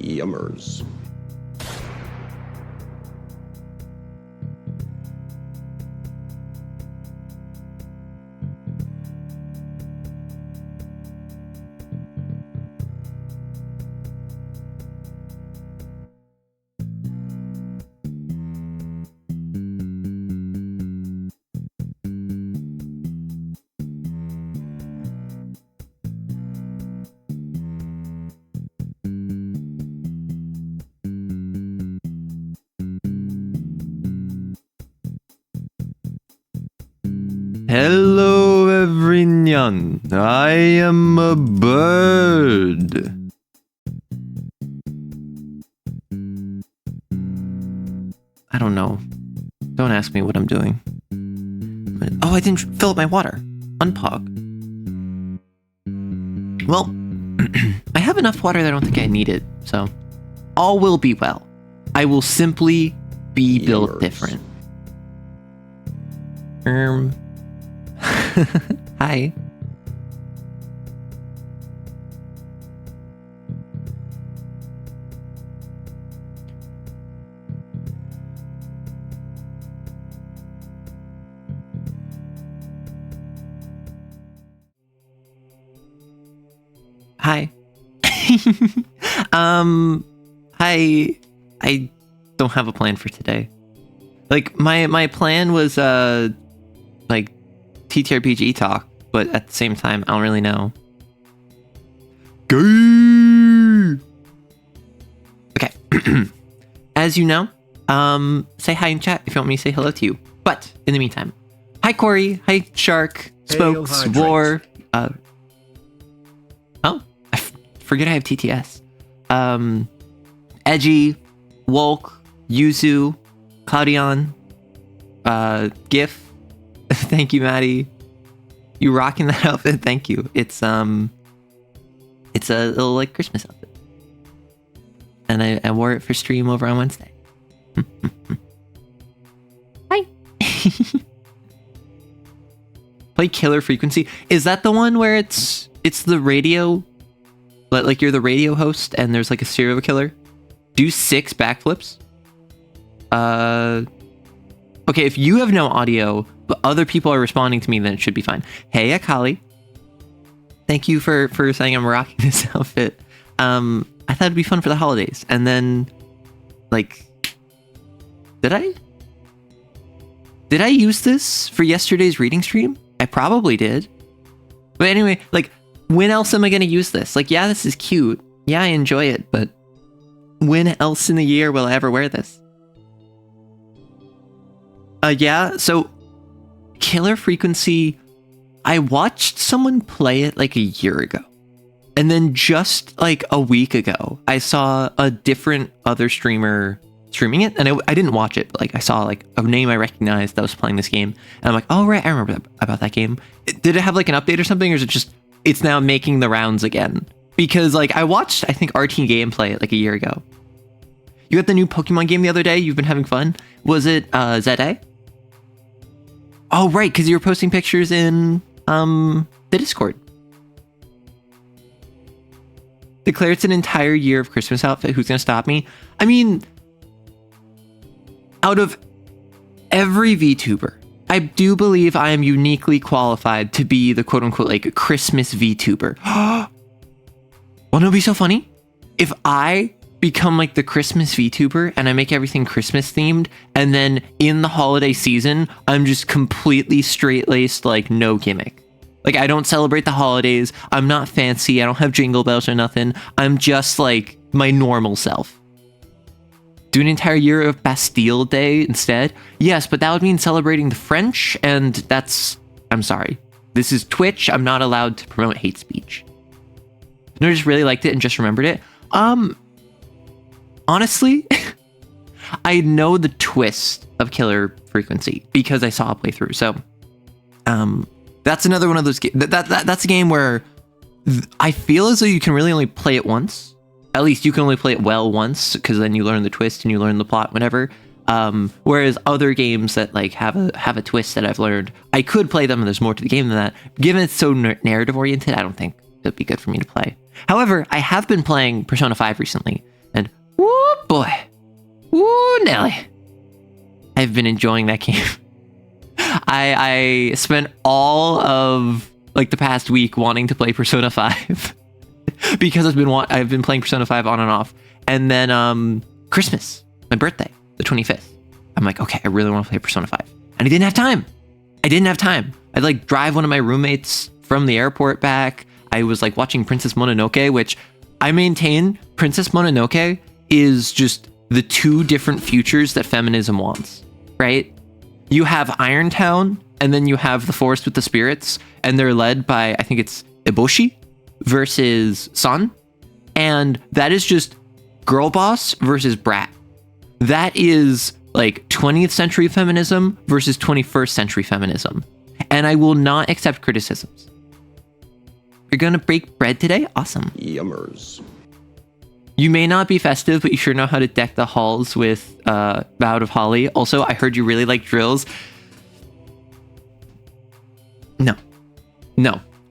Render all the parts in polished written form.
Yummers. Hello everyone, I am a bird. I don't know. Don't ask me what I'm doing. Oh, I didn't fill up my water. Unpog. Well, I have enough water that I don't think I need it, so all will be well. I will simply be built different. Hi. Hi. I don't have a plan for today. Like my plan was like TTRPG Talk, but at the same time, I don't really know. Gay! Okay. As you know, say hi in chat if you want me to say hello to you. But in the meantime, hi Corey, hi Shark, Spokes, War. Oh, I forget I have TTS. Edgy, Wolk, Yuzu, Claudion, GIF. Thank you, Maddie. You rocking that outfit? Thank you. It's a little like Christmas outfit, and I wore it for stream over on Wednesday. Hi. Play Killer Frequency. Is that the one where it's the radio? Like you're the radio host and there's like a serial killer? Do 6 backflips? Okay, if you have no audio, but other people are responding to me, then it should be fine. Hey, Akali. Thank you for saying I'm rocking this outfit. I thought it'd be fun for the holidays. And then, like, did I use this for yesterday's reading stream? I probably did. But anyway, like, when else am I going to use this? Like, yeah, this is cute. Yeah, I enjoy it, but when else in the year will I ever wear this? Yeah, so Killer Frequency, I watched someone play it like a year ago. And then just like a week ago, I saw a different other streamer streaming it. And I didn't watch it, but like I saw like a name I recognized that was playing this game. And I'm like, oh, right, I remember about that game. Did it have like an update or something? Or is it just, it's now making the rounds again? Because like I watched, I think, RT Game play it like a year ago. You got the new Pokemon game the other day? You've been having fun? Was it ZA? Oh, right, because you were posting pictures in the Discord. Declare it's an entire year of Christmas outfit. Who's going to stop me? I mean, out of every VTuber, I do believe I am uniquely qualified to be the quote-unquote like Christmas VTuber. Won't it be so funny? If I become like the Christmas VTuber and I make everything Christmas themed, and then in the holiday season I'm just completely straight-laced, like no gimmick. Like I don't celebrate the holidays, I'm not fancy, I don't have jingle bells or nothing, I'm just like my normal self. Do an entire year of Bastille Day instead? Yes, but that would mean celebrating the French, and that's, I'm sorry, this is Twitch, I'm not allowed to promote hate speech. No, I just really liked it and just remembered it. Honestly, I know the twist of Killer Frequency because I saw a playthrough. So, that's another one of those. That's a game where I feel as though you can really only play it once. At least you can only play it well once, because then you learn the twist and you learn the plot whenever. Whereas other games that like have a twist that I've learned, I could play them and there's more to the game than that. Given it's so narrative oriented, I don't think it'd be good for me to play. However, I have been playing Persona 5 recently. And Woo boy. Woo Nelly. I've been enjoying that game. I spent all of like the past week wanting to play Persona 5 because I've been playing Persona 5 on and off. And then Christmas, my birthday, the 25th. I'm like, okay, I really want to play Persona 5. And I didn't have time. I'd like drive one of my roommates from the airport back. I was like watching Princess Mononoke, which I maintain Princess Mononoke is just the two different futures that feminism wants, right? You have Irontown, and then you have the Forest with the Spirits, and they're led by, I think it's Eboshi versus Sun. And that is just girl boss versus brat. That is like 20th century feminism versus 21st century feminism. And I will not accept criticisms. You're gonna break bread today? Awesome. Yummers. You may not be festive, but you sure know how to deck the halls with Bout of Holly. Also, I heard you really like drills. No.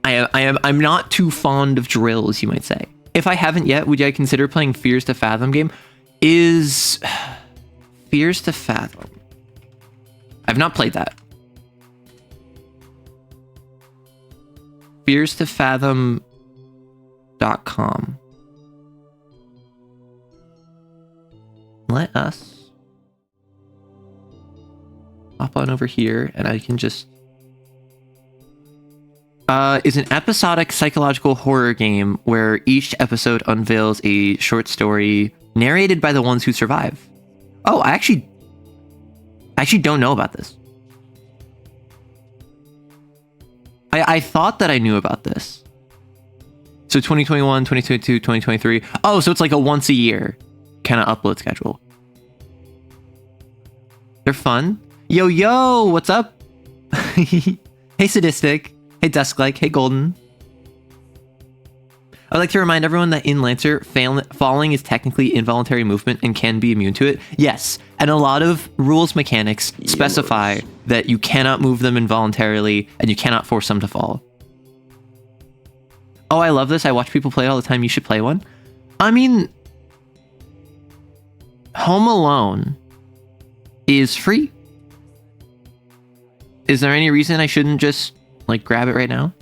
I'm not too fond of drills, you might say. If I haven't yet, would I consider playing Fears to Fathom game? Is Fears to Fathom. I've not played that. Fears to Fathom.com. Let us hop on over here and I can just is an episodic psychological horror game where each episode unveils a short story narrated by the ones who survive. Oh, I actually don't know about this. I thought that I knew about this. So 2021, 2022, 2023. Oh, so it's like a once a year kind of upload schedule. They're fun. Yo, what's up? Hey, Sadistic. Hey, Dusklike. Hey, Golden. I'd like to remind everyone that in Lancer, falling is technically involuntary movement and can be immune to it. Yes, and a lot of rules mechanics specify that you cannot move them involuntarily and you cannot force them to fall. Oh, I love this. I watch people play it all the time. You should play one. I mean, Home Alone is free. Is there any reason I shouldn't just like grab it right now?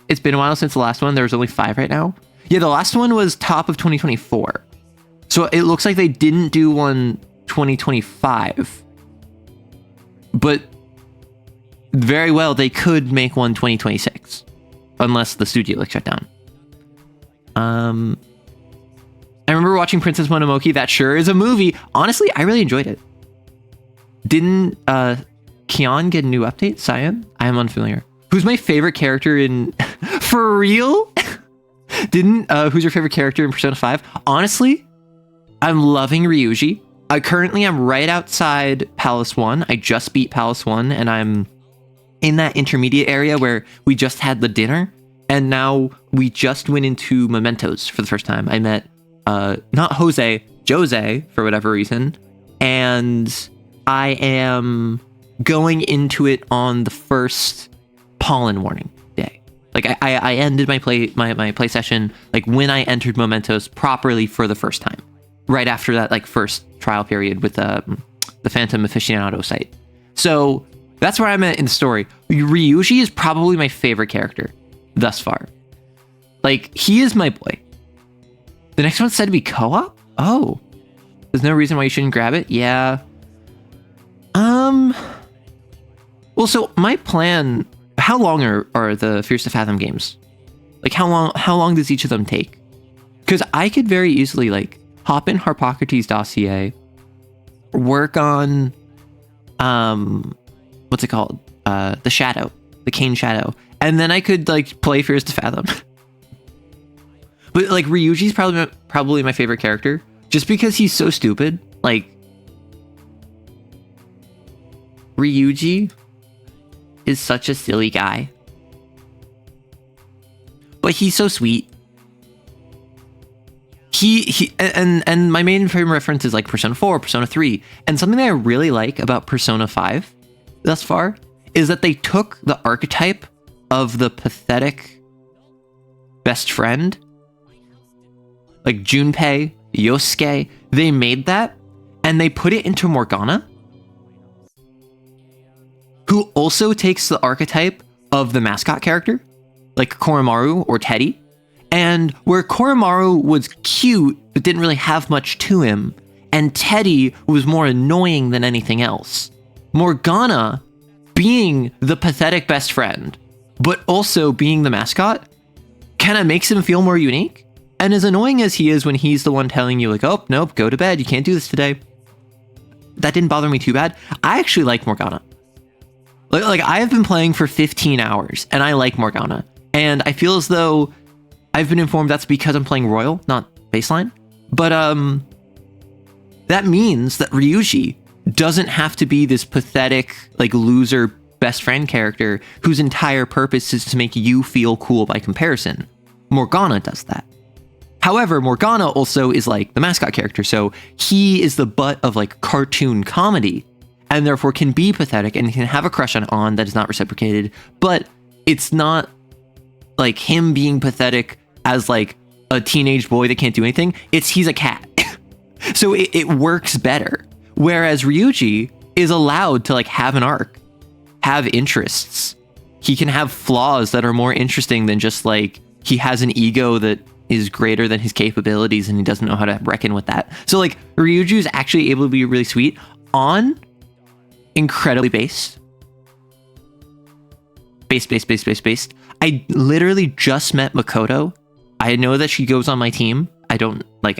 It's been a while since the last one. There was only 5 right now. Yeah, the last one was top of 2024. So it looks like they didn't do one 2025. But very well, they could make one 2026. Unless the studio like shut down. I remember watching Princess Mononoke. That sure is a movie. Honestly, I really enjoyed it. Didn't Kion get a new update? Cyan? I am unfamiliar. Who's my favorite character in... For real? Who's your favorite character in Persona 5? Honestly, I'm loving Ryuji. Currently, I'm right outside Palace 1. I just beat Palace 1, and I'm in that intermediate area where we just had the dinner, and now we just went into Mementos for the first time. I met, not Jose, for whatever reason, and I am going into it on the first pollen warning day. Like I ended my play session like when I entered Mementos properly for the first time, right after that like first trial period with the Phantom Aficionado site. So that's where I'm at in the story. Ryuji is probably my favorite character thus far. Like he is my boy. The next one's said to be co-op. Oh, there's no reason why you shouldn't grab it. Yeah. Well, so my plan. How long are the Fears to Fathom games? Like how long does each of them take? Because I could very easily like hop in Harpocrates dossier, work on what's it called? The Cane Shadow, and then I could like play Fears to Fathom. But like Ryuji's probably my favorite character, just because he's so stupid. Like Ryuji is such a silly guy, but he's so sweet. And my main frame reference is like Persona 4, Persona 3, and something that I really like about Persona 5 thus far is that they took the archetype of the pathetic best friend, like Junpei Yosuke, they made that and they put it into Morgana, who also takes the archetype of the mascot character, like Koromaru or Teddy. And where Koromaru was cute, but didn't really have much to him, and Teddy was more annoying than anything else, Morgana, being the pathetic best friend, but also being the mascot, kind of makes him feel more unique. And as annoying as he is when he's the one telling you, like, oh, nope, go to bed, you can't do this today, that didn't bother me too bad. I actually like Morgana. Like I have been playing for 15 hours, and I like Morgana. And I feel as though I've been informed that's because I'm playing Royal, not Baseline. But that means that Ryuji doesn't have to be this pathetic, like, loser best friend character whose entire purpose is to make you feel cool by comparison. Morgana does that. However, Morgana also is like the mascot character, so he is the butt of like cartoon comedy, and therefore can be pathetic and can have a crush on that is not reciprocated, but it's not like him being pathetic as like a teenage boy that can't do anything. He's a cat. So it works better. Whereas Ryuji is allowed to like have an arc, have interests. He can have flaws that are more interesting than just like he has an ego that is greater than his capabilities and he doesn't know how to reckon with that. So like Ryuji is actually able to be really sweet on incredibly based. I literally just met Makoto. I know that she goes on my team. I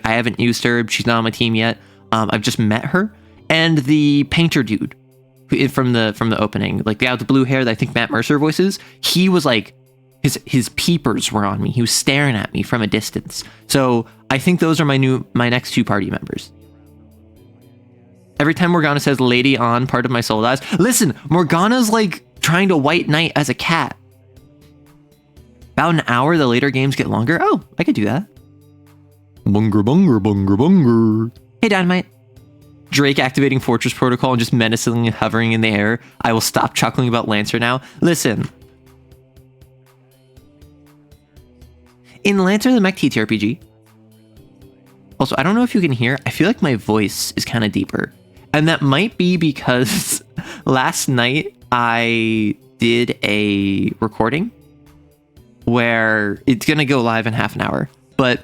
haven't used her. She's not on my team yet. I've just met her. And the painter dude from the opening, like the guy with the blue hair that I think Matt Mercer voices, he was like, his peepers were on me. He was staring at me from a distance. So I think those are my next two party members. Every time Morgana says lady on, part of my soul dies. Listen, Morgana's like trying to white knight as a cat. About an hour, the later games get longer. Oh, I could do that. Bunger. Hey, Dynamite. Drake activating Fortress Protocol and just menacingly hovering in the air. I will stop chuckling about Lancer now. Listen. In Lancer the Mech TTRPG. Also, I don't know if you can hear. I feel like my voice is kind of deeper. And that might be because last night I did a recording where it's going to go live in half an hour. But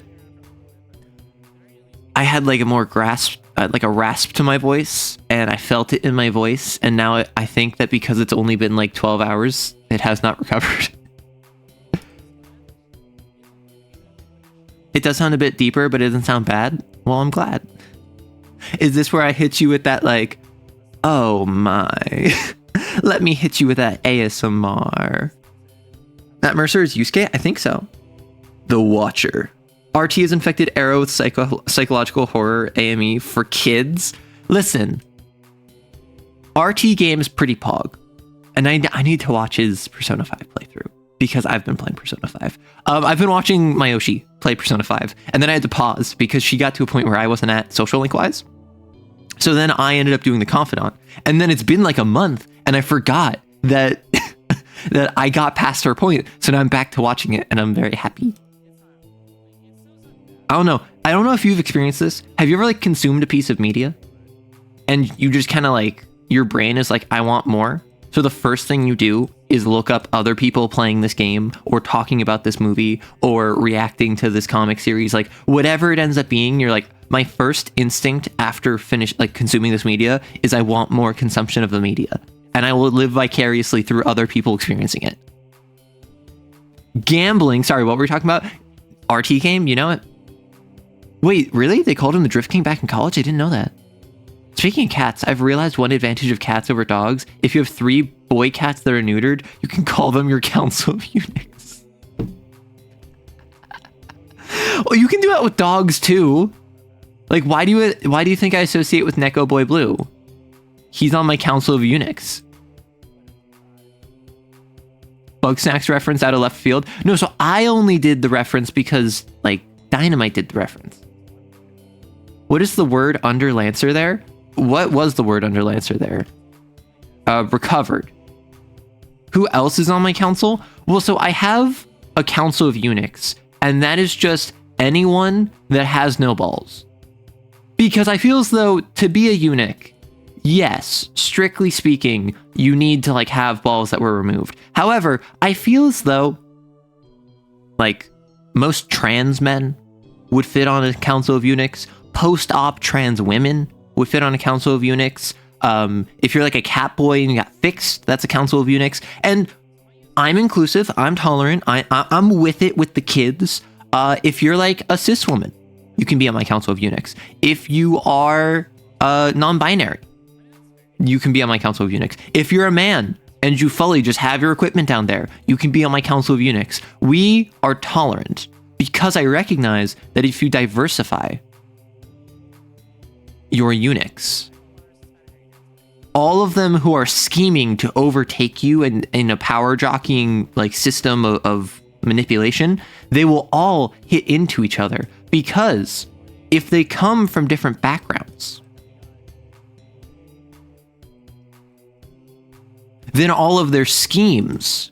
I had like a more like a rasp to my voice, and I felt it in my voice. And now I think that because it's only been like 12 hours, it has not recovered. It does sound a bit deeper, but it doesn't sound bad. Well, I'm glad. Is this where I hit you with that, like, oh my, let me hit you with that ASMR? Matt Mercer is Yusuke? I think so. The Watcher. RT has infected Arrow with psychological horror AME for kids. Listen, RT game is pretty pog. And I need to watch his Persona 5 playthrough, because I've been playing Persona 5. I've been watching Mayoshi play Persona 5, and then I had to pause because she got to a point where I wasn't at social link-wise. So then I ended up doing the Confidant, and then it's been like a month, and I forgot that that I got past her point. So now I'm back to watching it, and I'm very happy. I don't know if you've experienced this. Have you ever like consumed a piece of media, and you just kind of like, your brain is like, I want more. So the first thing you do is look up other people playing this game or talking about this movie or reacting to this comic series, like whatever it ends up being. You're like, my first instinct after consuming this media is I want more consumption of the media, and I will live vicariously through other people experiencing it. Gambling. Sorry, what were we talking about? RT game, you know it? Wait, really? They called him the Drift King back in college? I didn't know that. Speaking of cats, I've realized one advantage of cats over dogs. If you have 3 boy cats that are neutered, you can call them your council of eunuchs. Well, you can do that with dogs too. Like, why do you think I associate with Neko Boy Blue? He's on my council of eunuchs. Bug Snacks reference out of left field. No, so I only did the reference because like Dynamite did the reference. What is the word under Lancer there? What was the word under Lancer there? Recovered. Who else is on my council? Well, so I have a council of eunuchs, and that is just anyone that has no balls. Because I feel as though to be a eunuch, yes, strictly speaking, you need to like have balls that were removed. However, I feel as though like most trans men would fit on a council of eunuchs. Post-op trans women would fit on a council of eunuchs. If you're like a cat boy and you got fixed, that's a council of eunuchs. And I'm inclusive. I'm tolerant. I'm with it with the kids. If you're like a cis woman, you can be on my council of eunuchs. If you are non-binary, you can be on my council of eunuchs. If you're a man and you fully just have your equipment down there, you can be on my council of eunuchs. We are tolerant because I recognize that if you diversify your eunuchs, all of them who are scheming to overtake you in a power jockeying like system of manipulation, they will all hit into each other, because if they come from different backgrounds, then all of their schemes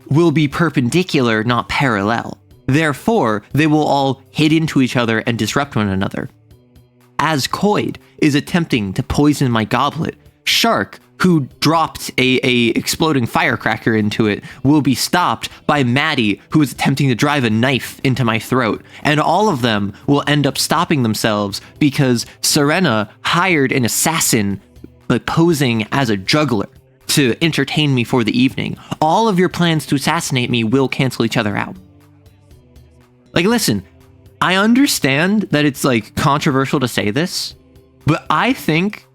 will be perpendicular, not parallel. Therefore, they will all hit into each other and disrupt one another. As Coid is attempting to poison my goblet, Shark, who dropped a exploding firecracker into it, will be stopped by Maddie, who is attempting to drive a knife into my throat. And all of them will end up stopping themselves because Serena hired an assassin, but posing as a juggler, to entertain me for the evening. All of your plans to assassinate me will cancel each other out. Like, listen, I understand that it's like controversial to say this, but I think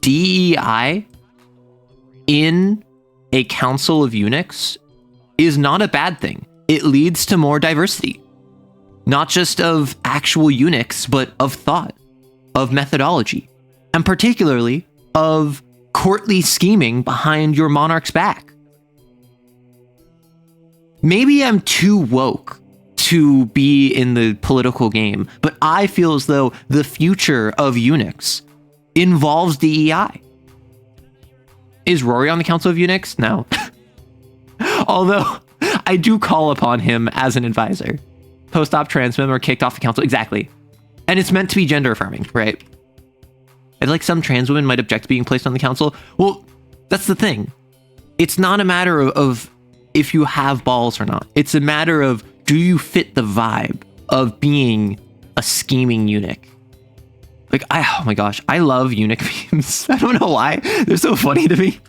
DEI in a council of eunuchs is not a bad thing. It leads to more diversity, not just of actual eunuchs, but of thought, of methodology, and particularly of courtly scheming behind your monarch's back. Maybe I'm too woke to be in the political game, but I feel as though the future of eunuchs involves DEI. Is Rory on the Council of Eunuchs? No. Although, I do call upon him as an advisor. Post-op trans men are kicked off the council. Exactly. And it's meant to be gender affirming, right? And like some trans women might object to being placed on the council. Well, that's the thing. It's not a matter of if you have balls or not. It's a matter of, do you fit the vibe of being a scheming eunuch? Like, oh my gosh, I love eunuch memes. I don't know why. They're so funny to me.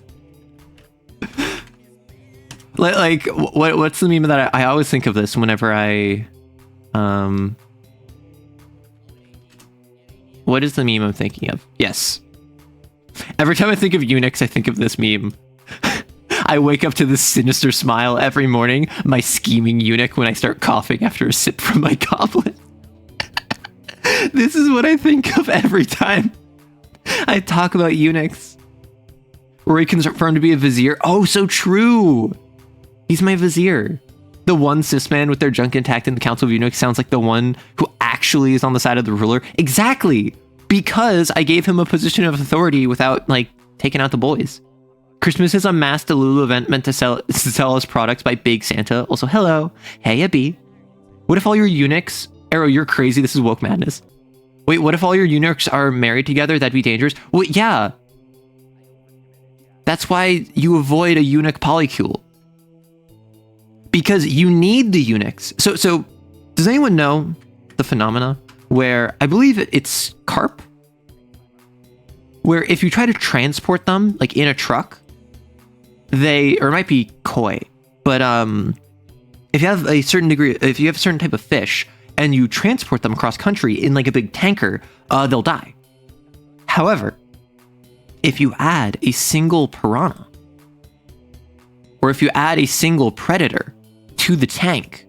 Like what's the meme that I always think of this whenever I... What is the meme I'm thinking of? Yes. Every time I think of eunuchs, I think of this meme. I wake up to this sinister smile every morning, my scheming eunuch, when I start coughing after a sip from my goblet. This is what I think of every time I talk about eunuchs. Rory confirmed to be a vizier. Oh, so true. He's my vizier. The one cis man with their junk intact in the Council of Eunuchs sounds like the one who actually is on the side of the ruler. Exactly. Because I gave him a position of authority without, like, taking out the boys. Christmas is a mass Delulu event meant to sell us products by Big Santa. Also, hello. Hey, Abby. What if all your eunuchs... Arrow, you're crazy. This is woke madness. Wait, what if all your eunuchs are married together? That'd be dangerous. Well, yeah. That's why you avoid a eunuch polycule. Because you need the eunuchs. So does anyone know the phenomena where, I believe it's carp, where if you try to transport them, like in a truck, or it might be koi, but if you have a certain degree, if you have a certain type of fish, and you transport them across country in like a big tanker, they'll die. However, if you add a single piranha, or if you add a single predator to the tank,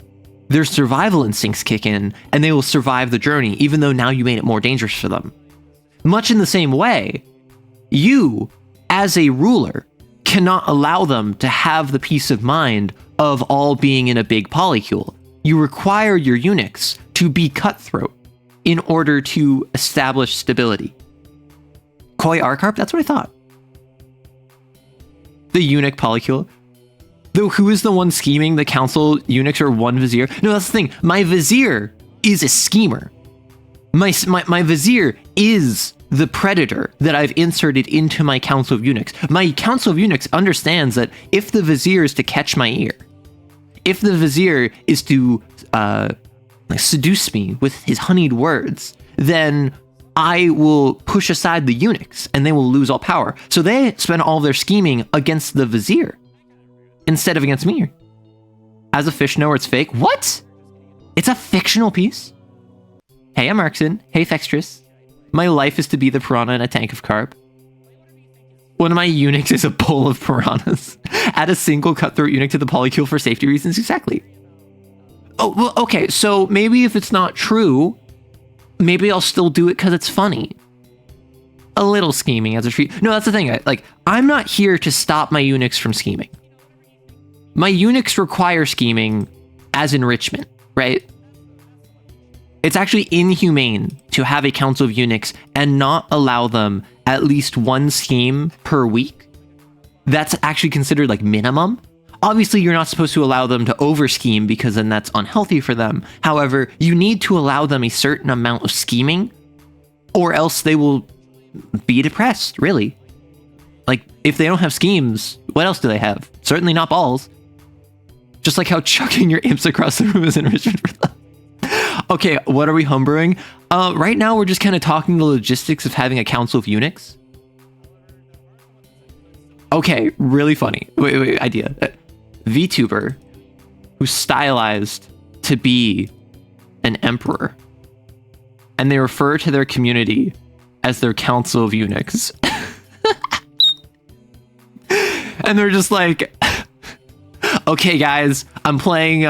their survival instincts kick in, and they will survive the journey, even though now you made it more dangerous for them. Much in the same way, you, as a ruler, cannot allow them to have the peace of mind of all being in a big polycule. You require your eunuchs to be cutthroat in order to establish stability. Koi Arcarp? That's what I thought. The eunuch polycule. Though who is the one scheming? The council eunuchs are one vizier? No, that's the thing. My vizier is a schemer. My vizier is the predator that I've inserted into my council of eunuchs. My council of eunuchs understands that if the vizier is to catch my ear, if the vizier is to seduce me with his honeyed words, then I will push aside the eunuchs and they will lose all power. So they spend all their scheming against the vizier instead of against me. As a fish knower, it's fake. What? It's a fictional piece? Hey, I'm Markson. Hey, Fextris. My life is to be the piranha in a tank of carp. One of my eunuchs is a bowl of piranhas. Add a single cutthroat eunuch to the polycule for safety reasons. Exactly. Oh, well, okay. So maybe if it's not true, maybe I'll still do it because it's funny. A little scheming as a treat. No, that's the thing. I'm not here to stop my eunuchs from scheming. My eunuchs require scheming as enrichment, right? It's actually inhumane to have a council of eunuchs and not allow them at least one scheme per week. That's actually considered like minimum. Obviously, you're not supposed to allow them to over scheme because then that's unhealthy for them. However, you need to allow them a certain amount of scheming or else they will be depressed, really. Like, if they don't have schemes, what else do they have? Certainly not balls. Just like how chucking your imps across the room is enrichment for them. Okay, what are we homebrewing? Right now, we're just kind of talking the logistics of having a council of eunuchs. Okay, really funny. Wait, idea. VTuber, who's stylized to be an emperor, and they refer to their community as their council of eunuchs. And they're just like, okay, guys, I'm playing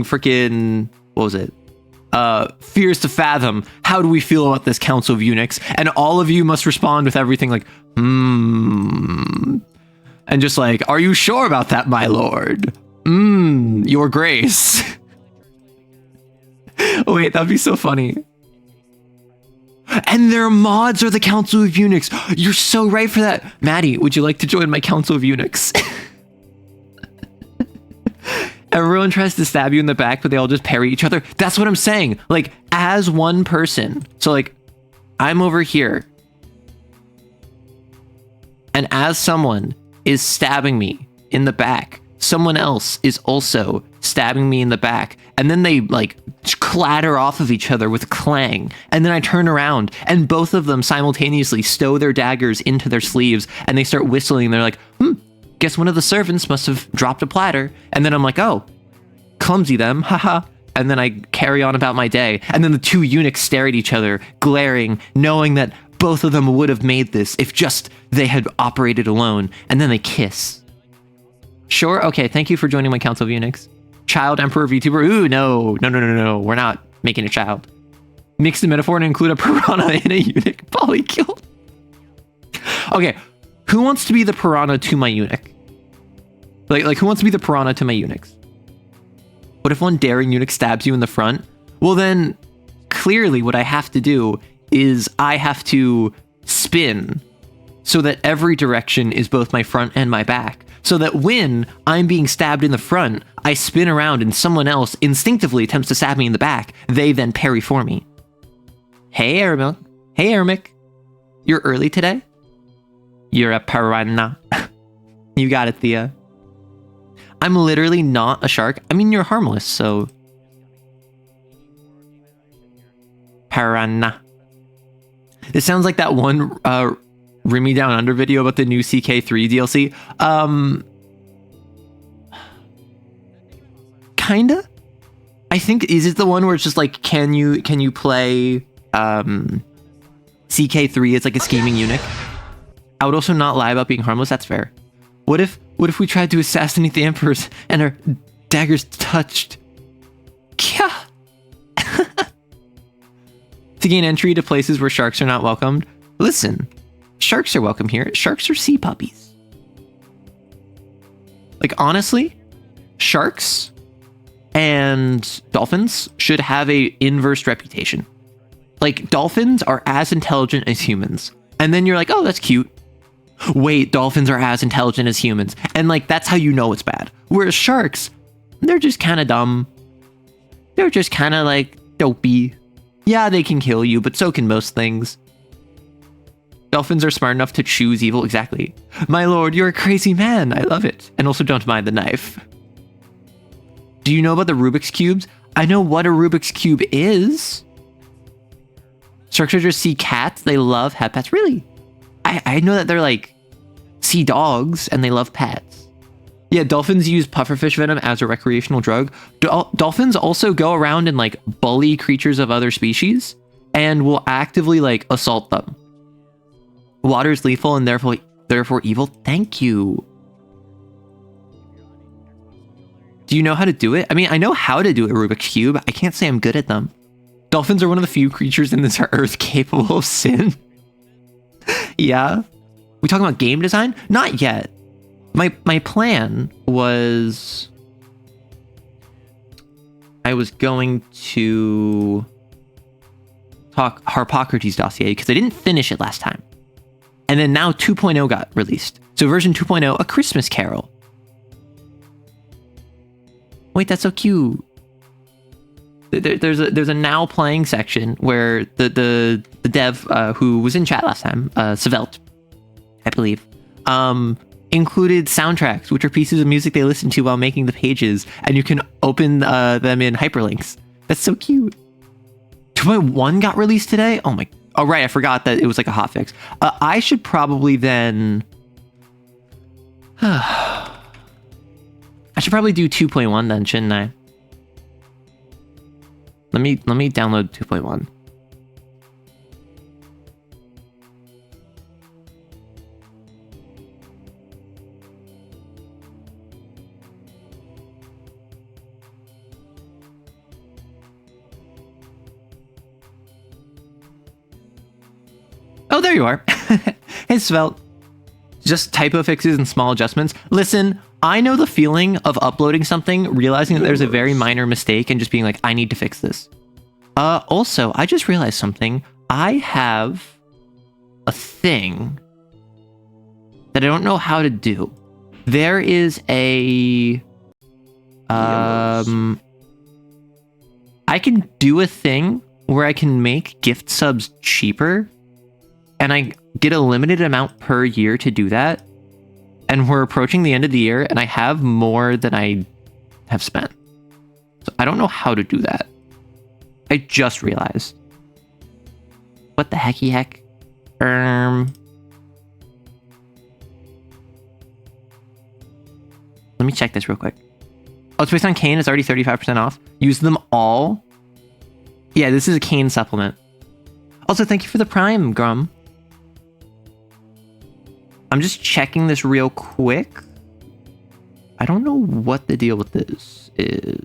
freaking, what was it? Fears to Fathom. How do we feel about this council of eunuchs? And all of you must respond with everything like, and just like, are you sure about that, my lord? Your grace. Wait, that'd be so funny. And their mods are the council of eunuchs. You're so right for that. Maddie, would you like to join my council of eunuchs? Everyone tries to stab you in the back, but they all just parry each other. That's what I'm saying. Like, as one person. So, like, I'm over here. And as someone is stabbing me in the back, someone else is also stabbing me in the back. And then they, like, clatter off of each other with a clang. And then I turn around, and both of them simultaneously stow their daggers into their sleeves, and they start whistling. And they're like, guess one of the servants must have dropped a platter. And then I'm like, oh, clumsy them, haha. And then I carry on about my day. And then the two eunuchs stare at each other, glaring, knowing that both of them would have made this if just they had operated alone. And then they kiss. Sure, okay, thank you for joining my council of eunuchs. Child Emperor VTuber, ooh, no, we're not making a child. Mix the metaphor and include a piranha in a eunuch polycule. Okay, who wants to be the piranha to my eunuch? Like who wants to be the piranha to my eunuchs? What if one daring eunuch stabs you in the front? Well then, clearly what I have to do is I have to spin so that every direction is both my front and my back. So that when I'm being stabbed in the front, I spin around and someone else instinctively attempts to stab me in the back. They then parry for me. Hey, Aramilk. Hey, Ermic. You're early today? You're a piranha. You got it, Thea. I'm literally not a shark. I mean, you're harmless, so... Piranha. This sounds like that one Rimmy Down Under video about the new CK3 DLC. Kinda? I think, is it the one where it's just like, can you play CK3 as like a scheming eunuch? I would also not lie about being harmless. That's fair. What if we tried to assassinate the emperors and our daggers touched? Kya. To gain entry to places where sharks are not welcomed. Listen, sharks are welcome here. Sharks are sea puppies. Like, honestly, sharks and dolphins should have a inverse reputation. Like, dolphins are as intelligent as humans. And then you're like, oh, that's cute. Wait, dolphins are as intelligent as humans. And like, that's how you know it's bad. Whereas sharks, they're just kind of dumb. They're just kind of like Dopey. Yeah, they can kill you, but so can most things. Dolphins are smart enough to choose evil. Exactly. My lord, you're a crazy man. I love it. And also don't mind the knife. Do you know about the Rubik's Cubes? I know what a Rubik's Cube is. Structures see cats. They love pet pets. Really? I know that they're like sea dogs and they love pets. Yeah, dolphins use pufferfish venom as a recreational drug. Dolphins also go around and like bully creatures of other species and will actively like assault them. Water is lethal and therefore evil. Thank you. Do you know how to do it? I mean, I know how to do a Rubik's Cube. I can't say I'm good at them. Dolphins are one of the few creatures in this earth capable of sin. Yeah. We talking about game design? Not yet. My plan was I was going to talk Harpocrates dossier because I didn't finish it last time. And then now 2.0 got released. So version 2.0, A Christmas Carol. Wait, that's so cute. There's a now playing section where the dev who was in chat last time, Svelte, I believe, included soundtracks, which are pieces of music they listen to while making the pages, and you can open them in hyperlinks. That's so cute. 2.1 got released today? Oh my... Oh, right, I forgot that it was like a hotfix. I should probably then... I should probably do 2.1 then, shouldn't I? Let me download 2.1. Oh, there you are. Hey, Svelte. Just typo fixes and small adjustments. Listen, I know the feeling of uploading something, realizing that there's a very minor mistake, and just being like, I need to fix this. Also, I just realized something. I have a thing that I don't know how to do. There is a... I can do a thing where I can make gift subs cheaper, and I get a limited amount per year to do that. And we're approaching the end of the year, and I have more than I have spent. So I don't know how to do that. I just realized. What the hecky heck? Let me check this real quick. Oh, it's based on Kane. It's already 35% off. Use them all. Yeah, this is a Kane supplement. Also, thank you for the Prime, Grum. I'm just checking this real quick. I don't know what the deal with this is.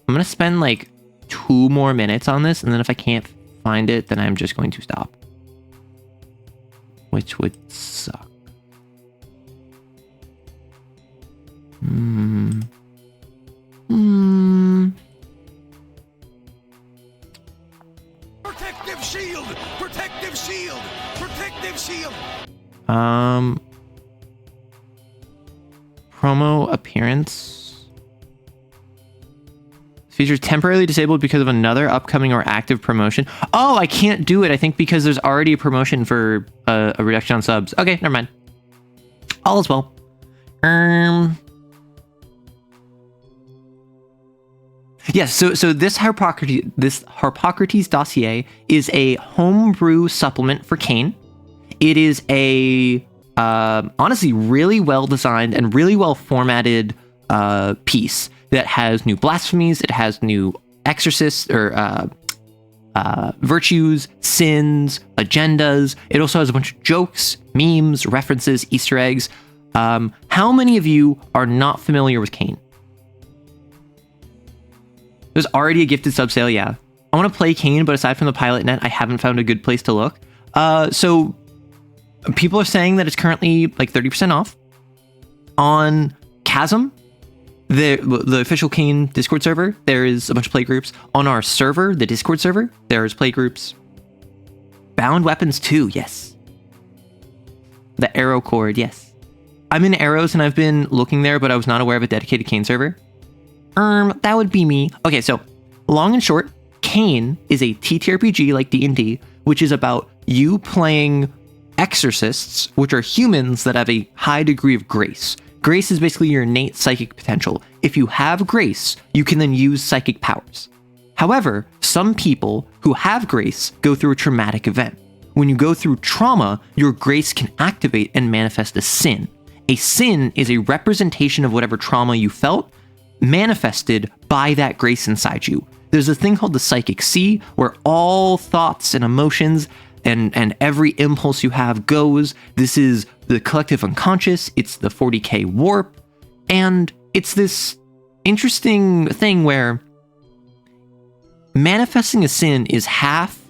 I'm gonna spend like 2 more minutes on this, and then if I can't find it, then I'm just going to stop. Which would suck. Protective shield! Protective shield! Protective shield! Promo appearance. Features temporarily disabled because of another upcoming or active promotion. Oh, I can't do it, I think, because there's already a promotion for a reduction on subs. Okay, never mind. All is well. Yes, so this Harpocrates dossier is a homebrew supplement for Kane. It is a honestly really well designed and really well formatted piece that has new blasphemies. It has new exorcists or virtues, sins, agendas. It also has a bunch of jokes, memes, references, Easter eggs. How many of you are not familiar with Kane? There's already a gifted sub sale, yeah. I want to play Kane, but aside from the pilot net, I haven't found a good place to look. So people are saying that it's currently like 30% off on Chasm, the official Kane Discord server. There is a bunch of play groups. On our server, the Discord server, there's play groups. Bound Weapons 2, yes. The Arrow Cord, yes. I'm in Arrows and I've been looking there, but I was not aware of a dedicated Kane server. That would be me. Okay, so long and short, Kane is a TTRPG like D&D, which is about you playing exorcists, which are humans that have a high degree of grace. Grace is basically your innate psychic potential. If you have grace, you can then use psychic powers. However, some people who have grace go through a traumatic event. When you go through trauma, your grace can activate and manifest a sin. A sin is a representation of whatever trauma you felt, manifested by that grace inside you. There's a thing called the psychic sea, where all thoughts and emotions and every impulse you have goes. This is the collective unconscious, it's the 40K warp, and it's this interesting thing where manifesting a sin is half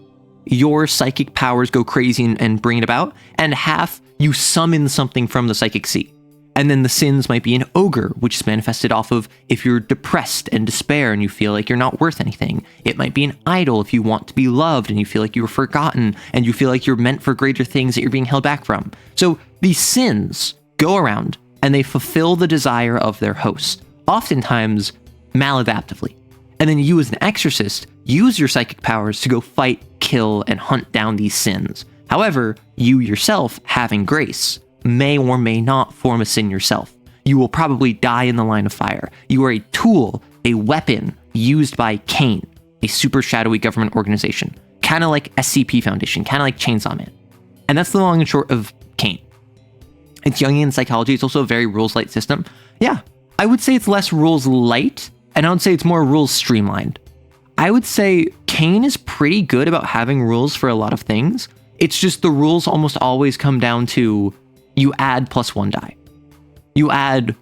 your psychic powers go crazy and bring it about, and half you summon something from the psychic sea. And then the sins might be an ogre, which is manifested off of if you're depressed and despair and you feel like you're not worth anything. It might be an idol if you want to be loved and you feel like you were forgotten and you feel like you're meant for greater things that you're being held back from. So these sins go around and they fulfill the desire of their host, oftentimes maladaptively. And then you as an exorcist use your psychic powers to go fight, kill, and hunt down these sins. However, you yourself, having grace, may or may not form a sin yourself. You will probably die in the line of fire. You are a tool, a weapon used by Kane, a super shadowy government organization, kind of like SCP Foundation, kind of like Chainsaw Man. And that's the long and short of Kane. It's Jungian psychology. It's also a very rules light system. Yeah, I would say it's less rules light, and I would say it's more rules streamlined. I would say Kane is pretty good about having rules for a lot of things. It's just the rules almost always come down to you add +1 die. You add,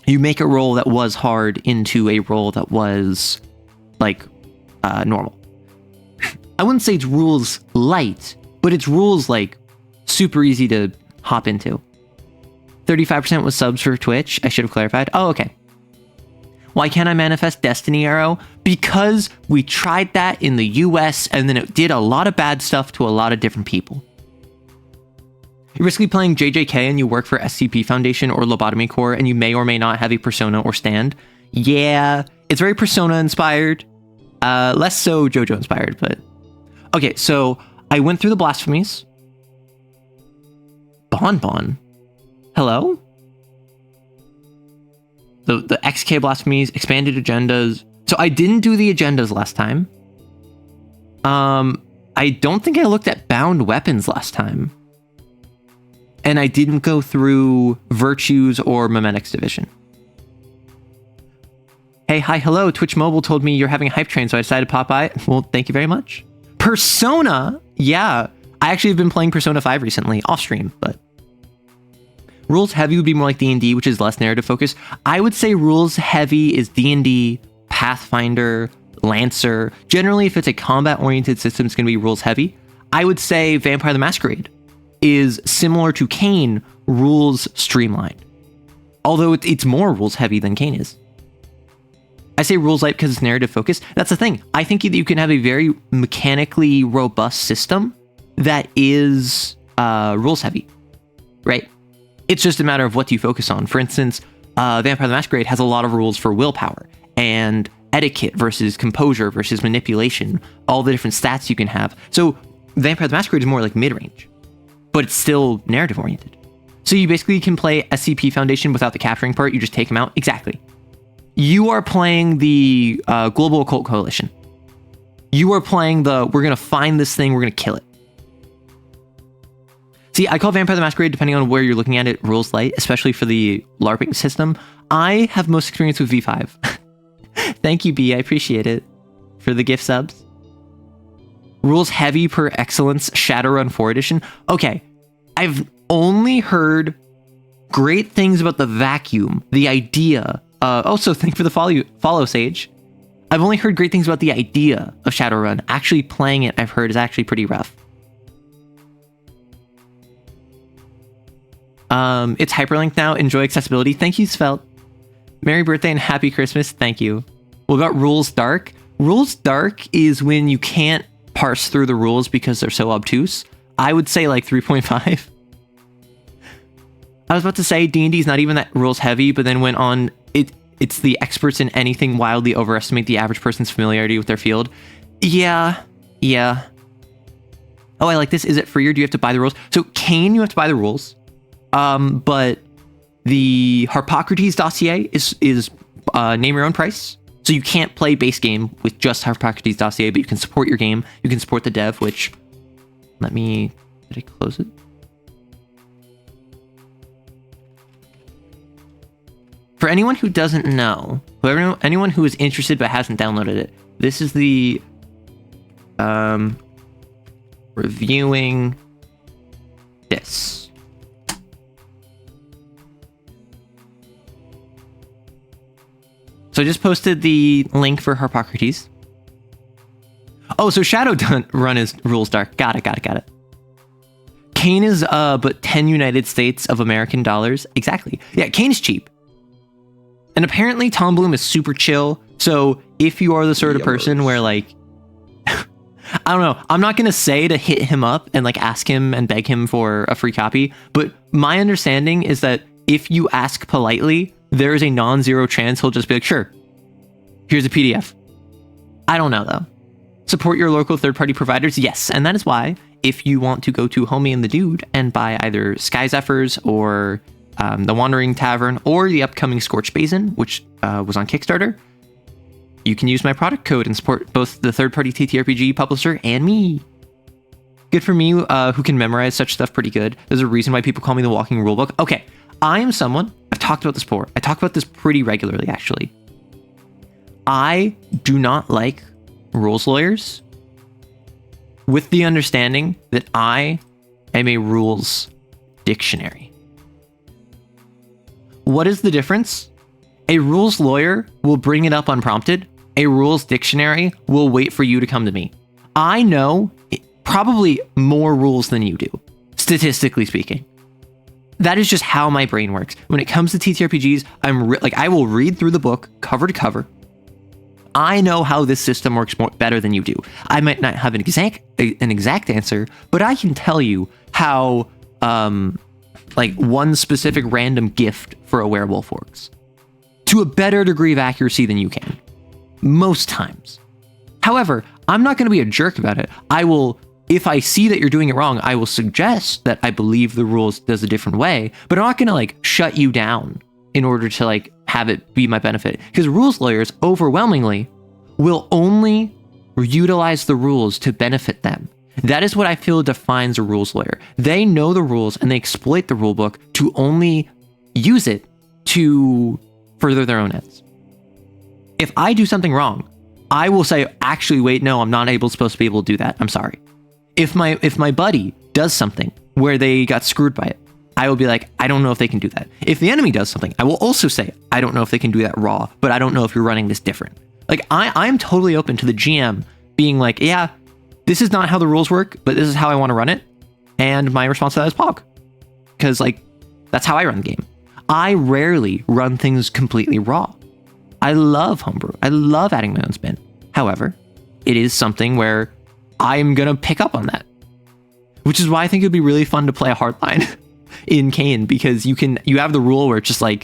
you make a roll that was hard into a roll that was like normal. I wouldn't say it's rules light, but it's rules like super easy to hop into. 35% was subs for Twitch. I should have clarified. Oh, okay. Why can't I manifest Destiny Arrow? Because we tried that in the US and then it did a lot of bad stuff to a lot of different people. You're basically playing JJK and you work for SCP Foundation or Lobotomy Corps and you may or may not have a persona or stand. Yeah, it's very persona inspired. Less so JoJo inspired, but... Okay, so I went through the blasphemies. Bonbon? Hello? The XK blasphemies, expanded agendas. So I didn't do the agendas last time. I don't think I looked at bound weapons last time. And I didn't go through virtues or memetics division. Hey, hi, hello. Twitch Mobile told me you're having a hype train, so I decided to pop by. Well, thank you very much. Persona? Yeah. I actually have been playing Persona 5 recently, off stream, but... Rules heavy would be more like D&D, which is less narrative focused. I would say rules heavy is D&D, Pathfinder, Lancer. Generally, if it's a combat-oriented system, it's going to be rules heavy. I would say Vampire the Masquerade is similar to Kane, rules streamlined. Although it's more rules heavy than Kane is. I say rules light because it's narrative focused. That's the thing. I think that you can have a very mechanically robust system that is rules heavy, right? It's just a matter of what do you focus on. For instance, Vampire the Masquerade has a lot of rules for willpower and etiquette versus composure versus manipulation, all the different stats you can have. So Vampire the Masquerade is more like mid-range, but it's still narrative oriented. So you basically can play SCP Foundation without the capturing part. You just take them out. Exactly. You are playing the Global Occult Coalition. You are playing the, we're going to find this thing, we're going to kill it. See, I call Vampire the Masquerade, depending on where you're looking at it, rules light, especially for the LARPing system. I have most experience with V5. Thank you, B. I appreciate it for the gift subs. Rules heavy per excellence, Shadowrun 4 edition. Okay, I've only heard great things about the vacuum, the idea. Also, thank you for the follow, Sage. I've only heard great things about the idea of Shadowrun. Actually playing it, I've heard, is actually pretty rough. It's hyperlinked now. Enjoy accessibility. Thank you, Svelte. Merry birthday and happy Christmas. Thank you. We got Rules Dark. Rules Dark is when you can't parse through the rules because they're so obtuse. I would say like 3.5. I was about to say D&D is not even that rules heavy, but then went on. it's the experts in anything wildly overestimate the average person's familiarity with their field. Yeah. Oh, I like this. Is it free or do you have to buy the rules? So Kane, you have to buy the rules. But the Harpocrates dossier is name your own price. So you can't play base game with just Harpocrates dossier, but you can support your game. You can support the dev, which did I close it? For anyone who doesn't know, anyone who is interested but hasn't downloaded it, this is the reviewing this. So I just posted the link for Harpocrates. Oh, so Shadowrun is rules dark. Got it. Kane is but 10 United States of American dollars. Exactly. Yeah, Kane is cheap. And apparently Tom Bloom is super chill. So if you are the sort of person where like, I don't know, I'm not going to say to hit him up and like ask him and beg him for a free copy. But my understanding is that if you ask politely, there is a non-zero chance he'll just be like, sure, here's a PDF. I don't know though. Support your local third-party providers. Yes. And that is why if you want to go to Homie and the Dude and buy either Sky Zephyrs or the Wandering Tavern or the upcoming Scorched Basin, which was on Kickstarter, you can use my product code and support both the third-party TTRPG publisher and me. Good for me, who can memorize such stuff pretty good. There's a reason why people call me the walking rulebook. Okay, I am someone, I've talked about this before. I talk about this pretty regularly, actually. I do not like rules lawyers with the understanding that I am a rules dictionary. What is the difference? A rules lawyer will bring it up unprompted. A rules dictionary will wait for you to come to me. I know probably more rules than you do, statistically speaking. That is just how my brain works. When it comes to TTRPGs, I will read through the book cover to cover. I know how this system works better than you do. I might not have an exact answer, but I can tell you how one specific random gift for a werewolf works to a better degree of accuracy than you can. Most times. However, I'm not going to be a jerk about it. I will, if I see that you're doing it wrong, I will suggest that I believe the rules does a different way, but I'm not going to shut you down in order to have it be my benefit. Because rules lawyers overwhelmingly will only utilize the rules to benefit them. That is what I feel defines a rules lawyer. They know the rules and they exploit the rule book to only use it to further their own ends. If I do something wrong, I will say, actually, wait, no, I'm not supposed to be able to do that. I'm sorry. If my buddy does something where they got screwed by it, I will be like, I don't know if they can do that. If the enemy does something, I will also say, I don't know if they can do that raw, but I don't know if you're running this different. I'm totally open to the GM being like, yeah, this is not how the rules work, but this is how I want to run it. And my response to that is POG. Because that's how I run the game. I rarely run things completely raw. I love homebrew. I love adding my own spin. However, it is something where I'm going to pick up on that. Which is why I think it'd be really fun to play a hardline in Kane, because you have the rule where it's just I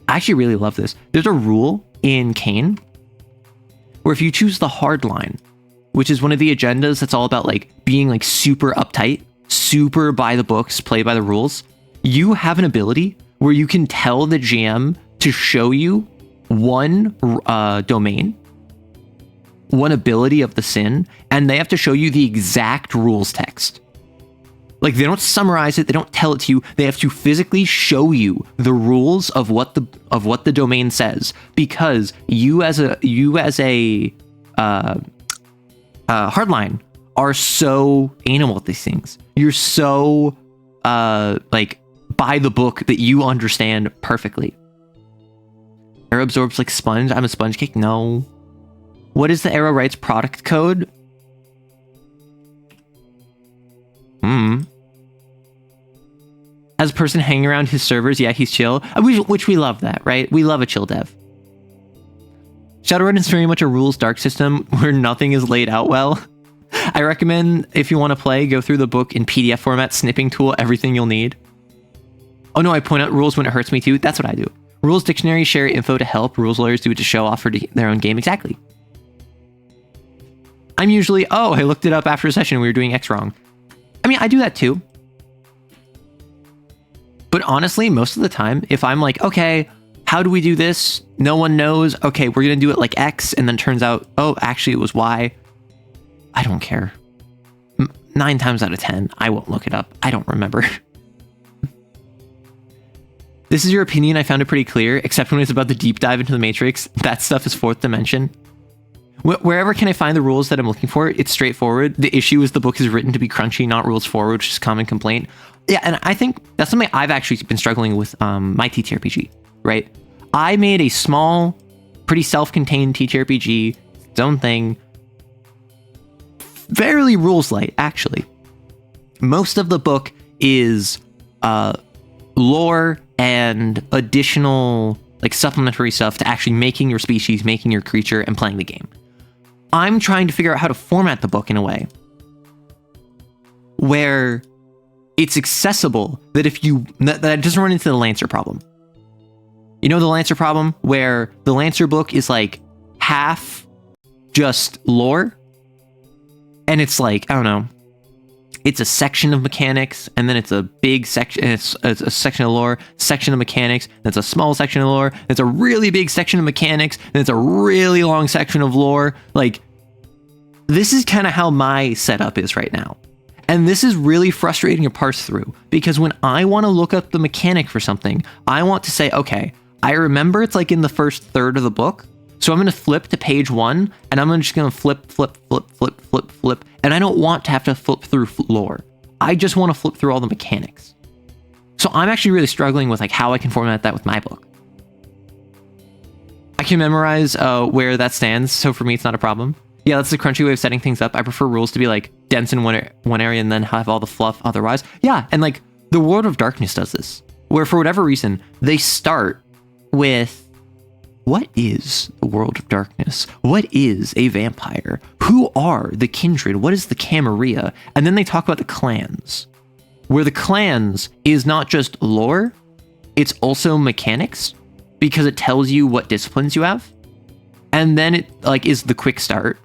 actually really love this. There's a rule in Kane where if you choose the hardline, which is one of the agendas that's all about being super uptight, super by the books, play by the rules, you have an ability where you can tell the GM to show you one domain, one ability of the sin, and they have to show you the exact rules text. They don't summarize it, they don't tell it to you, they have to physically show you the rules of what the domain says, because you as a hardline are so anal with these things. You're so by the book that you understand perfectly. Arrow absorbs like sponge. I'm a sponge cake. No. What is the Arrow Rights product code? As a person hanging around his servers, yeah, he's chill. Which we love that, right? We love a chill dev. Shadowrun is very much a rules dark system where nothing is laid out well. I recommend, if you want to play, go through the book in PDF format, snipping tool, everything you'll need. Oh no, I point out rules when it hurts me too. That's what I do. Rules dictionary share info to help. Rules lawyers do it to show off for their own game. Exactly. I'm usually, oh, I looked it up after a session. We were doing X wrong. I mean, I do that too. But honestly, most of the time, if I'm like, okay, how do we do this? No one knows. Okay, we're going to do it like X. And then turns out, oh, actually it was Y. I don't care. 9 times out of 10, I won't look it up. I don't remember. This is your opinion. I found it pretty clear, except when it's about the deep dive into the Matrix. That stuff is 4th dimension. Wherever can I find the rules that I'm looking for? It's straightforward. The issue is the book is written to be crunchy, not rules forward, which is a common complaint. Yeah, and I think that's something I've actually been struggling with my TTRPG, right? I made a small, pretty self-contained TTRPG, its own thing. Fairly rules light, actually. Most of the book is lore and additional like supplementary stuff to actually making your species, making your creature, and playing the game. I'm trying to figure out how to format the book in a way where it's accessible, that if you that it doesn't run into the Lancer problem. You know the Lancer problem, where the Lancer book is like half just lore, and it's like, I don't know, it's a section of mechanics, and then it's a big section, it's a section of lore, section of mechanics, that's a small section of lore, it's a really big section of mechanics, and it's a really long section of lore. Like, this is kind of how my setup is right now. And this is really frustrating to parse through, because when I want to look up the mechanic for something, I want to say, okay, I remember it's like in the first third of the book, so I'm going to flip to page 1, and I'm just going to flip, and I don't want to have to flip through lore. I just want to flip through all the mechanics. So I'm actually really struggling with like how I can format that with my book. I can memorize where that stands, so for me it's not a problem. Yeah, that's the crunchy way of setting things up. I prefer rules to be like dense in one area and then have all the fluff otherwise. Yeah, and like the World of Darkness does this, where for whatever reason, they start with, what is the World of Darkness? What is a vampire? Who are the kindred? What is the Camarilla? And then they talk about the clans, where the clans is not just lore, it's also mechanics, because it tells you what disciplines you have. And then it like is the quick start.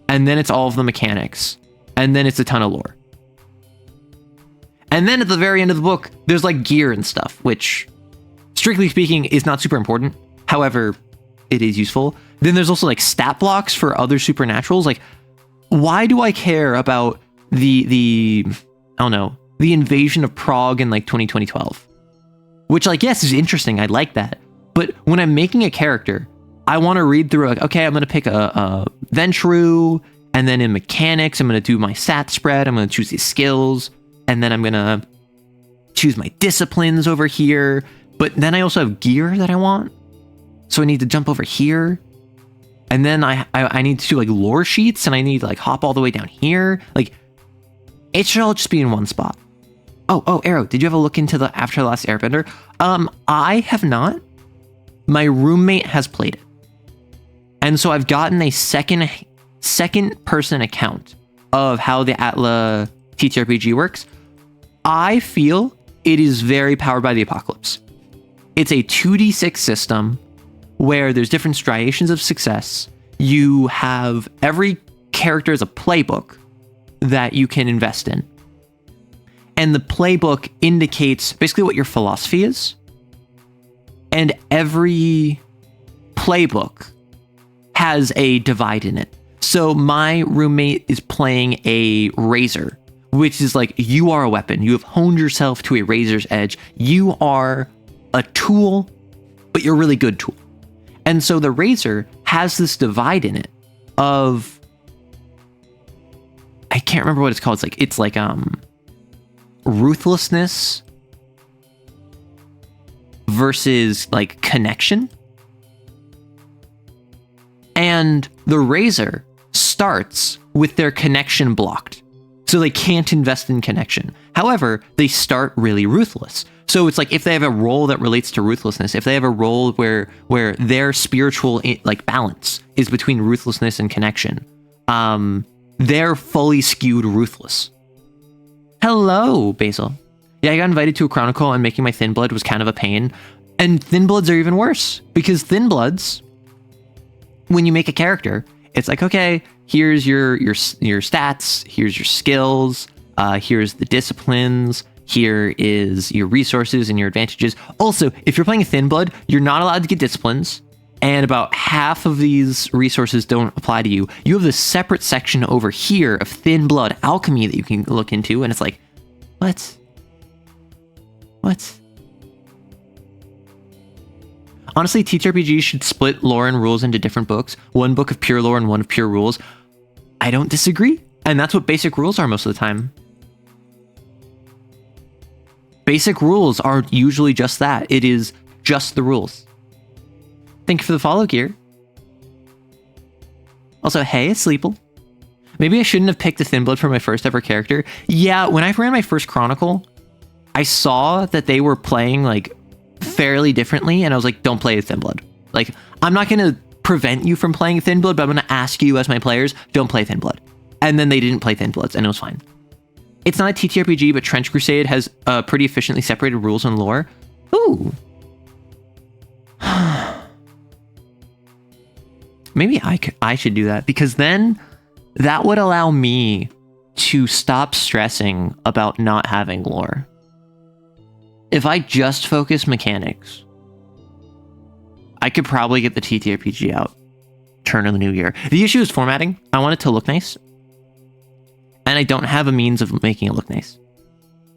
And then it's all of the mechanics. And then it's a ton of lore. And then at the very end of the book, there's like gear and stuff, which, strictly speaking, is not super important. However, it is useful. Then there's also like stat blocks for other supernaturals. Like, why do I care about the I don't know, the invasion of Prague in like 2012? Which, like, yes, is interesting. I like that. But when I'm making a character, I want to read through like, okay, I'm going to pick a Ventru, and then in mechanics, I'm going to do my stat spread. I'm going to choose these skills, and then I'm going to choose my disciplines over here. But then I also have gear that I want. So I need to jump over here. And then I need to do like lore sheets, and I need to like hop all the way down here. Like, it should all just be in one spot. Oh, Arrow, did you have a look into the After the Last Airbender? I have not. My roommate has played it. And so I've gotten a second person account of how the Atla TTRPG works. I feel it is very powered by the apocalypse. It's a 2d6 system where there's different striations of success. You have every character as a playbook that you can invest in. And the playbook indicates basically what your philosophy is. And every playbook has a divide in it. So my roommate is playing a razor, which is like, you are a weapon. You have honed yourself to a razor's edge. You are a tool, but you're a really good tool. And so the razor has this divide in it of, I can't remember what it's called. It's like ruthlessness versus like connection. And the razor starts with their connection blocked, so they can't invest in connection. However, they start really ruthless. So it's like, if they have a role that relates to ruthlessness, if they have a role where their spiritual like balance is between ruthlessness and connection, they're fully skewed ruthless. Hello, Basil. Yeah, I got invited to a chronicle, and making my thin blood was kind of a pain. And Thin Bloods are even worse, because Thin Bloods, when you make a character, it's like, okay, here's your stats, here's your skills, here's the disciplines, here is your resources and your advantages. Also, if you're playing a Thin Blood, you're not allowed to get disciplines, and about half of these resources don't apply to you. You have this separate section over here of Thin Blood alchemy that you can look into, and it's like, what? Honestly, TTRPG should split lore and rules into different books. One book of pure lore and one of pure rules. I don't disagree. And that's what basic rules are most of the time. Basic rules are usually just that. It is just the rules. Thank you for the follow, Gear. Also, hey, it's Sleeple. Maybe I shouldn't have picked the Thin Blood for my first ever character. Yeah, when I ran my first Chronicle, I saw that they were playing like fairly differently, and I was like, don't play Thin Blood. Like, I'm not going to prevent you from playing Thin Blood, but I'm going to ask you as my players, don't play Thin Blood. And then they didn't play Thin Bloods, and it was fine. It's not a TTRPG, but Trench Crusade has pretty efficiently separated rules and lore. Ooh. Maybe I should do that, because then that would allow me to stop stressing about not having lore. If I just focus mechanics, I could probably get the TTRPG out turn of the new year. The issue is formatting. I want it to look nice, and I don't have a means of making it look nice.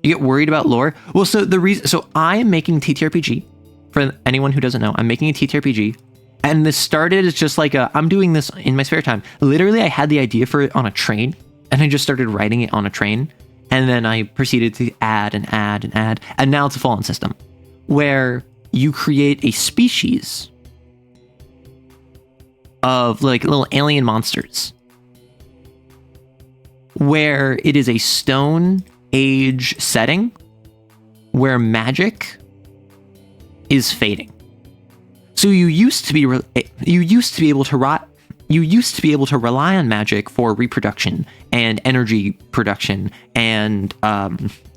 You get worried about lore? Well, so I am making TTRPG. For anyone who doesn't know, I'm making a TTRPG, and this started as just like I'm doing this in my spare time. Literally, I had the idea for it on a train, and I just started writing it on a train. And then I proceeded to add and add and add. And now it's a Fallen system where you create a species of like little alien monsters, where it is a Stone Age setting where magic is fading. So you used to be able to rely on magic for reproduction and energy production and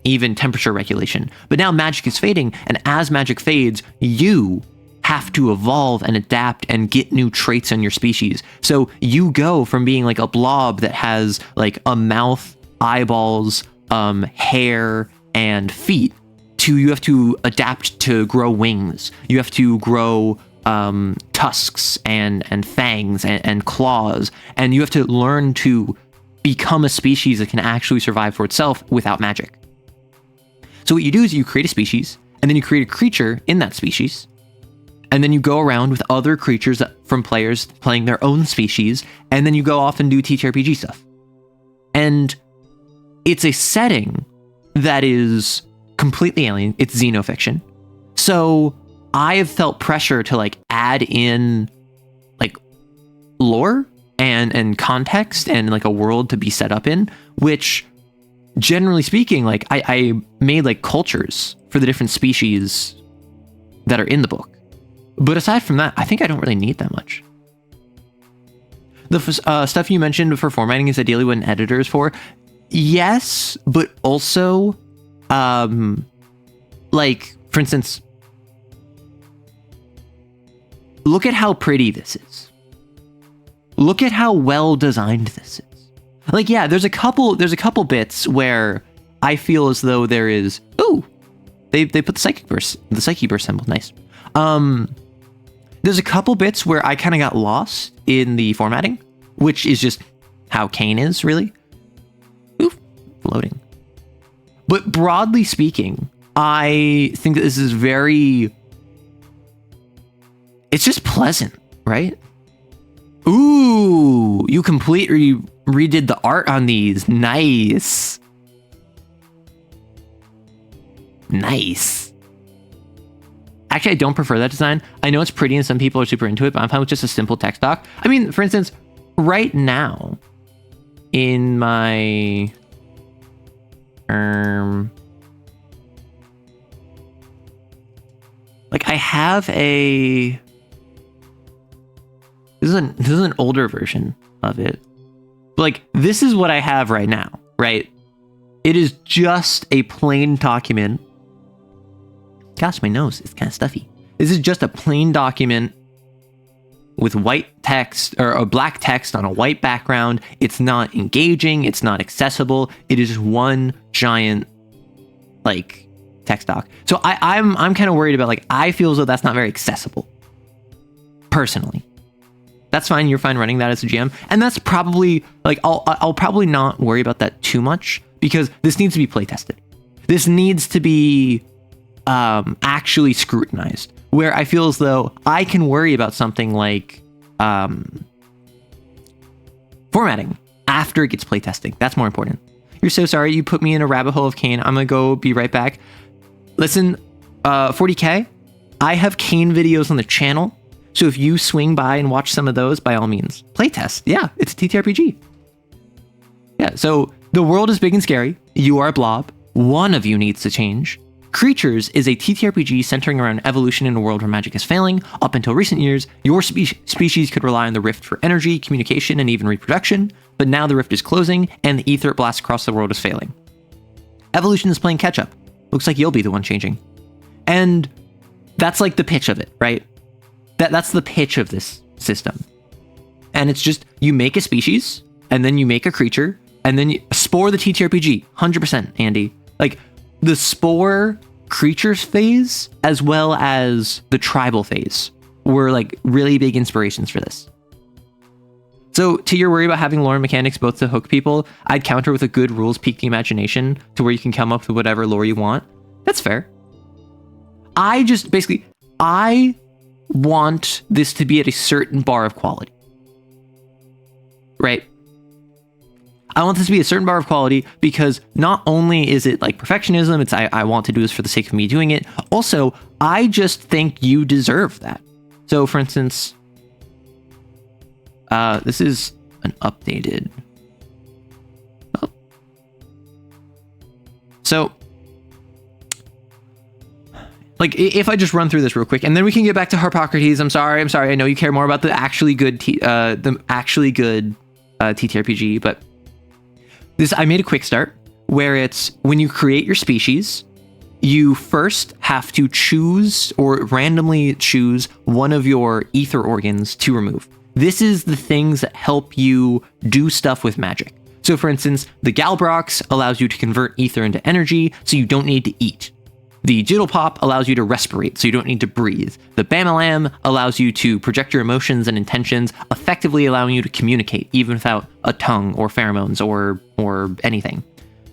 even temperature regulation. But now magic is fading, and as magic fades, you have to evolve and adapt and get new traits on your species. So you go from being like a blob that has like a mouth, eyeballs, hair, and feet, to you have to adapt to grow wings. You have to grow tusks and fangs and claws, and you have to learn to become a species that can actually survive for itself without magic. So what you do is you create a species, and then you create a creature in that species, and then you go around with other creatures from players playing their own species, and then you go off and do TTRPG stuff. And it's a setting that is completely alien. It's xenofiction. So I have felt pressure to like add in like lore and context and like a world to be set up in, which generally speaking, like I made like cultures for the different species that are in the book. But aside from that, I think I don't really need that much. The stuff you mentioned for formatting is ideally what an editor is for. Yes, but also, like, for instance, look at how pretty this is. Look at how well designed this is. Like, yeah, there's a couple bits where I feel as though there is, ooh, they put the psychic burst symbol, nice. There's a couple bits where I kind of got lost in the formatting, which is just how Kane is, really. Oof, loading. But broadly speaking, I think that this is it's just pleasant, right? Ooh, you completely redid the art on these. Nice. Nice. Actually, I don't prefer that design. I know it's pretty and some people are super into it, but I'm fine with just a simple text doc. I mean, for instance, right now in my like I have this is an older version of it. But like this is what I have right now, right? It is just a plain document. Gosh, my nose is kind of stuffy. This is just a plain document with white text or a black text on a white background. It's not engaging. It's not accessible. It is just one giant like text doc. So I'm kind of worried about like, I feel as though that's not very accessible personally. That's fine. You're fine running that as a GM. And that's probably like, I'll probably not worry about that too much because this needs to be play tested. This needs to be actually scrutinized, where I feel as though I can worry about something like formatting after it gets play testing. That's more important. You're so sorry. You put me in a rabbit hole of Kane. I'm going to go be right back. Listen, 40K, I have Kane videos on the channel. So if you swing by and watch some of those, by all means, playtest. Yeah, it's a TTRPG. Yeah, so the world is big and scary. You are a blob. One of you needs to change. Creatures is a TTRPG centering around evolution in a world where magic is failing. Up until recent years, your species could rely on the rift for energy, communication, and even reproduction. But now the rift is closing, and the ether it blasts across the world is failing. Evolution is playing catch-up. Looks like you'll be the one changing. And that's like the pitch of it, right? That's the pitch of this system. And it's just, you make a species, and then you make a creature, and then you spore the TTRPG, 100%, Andy. Like, the spore creatures phase, as well as the tribal phase, were like really big inspirations for this. So to your worry about having lore and mechanics both to hook people, I'd counter with a good rules pique the imagination to where you can come up with whatever lore you want. That's fair. I want this to be at a certain bar of quality. Right? I want this to be a certain bar of quality because not only is it like perfectionism, it's I want to do this for the sake of me doing it. Also, I just think you deserve that. So for instance, this is an updated. Oh. So, like, if I just run through this real quick, and then we can get back to Harpocrates. I'm sorry. I know you care more about the actually good TTRPG, but this I made a quick start where it's when you create your species, you first have to choose or randomly choose one of your ether organs to remove. This is the things that help you do stuff with magic. So for instance, the Galbrox allows you to convert ether into energy, so you don't need to eat. The Jigglepop allows you to respirate, so you don't need to breathe. The Bamalam allows you to project your emotions and intentions, effectively allowing you to communicate, even without a tongue or pheromones or anything.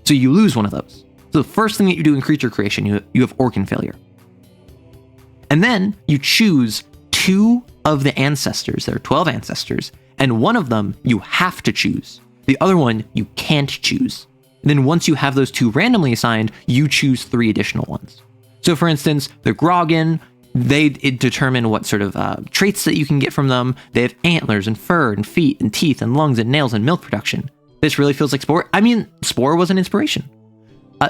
So you lose one of those. So the first thing that you do in creature creation, you have organ failure. And then you choose 2 of the ancestors. There are 12 ancestors, and one of them you have to choose. The other one you can't choose. And then once you have those 2 randomly assigned, you choose 3 additional ones. So for instance, the Grogan, they determine what sort of traits that you can get from them. They have antlers and fur and feet and teeth and lungs and nails and milk production. This really feels like Spore. I mean, Spore was an inspiration.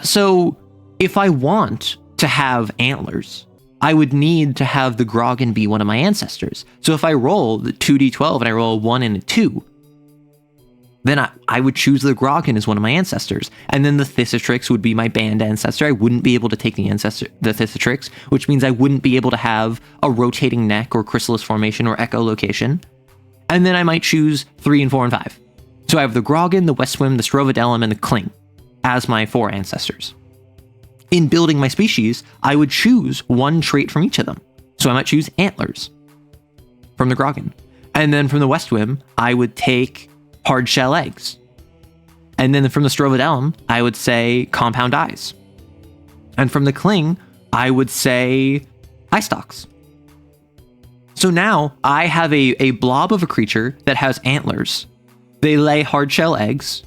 So if I want to have antlers, I would need to have the Grogan be one of my ancestors. So if I roll the 2d12 and I roll a 1 and a 2, then I would choose the Grogan as one of my ancestors. And then the Thissatrix would be my band ancestor. I wouldn't be able to take the Thissatrix, which means I wouldn't be able to have a rotating neck or chrysalis formation or echolocation. And then I might choose 3 and 4 and 5. So I have the Grogan, the Westwim, the Strovodellum, and the Kling as my 4 ancestors. In building my species, I would choose 1 trait from each of them. So I might choose antlers from the Grogan. And then from the Westwim, I would take hard shell eggs. And then from the Strovodellum, I would say compound eyes. And from the Kling, I would say eye stalks. So now I have a blob of a creature that has antlers. They lay hard shell eggs.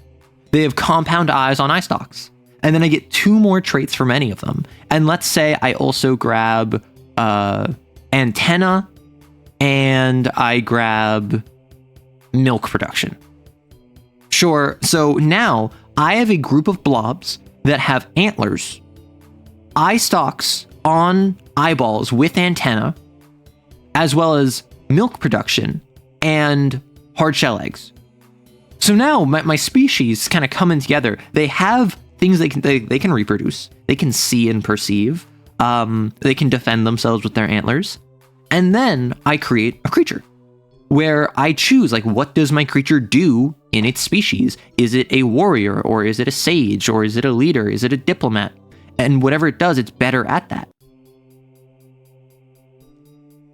They have compound eyes on eye stalks. And then I get 2 more traits from any of them. And let's say I also grab antenna and I grab milk production. Sure, so now I have a group of blobs that have antlers, eye stalks on eyeballs with antenna, as well as milk production and hard shell eggs. So now my species kind of coming together. They have things they can reproduce. They can see and perceive. They can defend themselves with their antlers. And then I create a creature where I choose, like, what does my creature do in its species? Is it a warrior, or is it a sage, or is it a leader? Is it a diplomat? And whatever it does, it's better at that.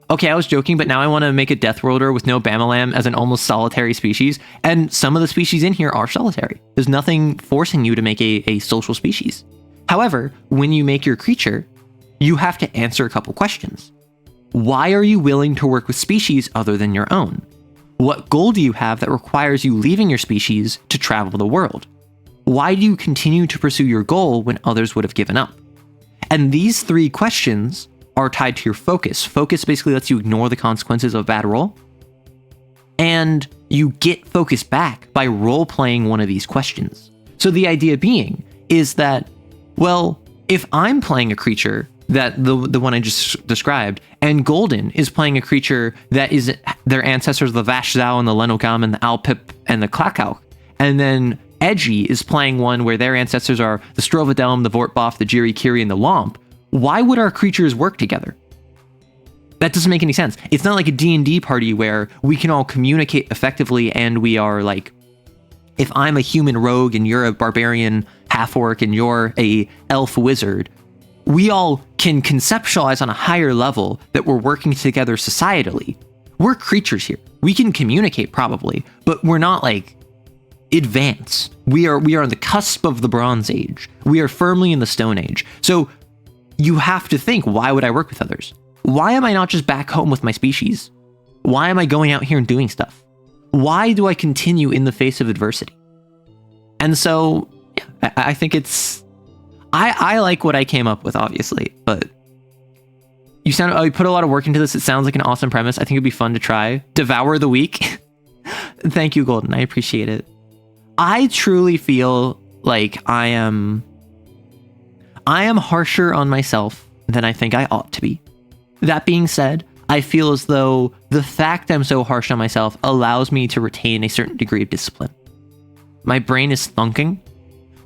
Okay, I was joking, but now I want to make a Death Worlder with no Bamalam as an almost solitary species, and some of the species in here are solitary. There's nothing forcing you to make a social species. However, when you make your creature, you have to answer a couple questions. Why are you willing to work with species other than your own? What goal do you have that requires you leaving your species to travel the world? Why do you continue to pursue your goal when others would have given up? And these 3 questions are tied to your focus. Focus basically lets you ignore the consequences of a bad roll. And you get focus back by role-playing one of these questions. So the idea being is that, well, if I'm playing a creature that the one I just described, and Golden is playing a creature that is their ancestors, the Vashzau and the Lenokam and the Alpip and the Klakauk, and then Edgy is playing one where their ancestors are the Strovadelm, the Vortboff, the Jirikiri, and the Lomp, why would our creatures work together? That doesn't make any sense. It's not like a D&D party where we can all communicate effectively and we are like, if I'm a human rogue and you're a barbarian half-orc and you're a elf wizard, we all can conceptualize on a higher level that we're working together societally. We're creatures here. We can communicate probably, but we're not like advanced. We are on the cusp of the Bronze Age. We are firmly in the Stone Age. So you have to think, why would I work with others? Why am I not just back home with my species? Why am I going out here and doing stuff? Why do I continue in the face of adversity? And so, yeah, I think it's... I like what I came up with, obviously, but you put a lot of work into this. It sounds like an awesome premise. I think it'd be fun to try. Devour the Week. Thank you, Golden. I appreciate it. I truly feel like I am harsher on myself than I think I ought to be. That being said, I feel as though the fact I'm so harsh on myself allows me to retain a certain degree of discipline. My brain is thunking.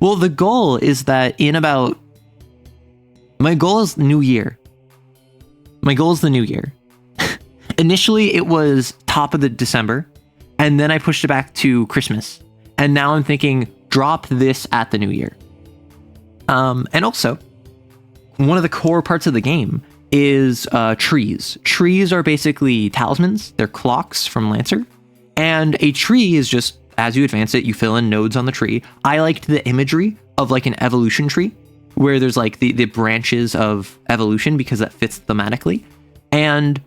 Well, the goal is that my goal is New Year. My goal is the New Year. Initially, it was top of the December, and then I pushed it back to Christmas. And now I'm thinking, drop this at the New Year. And also, one of the core parts of the game is trees. Trees are basically talismans. They're clocks from Lancer. And a tree is just, as you advance it, you fill in nodes on the tree. I liked the imagery of like an evolution tree, where there's like the branches of evolution because that fits thematically. And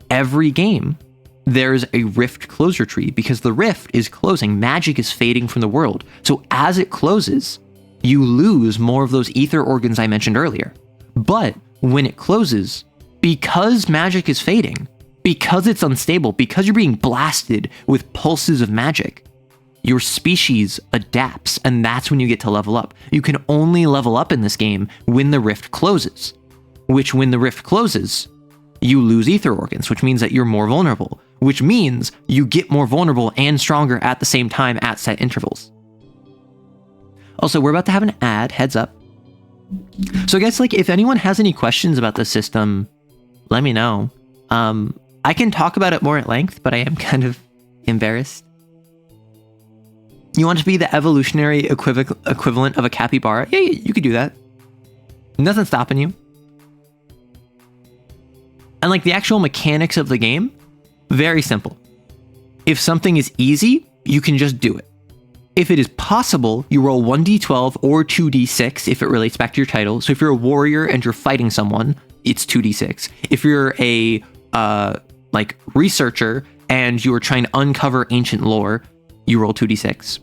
every game, there's a rift closure tree because the rift is closing. Magic is fading from the world. So as it closes, you lose more of those ether organs I mentioned earlier. But when it closes, because magic is fading, because it's unstable, because you're being blasted with pulses of magic, your species adapts, and that's when you get to level up. You can only level up in this game when the rift closes, which when the rift closes, you lose ether organs, which means that you're more vulnerable, which means you get more vulnerable and stronger at the same time at set intervals. Also, we're about to have an ad, heads up. So I guess, like, if anyone has any questions about this system, let me know. I can talk about it more at length, but I am kind of embarrassed. You want to be the evolutionary equivalent of a capybara? Yeah, you could do that. Nothing's stopping you. And like the actual mechanics of the game, very simple. If something is easy, you can just do it. If it is possible, you roll 1d12 or 2d6 if it relates back to your title. So if you're a warrior and you're fighting someone, it's 2d6. If you're a like researcher and you are trying to uncover ancient lore, you roll 2d6.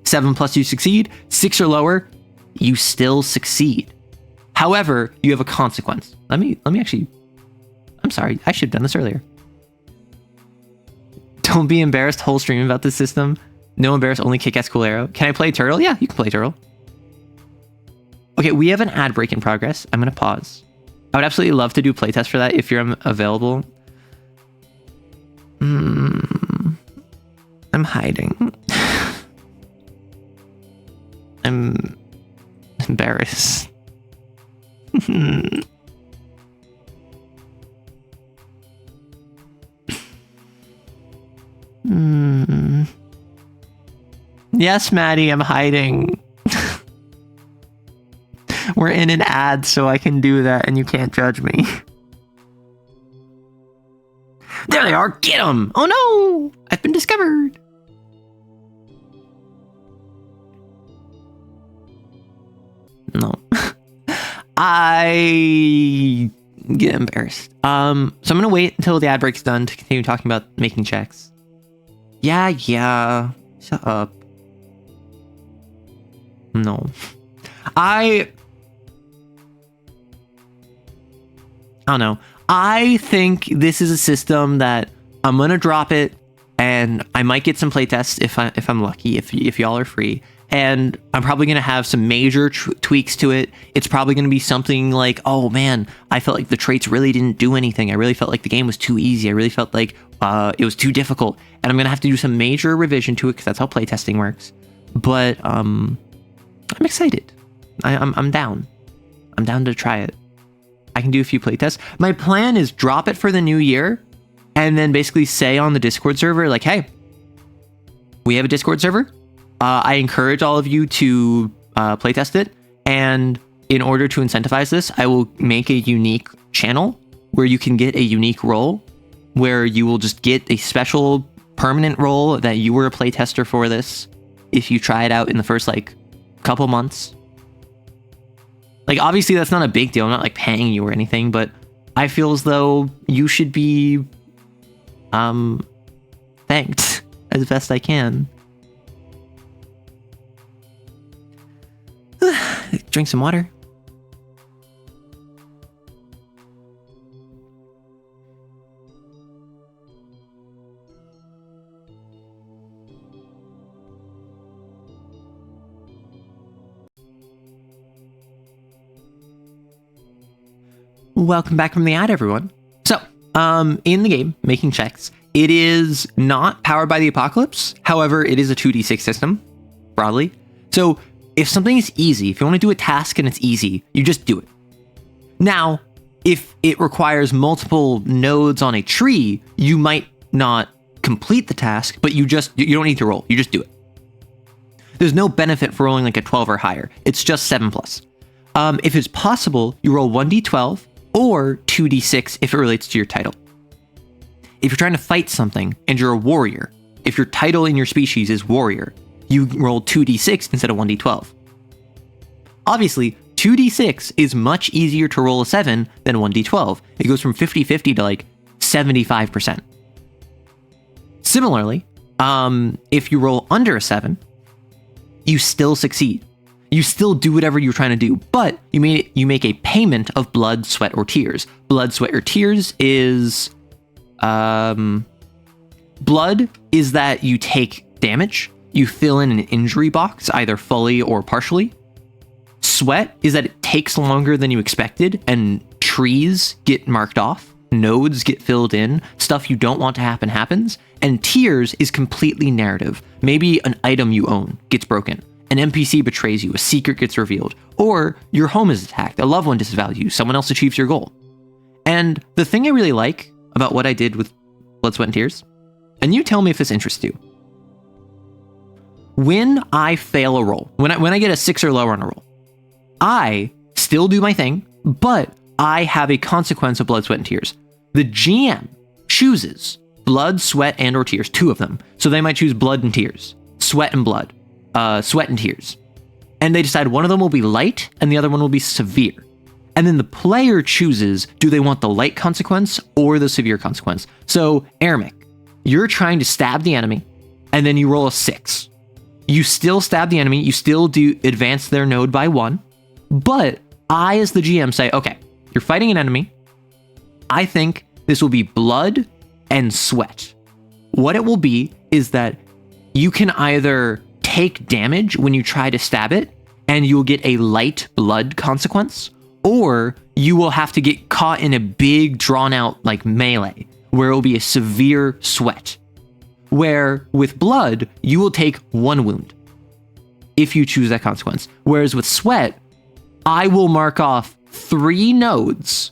7+ you succeed, 6 or lower, you still succeed. However, you have a consequence. Let me actually, I'm sorry, I should have done this earlier. Don't be embarrassed whole stream about this system. No embarrassed, only kick-ass cool arrow. Can I play Turtle? Yeah, you can play Turtle. Okay, we have an ad break in progress. I'm gonna pause. I would absolutely love to do playtest for that if you're available. I'm hiding. I'm embarrassed. Yes, Maddie, I'm hiding. We're in an ad, so I can do that, and you can't judge me. There they are! Get them! Oh no! I've been discovered! No. I get embarrassed. So I'm gonna wait until the ad break's done to continue talking about making checks. Yeah. Shut up. No. I don't know. I think this is a system that I'm gonna drop it, and I might get some playtests if I'm lucky, if y'all are free. And I'm probably going to have some major tweaks to it. It's probably going to be something like, oh man, I felt like the traits really didn't do anything. I really felt like the game was too easy. I really felt like it was too difficult. And I'm going to have to do some major revision to it because that's how playtesting works. But I'm excited. I'm down. I'm down to try it. I can do a few playtests. My plan is drop it for the new year and then basically say on the Discord server, like, hey, we have a Discord server. I encourage all of you to playtest it, and in order to incentivize this, I will make a unique channel where you can get a unique role, where you will just get a special permanent role that you were a playtester for this if you try it out in the first, like, couple months. Like, obviously, that's not a big deal. I'm not, like, paying you or anything, but I feel as though you should be thanked as best I can. Drink some water. Welcome back from the ad, everyone. So, in the game, making checks, it is not powered by the apocalypse. However, it is a 2d6 system, broadly. So, if something is easy, if you want to do a task and it's easy, you just do it. Now, if it requires multiple nodes on a tree, you might not complete the task, but you don't need to roll. You just do it. There's no benefit for rolling like a 12 or higher. It's just 7+. If it's possible, you roll 1d12 or 2d6 if it relates to your title. If you're trying to fight something and you're a warrior, if your title in your species is warrior, you roll 2d6 instead of 1d12. Obviously, 2d6 is much easier to roll a 7 than 1d12. It goes from 50-50 to like 75%. Similarly, if you roll under a 7, you still succeed. You still do whatever you're trying to do, but you make a payment of blood, sweat, or tears. Blood, sweat, or tears is... blood is that you take damage. You fill in an injury box, either fully or partially. Sweat is that it takes longer than you expected, and trees get marked off, nodes get filled in, stuff you don't want to happen happens, and tears is completely narrative. Maybe an item you own gets broken, an NPC betrays you, a secret gets revealed, or your home is attacked, a loved one disvalues you, someone else achieves your goal. And the thing I really like about what I did with Blood, Sweat, and Tears, and you tell me if this interests you, when I fail a roll, when I get a 6 or lower on a roll, I still do my thing, but I have a consequence of Blood, Sweat, and Tears. The GM chooses blood, sweat, and or tears, 2 of them. So they might choose blood and tears, sweat and blood, sweat and tears. And they decide one of them will be light and the other one will be severe. And then the player chooses, do they want the light consequence or the severe consequence? So, Ermic, you're trying to stab the enemy, and then you roll a 6. You still stab the enemy, you still do advance their node by 1, but I, as the GM, say, okay, you're fighting an enemy. I think this will be blood and sweat. What it will be is that you can either take damage when you try to stab it, and you'll get a light blood consequence, or you will have to get caught in a big, drawn-out, like, melee, where it will be a severe sweat. Where, with blood, you will take 1 wound, if you choose that consequence. Whereas with sweat, I will mark off 3 nodes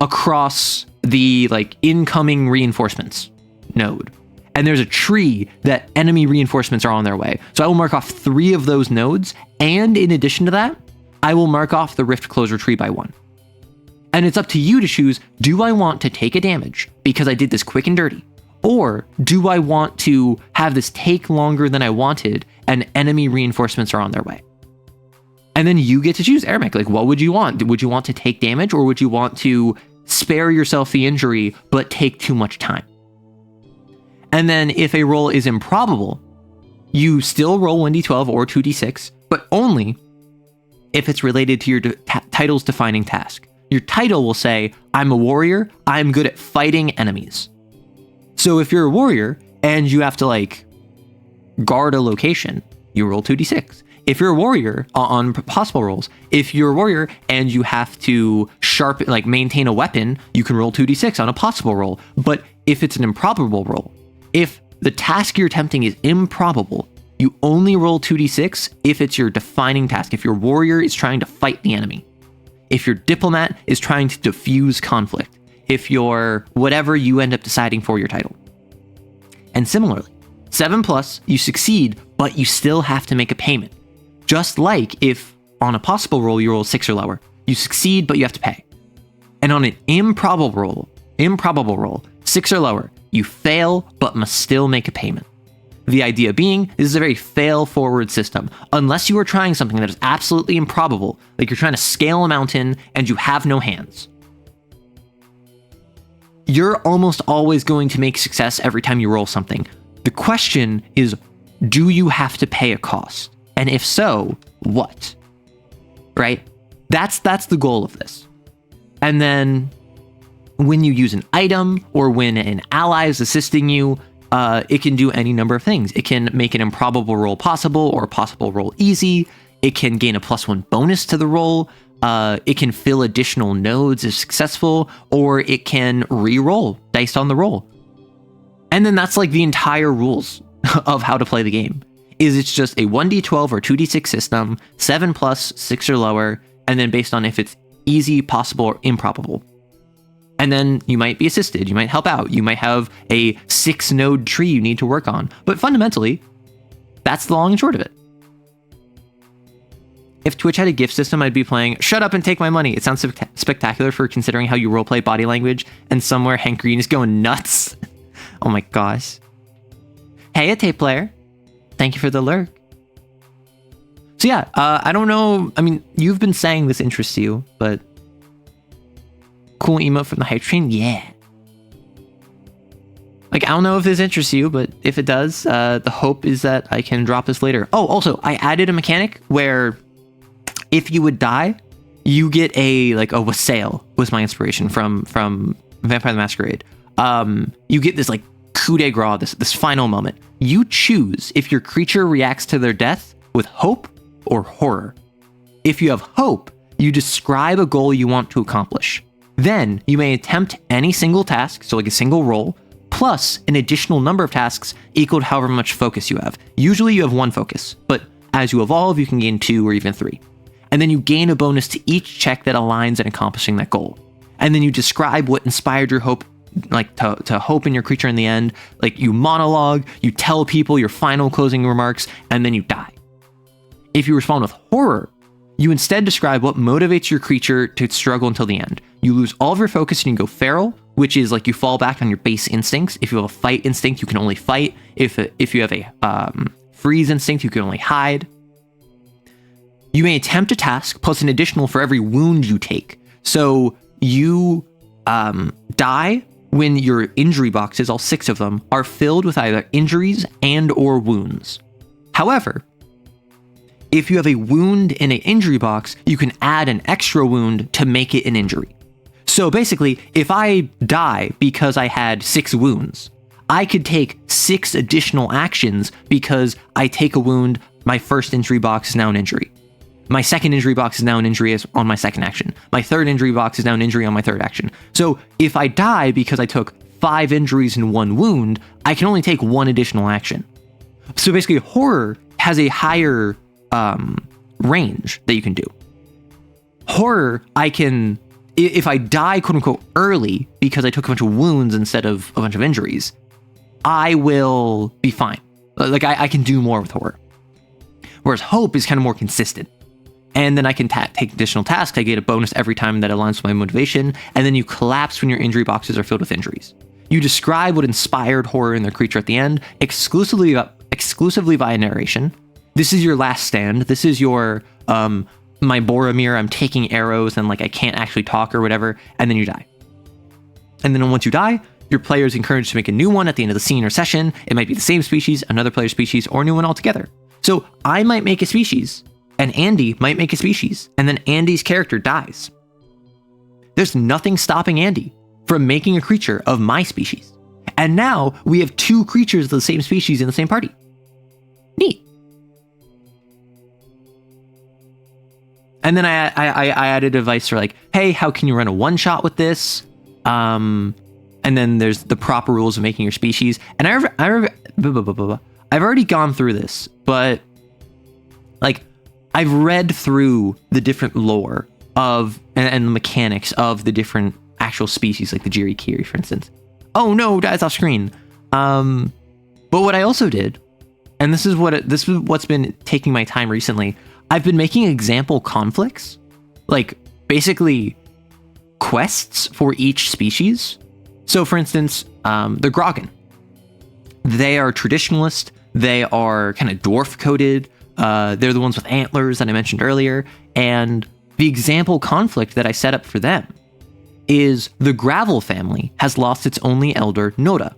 across the like incoming reinforcements node. And there's a tree that enemy reinforcements are on their way. So I will mark off 3 of those nodes. And in addition to that, I will mark off the rift closure tree by 1. And it's up to you to choose, do I want to take a damage because I did this quick and dirty? Or do I want to have this take longer than I wanted and enemy reinforcements are on their way? And then you get to choose, Aramek, like what would you want? Would you want to take damage or would you want to spare yourself the injury but take too much time? And then if a roll is improbable, you still roll 1d12 or 2d6, but only if it's related to your title's defining task. Your title will say, I'm a warrior, I'm good at fighting enemies. So if you're a warrior and you have to like guard a location, you roll 2d6. If you're a warrior on possible rolls, if you're a warrior and you have to maintain a weapon, you can roll 2d6 on a possible roll. But if it's an improbable roll, if the task you're attempting is improbable, you only roll 2d6 if it's your defining task. If your warrior is trying to fight the enemy. If your diplomat is trying to diffuse conflict. If you're whatever you end up deciding for your title. And similarly, 7+, you succeed, but you still have to make a payment. Just like if on a possible roll you roll 6 or lower, you succeed, but you have to pay. And on an improbable roll, 6 or lower, you fail, but must still make a payment. The idea being, this is a very fail-forward system. Unless you are trying something that is absolutely improbable, like you're trying to scale a mountain and you have no hands. You're almost always going to make success every time you roll something. The question is, do you have to pay a cost? And if so, what? Right? That's the goal of this. And then when you use an item or when an ally is assisting you, it can do any number of things. It can make an improbable roll possible or a possible roll easy. It can gain a +1 bonus to the roll. It can fill additional nodes if successful, or it can re-roll based on the roll. And then that's like the entire rules of how to play the game. It's just a 1d12 or 2d6 system, 7+, 6 or lower, and then based on if it's easy, possible, or improbable. And then you might be assisted, you might help out, you might have a 6-node tree you need to work on. But fundamentally, that's the long and short of it. If Twitch had a gift system, I'd be playing Shut Up and Take My Money. It sounds spectacular for considering how you roleplay body language, and somewhere Hank Green is going nuts. Oh my gosh. Hey, a tape player. Thank you for the lurk. So yeah, I don't know. I mean, you've been saying this interests you, but cool emote from the hype train? Yeah. Like, I don't know if this interests you, but if it does, the hope is that I can drop this later. Oh, also, I added a mechanic where if you would die, you get a wassail was my inspiration from Vampire the Masquerade. You get this like coup de grace, this final moment. You choose if your creature reacts to their death with hope or horror. If you have hope, you describe a goal you want to accomplish. Then you may attempt any single task, so like a single roll, plus an additional number of tasks equal to however much focus you have. Usually you have 1 focus, but as you evolve, you can gain 2 or even 3. And then you gain a bonus to each check that aligns in accomplishing that goal. And then you describe what inspired your hope, like to hope in your creature in the end. Like you monologue, you tell people your final closing remarks, and then you die. If you respond with horror, you instead describe what motivates your creature to struggle until the end. You lose all of your focus and you go feral, which is like you fall back on your base instincts. If you have a fight instinct, you can only fight. If you have a freeze instinct, you can only hide. You may attempt a task plus an additional for every wound you take. So you die when your injury boxes, all 6 of them, are filled with either injuries and or wounds. However, if you have a wound in an injury box, you can add an extra wound to make it an injury. So basically, if I die because I had 6 wounds, I could take 6 additional actions because I take a wound, my first injury box is now an injury. My second injury box is now an injury on my second action. My third injury box is now an injury on my third action. So if I die because I took 5 injuries and 1 wound, I can only take 1 additional action. So basically, horror has a higher range that you can do. Horror, I can, if I die, quote unquote, early because I took a bunch of wounds instead of a bunch of injuries, I will be fine. Like I can do more with horror. Whereas hope is kind of more consistent. And then I can take additional tasks. I get a bonus every time that aligns with my motivation. And then you collapse when your injury boxes are filled with injuries. You describe what inspired horror in their creature at the end, exclusively via narration. This is your last stand. This is your, my Boromir, I'm taking arrows and like I can't actually talk or whatever, and then you die. And then once you die, your player is encouraged to make a new one at the end of the scene or session. It might be the same species, another player's species, or a new one altogether. So I might make a species, and Andy might make a species, and then Andy's character dies. There's nothing stopping Andy from making a creature of my species. And now we have 2 creatures of the same species in the same party. Neat. And then I added advice for like, hey, how can you run a one-shot with this? And then there's the proper rules of making your species. And I've already gone through this, but like I've read through the different lore of and the mechanics of the different actual species, like the Jirikiri, for instance. Oh no, dies off screen. But what I also did, and this is what's been taking my time recently. I've been making example conflicts, like basically quests for each species. So for instance, the Grogan. They are traditionalist. They are kind of dwarf coded. They're the ones with antlers that I mentioned earlier. And the example conflict that I set up for them is the Gravel family has lost its only elder, Noda.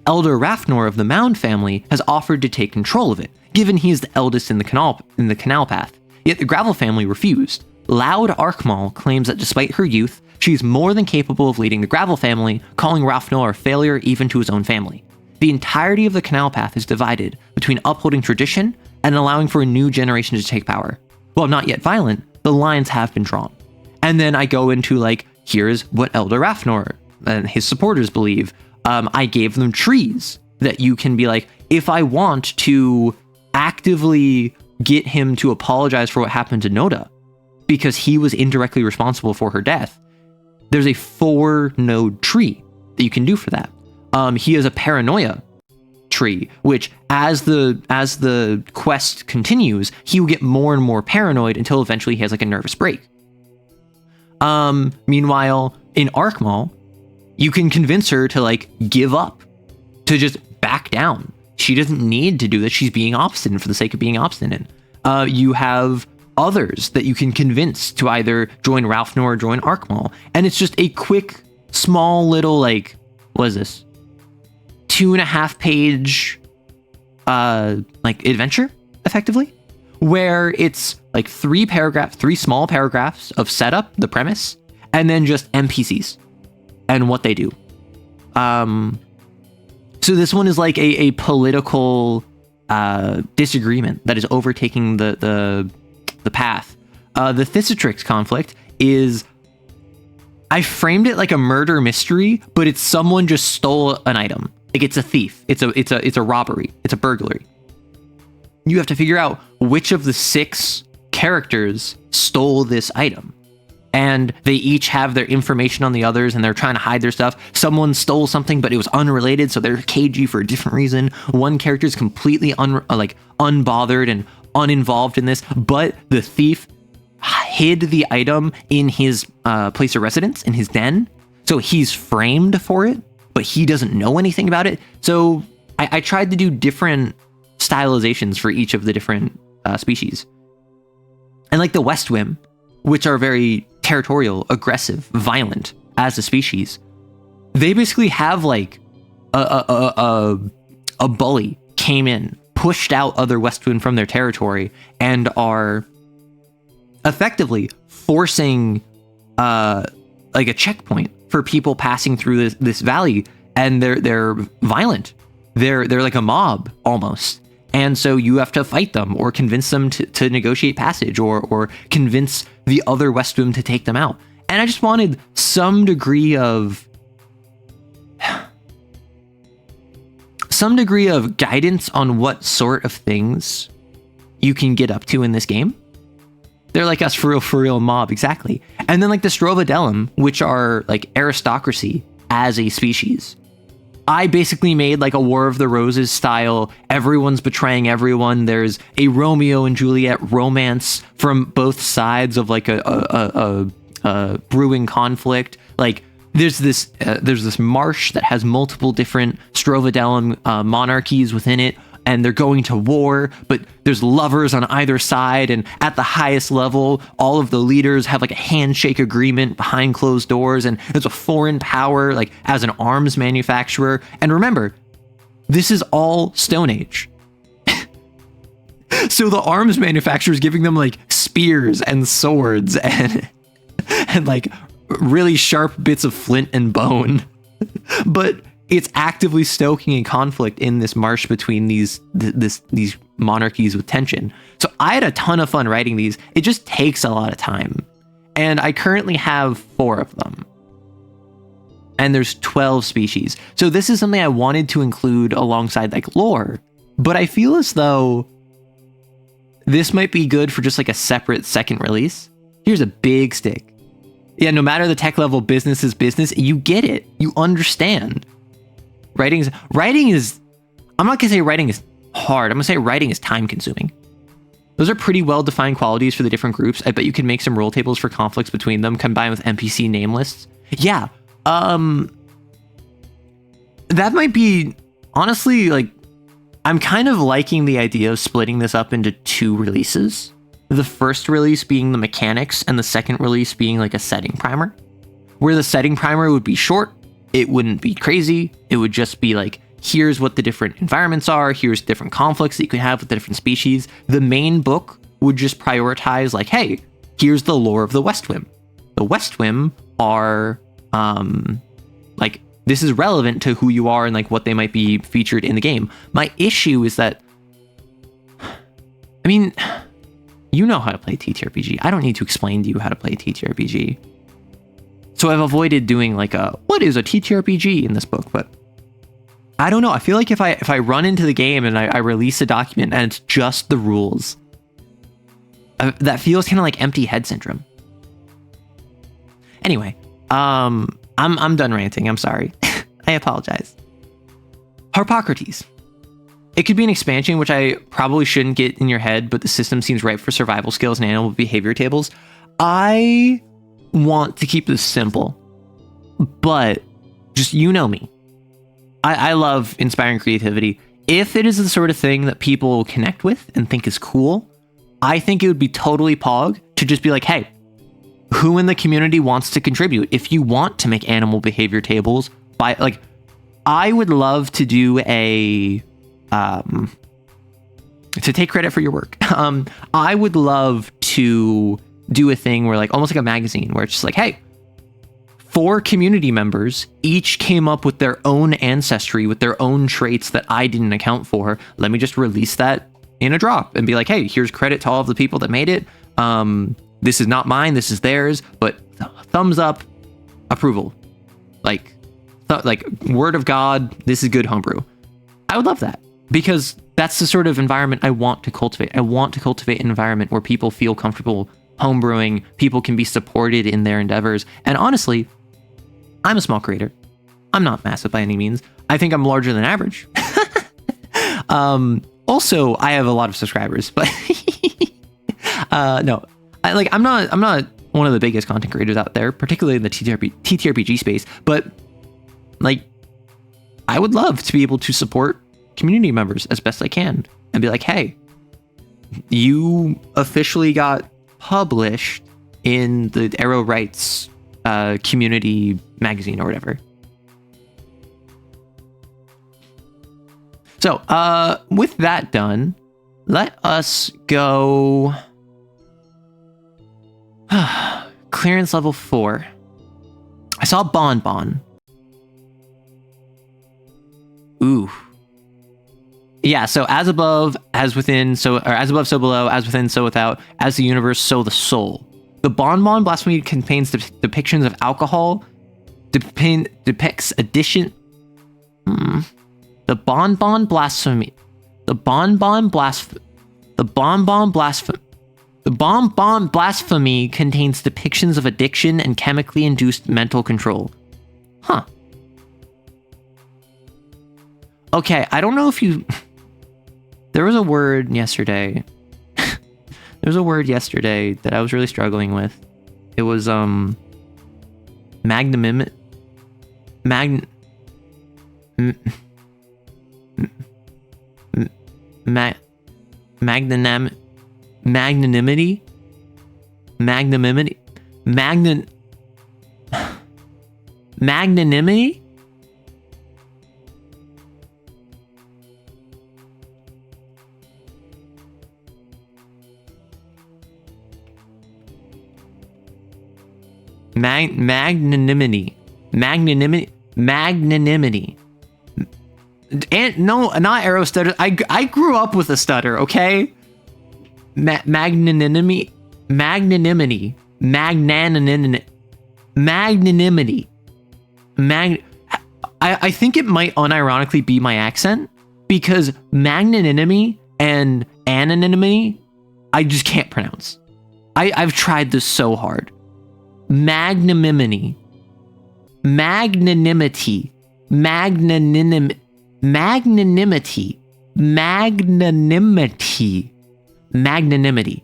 Elder Rafnor of the Mound family has offered to take control of it, given he is the eldest in the canal path. Yet the Gravel family refused. Loud Arkmal claims that despite her youth, she is more than capable of leading the Gravel family, calling Rafnor a failure even to his own family. The entirety of the canal path is divided between upholding tradition and allowing for a new generation to take power. While not yet violent, the lines have been drawn. And then I go into like, here's what Elder Rafnor and his supporters believe. I gave them trees that you can be like, if I want to actively get him to apologize for what happened to Noda, because he was indirectly responsible for her death, there's a 4-node tree that you can do for that. He has a paranoia tree, which as the quest continues, he will get more and more paranoid until eventually he has like a nervous break. Meanwhile, in Arkmal, you can convince her to like give up, to just back down. She doesn't need to do this. She's being obstinate for the sake of being obstinate. You have others that you can convince to either join Ralphnor or join Arkmal. And it's just a quick, small little, like, what is this? 2.5 page, like, adventure, effectively, where it's like 3 small paragraphs of setup, the premise, and then just NPCs and what they do. So this one is like a political disagreement that is overtaking the path. The Thisitrix conflict is, I framed it like a murder mystery, but it's someone just stole an item. Like it's a thief. It's a robbery. It's a burglary. You have to figure out which of the 6 characters stole this item. And they each have their information on the others, and they're trying to hide their stuff. Someone stole something, but it was unrelated, so they're cagey for a different reason. One character is completely unbothered and uninvolved in this, but the thief hid the item in his place of residence, in his den. So he's framed for it, but he doesn't know anything about it. So I tried to do different stylizations for each of the different species. And like the Westwim, which are very territorial, aggressive, violent as a species, they basically have like a bully came in, pushed out other Westwind from their territory, and are effectively forcing like a checkpoint for people passing through this valley, and they're violent. They're like a mob almost. And so you have to fight them or convince them to negotiate passage or convince the other Westwind to take them out. And I just wanted some degree of guidance on what sort of things you can get up to in this game. They're like us for real mob, exactly. And then like the Strovadelum, which are like aristocracy as a species. I basically made like a War of the Roses style. Everyone's betraying everyone. There's a Romeo and Juliet romance from both sides of like a brewing conflict. Like there's this marsh that has multiple different Strovadelum monarchies within it, and they're going to war, but there's lovers on either side, and at the highest level, all of the leaders have like a handshake agreement behind closed doors, and there's a foreign power like as an arms manufacturer. And remember, this is all Stone Age. So the arms manufacturer is giving them like spears and swords and like really sharp bits of flint and bone. But it's actively stoking a conflict in this marsh between these monarchies with tension. So I had a ton of fun writing these. It just takes a lot of time. And I currently have 4 of them. And there's 12 species. So this is something I wanted to include alongside like lore. But I feel as though this might be good for just like a separate second release. Here's a big stick. Yeah, no matter the tech level, business is business. You get it. You understand. Writing is, I'm not gonna say writing is hard. I'm gonna say writing is time consuming. Those are pretty well defined qualities for the different groups. I bet you can make some role tables for conflicts between them combined with NPC name lists. Yeah. That might be, honestly, like, I'm kind of liking the idea of splitting this up into 2 releases. The first release being the mechanics and the second release being like a setting primer, where the setting primer would be short. It wouldn't be crazy. It would just be like, here's what the different environments are. Here's different conflicts that you can have with the different species. The main book would just prioritize like, hey, here's the lore of the Westwim. The Westwim are, like, this is relevant to who you are and like what they might be featured in the game. My issue is that, I mean, you know how to play TTRPG. I don't need to explain to you how to play TTRPG. So I've avoided doing like what is a TTRPG in this book, but I don't know. I feel like if I run into the game and I release a document and it's just the rules, that feels kind of like empty head syndrome. Anyway, I'm done ranting. I'm sorry. I apologize. Harpocrates. It could be an expansion, which I probably shouldn't get in your head, but the system seems ripe for survival skills and animal behavior tables. I want to keep this simple, but just, you know me. I love inspiring creativity. If it is the sort of thing that people connect with and think is cool, I think it would be totally pog to just be like, hey, who in the community wants to contribute? If you want to make animal behavior tables, I would love to do to take credit for your work. I would love to do a thing where like, almost like a magazine where it's just like, hey, 4 community members each came up with their own ancestry, with their own traits that I didn't account for. Let me just release that in a drop and be like, hey, here's credit to all of the people that made it. This is not mine, this is theirs, but thumbs up, approval. Like word of God, this is good homebrew. I would love that, because that's the sort of environment I want to cultivate. I want to cultivate an environment where people feel comfortable homebrewing, people can be supported in their endeavors. And honestly, I'm a small creator. I'm not massive by any means. I think I'm larger than average. Also, I have a lot of subscribers, but no, I'm not one of the biggest content creators out there, particularly in the TTRPG space, but like, I would love to be able to support community members as best I can and be like, hey, you officially got published in the Arrow Rights community magazine or whatever. So with that done, let us go clearance level 4. I saw Bonbon. Ooh. Yeah, so as above, as within, so, or as above, so below, as within, so without, as the universe, so the soul. The Bonbon Blasphemy contains depictions of alcohol, depicts addition. The Bonbon Blasphemy. The Bonbon Blasphemy. The Bomb Blasphemy contains depictions of addiction and chemically induced mental control. Huh. Okay, I don't know if you... There was a word yesterday. There was a word yesterday that I was really struggling with. It was, magnanimity. And no, not arrow stutter. I grew up with a stutter, magnanimity. I think it might unironically be my accent, because magnanimity and anonymity, I just can't pronounce. I've tried this so hard. Magnanimity. Magnanimity. Magnanimity. Magnanimity. Magnanimity. Magnanimity.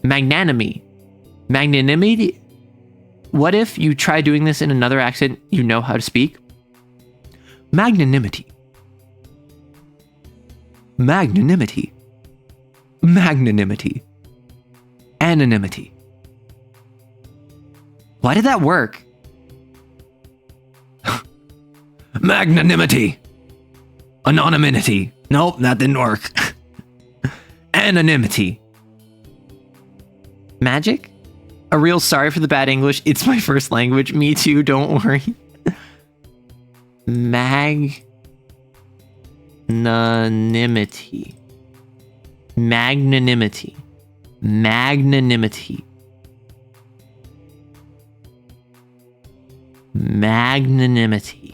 Magnanimity. Magnanimity. What if you try doing this in another accent you know how to speak? Magnanimity. Magnanimity. Magnanimity. Anonymity. Why did that work? Magnanimity. Anonymity. Nope, that didn't work. Anonymity. Magic? A real sorry for the bad English. It's my first language. Me too, don't worry. Magnanimity. Magnanimity. Magnanimity. Magnanimity.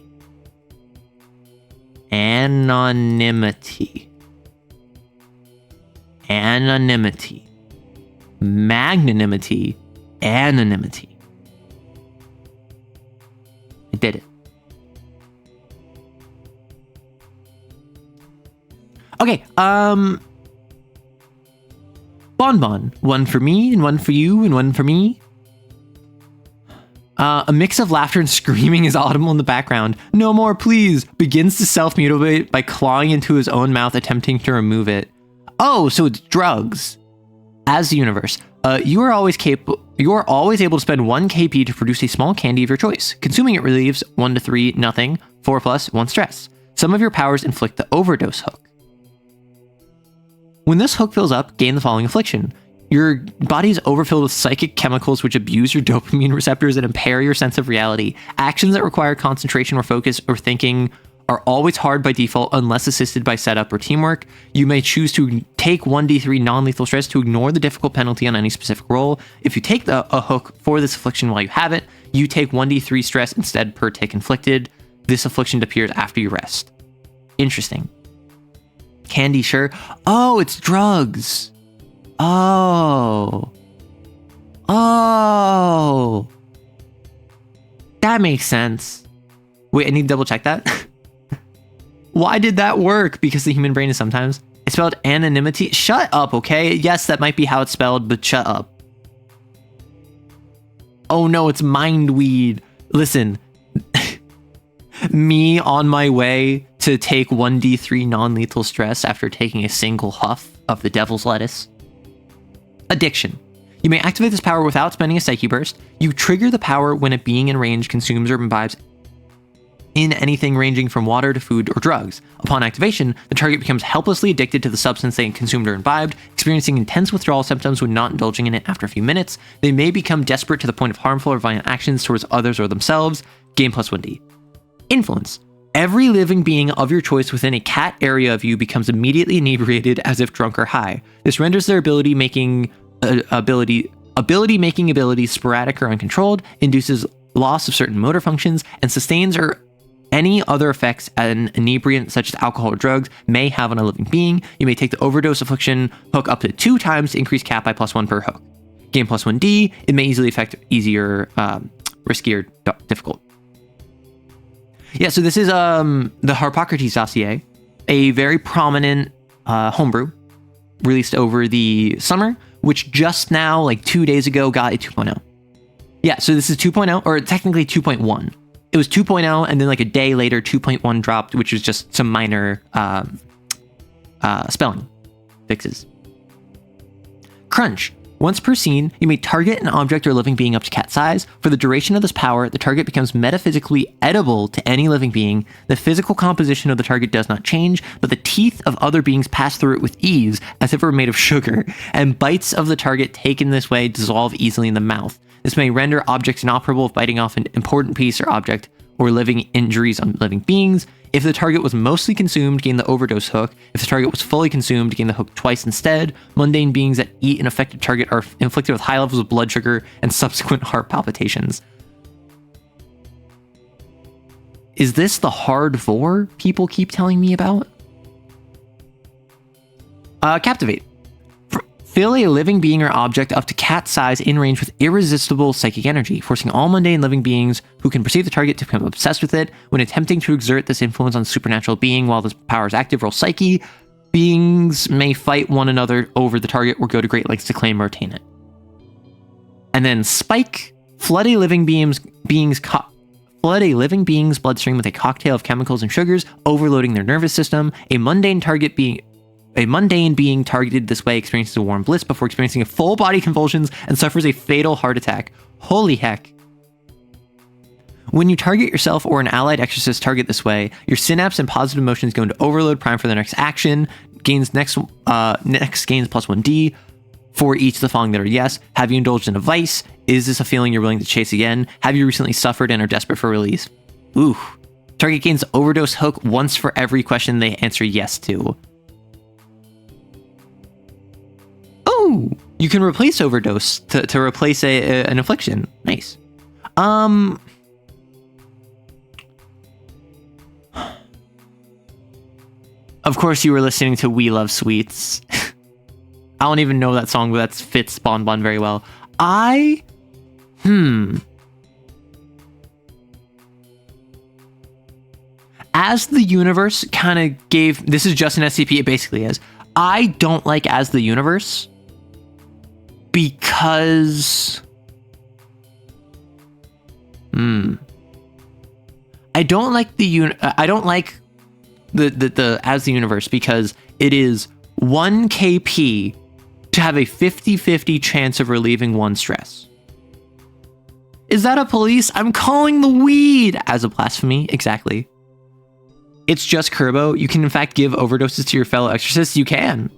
Anonymity. Anonymity. Magnanimity. Anonymity. I did it. Okay, Bonbon. One for me, and one for you, and one for me. A mix of laughter and screaming is audible in the background. No more, please. Begins to self-mutilate by clawing into his own mouth, attempting to remove it. Oh, so it's drugs. As the universe, you are always able to spend 1 KP to produce a small candy of your choice. Consuming it relieves 1 to 3 nothing, 4 plus 1 stress. Some of your powers inflict the overdose hook. When this hook fills up, gain the following affliction. Your body is overfilled with psychic chemicals which abuse your dopamine receptors and impair your sense of reality. Actions that require concentration or focus or thinking are always hard by default unless assisted by setup or teamwork. You may choose to take 1d3 non-lethal stress to ignore the difficult penalty on any specific roll. If you take a hook for this affliction while you have it, you take 1d3 stress instead per tick inflicted. This affliction appears after you rest. Interesting. Candy, sure. Oh, it's drugs. Oh. That makes sense. Wait, I need to double check that. Why did that work? Because the human brain is sometimes... It's spelled anonymity. Shut up, okay? Yes, that might be how it's spelled, but shut up. Oh no, it's mind weed. Listen. Me on my way to take 1d3 non-lethal stress after taking a single huff of the devil's lettuce. Addiction. You may activate this power without spending a psyche burst. You trigger the power when a being in range consumes or imbibes in anything ranging from water to food or drugs. Upon activation, the target becomes helplessly addicted to the substance they consumed or imbibed, experiencing intense withdrawal symptoms when not indulging in it after a few minutes. They may become desperate to the point of harmful or violent actions towards others or themselves. Game plus 1d. Influence. Every living being of your choice within a cat area of you becomes immediately inebriated as if drunk or high. This renders their ability-making abilities sporadic or uncontrolled, induces loss of certain motor functions, and sustains or any other effects an inebriant such as alcohol or drugs may have on a living being. You may take the overdose affliction hook up to 2 times to increase cap by +1 per hook. Gain +1d. It may easily affect easier, riskier, difficult. Yeah, so this is the Harpocrates dossier, a very prominent homebrew released over the summer, which just now, like 2 days ago, got a 2.0. Yeah, so this is 2.0, or technically 2.1. It was 2.0, and then like a day later, 2.1 dropped, which was just some minor spelling fixes. Crunch. Once per scene, you may target an object or living being up to cat size. For the duration of this power, the target becomes metaphysically edible to any living being. The physical composition of the target does not change, but the teeth of other beings pass through it with ease, as if it were made of sugar, and bites of the target taken this way dissolve easily in the mouth. This may render objects inoperable if biting off an important piece or object, or living injuries on living beings. If the target was mostly consumed, gain the overdose hook. If the target was fully consumed, gain the hook twice instead. Mundane beings that eat an affected target are inflicted with high levels of blood sugar and subsequent heart palpitations. Is this the hard vor people keep telling me about? Captivate. Fill a living being or object up to cat size in range with irresistible psychic energy, forcing all mundane living beings who can perceive the target to become obsessed with it. When attempting to exert this influence on a supernatural being while this power is active, roll psyche. Beings may fight one another over the target or go to great lengths to claim or retain it. And then Spike. Flood a living being's bloodstream with a cocktail of chemicals and sugars, overloading their nervous system. A mundane being targeted this way experiences a warm bliss before experiencing a full body convulsions and suffers a fatal heart attack. Holy heck. When you target yourself or an allied exorcist target this way, your synapse and positive emotions go into overload, prime for the next action. Next gains +1d for each of the following that are yes. Have you indulged in a vice? Is this a feeling you're willing to chase again? Have you recently suffered and are desperate for release? Ooh. Target gains overdose hook once for every question they answer yes to. Oh, you can replace overdose to replace an affliction. Nice. Of course you were listening to We Love Sweets. I don't even know that song, but that fits Bon Bon very well. As the Universe kind of gave, this is just an SCP, it basically is. I don't like As the Universe because I don't like the As the Universe because it is 1 KP to have a 50-50 chance of relieving 1 stress. Is that a police? I'm calling the weed as a blasphemy. Exactly. It's just Kerbo. You can in fact give overdoses to your fellow exorcists. You can.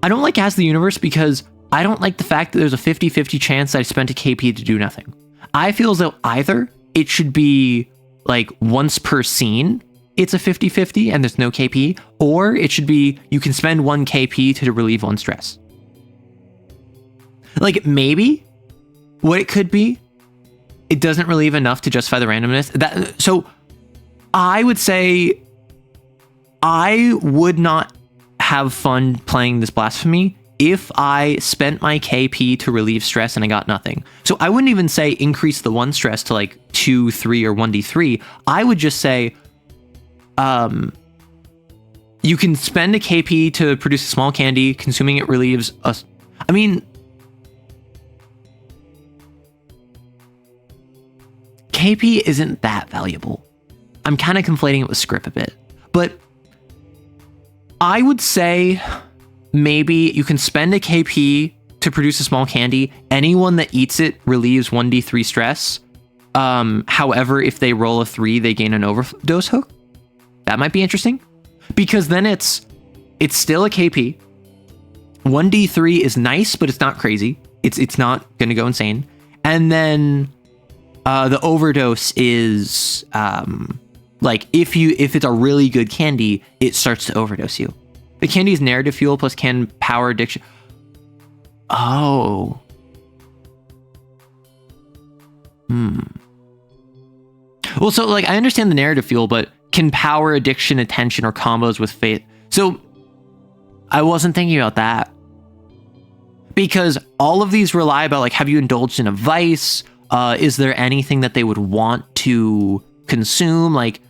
I don't like As the Universe because I don't like the fact that there's a 50-50 chance that I spent a KP to do nothing. I feel as though either it should be like once per scene, it's a 50-50 and there's no KP, or it should be you can spend 1 KP to relieve 1 stress. Like maybe what it could be, it doesn't relieve enough to justify the randomness. So I would say I would not have fun playing this blasphemy if I spent my KP to relieve stress and I got nothing. So I wouldn't even say increase the 1 stress to like 2, 3, or 1d3. I would just say you can spend a KP to produce a small candy. Consuming it relieves us. I mean, KP isn't that valuable. I'm kind of conflating it with script a bit, but I would say maybe you can spend a KP to produce a small candy. Anyone that eats it relieves 1d3 stress. However, if they roll a 3, they gain an overdose hook. That might be interesting because then it's still a KP. 1d3 is nice, but it's not crazy. It's not going to go insane. And then the overdose is like if it's a really good candy, it starts to overdose you. The candy is narrative fuel plus can power addiction. Oh. Well, so like I understand the narrative feel, but can power, addiction, attention, or combos with fate. So I wasn't thinking about that. Because all of these rely about like, have you indulged in a vice? Is there anything that they would want to consume? Like,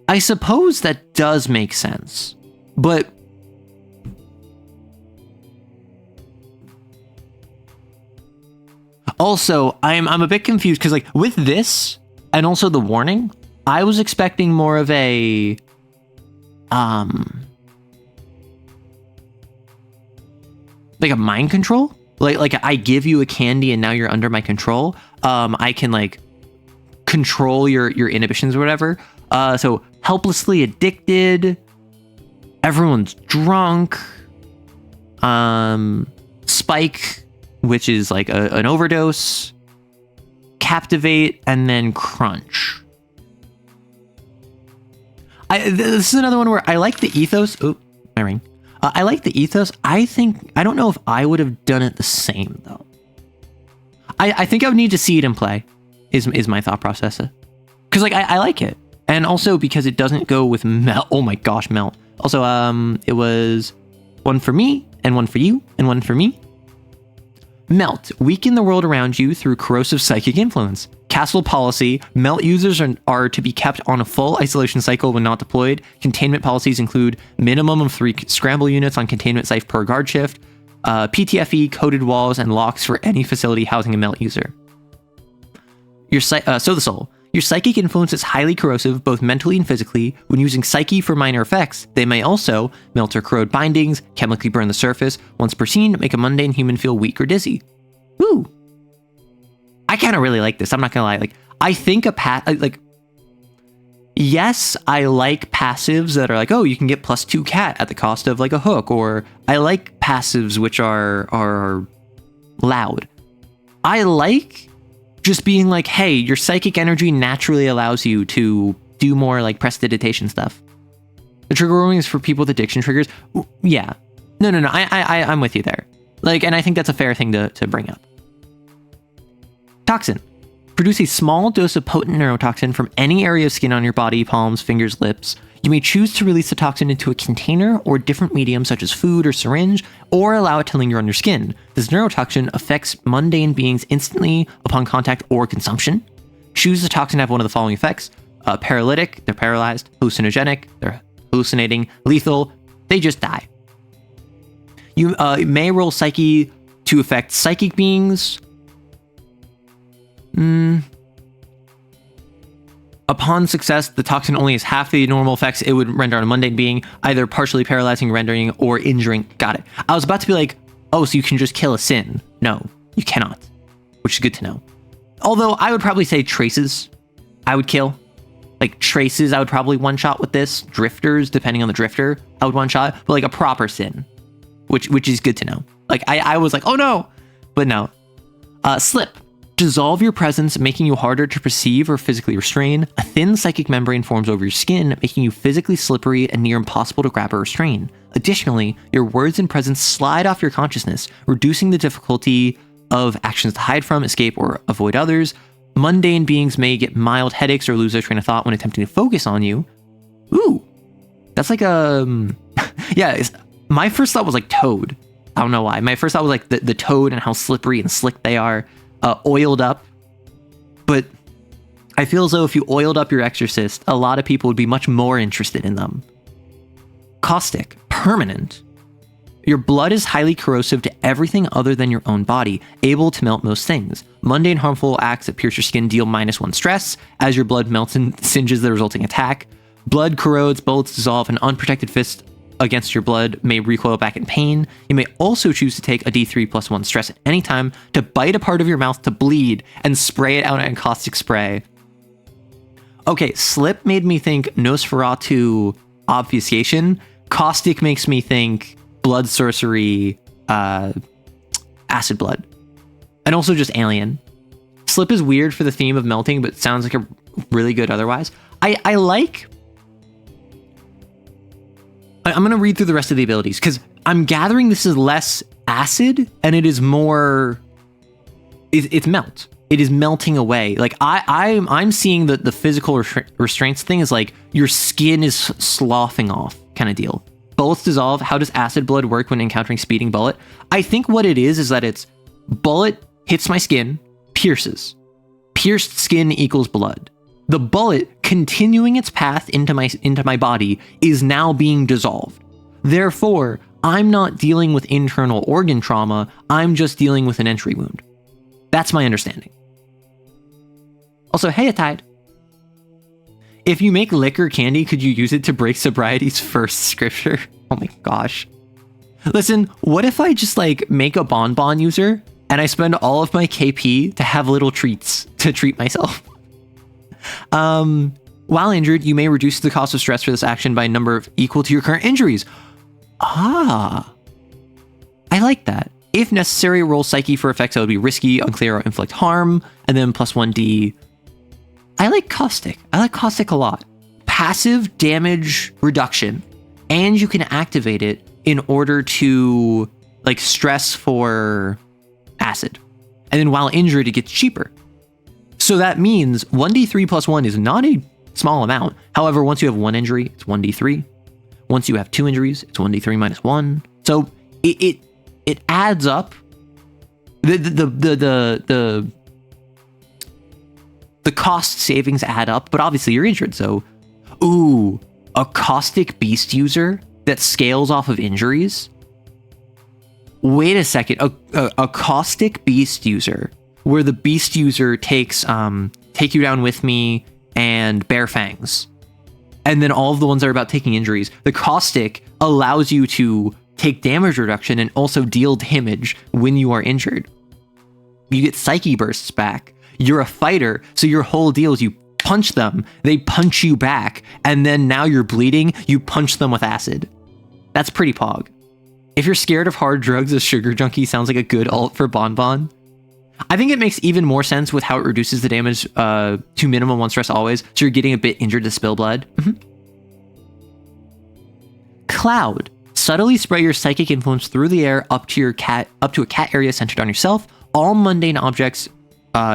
I suppose that does make sense. But also, I'm a bit confused because like with this and also the warning, I was expecting more of a like a mind control, like I give you a candy and now you're under my control. I can like control your inhibitions or whatever. So helplessly addicted, everyone's drunk. Spike, which is like an overdose, captivate, and then crunch. This is another one where I like the ethos. Oh, my ring. I like the ethos. I don't know if I would have done it the same though. I think I would need to see it in play is my thought process. Because like I like it. And also because it doesn't go with melt. Oh my gosh, melt. Also, it was one for me and one for you and one for me. Melt. Weaken the world around you through corrosive psychic influence. Castle policy. Melt users are to be kept on a full isolation cycle when not deployed. Containment policies include minimum of 3 scramble units on containment site per guard shift. PTFE, coded walls, and locks for any facility housing a melt user. So the soul. Your psychic influence is highly corrosive, both mentally and physically. When using psyche for minor effects, they may also melt or corrode bindings, chemically burn the surface, once per scene, make a mundane human feel weak or dizzy. Woo! I kind of really like this. I'm not gonna lie. Like, I think yes, I like passives that are like, oh, you can get +2 cat at the cost of like a hook, or I like passives which are loud. I like just being like, hey, your psychic energy naturally allows you to do more like prestidigitation stuff. The trigger warning is for people with addiction triggers. Yeah. No. I'm with you there. Like, and I think that's a fair thing to bring up. Toxin. Produce a small dose of potent neurotoxin from any area of skin on your body, palms, fingers, lips. You may choose to release the toxin into a container or different medium such as food or syringe, or allow it to linger on your skin. This neurotoxin affects mundane beings instantly upon contact or consumption. Choose the toxin to have one of the following effects. Paralytic, they're paralyzed. Hallucinogenic, they're hallucinating. Lethal, they just die. You may roll psyche to affect psychic beings. Upon success, the toxin only has half the normal effects it would render on a mundane being, either partially paralyzing, rendering, or injuring. Got it. I was about to be like, oh, so you can just kill a sin. No, you cannot, which is good to know. Although I would probably say traces I would kill. Like traces I would probably one-shot with this. Drifters, depending on the drifter, I would one-shot. But like a proper sin, which is good to know. Like I was like, oh no, but no. Slip. Dissolve your presence, making you harder to perceive or physically restrain. A thin psychic membrane forms over your skin, making you physically slippery and near impossible to grab or restrain. Additionally, your words and presence slide off your consciousness, reducing the difficulty of actions to hide from, escape, or avoid others. Mundane beings may get mild headaches or lose their train of thought when attempting to focus on you. Ooh, that's like yeah, my first thought was like Toad. I don't know why. My first thought was like the Toad and how slippery and slick they are. Oiled up, but I feel as though if you oiled up your exorcist, a lot of people would be much more interested in them. Caustic, permanent. Your blood is highly corrosive to everything other than your own body, able to melt most things. Mundane harmful acts that pierce your skin deal -1 stress, as your blood melts and singes the resulting attack. Blood corrodes, bullets dissolve, an unprotected fist against your blood may recoil back in pain. You may also choose to take a D3 +1 stress at any time to bite a part of your mouth to bleed and spray it out in caustic spray. Okay, slip made me think Nosferatu obfuscation. Caustic makes me think blood sorcery, acid blood. And also just alien. Slip is weird for the theme of melting, but sounds like a really good otherwise. I'm going to read through the rest of the abilities because I'm gathering this is less acid and it is more, it's melt. it is melting away. Like I'm seeing the physical restraints thing is like your skin is sloughing off kind of deal. Bullets dissolve. How does acid blood work when encountering speeding bullet? I think what it is that it's bullet hits my skin, pierces. Pierced skin equals blood. The bullet continuing its path into my body is now being dissolved. Therefore, I'm not dealing with internal organ trauma. I'm just dealing with an entry wound. That's my understanding. Also, hey, Atide. If you make liquor candy, could you use it to break sobriety's first scripture? Oh my gosh. Listen, what if I just like make a bonbon user and I spend all of my KP to have little treats to treat myself? While injured, you may reduce the cost of stress for this action by a number of equal to your current injuries. Ah, I like that. If necessary, roll psyche for effects that would be risky, unclear, or inflict harm, and then plus 1d. I like caustic. I like caustic a lot. Passive damage reduction, and you can activate it in order to like stress for acid. And then while injured, it gets cheaper. So that means 1d3 plus 1 is not a small amount. However, once you have 1 injury, it's 1d3. Once you have 2 injuries, it's 1d3 minus 1. So it adds up. The cost savings add up, but obviously you're injured. So, ooh, a caustic beast user that scales off of injuries. Wait a second, a caustic beast user where the beast user takes Take You Down With Me and Bare Fangs, and then all of the ones that are about taking injuries. The caustic allows you to take damage reduction and also deal damage when you are injured. You get psyche bursts back. You're a fighter, so your whole deal is you punch them, they punch you back, and then now you're bleeding, you punch them with acid. That's pretty pog. If you're scared of hard drugs, a sugar junkie sounds like a good alt for Bonbon. I think it makes even more sense with how it reduces the damage to minimum 1 stress always, so you're getting a bit injured to spill blood. Cloud. Subtly spray your psychic influence through the air up to a cat area centered on yourself. All mundane objects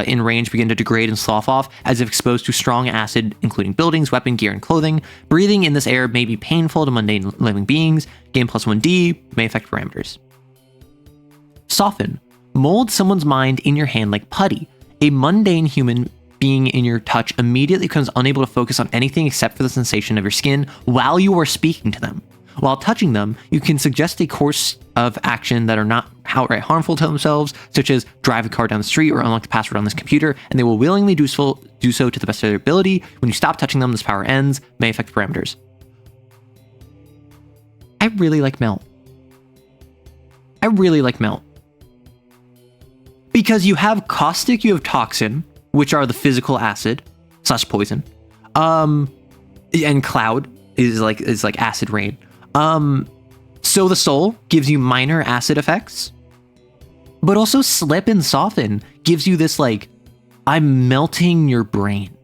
in range begin to degrade and slough off as if exposed to strong acid, including buildings, weapon, gear, and clothing. Breathing in this air may be painful to mundane living beings. Gain plus 1d, may affect parameters. Soften. Mold someone's mind in your hand like putty. A mundane human being in your touch immediately becomes unable to focus on anything except for the sensation of your skin while you are speaking to them. While touching them, you can suggest a course of action that are not outright harmful to themselves, such as drive a car down the street or unlock the password on this computer, and they will willingly do so to the best of their ability. When you stop touching them, this power ends, may affect parameters. I really like Melt. Because you have Caustic, you have Toxin, which are the physical acid / poison. And Cloud is like acid rain. So the Soul gives you minor acid effects, but also Slip and Soften gives you this like, I'm melting your brain.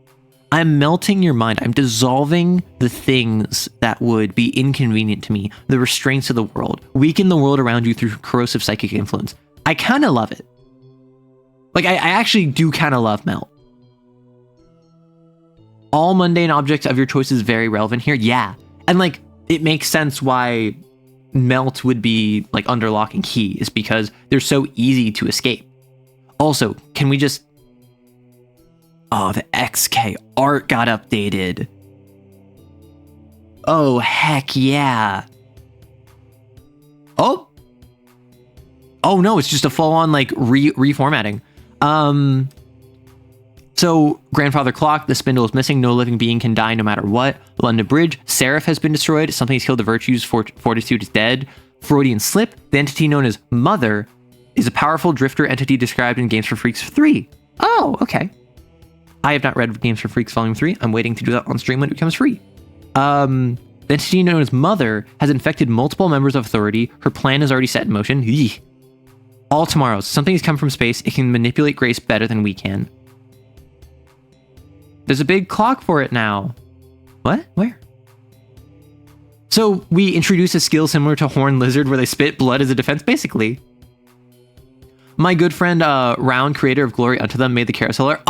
I'm melting your mind. I'm dissolving the things that would be inconvenient to me, the restraints of the world, weaken the world around you through corrosive psychic influence. I kind of love it. Like, I actually do kind of love Melt. All mundane objects of your choice is very relevant here. Yeah. And like, it makes sense why Melt would be like under lock and key, is because they're so easy to escape. Also, can we just... Oh, the XK art got updated. Oh, heck yeah. Oh no, it's just a full-on like reformatting. So, Grandfather Clock, the spindle is missing, no living being can die no matter what. London Bridge, Seraph has been destroyed, something's killed the virtues, fortitude is dead. Freudian Slip, the entity known as Mother, is a powerful drifter entity described in Games for Freaks 3. Oh, okay. I have not read Games for Freaks Volume 3, I'm waiting to do that on stream when it becomes free. The entity known as Mother has infected multiple members of Authority, her plan is already set in motion. Eey. All tomorrows, something has come from space, it can manipulate Grace better than we can. There's a big clock for it now. What? Where? So we introduce a skill similar to Horned Lizard where they spit blood as a defense, basically. My good friend, Rowan, creator of Glory Unto Them, made the carouseler.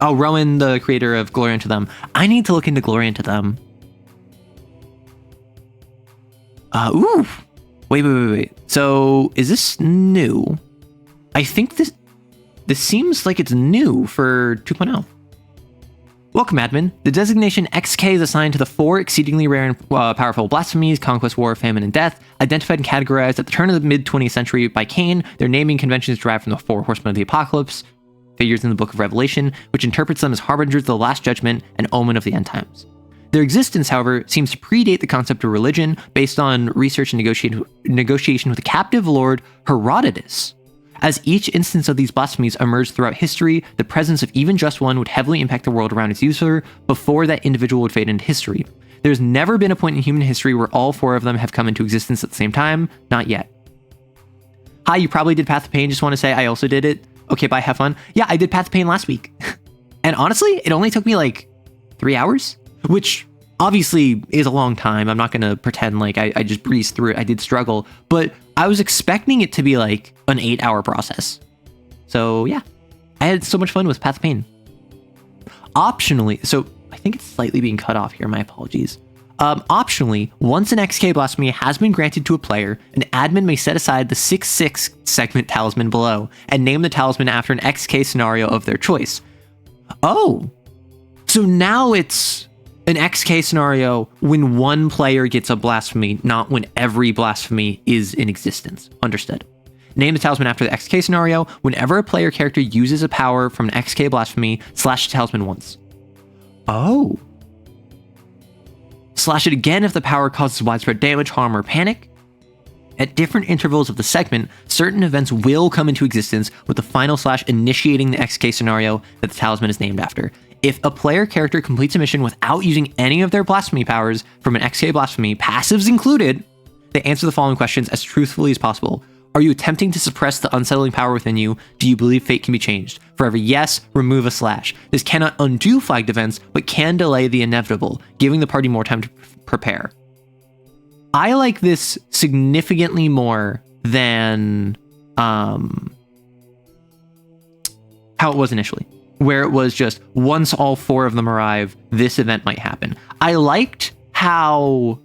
Rowan, the creator of Glory Unto Them. I need to look into Glory Unto Them. Wait. So, is this new? I think this seems like it's new for 2.0. Welcome, admin. The designation XK is assigned to the 4 exceedingly rare and powerful blasphemies: conquest, war, famine, and death, identified and categorized at the turn of the mid-20th century by Cain. Their naming convention is derived from the 4 horsemen of the apocalypse, figures in the Book of Revelation, which interprets them as harbingers of the Last Judgment and omen of the end times. Their existence, however, seems to predate the concept of religion, based on research and negotiation with the captive lord Herodotus. As each instance of these blasphemies emerged throughout history, the presence of even just one would heavily impact the world around its user before that individual would fade into history. There's never been a point in human history where all 4 of them have come into existence at the same time. Not yet. Hi, you probably did Path of Pain. Just want to say I also did it. Okay, bye, have fun. Yeah, I did Path of Pain last week. And honestly, it only took me like 3 hours, which obviously is a long time. I'm not going to pretend like I just breezed through it. I did struggle, but I was expecting it to be like an 8-hour process. So yeah, I had so much fun with Path of Pain. Optionally, so I think it's slightly being cut off here. My apologies. Optionally, once an XK blasphemy has been granted to a player, an admin may set aside the 6/6 segment talisman below and name the talisman after an XK scenario of their choice. Oh, so now it's an XK scenario when one player gets a blasphemy, not when every blasphemy is in existence. Understood. Name the talisman after the XK scenario whenever a player character uses a power from an XK blasphemy, slash the talisman once. Oh. Slash it again if the power causes widespread damage, harm, or panic. At different intervals of the segment, certain events will come into existence, with the final slash initiating the XK scenario that the talisman is named after. If a player character completes a mission without using any of their blasphemy powers from an XK blasphemy, passives included, they answer the following questions as truthfully as possible. Are you attempting to suppress the unsettling power within you? Do you believe fate can be changed? For every yes, remove a slash. This cannot undo flagged events, but can delay the inevitable, giving the party more time to prepare. I like this significantly more than how it was initially, where it was just once all 4 of them arrive, this event might happen. I liked how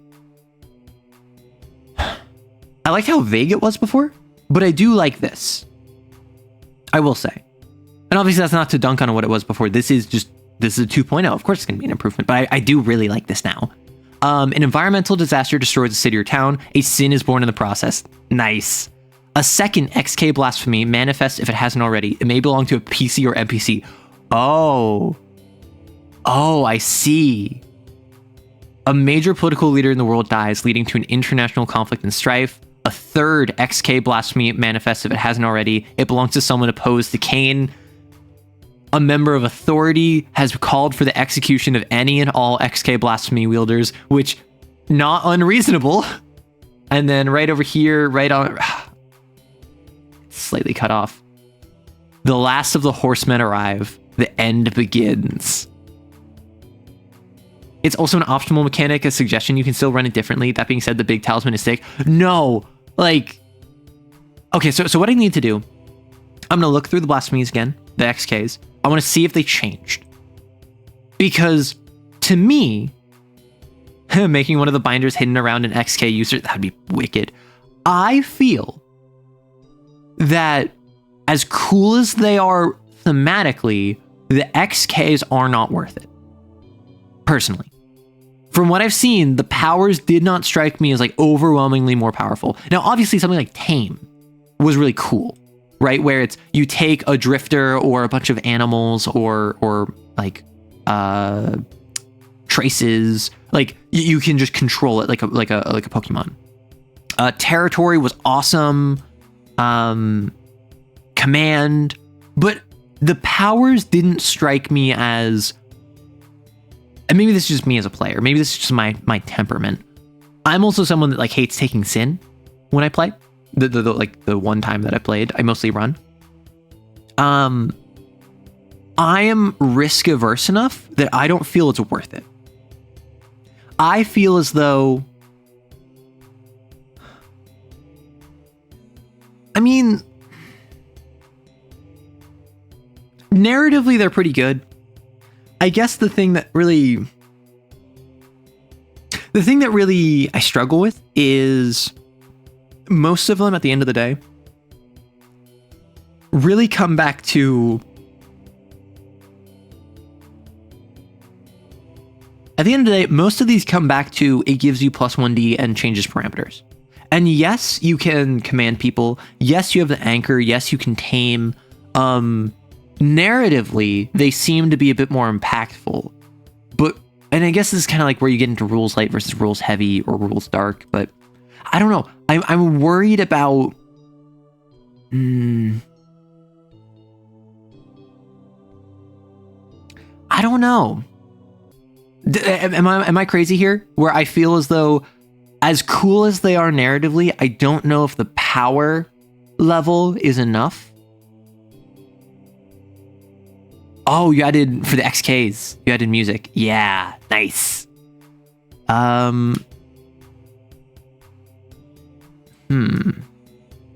vague it was before, but I do like this. I will say. And obviously that's not to dunk on what it was before. This is a 2.0. Of course it's going to be an improvement, but I do really like this now. An environmental disaster destroys a city or town. A sin is born in the process. Nice. A second XK blasphemy manifests if it hasn't already. It may belong to a PC or NPC. Oh, I see. A major political leader in the world dies, leading to an international conflict and strife. A third XK blasphemy manifests if it hasn't already. It belongs to someone opposed to Cain. A member of authority has called for the execution of any and all XK blasphemy wielders, which, not unreasonable. And then right over here, right on... slightly cut off. The last of the horsemen arrive. The end begins. It's also an optional mechanic, a suggestion. You can still run it differently. That being said, the big talisman is sick. No, like... Okay, so what I need to do... I'm going to look through the blasphemies again, the XKs. I want to see if they changed. Because, to me, making one of the binders hidden around an XK user, that would be wicked. I feel that as cool as they are thematically, the XKs are not worth it. Personally. From what I've seen, the powers did not strike me as like overwhelmingly more powerful. Now, obviously something like Tame was really cool, right? Where it's, you take a drifter or a bunch of animals or like, traces, like you can just control it like a Pokemon. Territory was awesome. Command, but the powers didn't strike me as, and maybe this is just me as a player, maybe this is just my temperament. I'm also someone that like hates taking sin when I play. The one time that I played, I mostly run. I am risk averse enough that I don't feel it's worth it. I feel as though I mean, narratively, they're pretty good. I guess the thing that really I struggle with is most of them at the end of the day really come back to, at the end of the day, most of these come back to it gives you plus 1D and changes parameters. And yes, you can command people. Yes, you have the anchor. Yes, you can tame. Narratively, they seem to be a bit more impactful. But, and I guess this is kind of like where you get into rules light versus rules heavy or rules dark. But I don't know. I'm worried about. I don't know. Am I crazy here? Where I feel as though, as cool as they are narratively, I don't know if the power level is enough. Oh, you added for the XKs. You added music. Yeah, nice.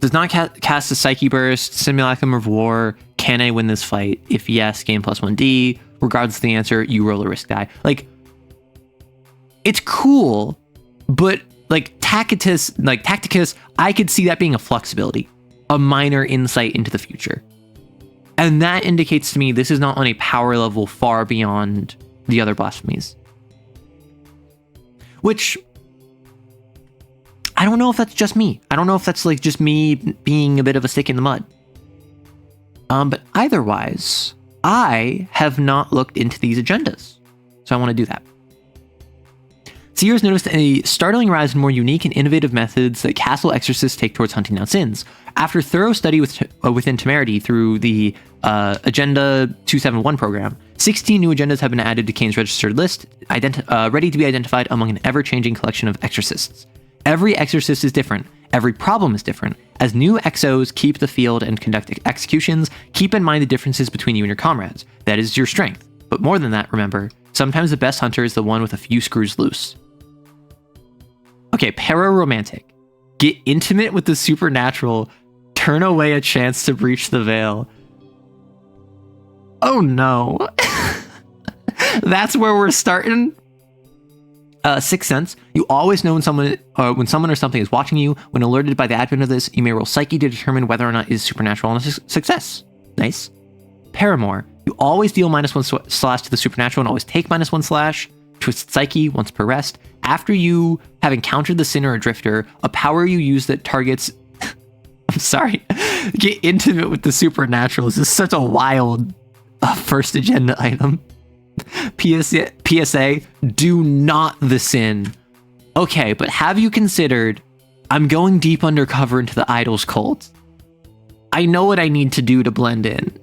Does not cast a Psyche Burst, Simulacrum of War. Can I win this fight? If yes, gain plus 1D. Regardless of the answer, you roll a risk die. Like, it's cool, but like Tacticus, I could see that being a flexibility, a minor insight into the future. And that indicates to me this is not on a power level far beyond the other blasphemies. Which, I don't know if that's just me. I don't know if that's like just me being a bit of a stick in the mud. But eitherwise, I have not looked into these agendas. So I want to do that. Seers noticed a startling rise in more unique and innovative methods that castle exorcists take towards hunting down sins. After thorough study within Temerity through the Agenda 271 program, 16 new agendas have been added to Kane's registered list, ready to be identified among an ever-changing collection of exorcists. Every exorcist is different. Every problem is different. As new exos keep the field and conduct executions, keep in mind the differences between you and your comrades. That is your strength. But more than that, remember, sometimes the best hunter is the one with a few screws loose. Okay, para-romantic. Get intimate with the supernatural. Turn away a chance to breach the veil. Oh no. That's where we're starting. Sixth Sense. You always know when someone or something is watching you. When alerted by the advent of this, you may roll Psyche to determine whether or not it is supernatural and a success. Nice. Paramour. You always deal -1 slash to the supernatural and always take -1 slash. Twisted Psyche, once per rest. After you have encountered the sinner or drifter, a power you use that targets... I'm sorry. Get intimate with the supernatural. This is such a wild first agenda item. PSA, do not the sin. Okay, but have you considered, I'm going deep undercover into the idols cult. I know what I need to do to blend in.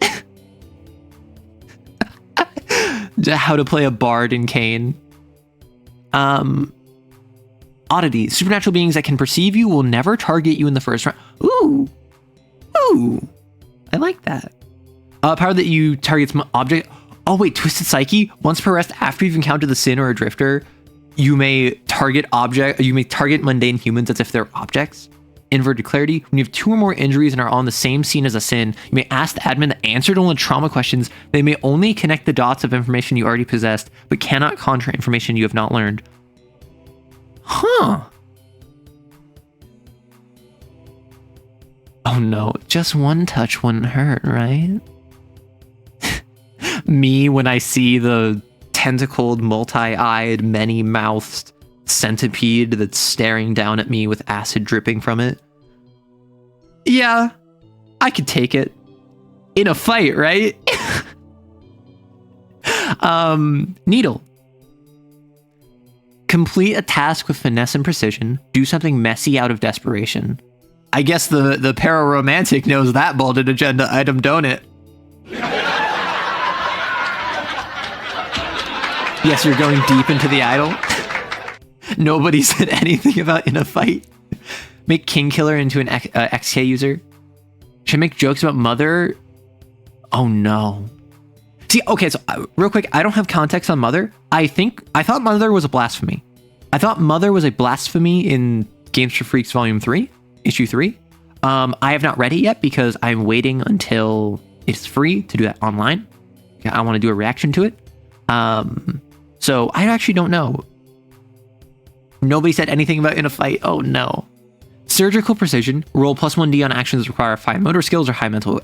How to play a bard in Kane. Oddities. Supernatural beings that can perceive you will never target you in the first round. Ooh. I like that. Power that you targets object. Oh wait, Twisted Psyche. Once per rest after you've encountered the sin or a drifter, you may target mundane humans as if they're objects. Inverted Clarity. When you have 2 or more injuries and are on the same scene as a sin, you may ask the admin the answer to all the trauma questions. They may only connect the dots of information you already possessed, but cannot conjure information you have not learned. Huh. Oh no, just one touch wouldn't hurt, right? Me when I see the tentacled, multi-eyed, many-mouthed centipede that's staring down at me with acid dripping from it. Yeah, I could take it. In a fight, right? Needle. Complete a task with finesse and precision. Do something messy out of desperation. I guess the para-romantic knows that bolded agenda item, don't it? Yes, you're going deep into the idol. Nobody said anything about in a fight. Make King Killer into an XK user. Should I make jokes about Mother? Oh no. See, okay, so real quick, I don't have context on Mother. I thought Mother was a blasphemy. I thought Mother was a blasphemy in Games for Freaks Volume 3, Issue 3. I have not read it yet because I'm waiting until it's free to do that online. I want to do a reaction to it. So I actually don't know. Nobody said anything about in a fight. Oh no. Surgical precision. Roll +1d on actions that require fine motor skills or high mental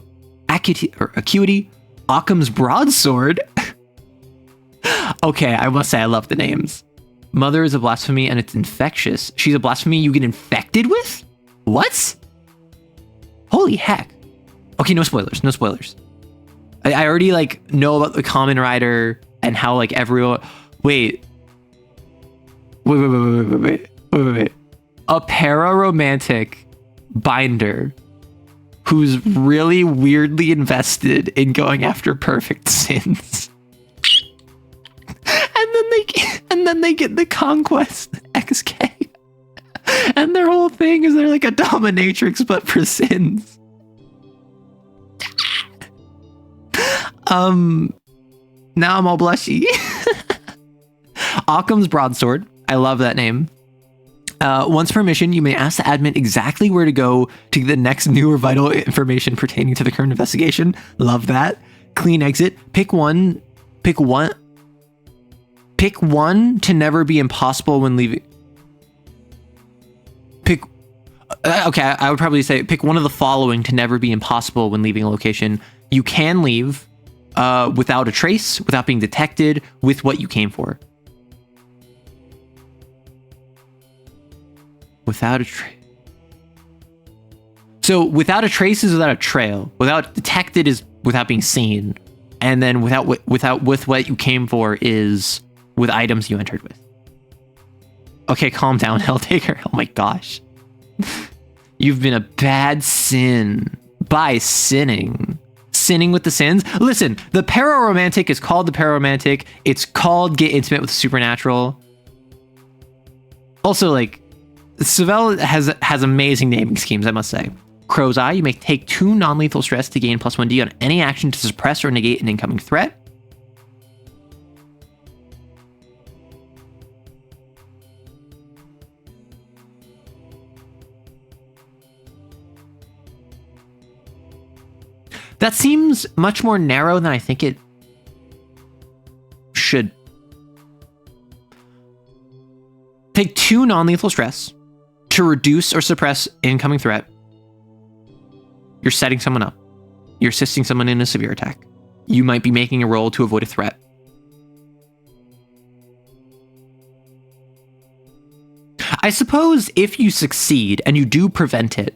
acuity. Occam's broadsword. Okay, I must say I love the names. Mother is a blasphemy and it's infectious. She's a blasphemy you get infected with? What? Holy heck. Okay, no spoilers. No spoilers. I already like know about the Common Rider and how like everyone. Wait. A pararomantic binder who's really weirdly invested in going after perfect sins. And then they get the conquest XK. And their whole thing is they're like a dominatrix but for sins. Now I'm all blushy. Occam's broadsword. I love that name. Once per mission, you may ask the admin exactly where to go to get the next new or vital information pertaining to the current investigation. Love that. Clean exit. Pick one to never be impossible when leaving. Okay, I would probably say pick one of the following to never be impossible when leaving a location. You can leave without a trace, without being detected, with what you came for. Without a trace. So without a trace is without a trail. Without detected is without being seen. And then with what you came for is with items you entered with. Okay, calm down, Helltaker. Oh my gosh. You've been a bad sin by sinning. Sinning with the sins. Listen, the pararomantic is called the pararomantic. It's called Get Intimate with the Supernatural. Also, like, Savell has amazing naming schemes, I must say. Crow's Eye, you may take 2 non-lethal stress to gain +1d on any action to suppress or negate an incoming threat. That seems much more narrow than I think it should. Take 2 non-lethal stress to reduce or suppress incoming threat. You're setting someone up. You're assisting someone in a severe attack. You might be making a roll to avoid a threat. I suppose if you succeed and you do prevent it,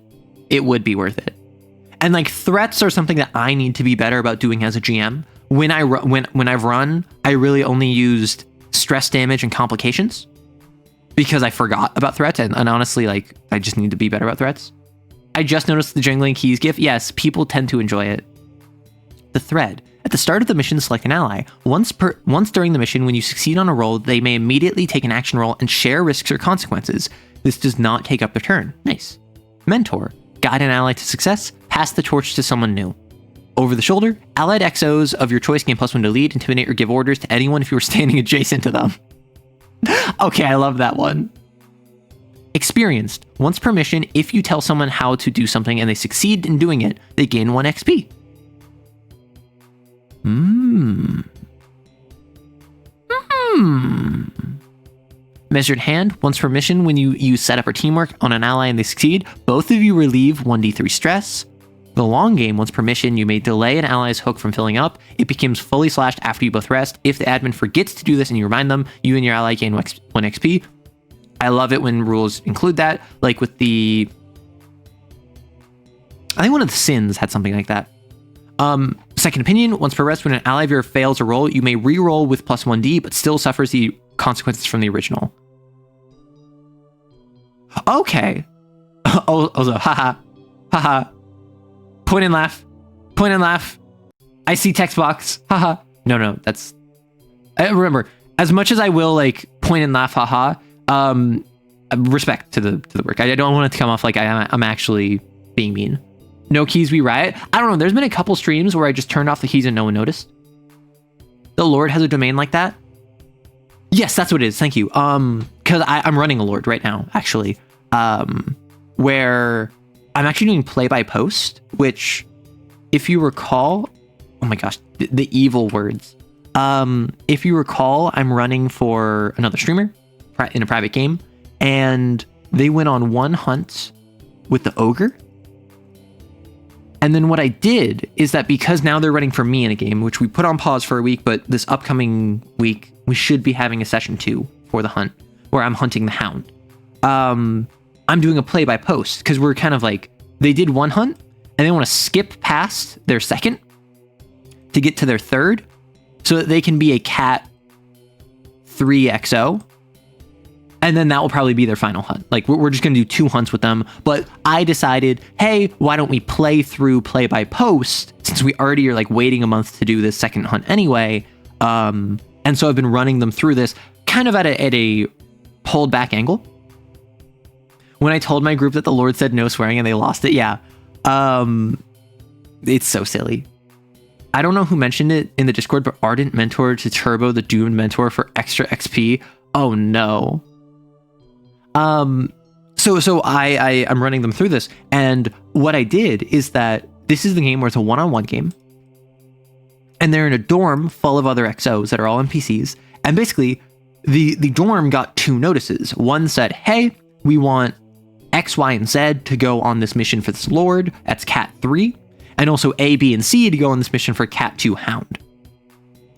it would be worth it. And like threats are something that I need to be better about doing as a GM. When I've run, I really only used stress damage and complications because I forgot about threats. And honestly, like I just need to be better about threats. I just noticed the Jangling Keys gif. Yes, people tend to enjoy it. The thread. At the start of the mission, select an ally. Once during the mission, when you succeed on a roll, they may immediately take an action roll and share risks or consequences. This does not take up their turn. Nice. Mentor. Guide an ally to success. Pass the torch to someone new. Over the shoulder. Allied XOs of your choice gain +1 to lead, intimidate, or give orders to anyone if you are standing adjacent to them. Okay, I love that one. Experienced. Once per mission, if you tell someone how to do something and they succeed in doing it, they gain 1 XP. Measured hand. Once per mission, when you set up or teamwork on an ally and they succeed, both of you relieve 1d3 stress. The long game. Once per mission, you may delay an ally's hook from filling up. It becomes fully slashed after you both rest. If the admin forgets to do this and you remind them, you and your ally gain 1 XP. I love it when rules include that, like with the... I think one of the sins had something like that. Second opinion, once per rest, when an ally of yours fails a roll, you may re-roll with +1d, but still suffers the consequences from the original. Okay. Also, haha. Haha. Point and laugh. Point and laugh. I see text box. Haha. No, that's... remember, as much as I will, like, point and laugh, haha, respect to the work. I don't want it to come off like I'm actually being mean. No keys, we riot. I don't know. There's been a couple streams where I just turned off the keys and no one noticed. The Lord has a domain like that. Yes, that's what it is. Thank you. Because I'm running a Lord right now, actually. Where I'm actually doing play by post, which, if you recall, oh my gosh, the evil words. If you recall, I'm running for another streamer in a private game, and they went on one hunt with the ogre. And then what I did is that because now they're running for me in a game, which we put on pause for a week, but this upcoming week, we should be having a session 2 for the hunt, where I'm hunting the hound. I'm doing a play by post because we're kind of like, they did one hunt and they want to skip past their second to get to their third so that they can be a cat 3XO. And then that will probably be their final hunt. Like, we're just going to do 2 hunts with them. But I decided, hey, why don't we play through play by post, since we already are like waiting a month to do this second hunt anyway. And so I've been running them through this kind of at a pulled back angle. When I told my group that the Lord said no swearing and they lost it, yeah. It's so silly. I don't know who mentioned it in the Discord, but Ardent mentor to Turbo, the doomed mentor for extra XP. Oh no. So I'm running them through this, and what I did is that this is the game where it's a one-on-one game, and they're in a dorm full of other XOs that are all NPCs, and basically the dorm got 2 notices. One said, hey, we want X, Y, and Z to go on this mission for this Lord, that's Cat 3, and also A, B, and C to go on this mission for Cat 2 Hound.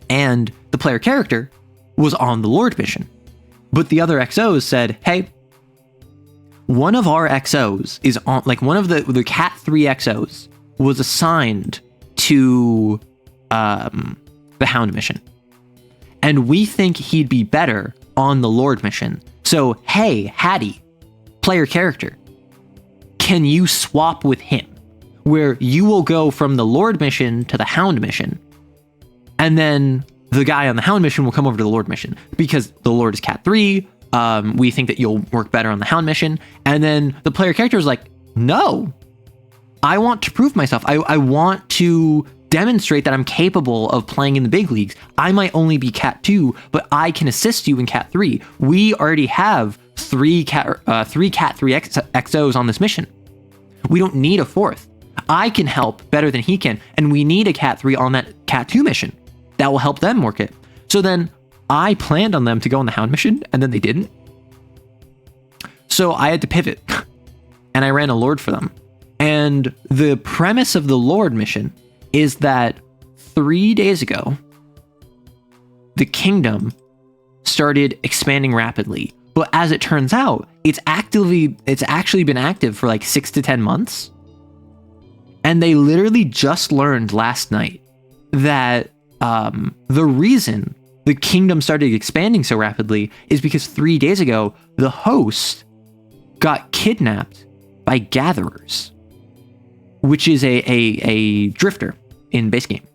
And the player character was on the Lord mission, but the other XOs said, hey, one of our XOs is on, like, one of the Cat 3 XOs was assigned to the Hound mission. And we think he'd be better on the Lord mission. So, hey, Hattie, player character, can you swap with him? Where you will go from the Lord mission to the Hound mission. And then the guy on the Hound mission will come over to the Lord mission. Because the Lord is Cat 3, we think that you'll work better on the Hound mission. And then the player character is like, no, I want to prove myself. I want to demonstrate that I'm capable of playing in the big leagues. I might only be Cat 2, but I can assist you in Cat 3. We already have 3 Cat 3 XOs on this mission. We don't need a 4th. I can help better than he can, and we need a Cat 3 on that Cat 2 mission. That will help them work it. So then I planned on them to go on the Hound mission, and then they didn't. So I had to pivot, and I ran a Lord for them. And the premise of the Lord mission is that 3 days ago, the kingdom started expanding rapidly. But as it turns out, it's actually been active for like 6 to 10 months. And they literally just learned last night that the reason the kingdom started expanding so rapidly is because 3 days ago, the host got kidnapped by gatherers, which is a drifter in base game.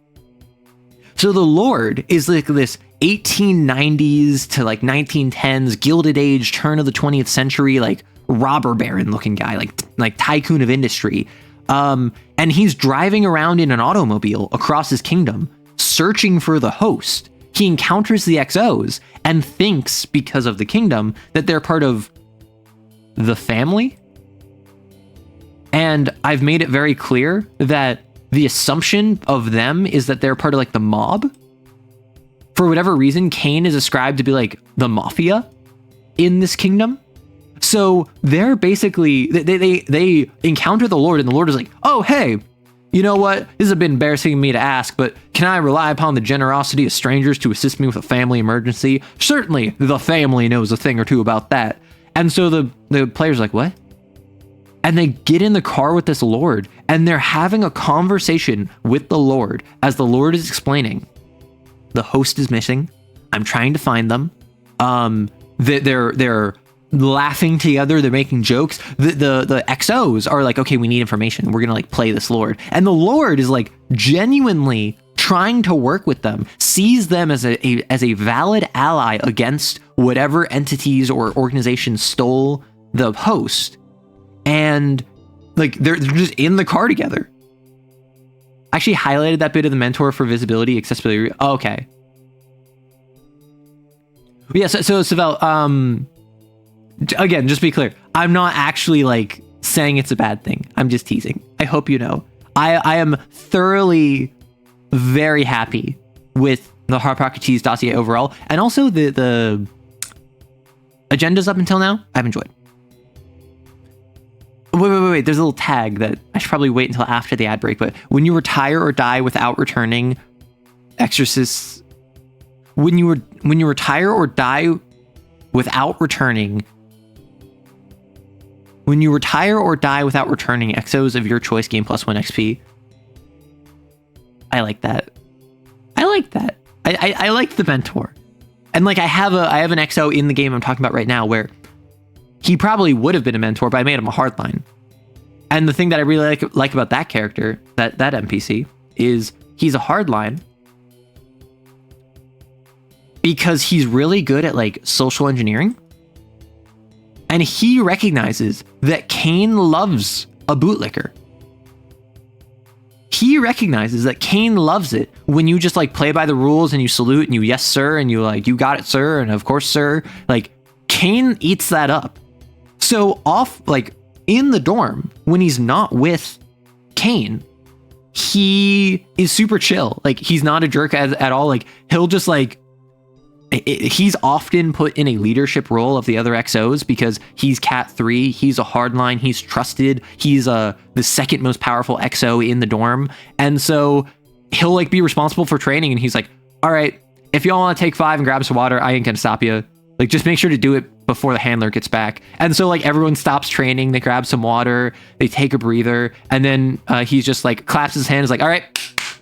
So the Lord is like this 1890s to like 1910s Gilded Age, turn of the 20th century, like robber baron looking guy, like tycoon of industry. And he's driving around in an automobile across his kingdom, searching for the host. He encounters the XOs and thinks, because of the kingdom, that they're part of the family. And I've made it very clear that the assumption of them is that they're part of like the mob. For whatever reason, Cain is ascribed to be like the mafia in this kingdom. So they're basically, they encounter the Lord, and the Lord is like, oh, hey, you know what? This is a bit embarrassing of me to ask, but can I rely upon the generosity of strangers to assist me with a family emergency? Certainly, the family knows a thing or two about that. And so the player's like, what? And they get in the car with this Lord, and they're having a conversation with the Lord as the Lord is explaining, the host is missing. I'm trying to find them. They're laughing together. They're making jokes. The XOs are like, okay, we need information. We're gonna like play this Lord, and the Lord is like genuinely trying to work with them, sees them as a valid ally against whatever entities or organizations stole the host, and like they're just in the car together. I actually highlighted that bit of the mentor for visibility, accessibility. Oh, okay. Yeah. So Savell, again, just to be clear, I'm not actually like saying it's a bad thing. I'm just teasing. I hope you know. I am thoroughly very happy with the Hard Pocket Cheese dossier overall, and also the agendas up until now, I've enjoyed. Wait. There's a little tag that I should probably wait until after the ad break, but when you retire or die without returning, exorcists... When you retire or die without returning... When you retire or die without returning XOs of your choice gain +1 XP. I like that. I like the mentor. And like I have an XO in the game I'm talking about right now where he probably would have been a mentor, but I made him a hardline. And the thing that I really like about that character, that NPC, is he's a hardline because he's really good at like social engineering. And he recognizes that Kane loves a bootlicker. He recognizes that Kane loves it when you just like play by the rules and you salute and you yes sir and you like you got it sir and of course sir. Like Kane eats that up. So off like in the dorm when he's not with Kane, he is super chill. Like he's not a jerk at all. Like he'll just like he's often put in a leadership role of the other XOs because he's Cat 3, he's a hardline, he's trusted, he's the second most powerful XO in the dorm, and so he'll like be responsible for training, and he's like, all right, if y'all want to take 5 and grab some water, I ain't gonna stop you. Like just make sure to do it before the handler gets back. And so like everyone stops training, they grab some water, they take a breather, and then he's just like claps his hands like, all right,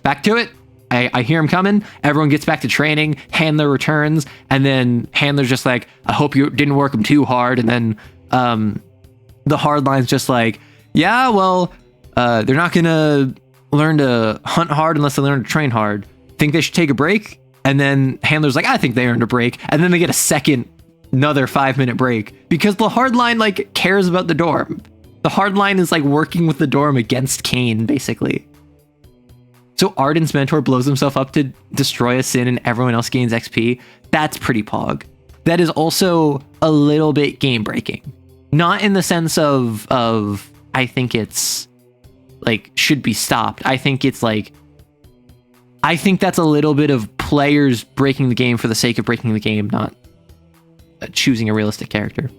back to it. I hear him coming. Everyone gets back to training. Handler returns, and then Handler's just like, I hope you didn't work him too hard. And then the hardline's just like, yeah, well, they're not gonna learn to hunt hard unless they learn to train hard. Think they should take a break? And then Handler's like, I think they earned a break. And then they get another 5-minute break because the hardline like cares about the dorm. The hardline is like working with the dorm against Kane, basically. So Arden's mentor blows himself up to destroy a sin and everyone else gains XP. That's pretty pog. That is also a little bit game breaking. Not in the sense of I think it's like should be stopped. I think it's like I think that's a little bit of players breaking the game for the sake of breaking the game, not choosing a realistic character.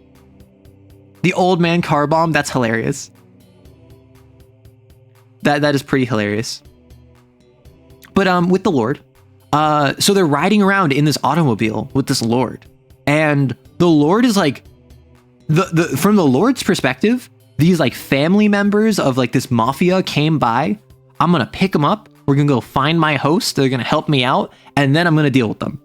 The old man car bomb, that's hilarious. That is pretty hilarious. But with the Lord, so they're riding around in this automobile with this Lord, and the Lord is like, from the Lord's perspective, these like family members of like this mafia came by. I'm gonna pick them up. We're gonna go find my host. They're gonna help me out, and then I'm gonna deal with them.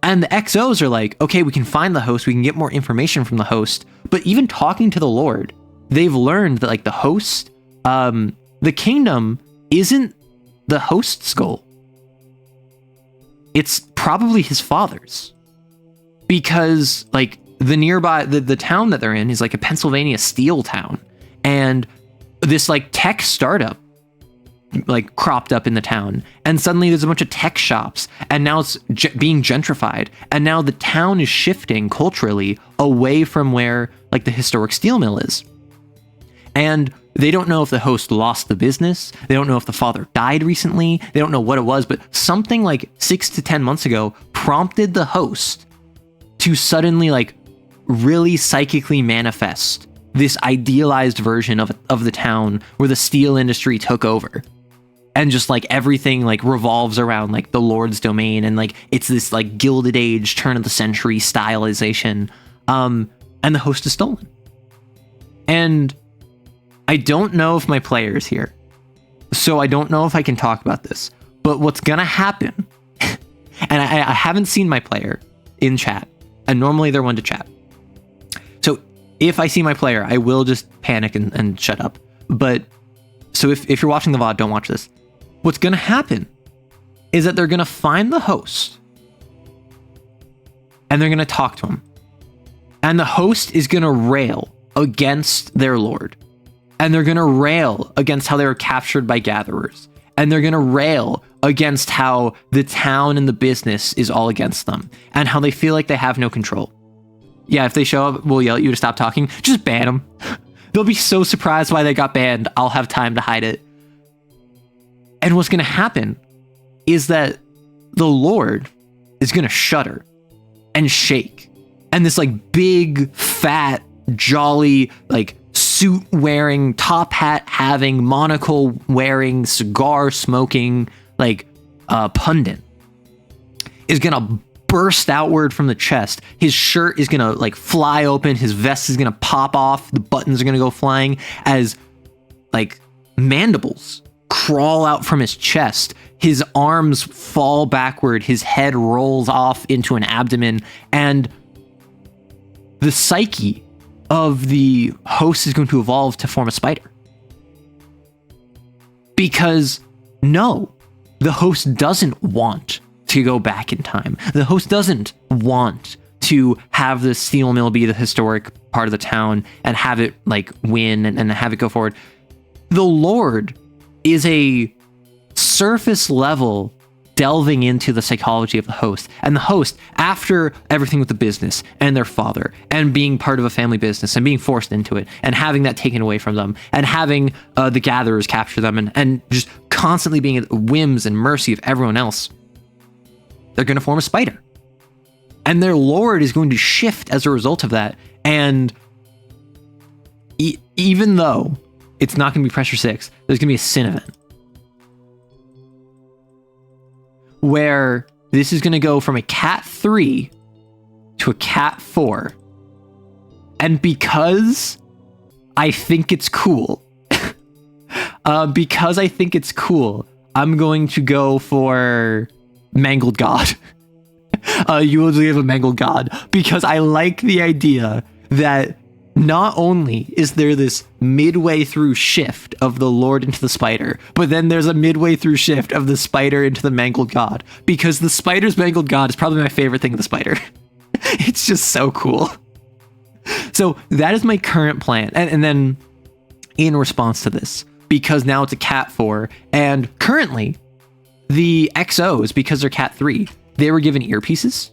And the XOs are like, okay, we can find the host. We can get more information from the host. But even talking to the Lord, they've learned that like the host, the kingdom isn't the host's goal. It's probably his father's, because like the town that they're in is like a Pennsylvania steel town, and this like tech startup like cropped up in the town, and suddenly there's a bunch of tech shops, and now it's being gentrified, and now the town is shifting culturally away from where like the historic steel mill is. And they don't know if the host lost the business. They don't know if the father died recently. They don't know what it was, but something like 6 to 10 months ago prompted the host to suddenly like really psychically manifest this idealized version of the town where the steel industry took over. And just like everything like revolves around like the Lord's domain, and like it's this like Gilded Age turn of the century stylization. And the host is stolen. And I don't know if my player is here, so I don't know if I can talk about this, but what's gonna happen, and I haven't seen my player in chat, and normally they're one to chat. So if I see my player, I will just panic and shut up. But so if you're watching the VOD, don't watch this. What's gonna happen is that they're gonna find the host, and they're gonna talk to him. And the host is gonna rail against their lord. And they're going to rail against how they were captured by gatherers. And they're going to rail against how the town and the business is all against them. And how they feel like they have no control. Yeah, if they show up, we'll yell at you to stop talking. Just ban them. They'll be so surprised why they got banned. I'll have time to hide it. And what's going to happen is that the Lord is going to shudder and shake. And this like big, fat, jolly, like suit wearing, top hat having, monocle wearing, cigar smoking, like pundit is going to burst outward from the chest. His shirt is going to like fly open. His vest is going to pop off. The buttons are going to go flying as like mandibles crawl out from his chest. His arms fall backward. His head rolls off into an abdomen, and the psyche of the host is going to evolve to form a spider. Because no, the host doesn't want to go back in time. The host doesn't want to have the steel mill be the historic part of the town and have it like win and have it go forward. The Lord is a surface level delving into the psychology of the host. And the host, after everything with the business and their father and being part of a family business and being forced into it and having that taken away from them and having the gatherers capture them and just constantly being at the whims and mercy of everyone else, they're going to form a spider. And their lord is going to shift as a result of that. And even though it's not going to be Pressure 6, there's going to be a sin event where this is going to go from a cat 3 to a cat 4. And because I think it's cool, I'm going to go for Mangled God. You will have a Mangled God, because I like the idea that not only is there this midway through shift of the Lord into the spider, but then there's a midway through shift of the spider into the Mangled God, because the spider's Mangled God is probably my favorite thing of the spider. It's just so cool. So that is my current plan. And then in response to this, because now it's a cat 4, and currently the XOs, because they're cat 3, they were given earpieces.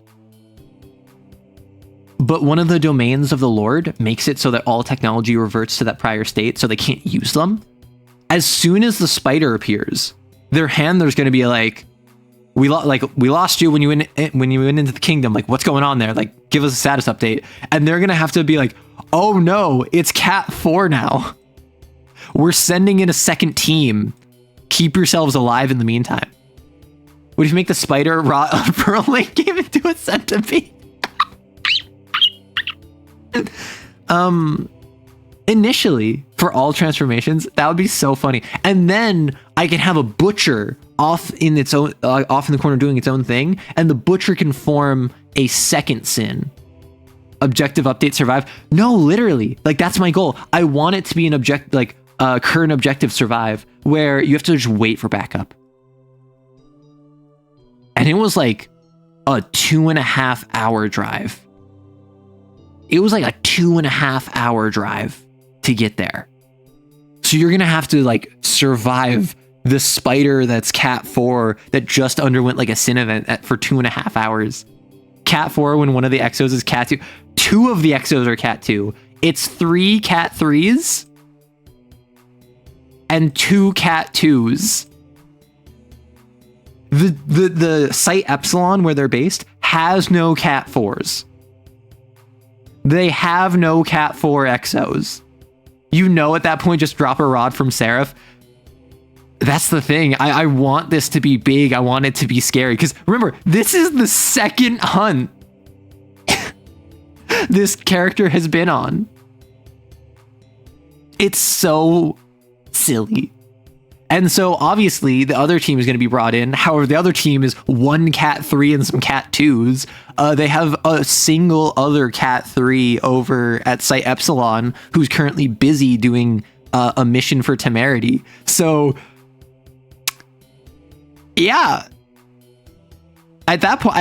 But one of the domains of the Lord makes it so that all technology reverts to that prior state, so they can't use them. As soon as the spider appears, their handler's going to be like, we lost you when you went into the kingdom. Like, what's going on there? Like, give us a status update. And they're going to have to be like, oh no, it's cat 4 now. We're sending in a second team. Keep yourselves alive in the meantime. What if you make the spider rot unfurling, give it to a centipede? Initially, for all transformations, that would be so funny. And then I can have a butcher off in the corner doing its own thing, and the butcher can form a second sin. Objective update survive. No, literally, like that's my goal. I want it to be an current objective survive, where you have to just wait for backup. And it was like a 2.5 hour drive. It was like a 2.5 hour drive to get there. So you're going to have to like survive the spider that's cat 4 that just underwent like a sin event for 2.5 hours. Cat 4 when one of the exos is cat 2. 2 of the exos are cat 2. It's 3 cat 3s and 2 cat 2s. The site Epsilon where they're based has no cat 4s. They have no cat 4 exos. You know, at that point, just drop a rod from Seraph. That's the thing. I want this to be big. I want it to be scary. Because remember, this is the second hunt this character has been on. It's so silly. And so obviously the other team is going to be brought in. However, the other team is 1 cat 3 and some cat 2s. They have a single other cat 3 over at Site Epsilon who's currently busy doing a mission for Temerity. So yeah, at that point,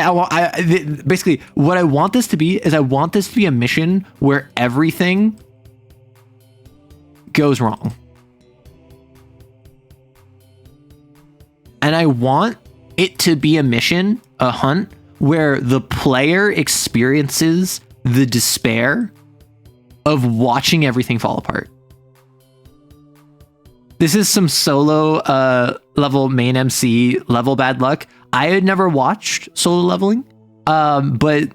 basically what I want this to be is I want this to be a mission where everything goes wrong. And I want it to be a mission, a hunt, where the player experiences the despair of watching everything fall apart. This is some solo level main MC level bad luck. I had never watched solo leveling, but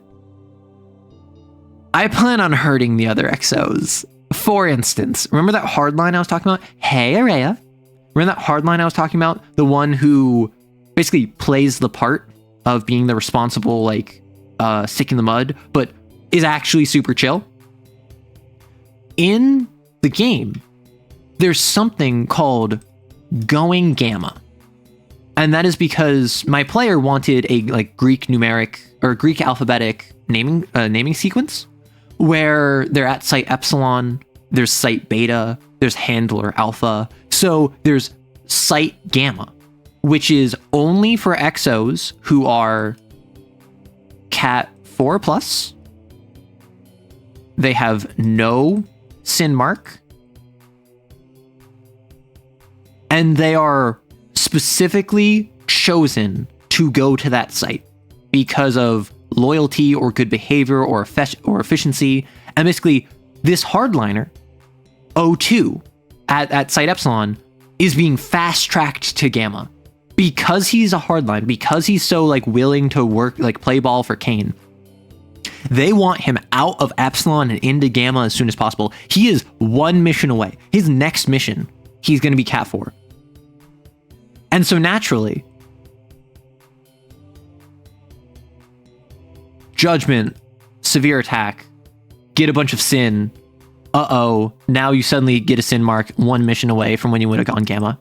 I plan on hurting the other XOs. For instance, remember that hardline I was talking about? Hey, Araya. Remember that hardline I was talking about? The one who basically plays the part of being the responsible, like, stick in the mud, but is actually super chill? In the game, there's something called going gamma. And that is because my player wanted a like Greek numeric or Greek alphabetic naming sequence where they're at site epsilon, there's site beta, there's handler alpha. So there's site gamma, which is only for XOs who are Cat 4 plus. They have no sin mark. And they are specifically chosen to go to that site because of loyalty or good behavior or efficiency. And basically, this hardliner, O2, at site epsilon, is being fast-tracked to gamma. Because he's a hardline, because he's so like willing to work, like play ball for Kane, they want him out of epsilon and into gamma as soon as possible. He is one mission away. His next mission, he's going to be Cat 4. And so naturally, judgment, severe attack, get a bunch of sin. Uh-oh, now you suddenly get a sin mark one mission away from when you would have gone gamma.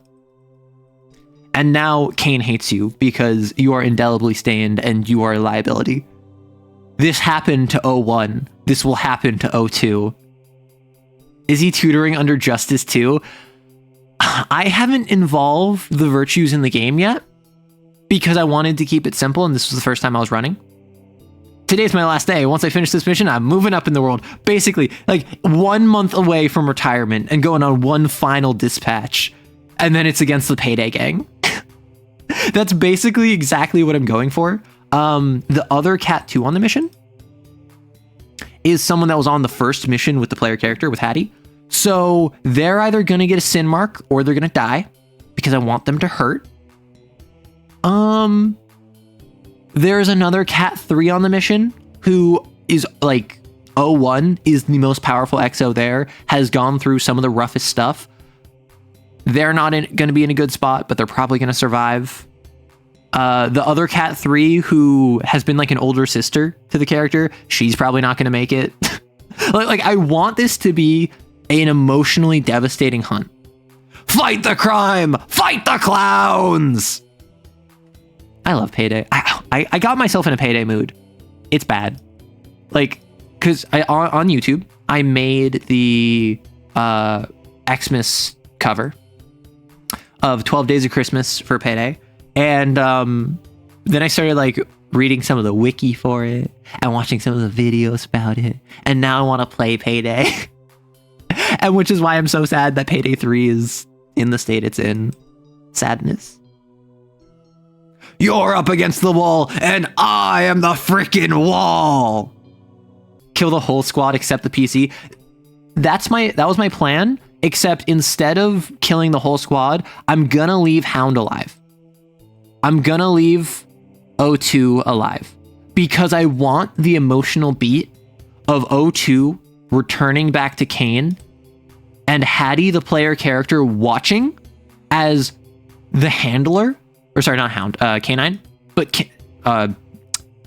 And now Kane hates you because you are indelibly stained and you are a liability. This happened to O1. This will happen to O2. Is he tutoring under Justice too? I haven't involved the virtues in the game yet because I wanted to keep it simple, and this was the first time I was running. Today's my last day. Once I finish this mission, I'm moving up in the world. Basically, like 1 month away from retirement and going on one final dispatch, and then it's against the Payday Gang. That's basically exactly what I'm going for. The other Cat 2 on the mission is someone that was on the first mission with the player character, with Hattie. So they're either going to get a sin mark or they're going to die because I want them to hurt. There's another Cat 3 on the mission who is like O1, is the most powerful XO there, has gone through some of the roughest stuff. They're not going to be in a good spot, but they're probably going to survive. The other Cat 3 who has been like an older sister to the character, she's probably not going to make it. like I want this to be an emotionally devastating hunt. Fight the crime! Fight the clowns! I love Payday. I got myself in a Payday mood. It's bad. Like, because on YouTube, I made the Xmas cover of 12 Days of Christmas for Payday. And then I started like reading some of the wiki for it and watching some of the videos about it. And now I want to play Payday. And which is why I'm so sad that Payday 3 is in the state it's in. Sadness. You're up against the wall, and I am the freaking wall. Kill the whole squad except the PC. That was my plan, except instead of killing the whole squad, I'm gonna leave Hound alive. I'm gonna leave O2 alive. Because I want the emotional beat of O2 returning back to Kane and Hattie, the player character, watching as the handler, or sorry, not Hound, K9, but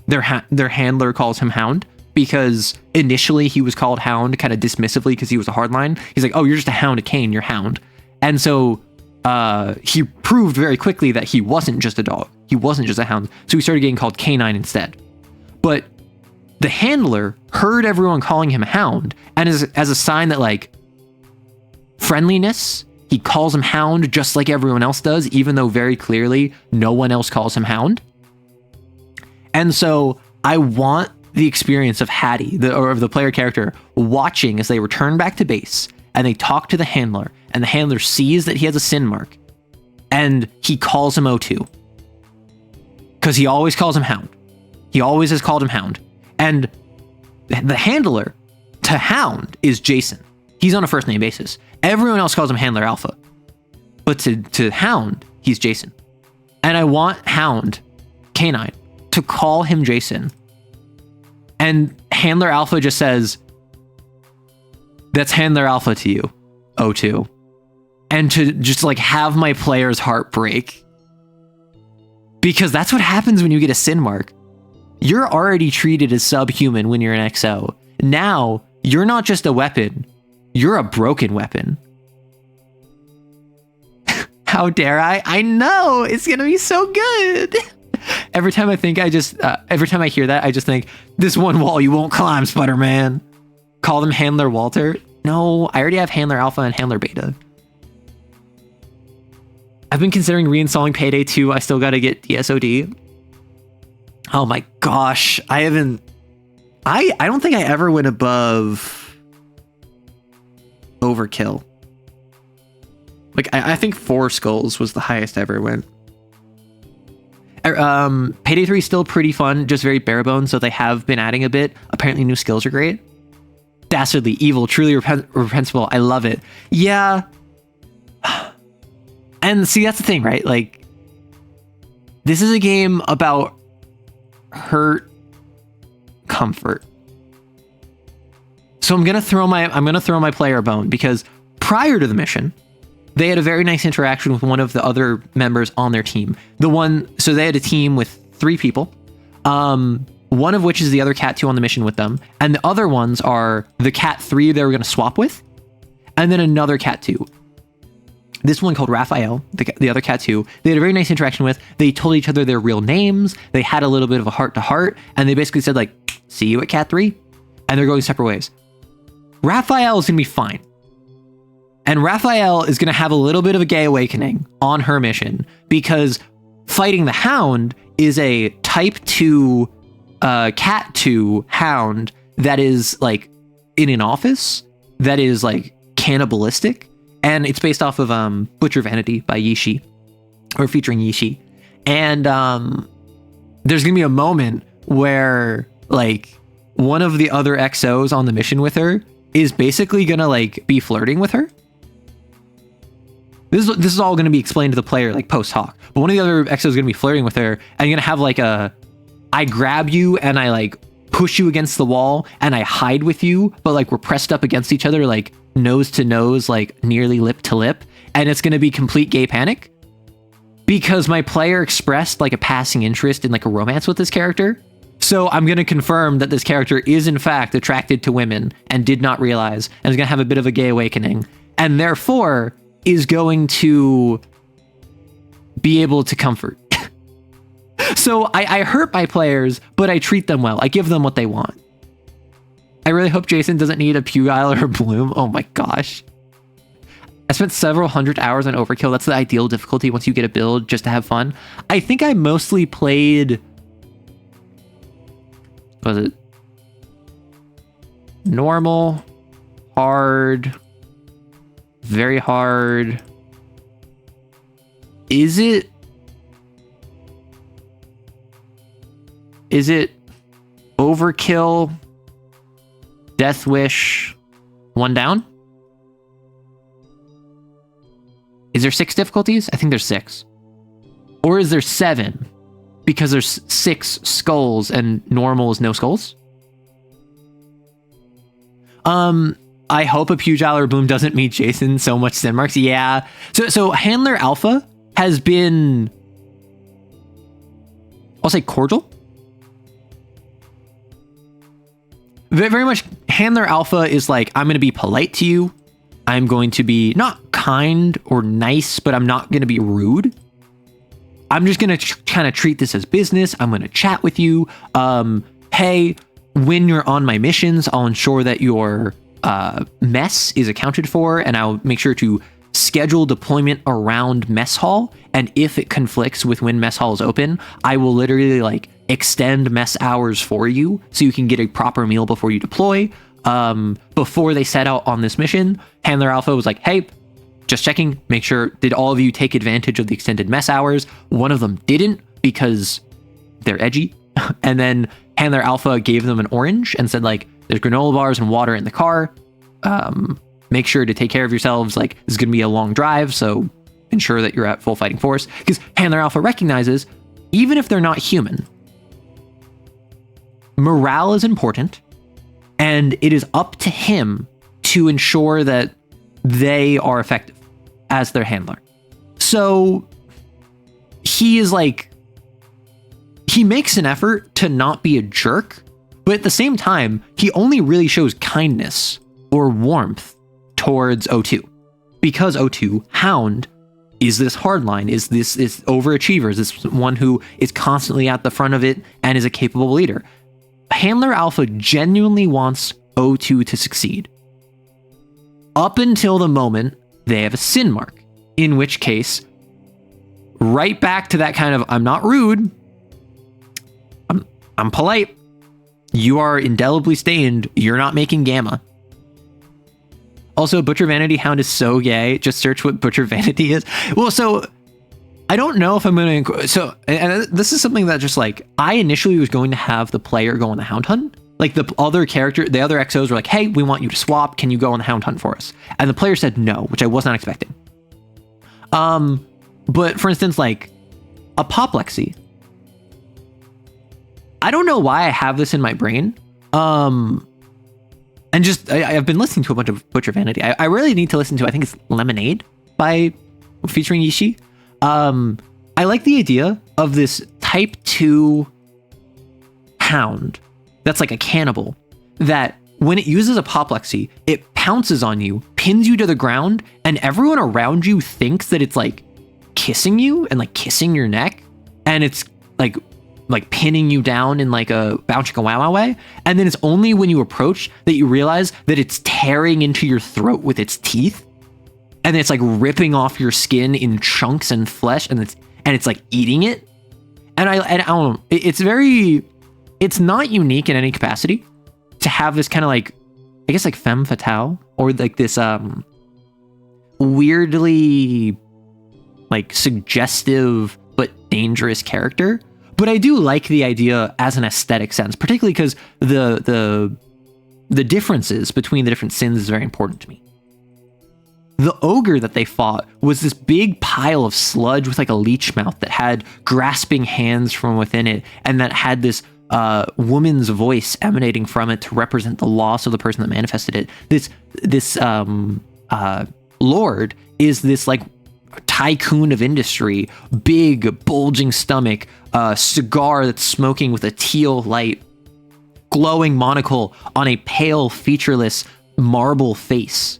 their handler calls him Hound because initially he was called Hound kind of dismissively because he was a hardline. He's like, oh, you're just a Hound of Kane, you're Hound. And so he proved very quickly that he wasn't just a dog. He wasn't just a hound. So he started getting called K9 instead. But the handler heard everyone calling him Hound, and as a sign that like friendliness, he calls him Hound just like everyone else does, even though very clearly no one else calls him Hound. And so I want the experience of Hattie, or of the player character, watching as they return back to base and they talk to the handler, and the handler sees that he has a sin mark, and he calls him O2. Because he always calls him Hound. He always has called him Hound. And the handler to Hound is Jason. He's on a first name basis. Everyone else calls him Handler Alpha. But to Hound, he's Jason. And I want Hound, Canine, to call him Jason. And Handler Alpha just says, that's Handler Alpha to you, O2. And to just like have my player's heart break. Because that's what happens when you get a sin mark. You're already treated as subhuman when you're an XO. Now, you're not just a weapon, you're a broken weapon. How dare I? I know, it's gonna be so good. Every time I hear that, I just think, this one wall you won't climb, Spider-Man. Call them Handler Walter. No, I already have Handler Alpha and Handler Beta. I've been considering reinstalling Payday 2. I still gotta get DSOD. Oh my gosh. I don't think I ever went above Overkill. Like, I think 4 skulls was the highest I ever went. Payday 3 is still pretty fun, just very bare bones, so they have been adding a bit. Apparently new skills are great. Dastardly, evil, truly reprehensible. I love it. Yeah. And see, that's the thing, right? Like, this is a game about hurt, comfort. So I'm gonna throw my player a bone, because prior to the mission, they had a very nice interaction with one of the other members on their team. So they had a team with 3 people, one of which is the other Cat 2 on the mission with them, and the other ones are the Cat 3 they were going to swap with, and then another Cat 2. This one called Raphael, the other Cat 2, they had a very nice interaction with. They told each other their real names. They had a little bit of a heart-to-heart, and they basically said, like, see you at Cat 3, and they're going separate ways. Raphael is going to be fine. And Raphael is going to have a little bit of a gay awakening on her mission, because fighting the Hound is a type 2 Cat 2 Hound that is like in an office that is like cannibalistic, and it's based off of Butcher Vanity by Yishi, or featuring Yishi. And there's going to be a moment where like one of the other XOs on the mission with her is basically going to like be flirting with her. This is all going to be explained to the player like post hoc. But one of the other XOs is going to be flirting with her, and you're going to have like I grab you and I like push you against the wall and I hide with you, but like we're pressed up against each other, like nose to nose, like nearly lip to lip. And it's going to be complete gay panic because my player expressed like a passing interest in like a romance with this character. So I'm going to confirm that this character is in fact attracted to women and did not realize, and is going to have a bit of a gay awakening, and therefore is going to be able to comfort. So I hurt my players, but I treat them well. I give them what they want. I really hope Jason doesn't need a Pugile or a Bloom. Oh my gosh. I spent several hundred hours on Overkill. That's the ideal difficulty once you get a build just to have fun. I think I mostly played... what was it? Normal, hard, very hard. Is it Overkill, Death Wish, 1 down? Is there 6 difficulties? I think there's 6. Or is there 7? Because there's 6 skulls and normal is no skulls? I hope a Pugile or Boom doesn't meet Jason so much sin marks. Yeah. So Handler Alpha has been, I'll say cordial. Very much Handler Alpha is like, I'm going to be polite to you. I'm going to be not kind or nice, but I'm not going to be rude. I'm just going to kind of treat this as business. I'm going to chat with you. Hey, when you're on my missions, I'll ensure that your mess is accounted for, and I'll make sure to schedule deployment around mess hall. And if it conflicts with when mess hall is open, I will literally like extend mess hours for you so you can get a proper meal before you deploy. Before they set out on this mission, Handler Alpha was like, hey, just checking, make sure, did all of you take advantage of the extended mess hours? One of them didn't because they're edgy. And then Handler Alpha gave them an orange and said like, there's granola bars and water in the car. Make sure to take care of yourselves. Like, this is going to be a long drive, so ensure that you're at full fighting force, because Handler Alpha recognizes, even if they're not human, morale is important, and it is up to him to ensure that they are effective as their handler. So he is like, he makes an effort to not be a jerk, but at the same time, he only really shows kindness or warmth towards O2. Because O2, Hound, is this hardline, is this overachiever, is this one who is constantly at the front of it and is a capable leader. Handler Alpha genuinely wants O2 to succeed. Up until the moment they have a sin mark, in which case, right back to that kind of, I'm not rude, I'm polite, you are indelibly stained, you're not making gamma. Also, Butcher Vanity Hound is so gay. Just search what Butcher Vanity is. Well, so I don't know if I'm going to... So, and this is something that just like, I initially was going to have the player go on the Hound Hunt. Like the other character, the other XOs were like, hey, we want you to swap. Can you go on the Hound Hunt for us? And the player said no, which I was not expecting. But for instance, like Apoplexy. I don't know why I have this in my brain. And just, I've been listening to a bunch of Butcher Vanity. I really need to listen to, I think it's Lemonade featuring Yishi. I like the idea of this type 2 hound that's like a cannibal, that when it uses Apoplexy, it pounces on you, pins you to the ground, and everyone around you thinks that it's like kissing you and like kissing your neck, and it's like pinning you down in like a bow chicka wow wow way. And then it's only when you approach that you realize that it's tearing into your throat with its teeth, and it's like ripping off your skin in chunks and flesh, and it's like eating it. And I don't know, it's not unique in any capacity to have this kind of like, I guess like femme fatale, or like this weirdly like suggestive but dangerous character. But I do like the idea as an aesthetic sense, particularly because the differences between the different sins is very important to me. The ogre that they fought was this big pile of sludge with like a leech mouth that had grasping hands from within it, and that had this woman's voice emanating from it to represent the loss of the person that manifested it. This lord is this like tycoon of industry, big bulging stomach, cigar that's smoking with a teal light, glowing monocle on a pale featureless marble face.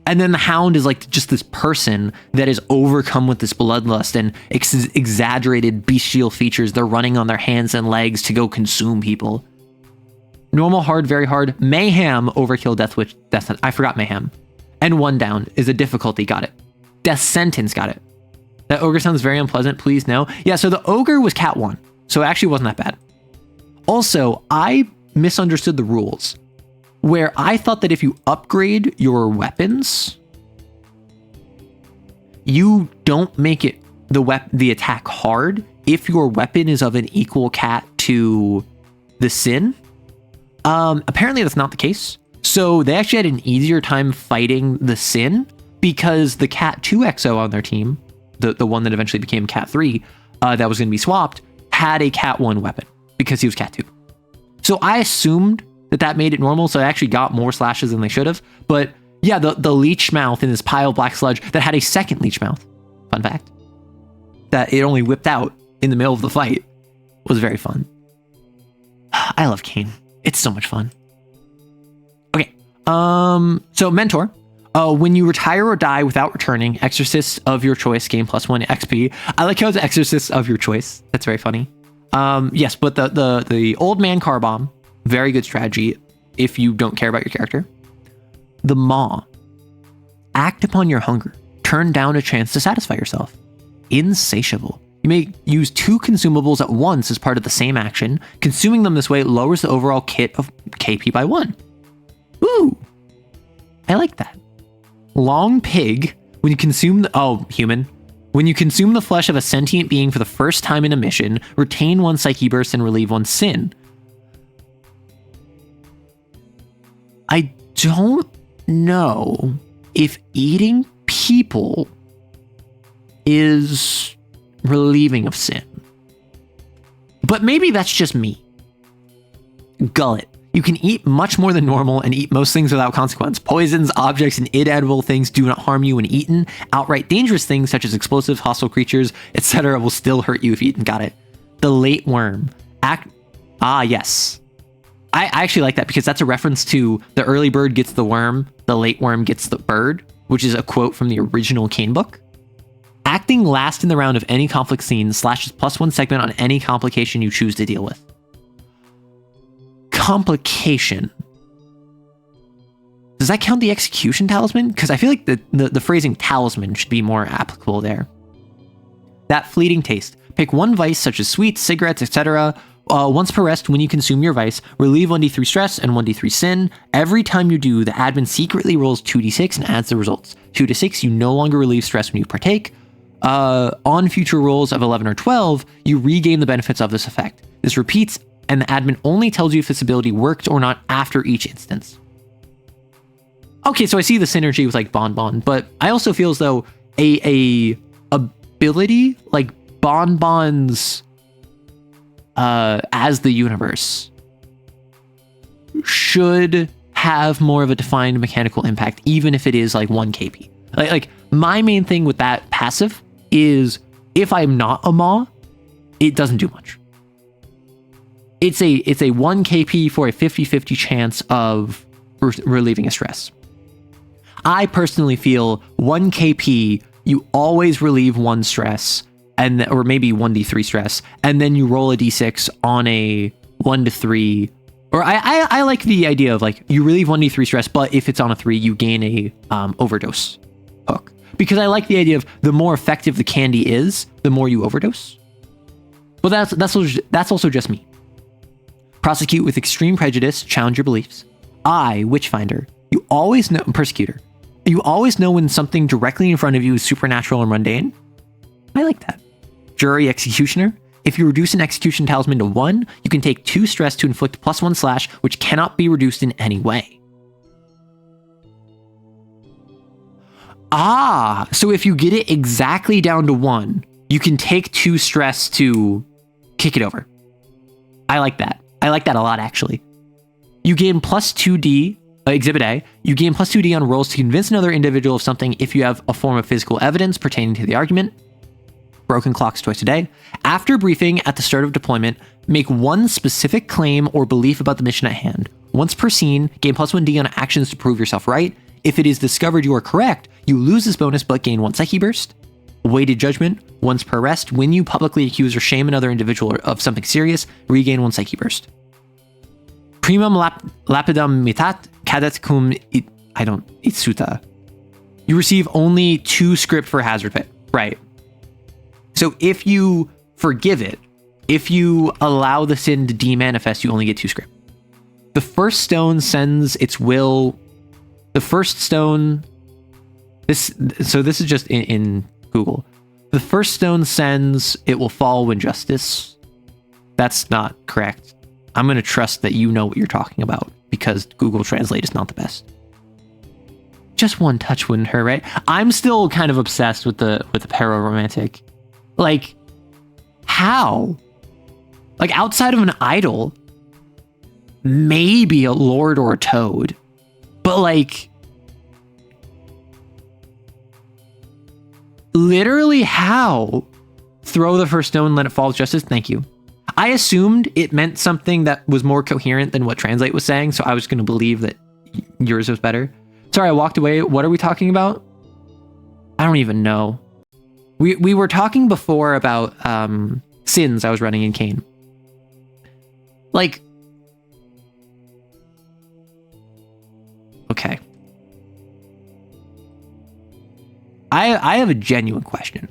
And then the hound is like just this person that is overcome with this bloodlust and exaggerated bestial features. They're running on their hands and legs to go consume people. Normal, hard, very hard. Mayhem, overkill, death wish, death. I forgot mayhem. And one down is a difficulty. Got it. Death sentence. Got it. That ogre sounds very unpleasant. Please no. Yeah. So the ogre was cat 1. So it actually wasn't that bad. Also, I misunderstood the rules, where I thought that if you upgrade your weapons, you don't make it the attack hard if your weapon is of an equal cat to the sin. Apparently that's not the case. So they actually had an easier time fighting the sin because the cat 2 XO on their team, the one that eventually became cat 3, that was going to be swapped, had a cat 1 weapon because he was cat 2. So I assumed that made it normal, so I actually got more slashes than they should have. But yeah, the leech mouth in this pile of black sludge that had a second leech mouth, fun fact, that it only whipped out in the middle of the fight, was very fun. I love Kane. It's so much fun. Okay, so Mentor. When you retire or die without returning, Exorcist of your choice gain +1 XP. I like how it's Exorcist of your choice. That's very funny. Yes, but the old man car bomb, very good strategy if you don't care about your character. The Maw. Act upon your hunger. Turn down a chance to satisfy yourself. Insatiable. You may use 2 consumables at once as part of the same action. Consuming them this way lowers the overall kit of KP by 1. Ooh. I like that. Long Pig. When you consume human. When you consume the flesh of a sentient being for the first time in a mission, retain 1 psyche burst and relieve 1 sin. I don't know if eating people is relieving of sin. But maybe that's just me. Gullet. You can eat much more than normal and eat most things without consequence. Poisons, objects, and inedible things do not harm you when eaten. Outright dangerous things such as explosives, hostile creatures, etc. will still hurt you if eaten. Got it. The late worm. Yes. I actually like that because that's a reference to the early bird gets the worm, the late worm gets the bird, which is a quote from the original Kane book. Acting last in the round of any conflict scene slashes +1 segment on any complication you choose to deal with. Complication. Does that count the execution talisman? Because I feel like the phrasing talisman should be more applicable there. That fleeting taste. Pick one vice such as sweets, cigarettes, etc. Once per rest, when you consume your vice, relieve 1d3 stress and 1d3 sin. Every time you do, the admin secretly rolls 2d6 and adds the results. 2 to 6, you no longer relieve stress when you partake. On future rolls of 11 or 12, you regain the benefits of this effect. This repeats, and the admin only tells you if this ability worked or not after each instance. Okay, so I see the synergy with like Bonbon, but I also feel as though a ability like Bonbon's as the universe should have more of a defined mechanical impact, even if it is like 1 KP. Like my main thing with that passive is if I'm not a Maw, it doesn't do much. It's a 1 KP for a 50-50 chance of relieving a stress. I personally feel 1 KP, you always relieve 1 stress, or maybe 1d3 stress, and then you roll a d6 on a 1 to 3. Or I like the idea of like you relieve 1d3 stress, but if it's on a 3, you gain a overdose hook. Because I like the idea of the more effective the candy is, the more you overdose. But that's also just me. Prosecute with extreme prejudice, challenge your beliefs. Witchfinder. You always know, Persecutor. You always know when something directly in front of you is supernatural or mundane. I like that. Jury Executioner. If you reduce an execution talisman to 1, you can take 2 stress to inflict +1 slash, which cannot be reduced in any way. So if you get it exactly down to 1, you can take 2 stress to kick it over. I like that. I like that a lot, actually. You gain +2d, Exhibit A, you gain +2d on rolls to convince another individual of something if you have a form of physical evidence pertaining to the argument. Broken clocks twice a day. After briefing at the start of deployment, make 1 specific claim or belief about the mission at hand. Once per scene, gain +1d on actions to prove yourself right. If it is discovered you are correct, you lose this bonus but gain 1 Psyche Burst. Weighted Judgment. Once per rest, when you publicly accuse or shame another individual of something serious, regain 1 Psyche Burst. Primum lapidum mitat cadet cum itsuta. You receive only 2 script for Hazard Pit. Right. So if you forgive it, if you allow the sin to demanifest, you only get 2 script. The first stone sends its will. The first stone. This is just in Google. The first stone sends, it will fall when justice. That's not correct. I'm going to trust that you know what you're talking about because Google Translate is not the best. Just 1 touch wouldn't hurt, right? I'm still kind of obsessed with the pararomantic. Like, how? Like, outside of an idol, maybe a lord or a toad, but like, literally how? Throw the first stone, let it fall with justice. Thank you. I assumed it meant something that was more coherent than what Translate was saying, so I was going to believe that yours was better. Sorry, I walked away. What are we talking about? I don't even know. We were talking before about sins I was running in Kane. Like, okay. I have a genuine question.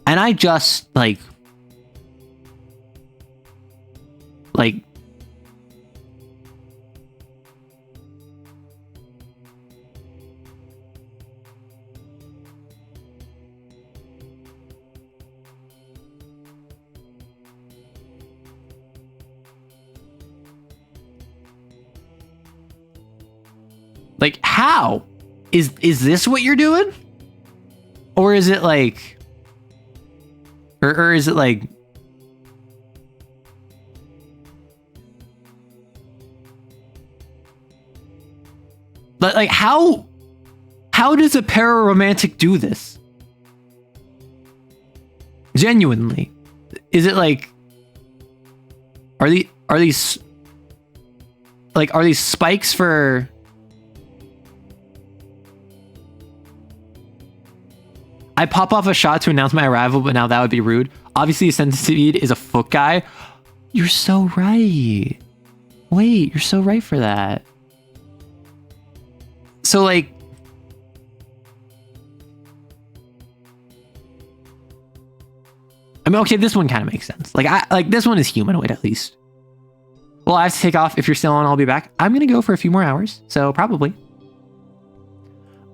And I just, like, how? Is this what you're doing? Or is it like, Or is it like... But like, how does a pararomantic do this? Genuinely. Is it like... Are these spikes for... I pop off a shot to announce my arrival, but now that would be rude. Obviously, a centipede is a foot guy. You're so right. Wait, you're so right for that. So, like... I mean, okay, this one kind of makes sense. Like, this one is humanoid, at least. Well, I have to take off. If you're still on, I'll be back. I'm gonna go for a few more hours, so probably.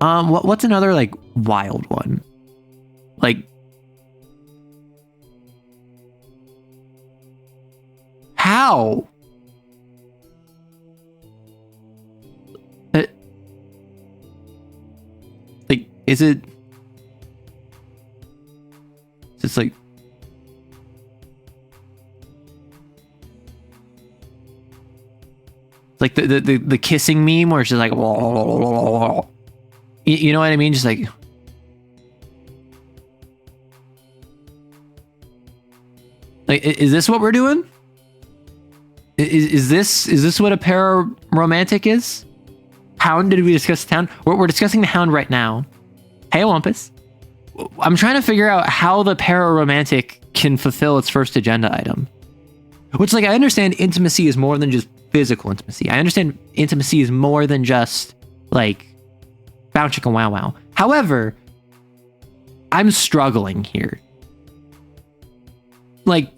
What's another, like, wild one? Like... How? Like, is it... It's like... Like the kissing meme where it's just like... You know what I mean? Just like... Like, is this what we're doing? Is this what a pararomantic is? Hound? Did we discuss the hound? We're discussing the hound right now. Hey, Olympus. I'm trying to figure out how the pararomantic can fulfill its first agenda item. Which, like, I understand intimacy is more than just physical intimacy. I understand intimacy is more than just, like, bow chicka wow wow. However, I'm struggling here. Like,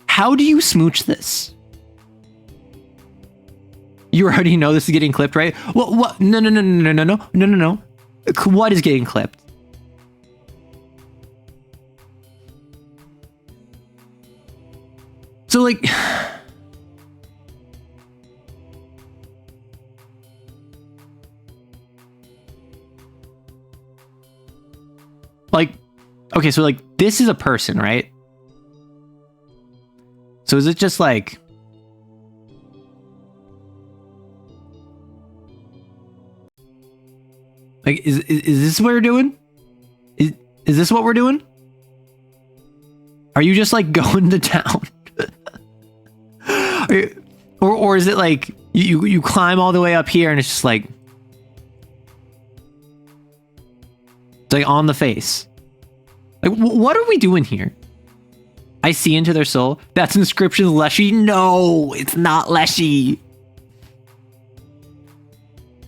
how do you smooch this? You already know this is getting clipped, right? What? No. What is getting clipped? So, like... Like, okay, so, like, this is a person, right? So is it just, like... Like, is this what we're doing? Is this what we're doing? Are you just, like, going to town? Or is it like you climb all the way up here and it's just like it's like on the face? Like, what are we doing here? I see into their soul. That's inscription Leshy. No, it's not Leshy.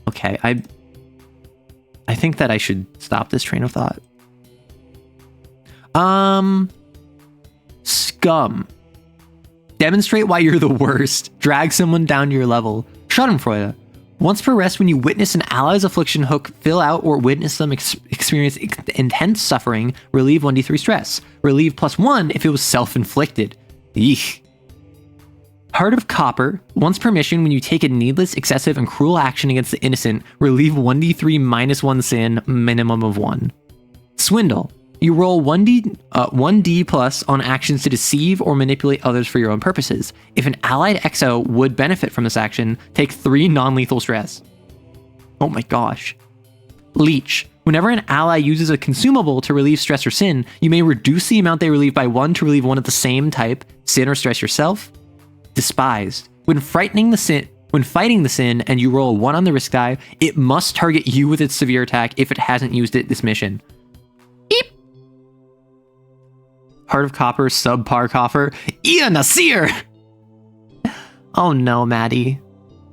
Okay, I think that I should stop this train of thought. Scum. Demonstrate why you're the worst. Drag someone down to your level. Schadenfreude. Once per rest, when you witness an ally's affliction hook fill out or witness them experience intense suffering, relieve 1d3 stress. Relieve +1 if it was self-inflicted. Eesh. Heart of Copper. Once per mission, when you take a needless, excessive, and cruel action against the innocent, relieve 1d3 -1 sin, minimum of 1. Swindle. You roll 1d plus on actions to deceive or manipulate others for your own purposes. If an allied XO would benefit from this action, take 3 non-lethal stress. Oh my gosh. Leech. Whenever an ally uses a consumable to relieve stress or sin, you may reduce the amount they relieve by 1 to relieve one of the same type, sin or stress yourself. Despised. When fighting the sin and you roll a 1 on the risk die, it must target you with its severe attack if it hasn't used it this mission. Eep. Heart of Copper, subpar coffer. Ia Nasir! Oh no, Maddie.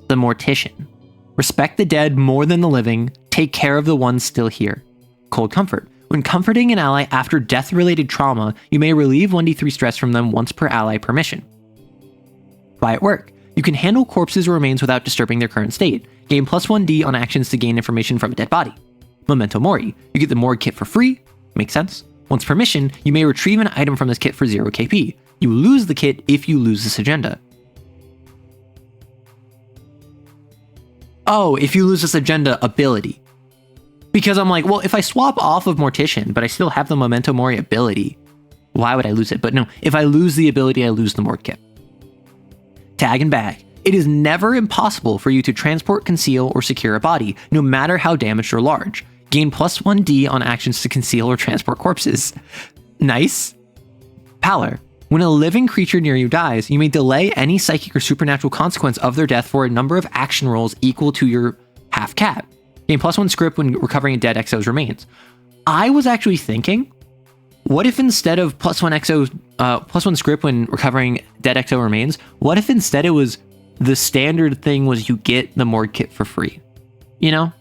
The Mortician. Respect the dead more than the living. Take care of the ones still here. Cold Comfort. When comforting an ally after death-related trauma, you may relieve 1d3 stress from them once per ally per mission. Quiet Work. You can handle corpses or remains without disturbing their current state. Gain +1d on actions to gain information from a dead body. Memento Mori. You get the Morgue kit for free. Makes sense. Once per mission, you may retrieve an item from this kit for 0 KP. You lose the kit if you lose this agenda. Oh, if you lose this agenda ability. Because I'm like, well, if I swap off of Mortician, but I still have the Memento Mori ability, why would I lose it? But no, if I lose the ability, I lose the Mort Kit. Tag and bag. It is never impossible for you to transport, conceal, or secure a body, no matter how damaged or large. Gain plus 1d on actions to conceal or transport corpses. Nice. Pallor. When a living creature near you dies, you may delay any psychic or supernatural consequence of their death for a number of action rolls equal to your half cat. Gain plus 1 script when recovering a dead XO's remains. I was actually thinking, what if instead of plus 1 script when recovering dead XO remains, what if instead it was the standard thing was you get the Morgue Kit for free? You know?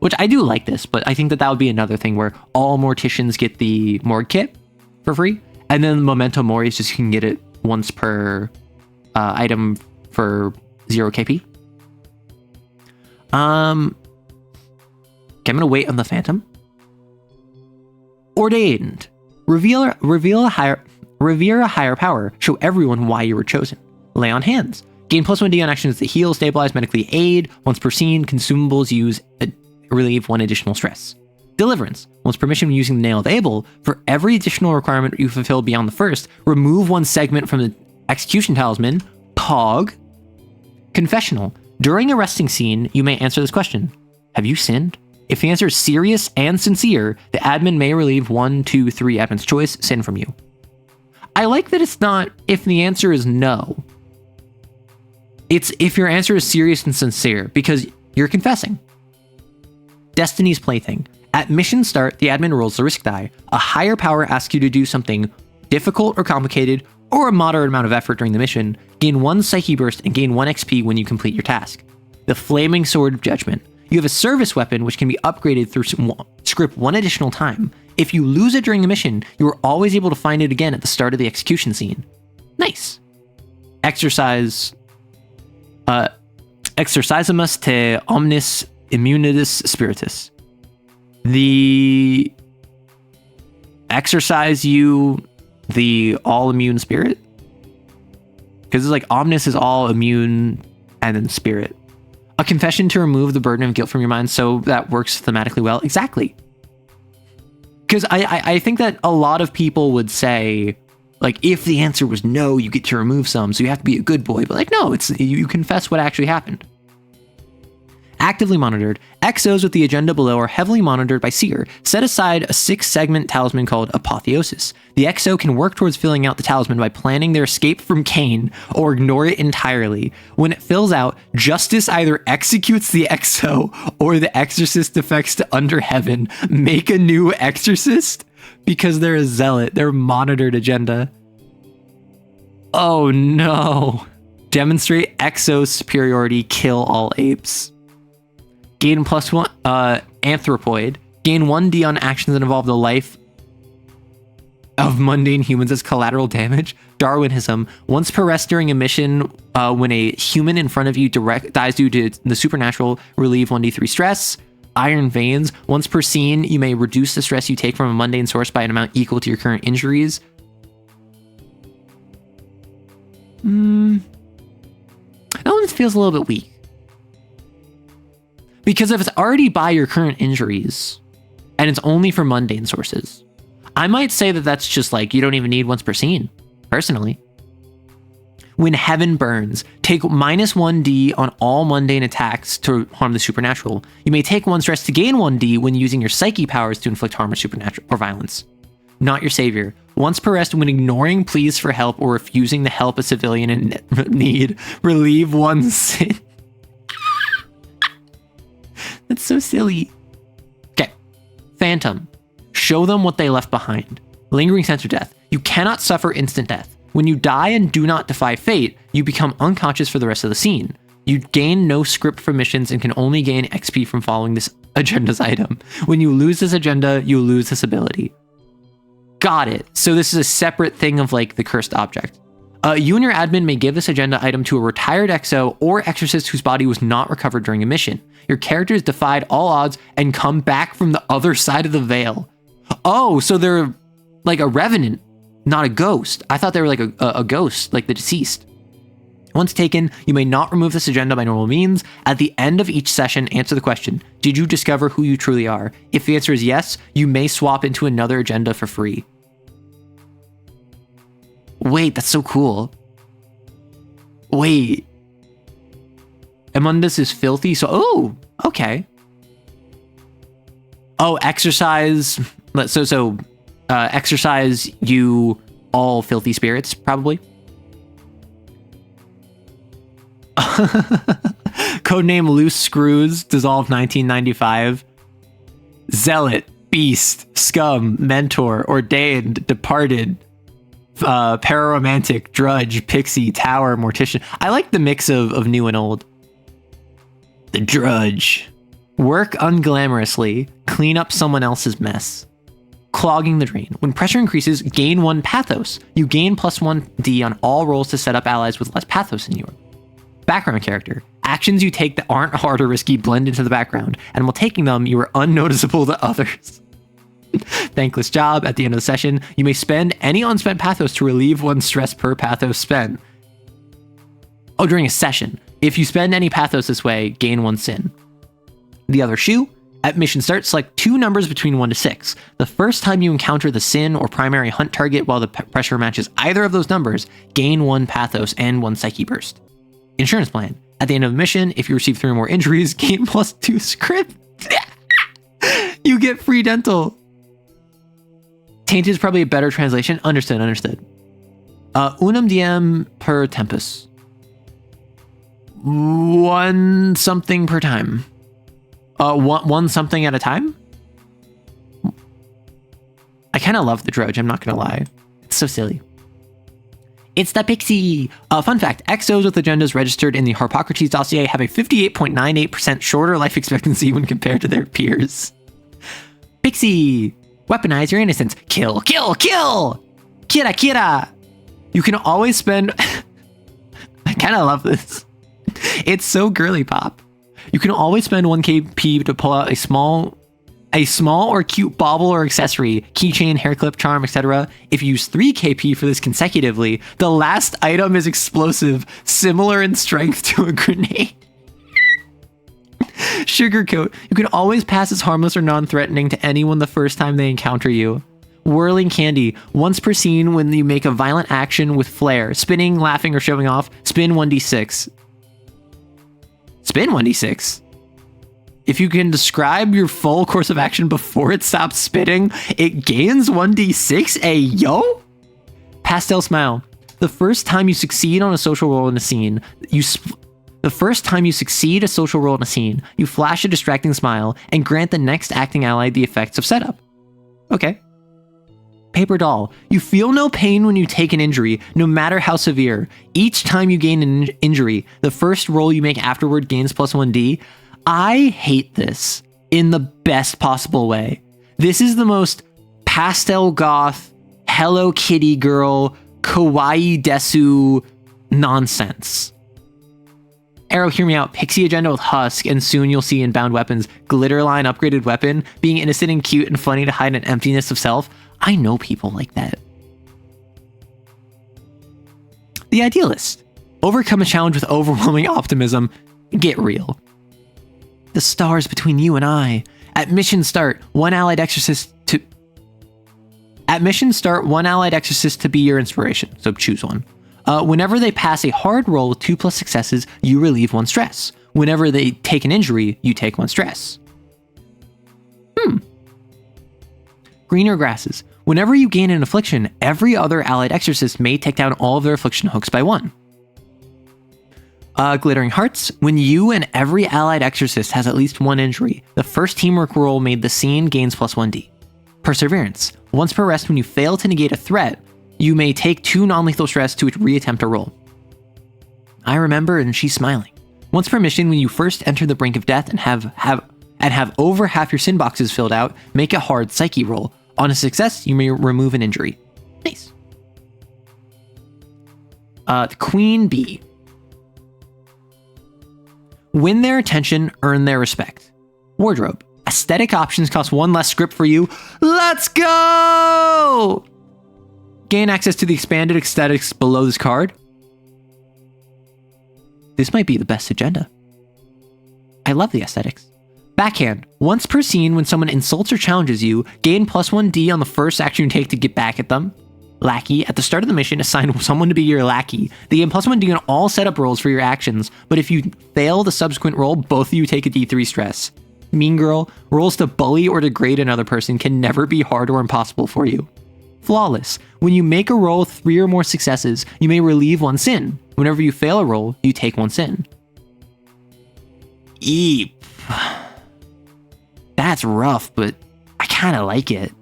Which I do like this, but I think that would be another thing where all Morticians get the Morgue Kit for free, and then Memento Mori is just you can get it once per item for 0 KP. Okay, I'm gonna wait on the Phantom. Ordained. Revere a higher power. Show everyone why you were chosen. Lay on hands. Gain plus 1d on actions to heal, stabilize, medically aid. Once per scene, consumables relieve 1 additional stress. Deliverance. Once permission when using the Nail of Abel, for every additional requirement you fulfill beyond the first, remove 1 segment from the execution talisman. Pog. Confessional. During a resting scene, you may answer this question. Have you sinned? If the answer is serious and sincere, the admin may relieve 1, 2, 3 admin's choice sin from you. I like that it's not if the answer is no. It's if your answer is serious and sincere, because you're confessing. Destiny's Plaything. At mission start, the admin rolls the risk die. A higher power asks you to do something difficult or complicated, or a moderate amount of effort during the mission. Gain 1 Psyche Burst and gain 1 XP when you complete your task. The Flaming Sword of Judgment. You have a service weapon which can be upgraded through script 1 additional time. If you lose it during a mission, you are always able to find it again at the start of the execution scene. Nice. Exercise. Exercisamus te omnis immunitas spiritus. The exercise you the all immune spirit? Because it's like omnis is all immune and then spirit. A confession to remove the burden of guilt from your mind, so that works thematically well. Exactly. Because I think that a lot of people would say, like, if the answer was no, you get to remove some, so you have to be a good boy. But like, no, it's you confess what actually happened. Actively monitored. XOs with the agenda below are heavily monitored by Seer. Set aside a 6-segment talisman called Apotheosis. The XO can work towards filling out the talisman by planning their escape from Cain or ignore it entirely. When it fills out, Justice either executes the XO or the Exorcist defects to Under Heaven. Make a new Exorcist? Because they're a zealot. They're monitored agenda. Oh no. Demonstrate XO superiority. Kill all apes. Gain plus 1 anthropoid. Gain 1d on actions that involve the life of mundane humans as collateral damage. Darwinism. Once per rest during a mission, when a human in front of you dies due to the supernatural, relieve 1d3 stress. Iron veins. Once per scene, you may reduce the stress you take from a mundane source by an amount equal to your current injuries. That one feels a little bit weak. Because if it's already by your current injuries, and it's only for mundane sources, I might say that that's just like, you don't even need once per scene, personally. When Heaven burns, take minus 1d on all mundane attacks to harm the supernatural. You may take 1 stress to gain 1d when using your psyche powers to inflict harm or supernatural or violence. Not your savior. Once per rest when ignoring pleas for help or refusing to help a civilian in need, relieve 1 sin. That's so silly. Okay. Phantom. Show them what they left behind. Lingering sense of death. You cannot suffer instant death. When you die and do not defy fate, you become unconscious for the rest of the scene. You gain no script for missions and can only gain XP from following this agenda's item. When you lose this agenda, you lose this ability. Got it. So this is a separate thing of like the cursed object. You and your admin may give this agenda item to a retired XO or exorcist whose body was not recovered during a mission. Your characters defied all odds and come back from the other side of the veil. Oh, so they're like a revenant, not a ghost. I thought they were like a ghost, like the deceased. Once taken, you may not remove this agenda by normal means. At the end of each session, answer the question, did you discover who you truly are? If the answer is yes, you may swap into another agenda for free. Wait, that's so cool. Wait. Amundus is filthy, so, okay. Oh, exercise. Exercise you all filthy spirits, probably. Codename Loose Screws, dissolved 1995. Zealot, Beast, Scum, Mentor, Ordained, Departed, Pararomantic, Drudge, Pixie, Tower, Mortician. I like the mix of new and old. The Drudge. Work unglamorously. Clean up someone else's mess. Clogging the drain. When pressure increases, gain 1 pathos. You gain +1d on all rolls to set up allies with less pathos than you. Background character. Actions you take that aren't hard or risky blend into the background, and while taking them, you are unnoticeable to others. Thankless job. At the end of the session, you may spend any unspent pathos to relieve 1 stress per pathos spent. Oh, during a session. If you spend any pathos this way, gain 1 sin. The other shoe. At mission start, select 2 numbers between 1 to 6. The first time you encounter the sin or primary hunt target while the pressure matches either of those numbers, gain 1 pathos and 1 psyche burst. Insurance plan. At the end of the mission, if you receive 3 or more injuries, gain +2 script. You get free dental. Tainted is probably a better translation. Understood. Unum diem per tempus. 1 something per time. One something at a time? I kind of love the Drudge, I'm not going to lie. It's so silly. It's the Pixie! Fun fact, XOs with agendas registered in the Harpocrates dossier have a 58.98% shorter life expectancy when compared to their peers. Pixie! Weaponize your innocence. Kill, kill, kill! Kira, kira! You can always spend... I kind of love this. It's so girly pop. You can always spend 1 KP to pull out a small or cute bauble or accessory, keychain, hair clip, charm, etc. If you use 3 KP for this consecutively, the last item is explosive, similar in strength to a grenade. Sugarcoat. You can always pass as harmless or non-threatening to anyone the first time they encounter you. Whirling candy. Once per scene when you make a violent action with flair, spinning, laughing, or showing off, spin 1d6. Spin 1d6. If you can describe your full course of action before it stops spitting, it gains 1d6. Ayo! Pastel smile. The first time you succeed on a social roll in a scene, you flash a distracting smile and grant the next acting ally the effects of setup. Okay. Paper doll. You feel no pain when you take an injury, no matter how severe. Each time you gain an injury, the first roll you make afterward gains +1d. I hate this in the best possible way. This is the most pastel goth, Hello Kitty girl, kawaii desu nonsense. Arrow, hear me out. Pixie agenda with Husk, and soon you'll see in Bound Weapons, Glitterline upgraded weapon, being innocent and cute and funny to hide an emptiness of self. I know people like that. The Idealist. Overcome a challenge with overwhelming optimism. Get real. The stars between you and I. At mission start, one allied exorcist to be your inspiration, so choose one. Whenever they pass a hard roll with 2+ successes, you relieve 1 stress. Whenever they take an injury, you take 1 stress. Greener grasses. Whenever you gain an affliction, every other allied exorcist may take down all of their affliction hooks by 1. Glittering hearts. When you and every allied exorcist has at least 1 injury, the first teamwork roll made the scene gains +1d. Perseverance. Once per rest, when you fail to negate a threat, you may take 2 non-lethal stress to reattempt a roll. I remember, and she's smiling. Once per mission, when you first enter the brink of death and have over half your sin boxes filled out, make a hard psyche roll. On a success, you may remove an injury. Nice. The Queen Bee. Win their attention, earn their respect. Wardrobe. Aesthetic options cost 1 less script for you. Let's go! Gain access to the expanded aesthetics below this card. This might be the best agenda. I love the aesthetics. Backhand. Once per scene, when someone insults or challenges you, gain +1d on the first action you take to get back at them. Lackey. At the start of the mission, assign someone to be your lackey. They gain +1d on all setup rolls for your actions, but if you fail the subsequent roll, both of you take a d3 stress. Mean Girl. Rolls to bully or degrade another person can never be hard or impossible for you. Flawless. When you make a roll 3 or more successes, you may relieve 1 sin. Whenever you fail a roll, you take 1 sin. Eep. That's rough, but I kind of like it.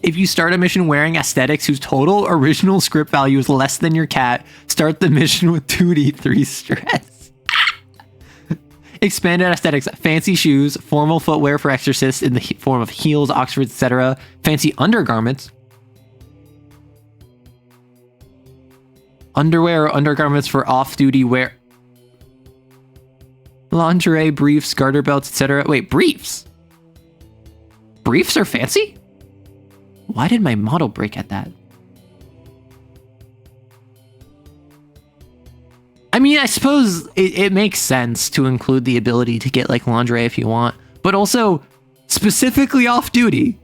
If you start a mission wearing aesthetics whose total original script value is less than your cat, start the mission with 2d3 stress. Expanded aesthetics. Fancy shoes, formal footwear for exorcists in the form of heels, oxfords, etc. Fancy undergarments. Underwear or undergarments for off-duty wear. Lingerie, briefs, garter belts, etc. Wait, briefs? Briefs are fancy? Why did my model break at that? I mean, I suppose it makes sense to include the ability to get like lingerie if you want, but also specifically off-duty.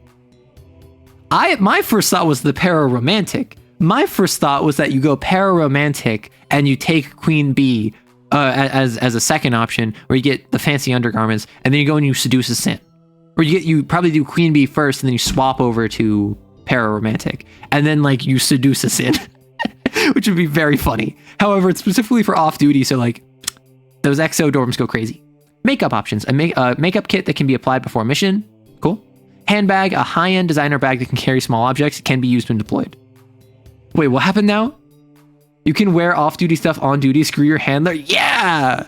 My first thought was the para-romantic. My first thought was that you go para-romantic and you take Queen Bee as a second option, where you get the fancy undergarments, and then you go and you seduce a sin. Or you probably do Queen Bee first, and then you swap over to para-romantic, and then like you seduce a sin, which would be very funny. However, it's specifically for off-duty, so like those exo dorms go crazy. Makeup options. A makeup kit that can be applied before mission. Cool. Handbag, a high-end designer bag that can carry small objects. It can be used when deployed. Wait, what happened now? You can wear off-duty stuff on duty. Screw your handler. Yeah!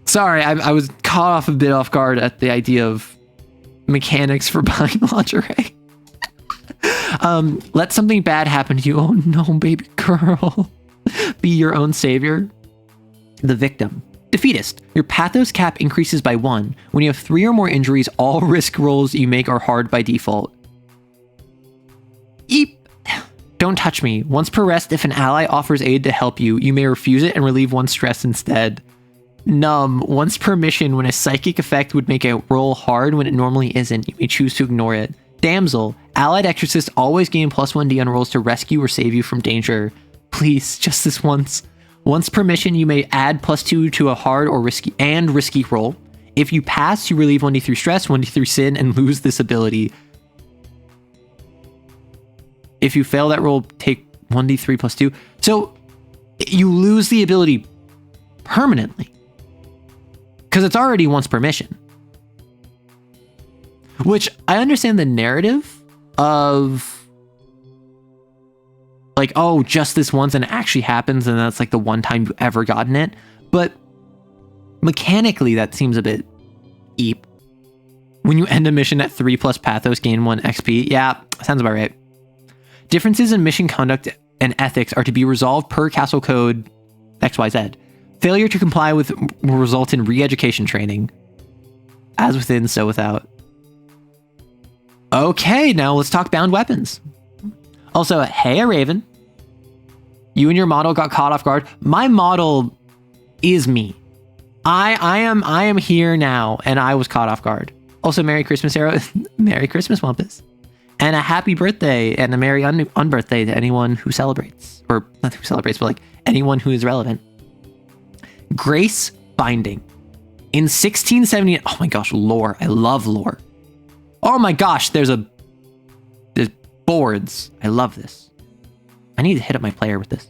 Sorry, I was caught off a bit off guard at the idea of mechanics for buying lingerie. Let something bad happen to you. Oh no, baby girl. Be your own savior. The victim. Defeatist. Your pathos cap increases by 1. When you have 3 or more injuries, all risk rolls you make are hard by default. Eep. Don't touch me. Once per rest, if an ally offers aid to help you, you may refuse it and relieve 1 stress instead. Numb. Once per mission, when a psychic effect would make a roll hard when it normally isn't, you may choose to ignore it. Damsel. Allied exorcists always gain +1d on rolls to rescue or save you from danger. Please, just this once. Once per mission, you may add +2 to a hard or risky roll. If you pass, you relieve 1d3 stress, 1d3 sin, and lose this ability. If you fail that roll, take 1d3 +2. So you lose the ability permanently, because it's already once per mission. Which I understand the narrative of like, oh, just this once and it actually happens, and that's like the one time you've ever gotten it. But mechanically, that seems a bit eep. When you end a mission at 3 plus pathos, gain 1 XP. Yeah, sounds about right. Differences in mission conduct and ethics are to be resolved per castle code XYZ. Failure to comply with will result in re-education training. As within, so without. Okay, now let's talk bound weapons. Also, hey, a Raven. You and your model got caught off guard. My model is me. I am here now, and I was caught off guard. Also, Merry Christmas, Arrow. Merry Christmas, Wampus. And a happy birthday and a merry unbirthday to anyone who celebrates. Or not who celebrates, but like anyone who is relevant. Grace Binding. In 1670, oh my gosh, lore. I love lore. Oh my gosh, there's boards. I love this. I need to hit up my player with this.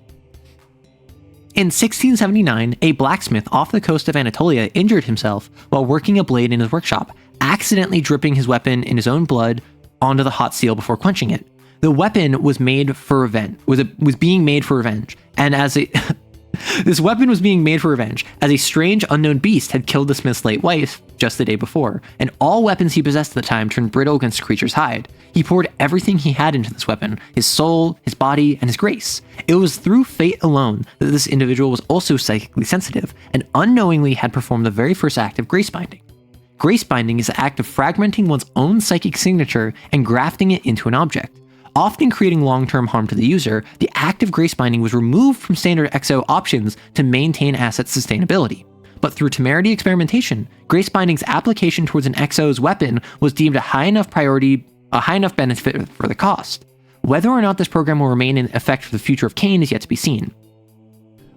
In 1679, a blacksmith off the coast of Anatolia injured himself while working a blade in his workshop, accidentally dripping his weapon in his own blood onto the hot steel before quenching it. The weapon was made for revenge. Was being made for revenge, and as a this weapon was being made for revenge, as a strange unknown beast had killed the smith's late wife just the day before, and all weapons he possessed at the time turned brittle against the creature's hide. He poured everything he had into this weapon, his soul, his body, and his grace. It was through fate alone that this individual was also psychically sensitive, and unknowingly had performed the very first act of grace binding. Grace binding is the act of fragmenting one's own psychic signature and grafting it into an object, often creating long-term harm to the user. The act of grace binding was removed from standard XO options to maintain asset sustainability. But through temerity experimentation, grace binding's application towards an XO's weapon was deemed a high enough benefit for the cost. Whether or not this program will remain in effect for the future of Kain is yet to be seen.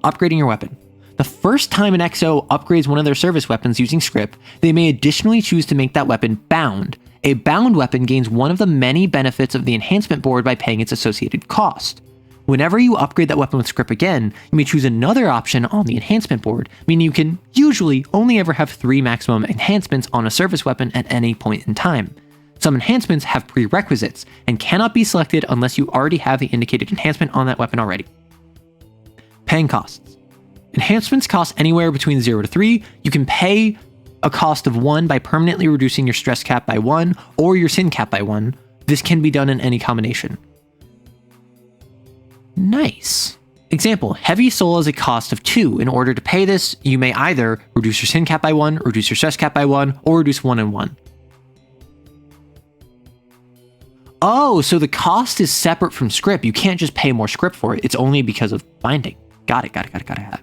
Upgrading your weapon. The first time an XO upgrades one of their service weapons using script, they may additionally choose to make that weapon bound. A bound weapon gains one of the many benefits of the enhancement board by paying its associated cost. Whenever you upgrade that weapon with script again, you may choose another option on the enhancement board, meaning you can usually only ever have 3 maximum enhancements on a service weapon at any point in time. Some enhancements have prerequisites and cannot be selected unless you already have the indicated enhancement on that weapon already. Paying costs. Enhancements cost anywhere between 0 to 3. You can pay a cost of 1 by permanently reducing your stress cap by 1 or your sin cap by 1. This can be done in any combination. Nice. Example, Heavy Soul has a cost of 2. In order to pay this, you may either reduce your sin cap by 1, reduce your stress cap by 1, or reduce 1 and 1. Oh, so the cost is separate from script. You can't just pay more script for it. It's only because of binding. Got it.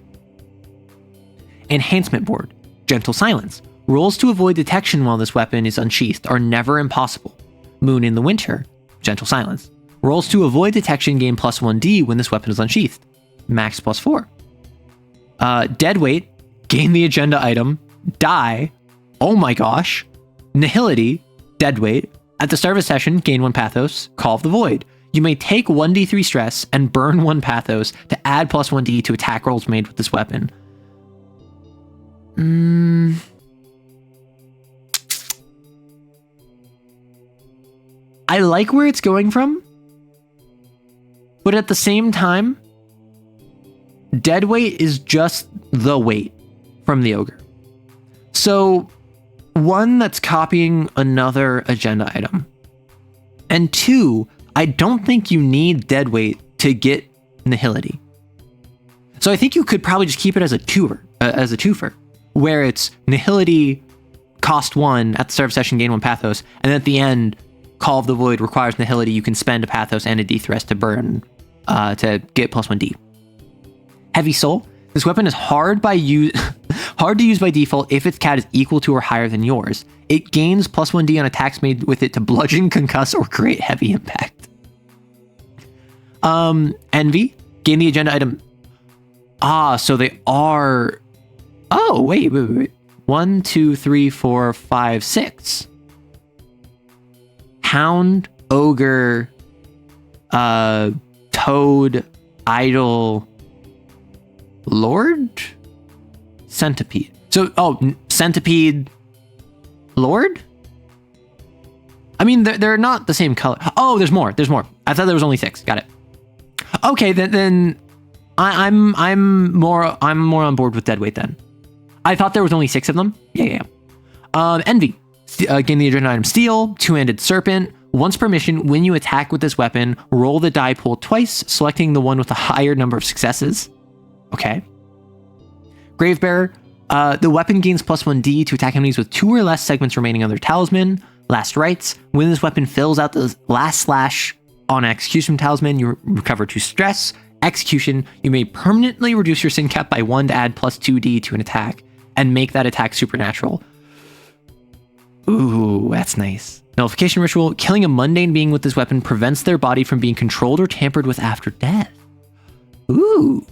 Enhancement board. Gentle Silence. Rolls to avoid detection while this weapon is unsheathed are never impossible. Moon in the Winter. Gentle Silence. Rolls to avoid detection gain plus 1d when this weapon is unsheathed. Max plus 4. Deadweight. Gain the agenda item. Die. Oh my gosh. Nihility. Deadweight. At the start of a session, gain 1 Pathos. Call of the Void. You may take 1d3 stress and burn 1 Pathos to add plus 1d to attack rolls made with this weapon. I like where it's going from, but at the same time, Deadweight is just the weight from the Ogre. So, 1, that's copying another agenda item. And 2, I don't think you need Deadweight to get Nihility. So I think you could probably just keep it as a twofer, where it's Nihility cost 1 at the start of session, gain 1 Pathos, and at the end, Call of the Void requires Nihility. You can spend a Pathos and a D-Thrust to burn to get plus 1d. Heavy Soul. This weapon is hard to use by default if its CAD is equal to or higher than yours. It gains plus 1d on attacks made with it to bludgeon, concuss, or create heavy impact. Envy. Gain the agenda item. So they are... Oh, wait. 1, 2, 3, 4, 5, 6. Hound, Ogre, Toad, Idol, Lord? Centipede. Centipede, Lord? I mean, they're not the same color. Oh, there's more. I thought there was only 6. Got it. Okay, then I'm more on board with Deadweight then. I thought there was only 6 of them. Yeah. Envy. Gain the agenda item Steel, 2-handed Serpent. Once per mission, when you attack with this weapon, roll the die pool twice, selecting the one with a higher number of successes. Okay. Gravebearer. The weapon gains plus 1d to attack enemies with 2 or less segments remaining on their talisman. Last Rites. When this weapon fills out the last slash on an execution talisman, you recover 2 stress. Execution. You may permanently reduce your sin cap by 1 to add plus 2d to an attack, and make that attack supernatural. Ooh, that's nice. Nullification Ritual. Killing a mundane being with this weapon prevents their body from being controlled or tampered with after death. Ooh.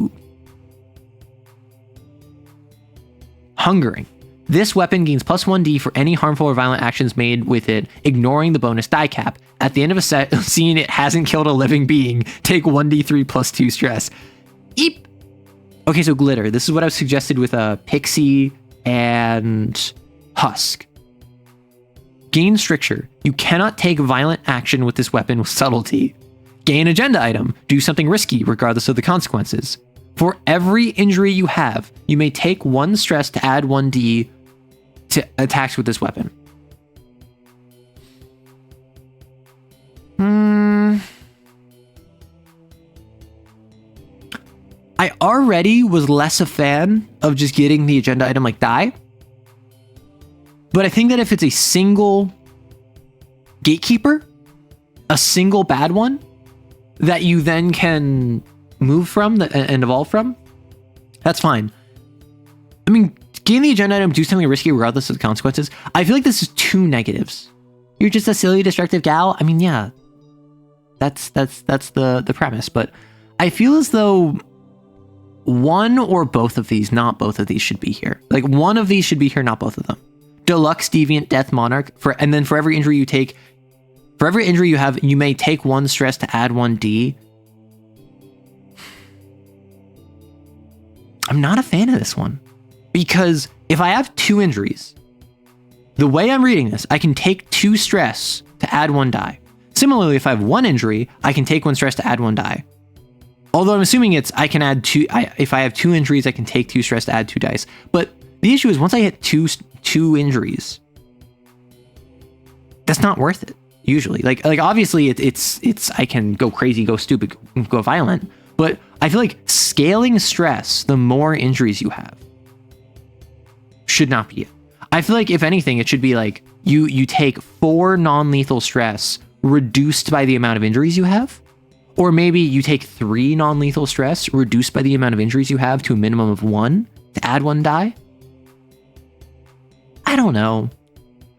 Hungering. This weapon gains plus 1d for any harmful or violent actions made with it, ignoring the bonus die cap. At the end of a scene it hasn't killed a living being, take 1d3 plus 2 stress. Eep. Okay, so Glitter. This is what I've suggested with Pixie and Husk. Gain Stricture. You cannot take violent action with this weapon with subtlety. Gain agenda item. Do something risky regardless of the consequences. For every injury you have, you may take 1 stress to add 1d to attacks with this weapon. I already was less a fan of just getting the agenda item like die. But I think that if it's a single gatekeeper, a single bad one that you then can move from and evolve from, that's fine. I mean, gain the agenda item, do something risky regardless of the consequences. I feel like this is two negatives. You're just a silly, destructive gal. I mean, yeah, that's the premise. But I feel as though one or both of these, not both of these, should be here. Like one of these should be here, not both of them. Deluxe Deviant Death Monarch, and then for every injury you take, for every injury you have, you may take 1 stress to add 1d. I'm not a fan of this one. Because if I have 2 injuries, the way I'm reading this, I can take 2 stress to add 1 die. Similarly, if I have 1 injury, I can take 1 stress to add 1 die. Although I'm assuming I can add 2, if I have 2 injuries, I can take 2 stress to add 2 dice. But the issue is once I hit two injuries, that's not worth it. Usually, like obviously it's I can go crazy, go stupid, go violent, but I feel like scaling stress the more injuries you have should not be it. I feel like if anything, it should be like you take 4 non-lethal stress reduced by the amount of injuries you have, or maybe you take 3 non-lethal stress reduced by the amount of injuries you have to a minimum of 1 to add 1 die. I don't know.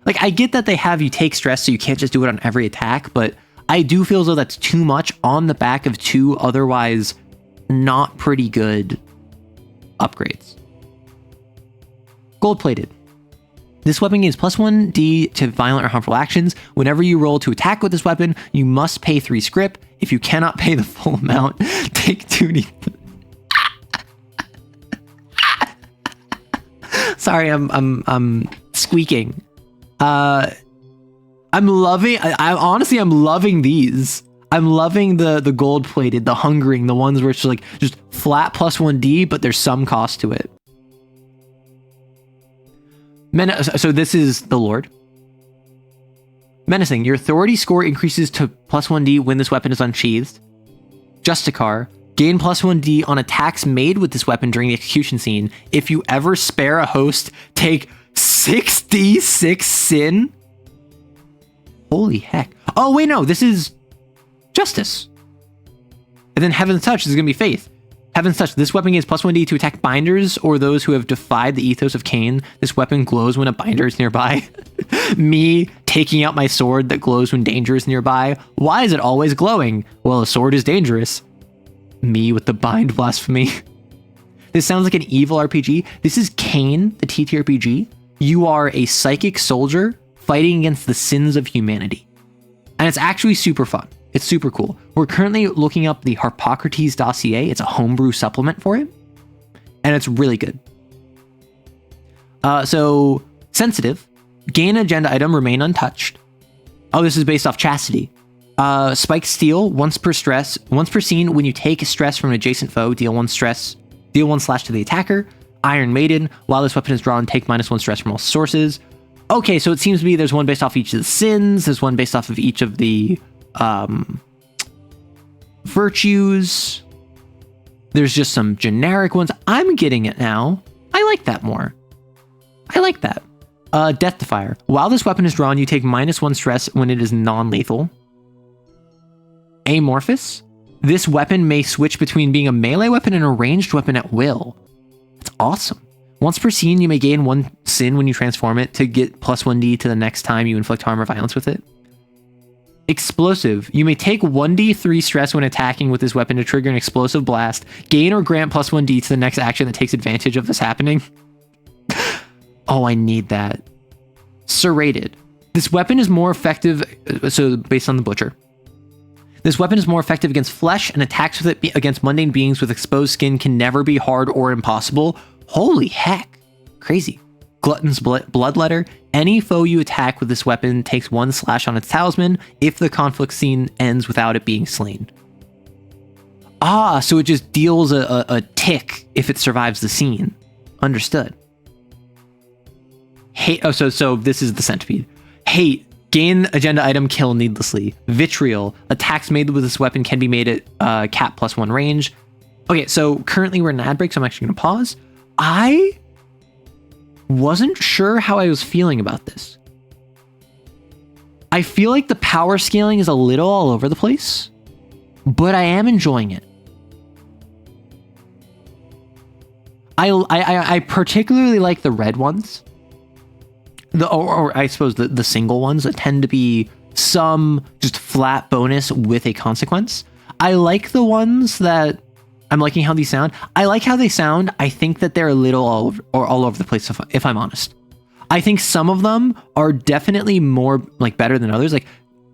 Like, I get that they have you take stress so you can't just do it on every attack, but I do feel as though that's too much on the back of 2 otherwise not pretty good upgrades. Gold-plated. This weapon gains +1d to violent or harmful actions. Whenever you roll to attack with this weapon, you must pay 3 scrip. If you cannot pay the full amount, take 2d. Sorry, I'm squeaking. I'm loving. I'm loving these. I'm loving the gold plated, the hungering, the ones where it's like just flat +1d, but there's some cost to it. So this is the Lord. Menacing. Your authority score increases to +1d when this weapon is unsheathed. Justicar. Gain +1d on attacks made with this weapon during the execution scene. If you ever spare a host, take 6d6 sin. Holy heck. Oh, wait, no, this is Justice. And then Heaven's Touch is going to be Faith. Heaven's Touch. This weapon gains +1d to attack binders or those who have defied the ethos of Cain. This weapon glows when a binder is nearby. Me taking out my sword that glows when danger is nearby. Why is it always glowing? Well, a sword is dangerous. Me with the bind blasphemy. This sounds like an evil RPG. This is Cain, the TTRPG. You are a psychic soldier fighting against the sins of humanity. And it's actually super fun. It's super cool. We're currently looking up the Harpocrates dossier. It's a homebrew supplement for it. And it's really good. So, sensitive. Gain agenda item, remain untouched. Oh, this is based off chastity. Spike Steel, once per scene, when you take a stress from an adjacent foe, deal 1 slash to the attacker. Iron Maiden, while this weapon is drawn, take -1 stress from all sources. Okay, so it seems to be there's one based off each of the sins, there's one based off of each of the virtues. There's just some generic ones. I'm getting it now. I like that more. I like that. Death Defier. While this weapon is drawn, you take -1 stress when it is non-lethal. Amorphous. This weapon may switch between being a melee weapon and a ranged weapon at will. That's awesome. Once per scene, you may gain 1 sin when you transform it to get +1d to the next time you inflict harm or violence with it. Explosive. You may take 1d3 stress when attacking with this weapon to trigger an explosive blast. Gain or grant +1d to the next action that takes advantage of this happening. Oh, I need that. Serrated. This weapon is more effective, so based on the Butcher. This weapon is more effective against flesh, and attacks with it against mundane beings with exposed skin can never be hard or impossible. Holy heck. Crazy. Glutton's Bloodletter. Any foe you attack with this weapon takes 1 slash on its talisman if the conflict scene ends without it being slain. Ah, so it just deals a tick if it survives the scene. Understood. Hate. Oh, so this is the centipede. Hate. Gain agenda item, kill needlessly. Vitriol. Attacks made with this weapon can be made at cap +1 range. Okay, so currently we're in an ad break, so I'm actually going to pause. wasn't sure how I was feeling about this. I feel like the power scaling is a little all over the place, but I am enjoying it. I particularly like the red ones. Or I suppose the single ones that tend to be some just flat bonus with a consequence. I like the ones that I'm liking how these sound. I like how they sound. I think that they're a little all over the place, if I'm honest. I think some of them are definitely more like better than others. Like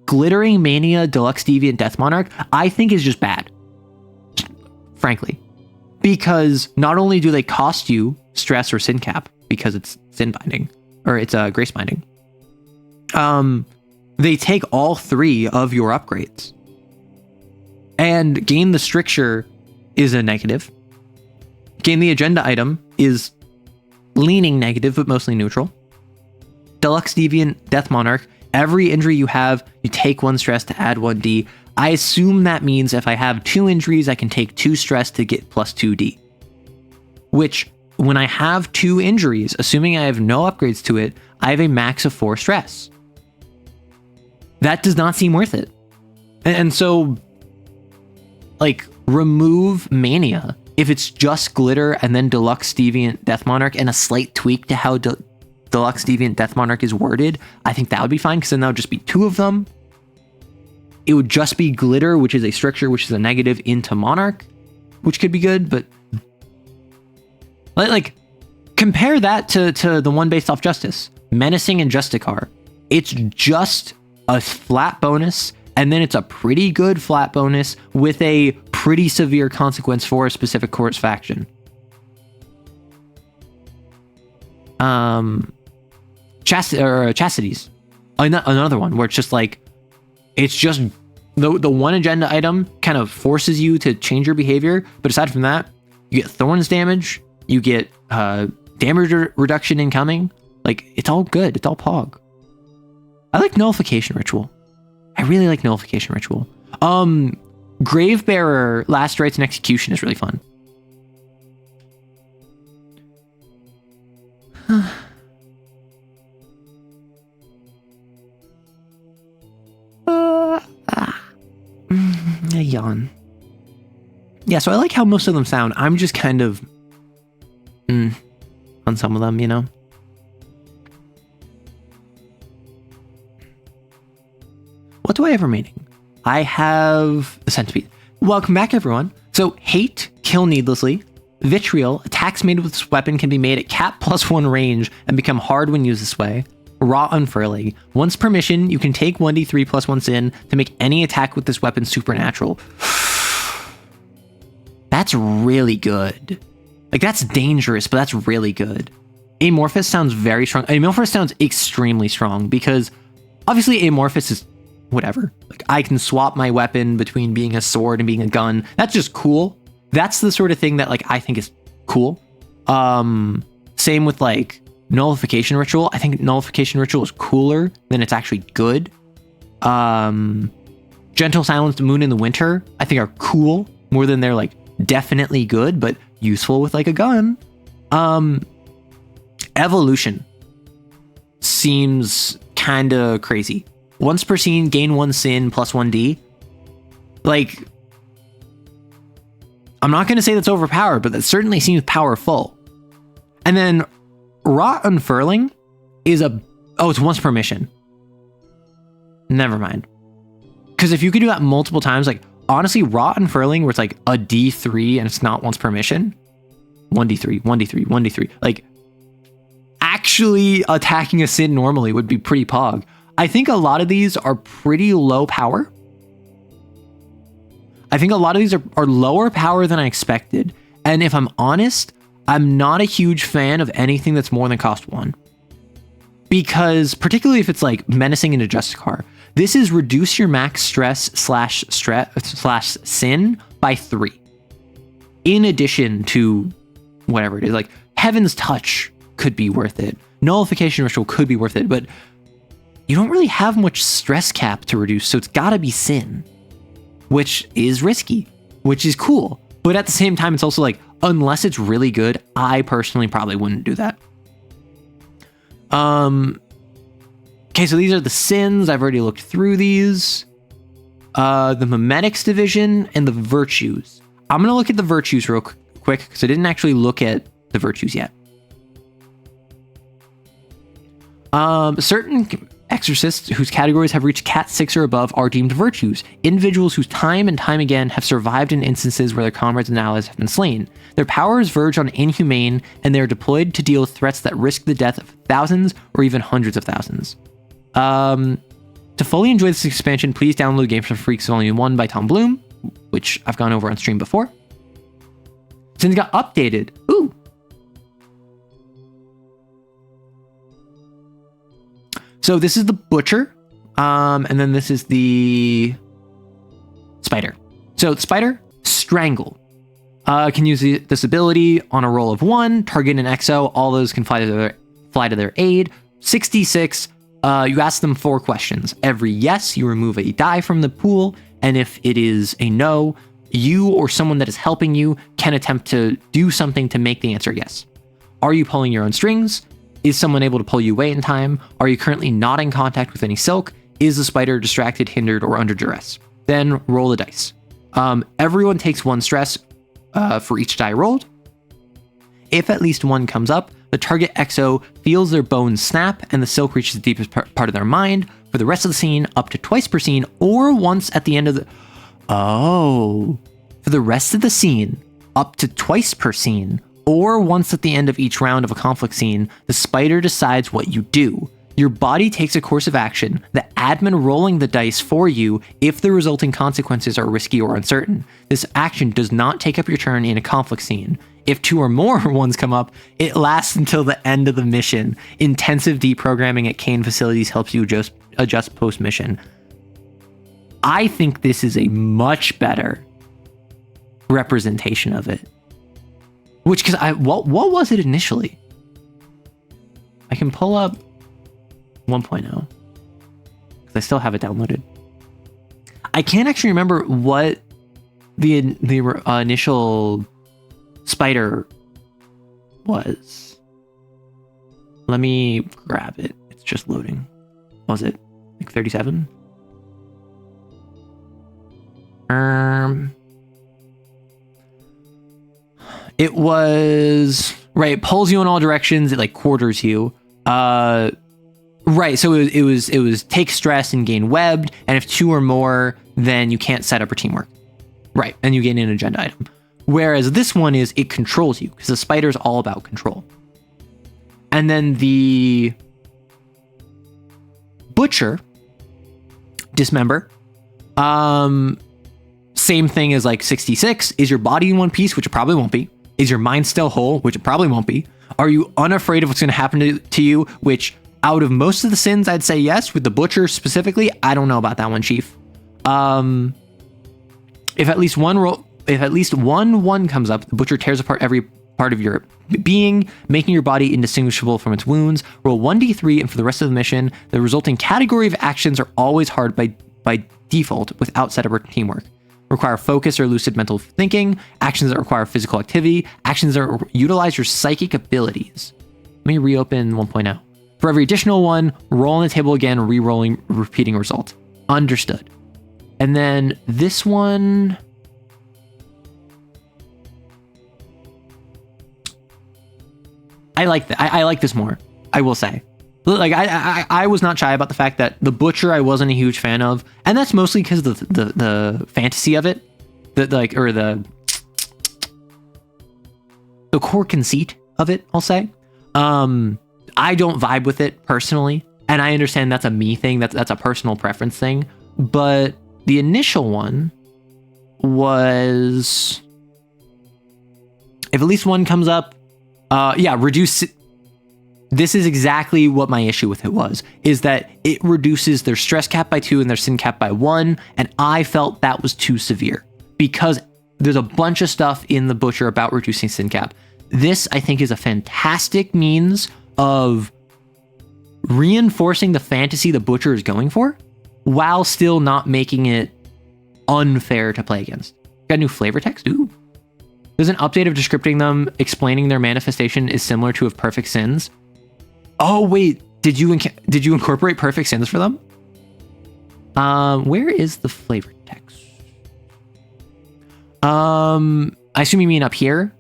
Glittering Mania Deluxe Deviant Death Monarch, I think is just bad. Frankly. Because not only do they cost you stress or sin cap because it's sin binding, or it's a grace binding, they take all 3 of your upgrades. And Gain the Stricture is a negative. Gain the Agenda item is leaning negative, but mostly neutral. Deluxe Deviant Death Monarch, every injury you have, you take 1 stress to add 1d. I assume that means if I have 2 injuries, I can take 2 stress to get plus 2d. Which, when I have 2 injuries, assuming I have no upgrades to it, I have a max of 4 stress. That does not seem worth it. And so, like, remove Mania if it's just Glitter and then Deluxe Deviant Death Monarch and a slight tweak to how Deluxe Deviant Death Monarch is worded. I think that would be fine, because then that would just be 2 of them. It would just be Glitter, which is a Stricture, which is a negative, into Monarch, which could be good, but like compare that to the one based off Justice, Menacing and Justicar. It's just a flat bonus, and then it's a pretty good flat bonus with a pretty severe consequence for a specific course faction. Chastities, another one where it's just like, it's just the one agenda item kind of forces you to change your behavior, but aside from that, you get Thorns damage, you get damage reduction incoming. Like, it's all good, it's all pog. I like Nullification Ritual. I really like Nullification Ritual. Gravebearer Last Rites and Execution is really fun. A yawn. Yeah, so I like how most of them sound. I'm just kind of on some of them, you know? What do I have remaining? I have the Centipede. Welcome back, everyone. So, Hate, kill needlessly. Vitriol, attacks made with this weapon can be made at cap +1 range and become hard when used this way. Raw Unfurling. Once per mission, you can take 1d3 +1 sin to make any attack with this weapon supernatural. That's really good. Like, that's dangerous, but that's really good. Amorphous sounds very strong. Amorphous sounds extremely strong because obviously Amorphous is whatever. Like, I can swap my weapon between being a sword and being a gun. That's just cool. That's the sort of thing that, like, I think is cool. Same with, like, Nullification Ritual. I think Nullification Ritual is cooler than it's actually good. Gentle Silence, Moon in the Winter, I think are cool more than they're, like, definitely good, but useful with, like, a gun. Evolution seems kind of crazy. Once per scene, gain 1 sin +1d. Like, I'm not going to say that's overpowered, but that certainly seems powerful. And then Raw Unfurling is it's once per mission. Never mind. Because if you could do that multiple times, like, honestly, Raw Unfurling, where it's like a D3 and it's not once per mission, 1d3, 1d3, 1d3, like, actually attacking a sin normally would be pretty pog. I think a lot of these are pretty low power. I think a lot of these are lower power than I expected. And if I'm honest, I'm not a huge fan of anything that's more than cost 1. Because, particularly if it's like Menacing and a Justicar, this is reduce your max stress / sin by 3. In addition to whatever it is, like Heaven's Touch could be worth it. Nullification Ritual could be worth it, but you don't really have much stress cap to reduce, so it's gotta be sin. Which is risky, which is cool. But at the same time, it's also like, unless it's really good, I personally probably wouldn't do that. Okay, so these are the sins. I've already looked through these. The memetics division and the virtues. I'm going to look at the virtues real quick because I didn't actually look at the virtues yet. Certain exorcists whose categories have reached Cat 6 or above are deemed virtues. Individuals whose time and time again have survived in instances where their comrades and allies have been slain. Their powers verge on inhumane, and they are deployed to deal with threats that risk the death of thousands or even hundreds of thousands. To fully enjoy this expansion, please download Games for Freaks Volume 1 by Tom Bloom, which I've gone over on stream before. Since it got updated. Ooh. So this is the Butcher, and then this is the Spider. So the Spider, Strangle. Can use this ability on a roll of 1, target an XO, all those can fly to their aid. 66, you ask them 4 questions. Every yes, you remove a die from the pool, and if it is a no, you or someone that is helping you can attempt to do something to make the answer yes. Are you pulling your own strings? Is someone able to pull you away in time? Are you currently not in contact with any silk? Is the spider distracted, hindered, or under duress? Then roll the dice. Everyone takes 1 stress for each die rolled. If at least 1 comes up, the target XO feels their bones snap and the silk reaches the deepest part of their mind. For the rest of the scene, up to twice per scene, or once at the end of the... Oh. For the rest of the scene, up to twice per scene, or once at the end of each round of a conflict scene, the spider decides what you do. Your body takes a course of action, the admin rolling the dice for you if the resulting consequences are risky or uncertain. This action does not take up your turn in a conflict scene. If 2 or more ones come up, it lasts until the end of the mission. Intensive deprogramming at Kane facilities helps you adjust post-mission. I think this is a much better representation of it. Which, because what was it initially? I can pull up 1.0 because I still have it downloaded. I can't actually remember what the initial spider was. Let me grab it. It's just loading. What was it? Like 37? It was right. It pulls you in all directions. It like quarters you. Right. So it was take stress and gain webbed, and if 2 or more, then you can't set up or teamwork. Right, and you gain an agenda item. Whereas this one is it controls you because the spider is all about control. And then the Butcher, dismember. Same thing as like 66. Is your body in one piece, which it probably won't be? Is your mind still whole, which it probably won't be? Are you unafraid of what's going to happen to you, which out of most of the sins, I'd say yes. With the Butcher specifically, I don't know about that one, Chief. If at least one comes up, the Butcher tears apart every part of your being, making your body indistinguishable from its wounds. Roll 1d3, and for the rest of the mission, the resulting category of actions are always hard by default without setup or teamwork. Require focus or lucid mental thinking, actions that require physical activity, actions that utilize your psychic abilities. Let me reopen 1.0. For every additional one, roll on the table again, re-rolling, repeating result. Understood. And then this one... I like that. I like this more, I will say. Like I was not shy about the fact that the Butcher I wasn't a huge fan of, and that's mostly because of the fantasy of it, the core conceit of it. I'll say, I don't vibe with it personally, and I understand that's a me thing, that's a personal preference thing. But the initial one was, if at least one comes up, reduce. This is exactly what my issue with it was, is that it reduces their stress cap by 2 and their sin cap by 1. And I felt that was too severe because there's a bunch of stuff in the Butcher about reducing sin cap. This, I think, is a fantastic means of reinforcing the fantasy the Butcher is going for while still not making it unfair to play against. Got new flavor text? Ooh. There's an update of descripting them, explaining their manifestation is similar to of perfect sins. Oh wait, did you incorporate perfect sins for them? Where is the flavor text? I assume you mean up here.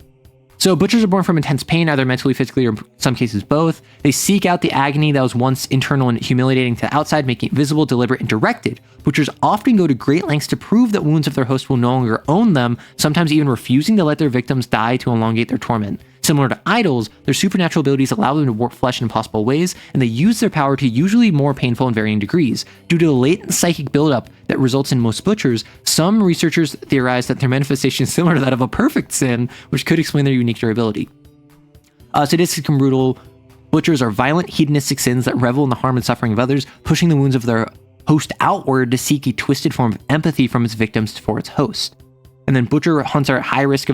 So butchers are born from intense pain, either mentally, physically, or in some cases both. They seek out the agony that was once internal and humiliating to the outside, making it visible, deliberate, and directed. Butchers often go to great lengths to prove that wounds of their host will no longer own them, sometimes even refusing to let their victims die to elongate their torment. Similar to idols, their supernatural abilities allow them to warp flesh in impossible ways, and they use their power to usually more painful in varying degrees. Due to the latent psychic buildup that results in most butchers, some researchers theorize that their manifestation is similar to that of a perfect sin, which could explain their unique durability. Sadistic and brutal butchers are violent, hedonistic sins that revel in the harm and suffering of others, pushing the wounds of their host outward to seek a twisted form of empathy from its victims for its host. And then butcher hunts are at high risk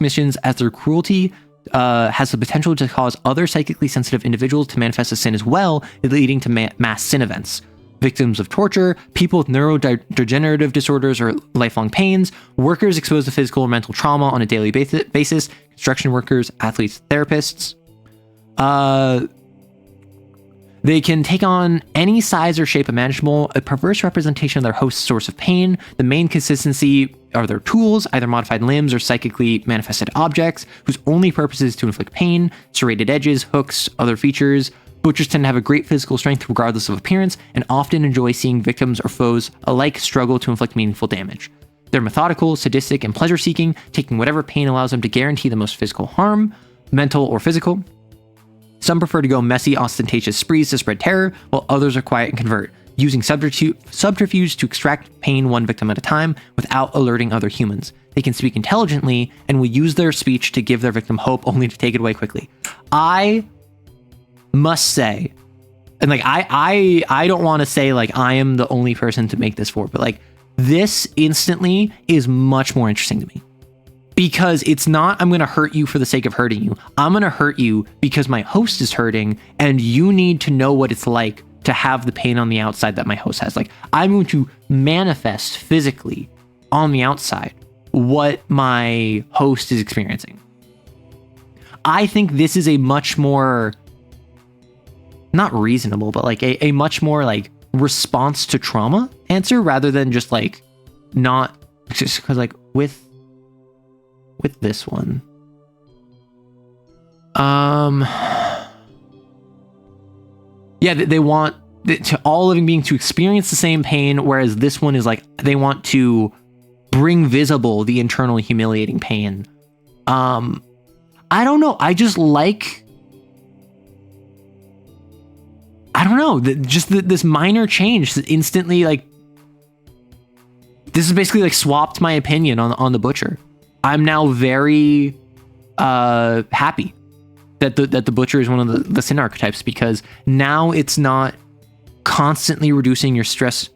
missions, as their cruelty has the potential to cause other psychically sensitive individuals to manifest a sin as well, leading to mass sin events. Victims of torture, people with neurodegenerative disorders or lifelong pains, workers exposed to physical or mental trauma on a daily basis, construction workers, athletes, therapists. They can take on any size or shape imaginable, a perverse representation of their host's source of pain. The main consistency are their tools, either modified limbs or psychically manifested objects, whose only purpose is to inflict pain, serrated edges, hooks, other features. Butchers tend to have a great physical strength regardless of appearance, and often enjoy seeing victims or foes alike struggle to inflict meaningful damage. They're methodical, sadistic, and pleasure-seeking, taking whatever pain allows them to guarantee the most physical harm, mental or physical. Some prefer to go messy, ostentatious sprees to spread terror, while others are quiet and convert, using subterfuge to extract pain one victim at a time without alerting other humans. They can speak intelligently and will use their speech to give their victim hope, only to take it away quickly. I must say, and like I don't want to say like I am the only person to make this for, but like this instantly is much more interesting to me. Because it's not, I'm going to hurt you for the sake of hurting you. I'm going to hurt you because my host is hurting and you need to know what it's like to have the pain on the outside that my host has. Like, I'm going to manifest physically on the outside what my host is experiencing. I think this is a much more, not reasonable, but like a much more like response to trauma answer rather than just like not, just because like with this one. Yeah, they want to all living beings to experience the same pain, whereas this one is like, they want to bring visible the internal humiliating pain. I don't know. I just like, I don't know, this minor change instantly, like, this is basically like swapped my opinion on the butcher. I'm now very happy that the butcher is one of the sin archetypes, because now it's not constantly reducing your stress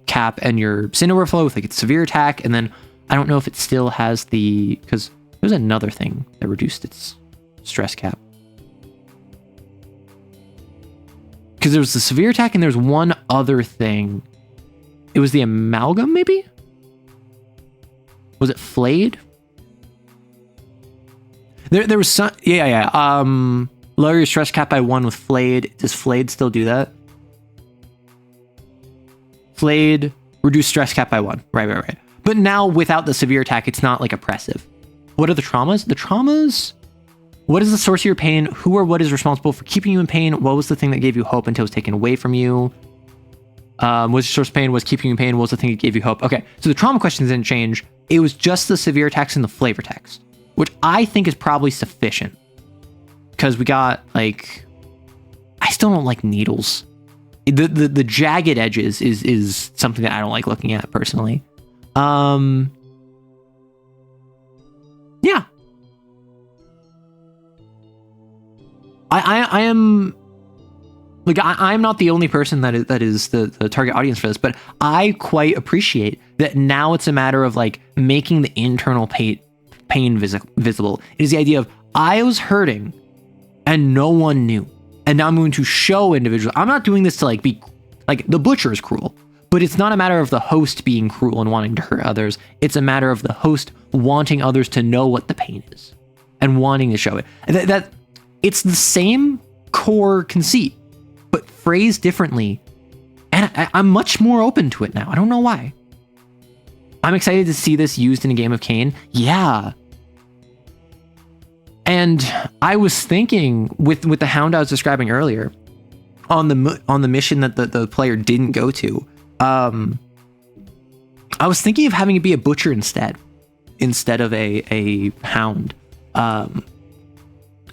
cap and your sin overflow with like its severe attack. And then I don't know if it still has because there's another thing that reduced its stress cap. Because there was the severe attack and there's one other thing. It was the amalgam, maybe? Was it flayed? There was some, yeah. Lower your stress cap by 1 with flayed. Does flayed still do that? Flayed, reduce stress cap by 1. Right. But now without the severe attack, it's not like oppressive. What are the traumas? The traumas, what is the source of your pain? Who or what is responsible for keeping you in pain? What was the thing that gave you hope until it was taken away from you? Was your source of pain? Was keeping you in pain? What was the thing that gave you hope? Okay, so the trauma questions didn't change. It was just the severe attacks and the flavor text, which I think is probably sufficient. Because we got, like, I still don't like needles. The jagged edges is something that I don't like looking at personally. Yeah. I am, like, I'm not the only person that is the target audience for this, but I quite appreciate that now it's a matter of, like, making the internal pain visible. It is the idea of, I was hurting and no one knew. And now I'm going to show individuals. I'm not doing this to like be like, the butcher is cruel, but it's not a matter of the host being cruel and wanting to hurt others. It's a matter of the host wanting others to know what the pain is and wanting to show it. And It's the same core conceit, but phrased differently. And I'm much more open to it now. I don't know why. I'm excited to see this used in a game of Cain. Yeah. And I was thinking with the hound I was describing earlier, on the mission that the player didn't go to, I was thinking of having it be a butcher instead of a hound. And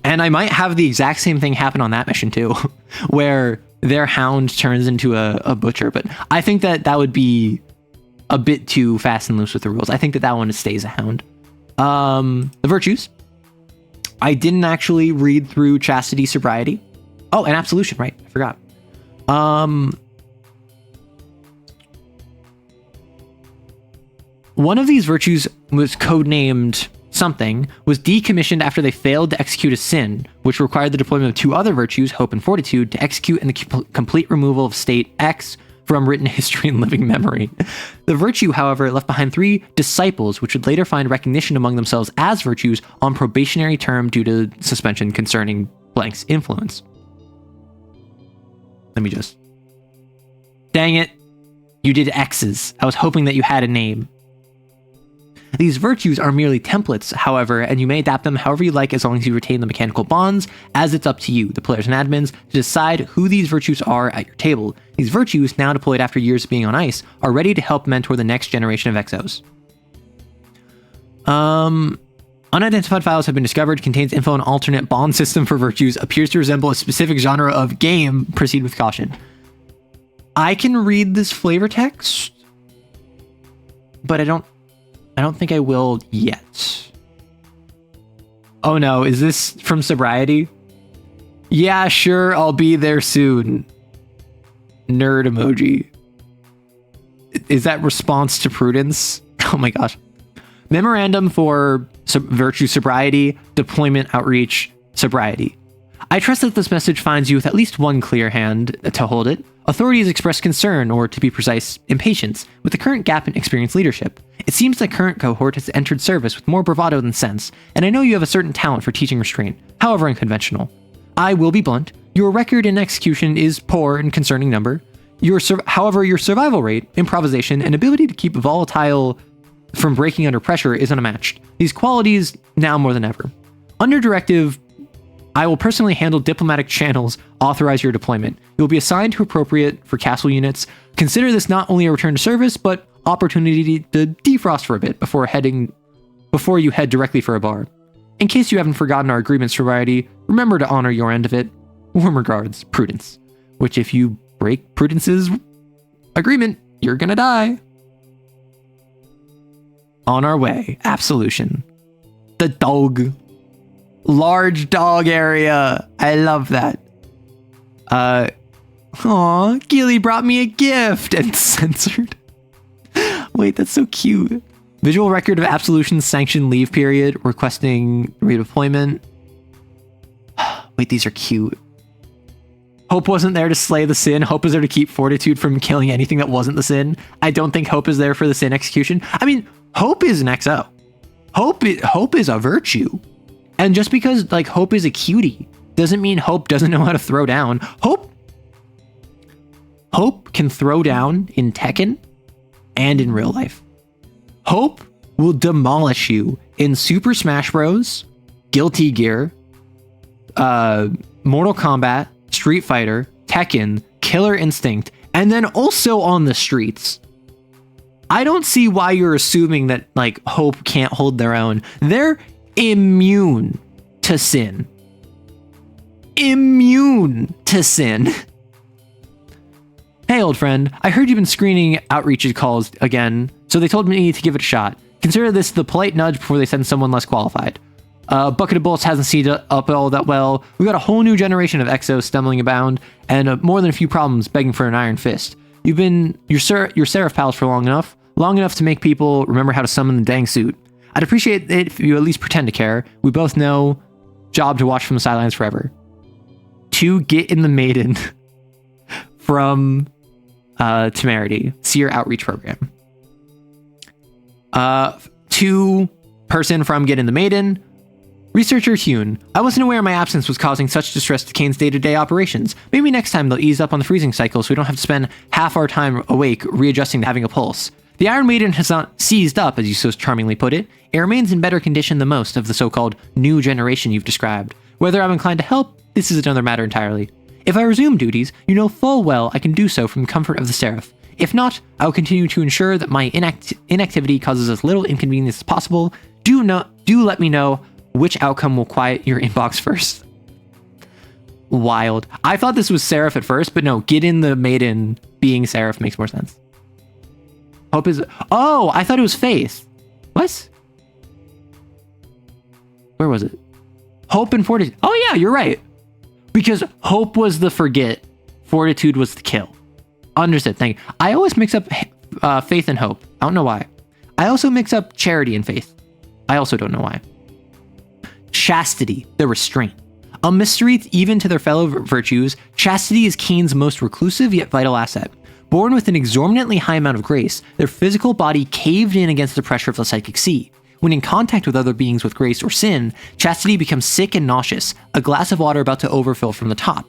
I might have the exact same thing happen on that mission too, where their hound turns into a butcher. But I think that would be a bit too fast and loose with the rules. I think that one stays a hound. The virtues. I didn't actually read through chastity, sobriety. Oh, and absolution, right? I forgot. One of these virtues was codenamed something, was decommissioned after they failed to execute a sin, which required the deployment of 2 other virtues, hope and fortitude, to execute in the complete removal of state X from written history and living memory. The virtue, however, left behind 3 disciples, which would later find recognition among themselves as virtues on probationary term due to suspension concerning blank's influence. Let me just... Dang it. You did X's. I was hoping that you had a name. These virtues are merely templates, however, and you may adapt them however you like as long as you retain the mechanical bonds, as it's up to you, the players and admins, to decide who these virtues are at your table. These virtues, now deployed after years of being on ice, are ready to help mentor the next generation of Exos. Unidentified files have been discovered, contains info on alternate bond system for virtues, appears to resemble a specific genre of game, proceed with caution. I can read this flavor text, but I don't think I will yet. Oh no, is this from sobriety? Yeah, sure, I'll be there soon. Nerd emoji. Is that response to prudence? Oh my gosh. Memorandum for virtue sobriety, deployment outreach, sobriety. I trust that this message finds you with at least one clear hand to hold it. Authorities express concern, or to be precise, impatience, with the current gap in experienced leadership. It seems the current cohort has entered service with more bravado than sense, and I know you have a certain talent for teaching restraint, however unconventional. I will be blunt. Your record in execution is poor in concerning number. However, your survival rate, improvisation, and ability to keep volatile from breaking under pressure is unmatched. These qualities now more than ever. Under directive, I will personally handle diplomatic channels, authorize your deployment. You will be assigned to appropriate for castle units. Consider this not only a return to service, but opportunity to defrost for a bit before you head directly for a bar. In case you haven't forgotten our agreement, sobriety, remember to honor your end of it. Warm regards, Prudence. Which if you break Prudence's agreement, you're gonna die. On our way, absolution. The dog. Large dog area. I love that. Aw, Gilly brought me a gift and censored. Wait, that's so cute. Visual record of absolution sanctioned leave period, requesting redeployment. Wait, these are cute. Hope wasn't there to slay the sin. Hope is there to keep fortitude from killing anything that wasn't the sin. I don't think hope is there for the sin execution. I mean, hope is an XO. Hope is a virtue. And just because like hope is a cutie doesn't mean hope doesn't know how to throw down. Hope can throw down in Tekken and in real life. Hope will demolish you in Super Smash Bros, Guilty Gear, Mortal Kombat, Street Fighter, Tekken, Killer Instinct, and then also on the streets. I don't see why you're assuming that like hope can't hold their own. They're immune to sin. Immune to sin. Hey, old friend, I heard you've been screening outreach calls again, so they told me to give it a shot. Consider this the polite nudge before they send someone less qualified. Bucket of Bullets hasn't seeded up all that well. We got a whole new generation of Exos stumbling abound, and more than a few problems begging for an iron fist. You've been your Seraph pals for long enough to make people remember how to summon the dang suit. I'd appreciate it if you at least pretend to care. We both know, job to watch from the sidelines forever. To get in the maiden from Temerity, see your outreach program. To person from Get in the Maiden, Researcher Hune, I wasn't aware my absence was causing such distress to Kane's day-to-day operations. Maybe next time they'll ease up on the freezing cycle so we don't have to spend half our time awake readjusting to having a pulse. The Iron Maiden has not seized up, as you so charmingly put it. It remains in better condition than most of the so-called new generation you've described. Whether I'm inclined to help, this is another matter entirely. If I resume duties, you know full well I can do so from the comfort of the Seraph. If not, I will continue to ensure that my inactivity causes as little inconvenience as possible. Do let me know which outcome will quiet your inbox first. Wild. I thought this was Seraph at first, but no, get in the Maiden being Seraph makes more sense. Hope is... Oh, I thought it was Faith. What? Where was it? Hope and Fortitude. Oh yeah, you're right. Because Hope was the forget, Fortitude was the kill. Understood, thank you. I always mix up Faith and Hope. I don't know why. I also mix up Charity and Faith. I also don't know why. Chastity, the restraint. A mystery even to their fellow virtues, chastity is Kane's most reclusive yet vital asset. Born with an exorbitantly high amount of grace, their physical body caved in against the pressure of the psychic sea. When in contact with other beings with grace or sin, chastity becomes sick and nauseous, a glass of water about to overfill from the top.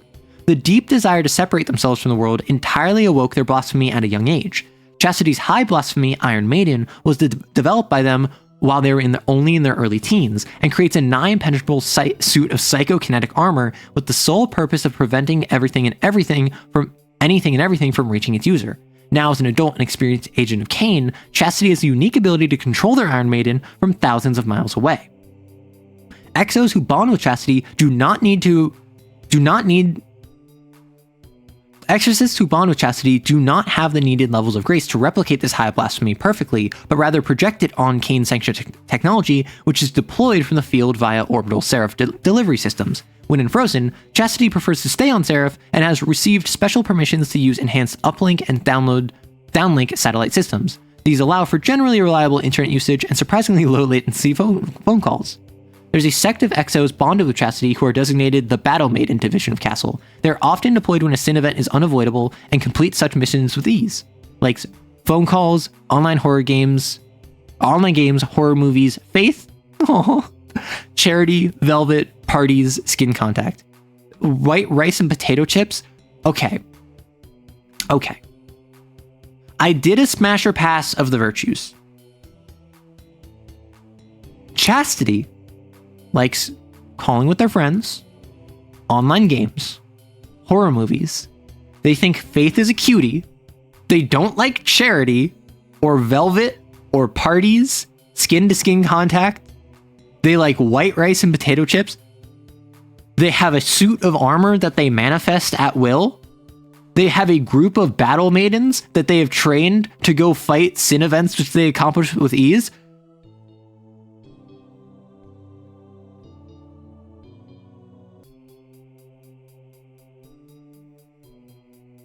The deep desire to separate themselves from the world entirely awoke their blasphemy at a young age. Chastity's high blasphemy, Iron Maiden, was developed by them while they were only in their early teens, and creates a nigh impenetrable suit of psychokinetic armor with the sole purpose of preventing anything and everything from reaching its user. Now, as an adult and experienced agent of Kane, Chastity has the unique ability to control their Iron Maiden from thousands of miles away. Exos who bond with Chastity Exorcists who bond with Chastity do not have the needed levels of grace to replicate this high blasphemy perfectly, but rather project it on Kane-sanctioned technology, which is deployed from the field via orbital Seraph delivery systems. When in Frozen, Chastity prefers to stay on Seraph and has received special permissions to use enhanced uplink and downlink satellite systems. These allow for generally reliable internet usage and surprisingly low latency phone calls. There's a sect of Exos bonded with Chastity who are designated the Battle Maiden division of Castle. They're often deployed when a sin event is unavoidable and complete such missions with ease, like phone calls, online games, horror movies, faith, charity, velvet, parties, skin contact. White rice and potato chips? Okay. I did a smasher pass of the virtues. Chastity likes calling with their friends, online games, horror movies. They think Faith is a cutie. They don't like charity, or velvet, or parties, skin-to-skin contact. They like white rice and potato chips. They have a suit of armor that they manifest at will. They have a group of battle maidens that they have trained to go fight sin events which they accomplish with ease.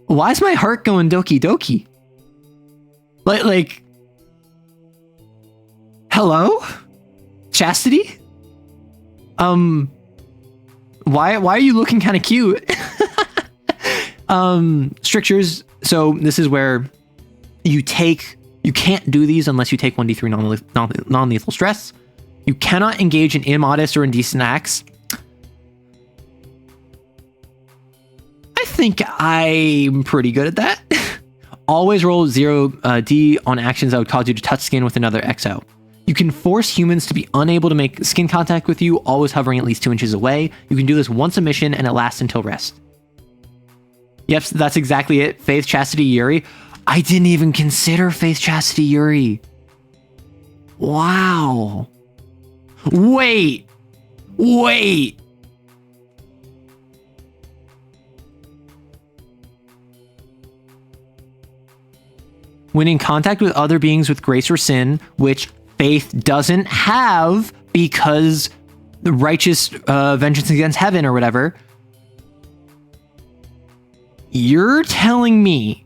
Why is my heart going doki doki? Like, hello? Chastity? Why are you looking kind of cute? Strictures. So this is where you can't do these unless you take 1d3 non-lethal stress. You cannot engage in immodest or indecent acts. I think I'm pretty good at that. Always roll 0D on actions that would cause you to touch skin with another XO. You can force humans to be unable to make skin contact with you, always hovering at least 2 inches away. You can do this once a mission and it lasts until rest. Yep, that's exactly it. Faith, Chastity, Yuri. I didn't even consider Faith, Chastity, Yuri. Wow. Wait. When in contact with other beings with grace or sin, which Faith doesn't have because the righteous vengeance against heaven or whatever, you're telling me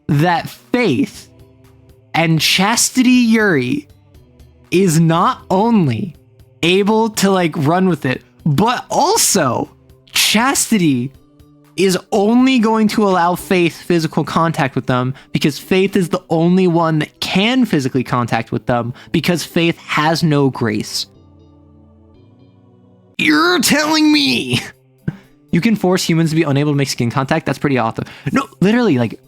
that Faith and Chastity Yuri is not only able to like run with it, but also Chastity is only going to allow Faith physical contact with them because Faith is the only one that can physically contact with them because Faith has no grace. You're telling me you can force humans to be unable to make skin contact? That's pretty awesome. No, literally, like,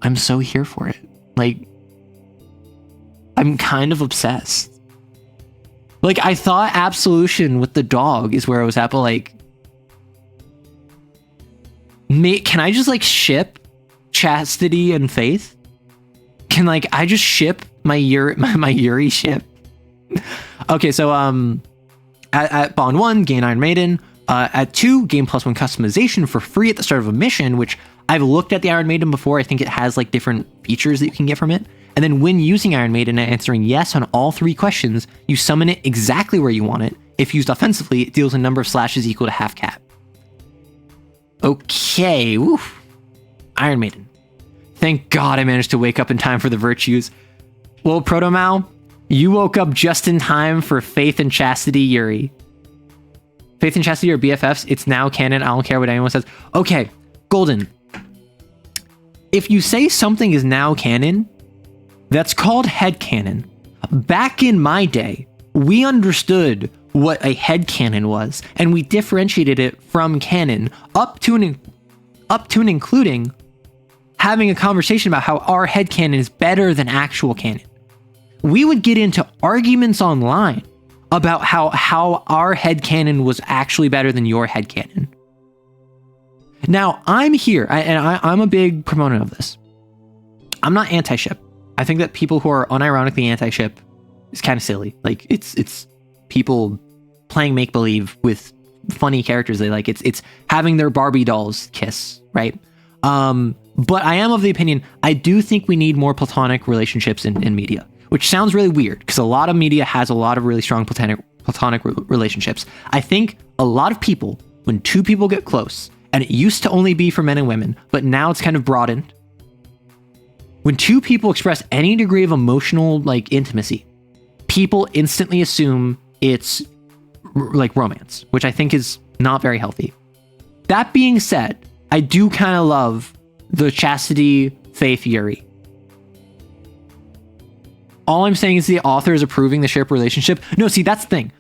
I'm so here for it. Like, I'm kind of obsessed. Like, I thought absolution with the dog is where I was at, but like, can I just like ship chastity and faith? Can like I just ship my Yuri ship? Okay, so at Bond 1, gain Iron Maiden. At 2, gain +1 customization for free at the start of a mission, which I've looked at the Iron Maiden before. I think it has like different features that you can get from it. And then when using Iron Maiden and answering yes on all 3 questions, you summon it exactly where you want it. If used offensively, it deals a number of slashes equal to half cap. Okay, woof. Iron Maiden. Thank God I managed to wake up in time for the virtues. Well, Proto Mao, you woke up just in time for Faith and Chastity Yuri. Faith and Chastity are BFFs. It's now canon. I don't care what anyone says. Okay, Golden. If you say something is now canon, that's called headcanon. Back in my day, we understood what a headcanon was, and we differentiated it from canon up to and including having a conversation about how our headcanon is better than actual canon. We would get into arguments online about how our headcanon was actually better than your headcanon. Now, I'm here, and I'm a big proponent of this. I'm not anti-ship. I think that people who are unironically anti-ship is kind of silly. Like, it's people playing make-believe with funny characters they like. It's having their Barbie dolls kiss, right? But I am of the opinion, I do think we need more platonic relationships in media, which sounds really weird because a lot of media has a lot of really strong platonic relationships. I think a lot of people, when 2 people get close, and it used to only be for men and women, but now it's kind of broadened. When 2 people express any degree of emotional like intimacy, people instantly assume it's like romance, which I think is not very healthy. That being said, I do kind of love the Chastity Faith Yuri. All I'm saying is the author is approving the ship relationship. No, see, that's the thing.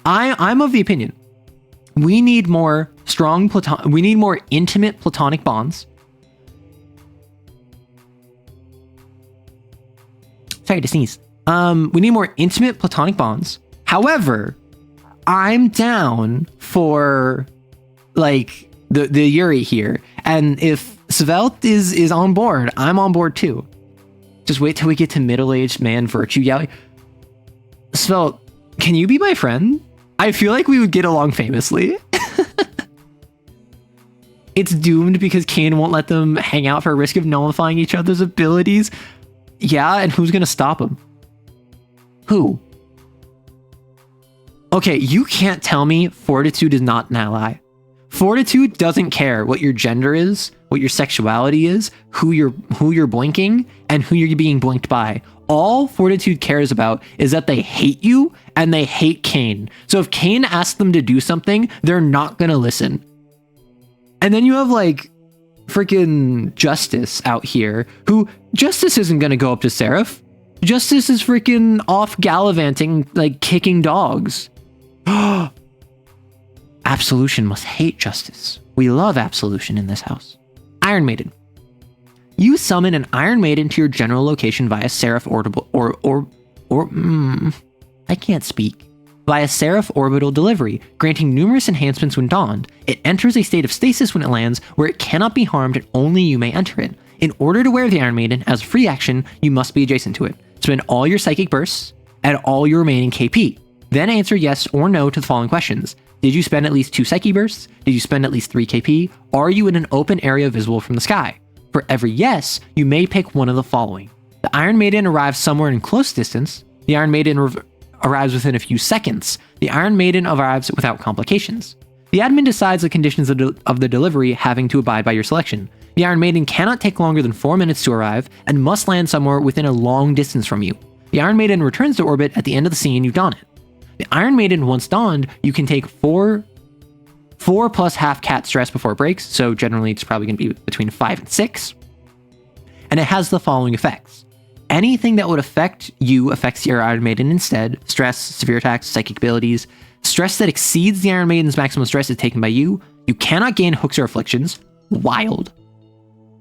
I'm of the opinion we need more we need more intimate platonic bonds. Sorry to sneeze. We need more intimate platonic bonds. However, I'm down for like the Yuri here. And if Svelte is on board, I'm on board too. Just wait till we get to middle-aged man virtue. Yeah. Svelte, can you be my friend? I feel like we would get along famously. It's doomed because Kane won't let them hang out for risk of nullifying each other's abilities. Yeah, and who's gonna stop him? Who? Okay, you can't tell me Fortitude is not an ally. Fortitude doesn't care what your gender is, what your sexuality is, who you're boinking, and who you're being boinked by. All Fortitude cares about is that they hate you and they hate Kane. So if Kane asks them to do something, they're not gonna listen. And then you have like freaking Justice out here, who Justice isn't gonna go up to Seraph. Justice is freaking off gallivanting, like kicking dogs. Absolution must hate Justice. We love Absolution in this house. Iron Maiden. You summon an Iron Maiden to your general location via Seraph Orbital I can't speak. Via Seraph Orbital Delivery, granting numerous enhancements when donned. It enters a state of stasis when it lands, where it cannot be harmed and only you may enter it. In order to wear the Iron Maiden as a free action, you must be adjacent to it. Spend all your psychic bursts and all your remaining KP. Then answer yes or no to the following questions. Did you spend at least 2 psyche bursts? Did you spend at least 3 KP? Are you in an open area visible from the sky? For every yes, you may pick one of the following. The Iron Maiden arrives somewhere in close distance. The Iron Maiden arrives within a few seconds. The Iron Maiden arrives without complications. The admin decides the conditions of the delivery, having to abide by your selection. The Iron Maiden cannot take longer than 4 minutes to arrive and must land somewhere within a long distance from you. The Iron Maiden returns to orbit at the end of the scene you don it. The Iron Maiden, once donned, you can take 4 plus half cat stress before it breaks, so generally it's probably going to be between 5 and 6. And it has the following effects. anything that would affect you affects your Iron Maiden instead. Stress, severe attacks, psychic abilities. Stress that exceeds the Iron Maiden's maximum stress is taken by you. You cannot gain hooks or afflictions. Wild.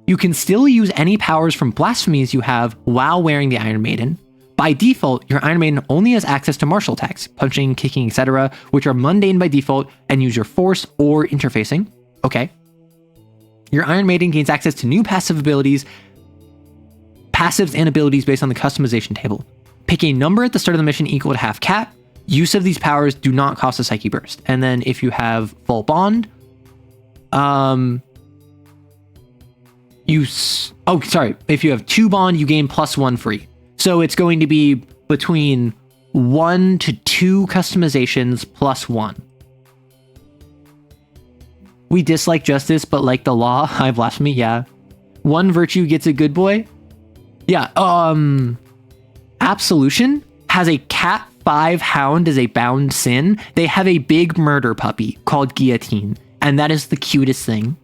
You can still use any powers from blasphemies you have while wearing the Iron Maiden. By default, your Iron Maiden only has access to martial attacks, punching, kicking, etc., which are mundane by default and use your force or interfacing. Okay. Your Iron Maiden gains access to new passives and abilities based on the customization table. Pick a number at the start of the mission equal to half cap. Use of these powers do not cost a Psyche Burst. And then if you have full bond, if you have 2 bond, you gain +1 free. So it's going to be between 1 to 2 customizations +1. We dislike justice, but like the law. High blasphemy, yeah. 1 virtue gets a good boy. Yeah, Absolution has a Cat 5 hound as a bound sin. They have a big murder puppy called Guillotine, and that is the cutest thing.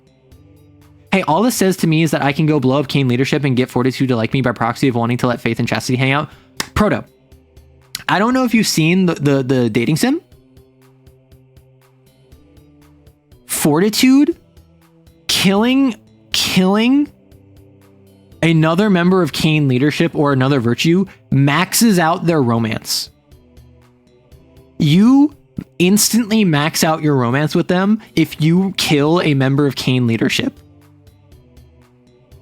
Hey, all this says to me is that I can go blow up Kane leadership and get Fortitude to like me by proxy of wanting to let Faith and Chastity hang out. Proto, I don't know if you've seen the dating sim. Fortitude killing another member of Kane leadership or another virtue maxes out their romance. You instantly max out your romance with them if you kill a member of Kane leadership.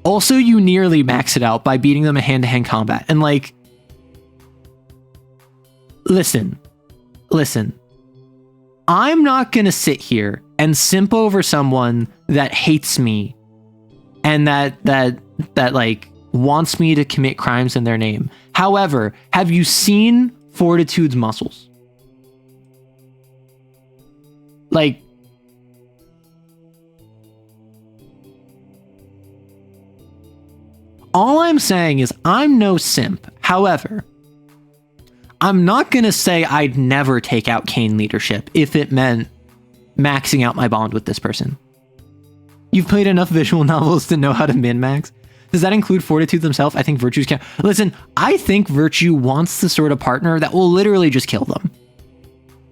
Also, you nearly max it out by beating them in hand-to-hand combat. And like, listen, I'm not gonna sit here and simp over someone that hates me and that like wants me to commit crimes in their name. However, have you seen Fortitude's muscles? Like, all I'm saying is I'm no simp. However, I'm not going to say I'd never take out Kane leadership if it meant maxing out my bond with this person. You've played enough visual novels to know how to min-max. Does that include Fortitude themselves? I think Virtue's can. Listen, I think Virtue wants the sort of partner that will literally just kill them.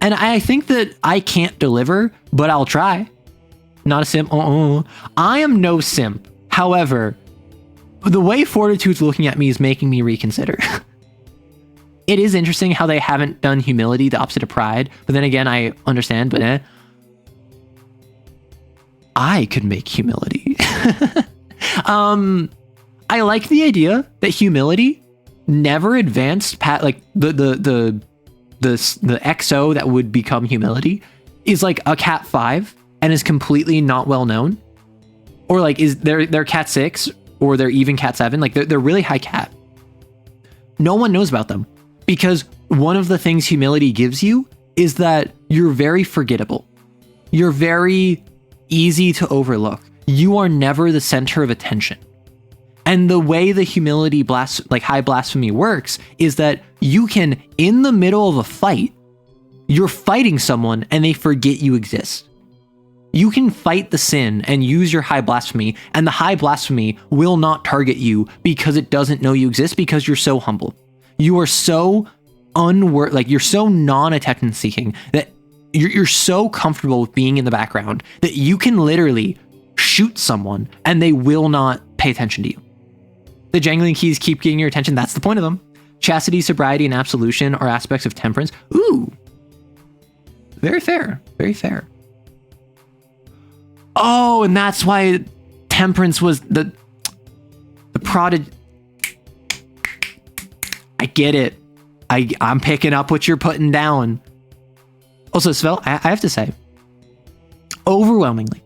And I think that I can't deliver, but I'll try. Not a simp. I am no simp. However, the way Fortitude's looking at me is making me reconsider. It is interesting how they haven't done humility, the opposite of pride. But then again, I understand, but I could make humility. I like the idea that humility never advanced like the XO that would become humility is like a Cat 5 and is completely not well known. Or like is they're Cat 6 or they're even Cat 7. Like they're really high Cat. No one knows about them because one of the things humility gives you is that you're very forgettable. You're very easy to overlook. You are never the center of attention. And the way the humility high blasphemy works is that you can, in the middle of a fight, you're fighting someone and they forget you exist. You can fight the sin and use your high blasphemy, and the high blasphemy will not target you because it doesn't know you exist because you're so humble. You are so you're so non-attention seeking that you're so comfortable with being in the background that you can literally shoot someone and they will not pay attention to you. The jangling keys keep getting your attention. That's the point of them. Chastity, sobriety, and absolution are aspects of temperance. Ooh. Very fair. Very fair. Oh, and that's why temperance was the prodigy. I get it. I'm picking up what you're putting down. Also, Svel, I have to say, overwhelmingly,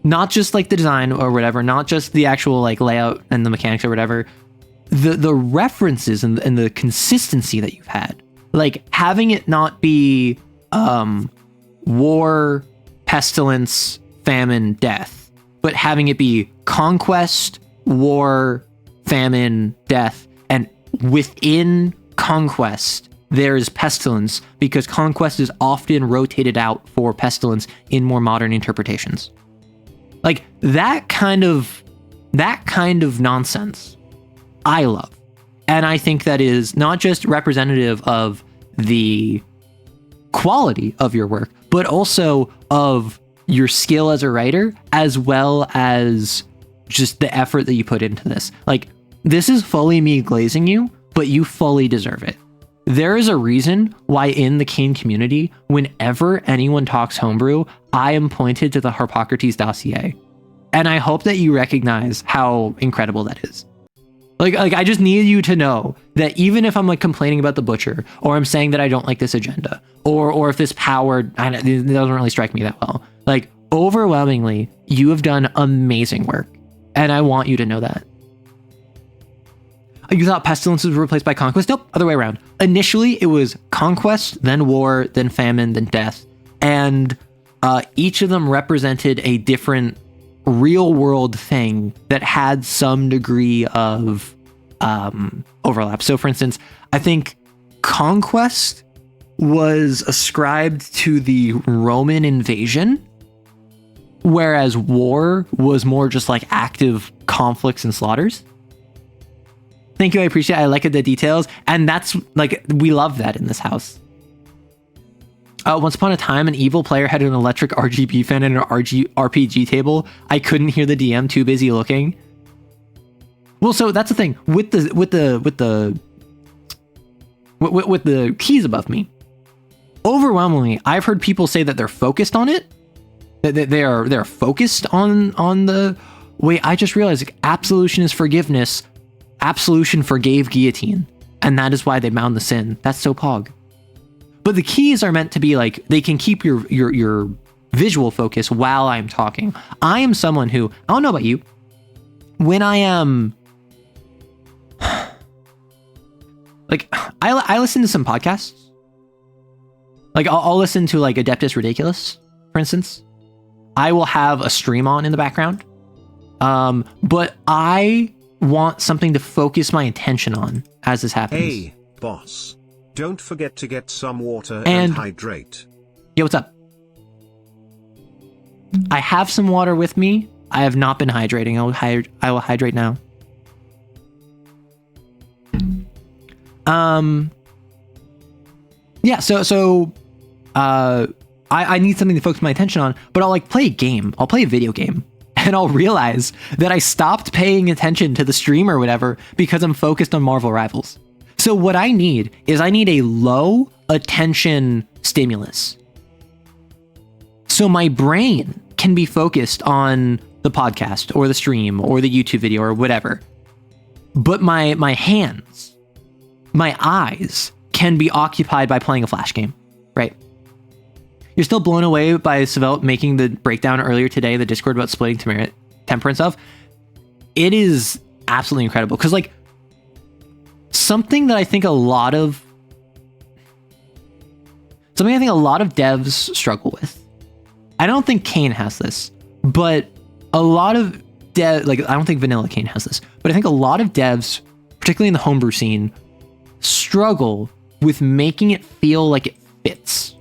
not just like the design or whatever, not just the actual like layout and the mechanics or whatever, the references and the consistency that you've had, like having it not be war, pestilence, famine, death, but having it be conquest, war, famine, death, and within conquest there's pestilence because conquest is often rotated out for pestilence in more modern interpretations. Like that kind of nonsense I love. And I think that is not just representative of the quality of your work, but also of your skill as a writer, as well as just the effort that you put into this. Like, this is fully me glazing you, but you fully deserve it. There is a reason why in the Kane community, whenever anyone talks homebrew, I am pointed to the Harpocrates dossier. And I hope that you recognize how incredible that is. Like I just need you to know that even if I'm like complaining about the butcher, or I'm saying that I don't like this agenda, or if this power, it doesn't really strike me that well. Like, overwhelmingly, you have done amazing work. And I want you to know that. You thought pestilences were replaced by conquest? Nope, other way around. Initially, it was conquest, then war, then famine, then death. And each of them represented a different real world thing that had some degree of overlap. So for instance, I think conquest was ascribed to the Roman invasion, whereas war was more just like active conflicts and slaughters. Thank you, I appreciate it. I like the details, and that's like, we love that in this house. Once upon a time, an evil player had an electric RGB fan and an RPG table. I couldn't hear the DM, too busy looking. Well, so that's the thing with the keys above me. Overwhelmingly, I've heard people say that they're focused on it. That they're focused on the. Wait, I just realized, like, absolution is forgiveness. Absolution forgave guillotine, and that is why they mound the sin. That's so pog. But the keys are meant to be like, they can keep your visual focus while I'm talking. I am someone who, I don't know about you, when I am like, I listen to some podcasts. Like, I'll listen to like Adeptus Ridiculous, for instance. I will have a stream on in the background. But I want something to focus my attention on as this happens. Hey, boss. Don't forget to get some water and hydrate. Yo, what's up? I have some water with me. I have not been hydrating. I will hydrate now. Yeah, so I need something to focus my attention on, but I'll like play a game. I'll play a video game. And I'll realize that I stopped paying attention to the stream or whatever because I'm focused on Marvel Rivals. So what I need is a low attention stimulus. So my brain can be focused on the podcast or the stream or the YouTube video or whatever. But my hands, my eyes can be occupied by playing a Flash game, right? You're still blown away by Svelte making the breakdown earlier today, the Discord about splitting temper and stuff. It is absolutely incredible. Because, like, something that I think a lot of devs struggle with. I don't think Kane has this, but a lot of I don't think Vanilla Kane has this, but I think a lot of devs, particularly in the homebrew scene, struggle with making it feel like it fits.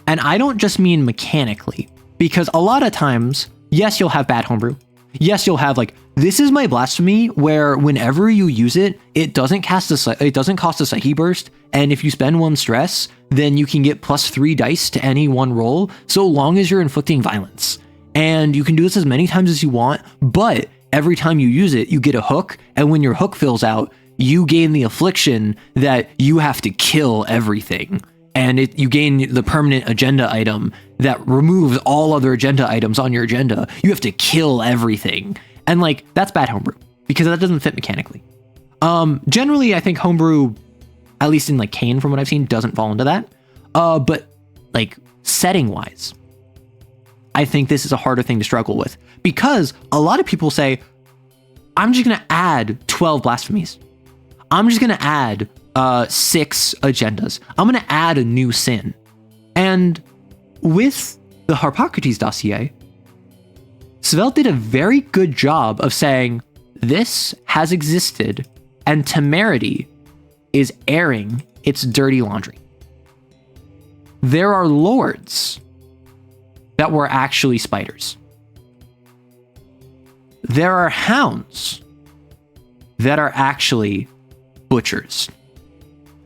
And I don't just mean mechanically, because a lot of times, yes, you'll have bad homebrew. Yes, you'll have like, this is my blasphemy, where whenever you use it, it doesn't cost a psyche burst, and if you spend one stress, then you can get +3 dice to any one roll, so long as you're inflicting violence. And you can do this as many times as you want, but every time you use it, you get a hook, and when your hook fills out, you gain the affliction that you have to kill everything. And you gain the permanent agenda item that removes all other agenda items on your agenda. You have to kill everything. And like, that's bad homebrew because that doesn't fit mechanically. Generally, I think homebrew, at least in like Kane from what I've seen, doesn't fall into that. But like setting wise, I think this is a harder thing to struggle with because a lot of people say, I'm just going to add 12 blasphemies. I'm just going to add 6 agendas. I'm going to add a new sin. And with the Harpocrates dossier, Svelte did a very good job of saying, this has existed, and temerity is airing its dirty laundry. There are lords that were actually spiders. There are hounds that are actually butchers.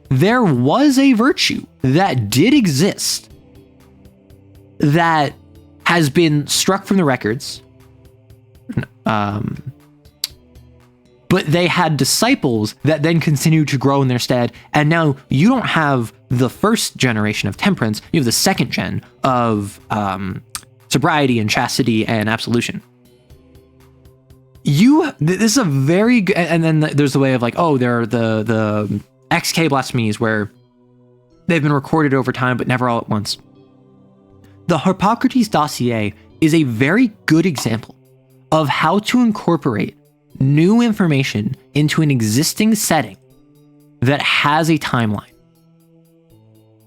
There was a virtue that did exist that has been struck from the records. But they had disciples that then continued to grow in their stead. And now you don't have the first generation of temperance, you have the second gen of sobriety and chastity and absolution. This is a very good, and then there's the way of like, oh, there are the XK blasphemies where they've been recorded over time, but never all at once. The Hippocrates dossier is a very good example of how to incorporate new information into an existing setting that has a timeline.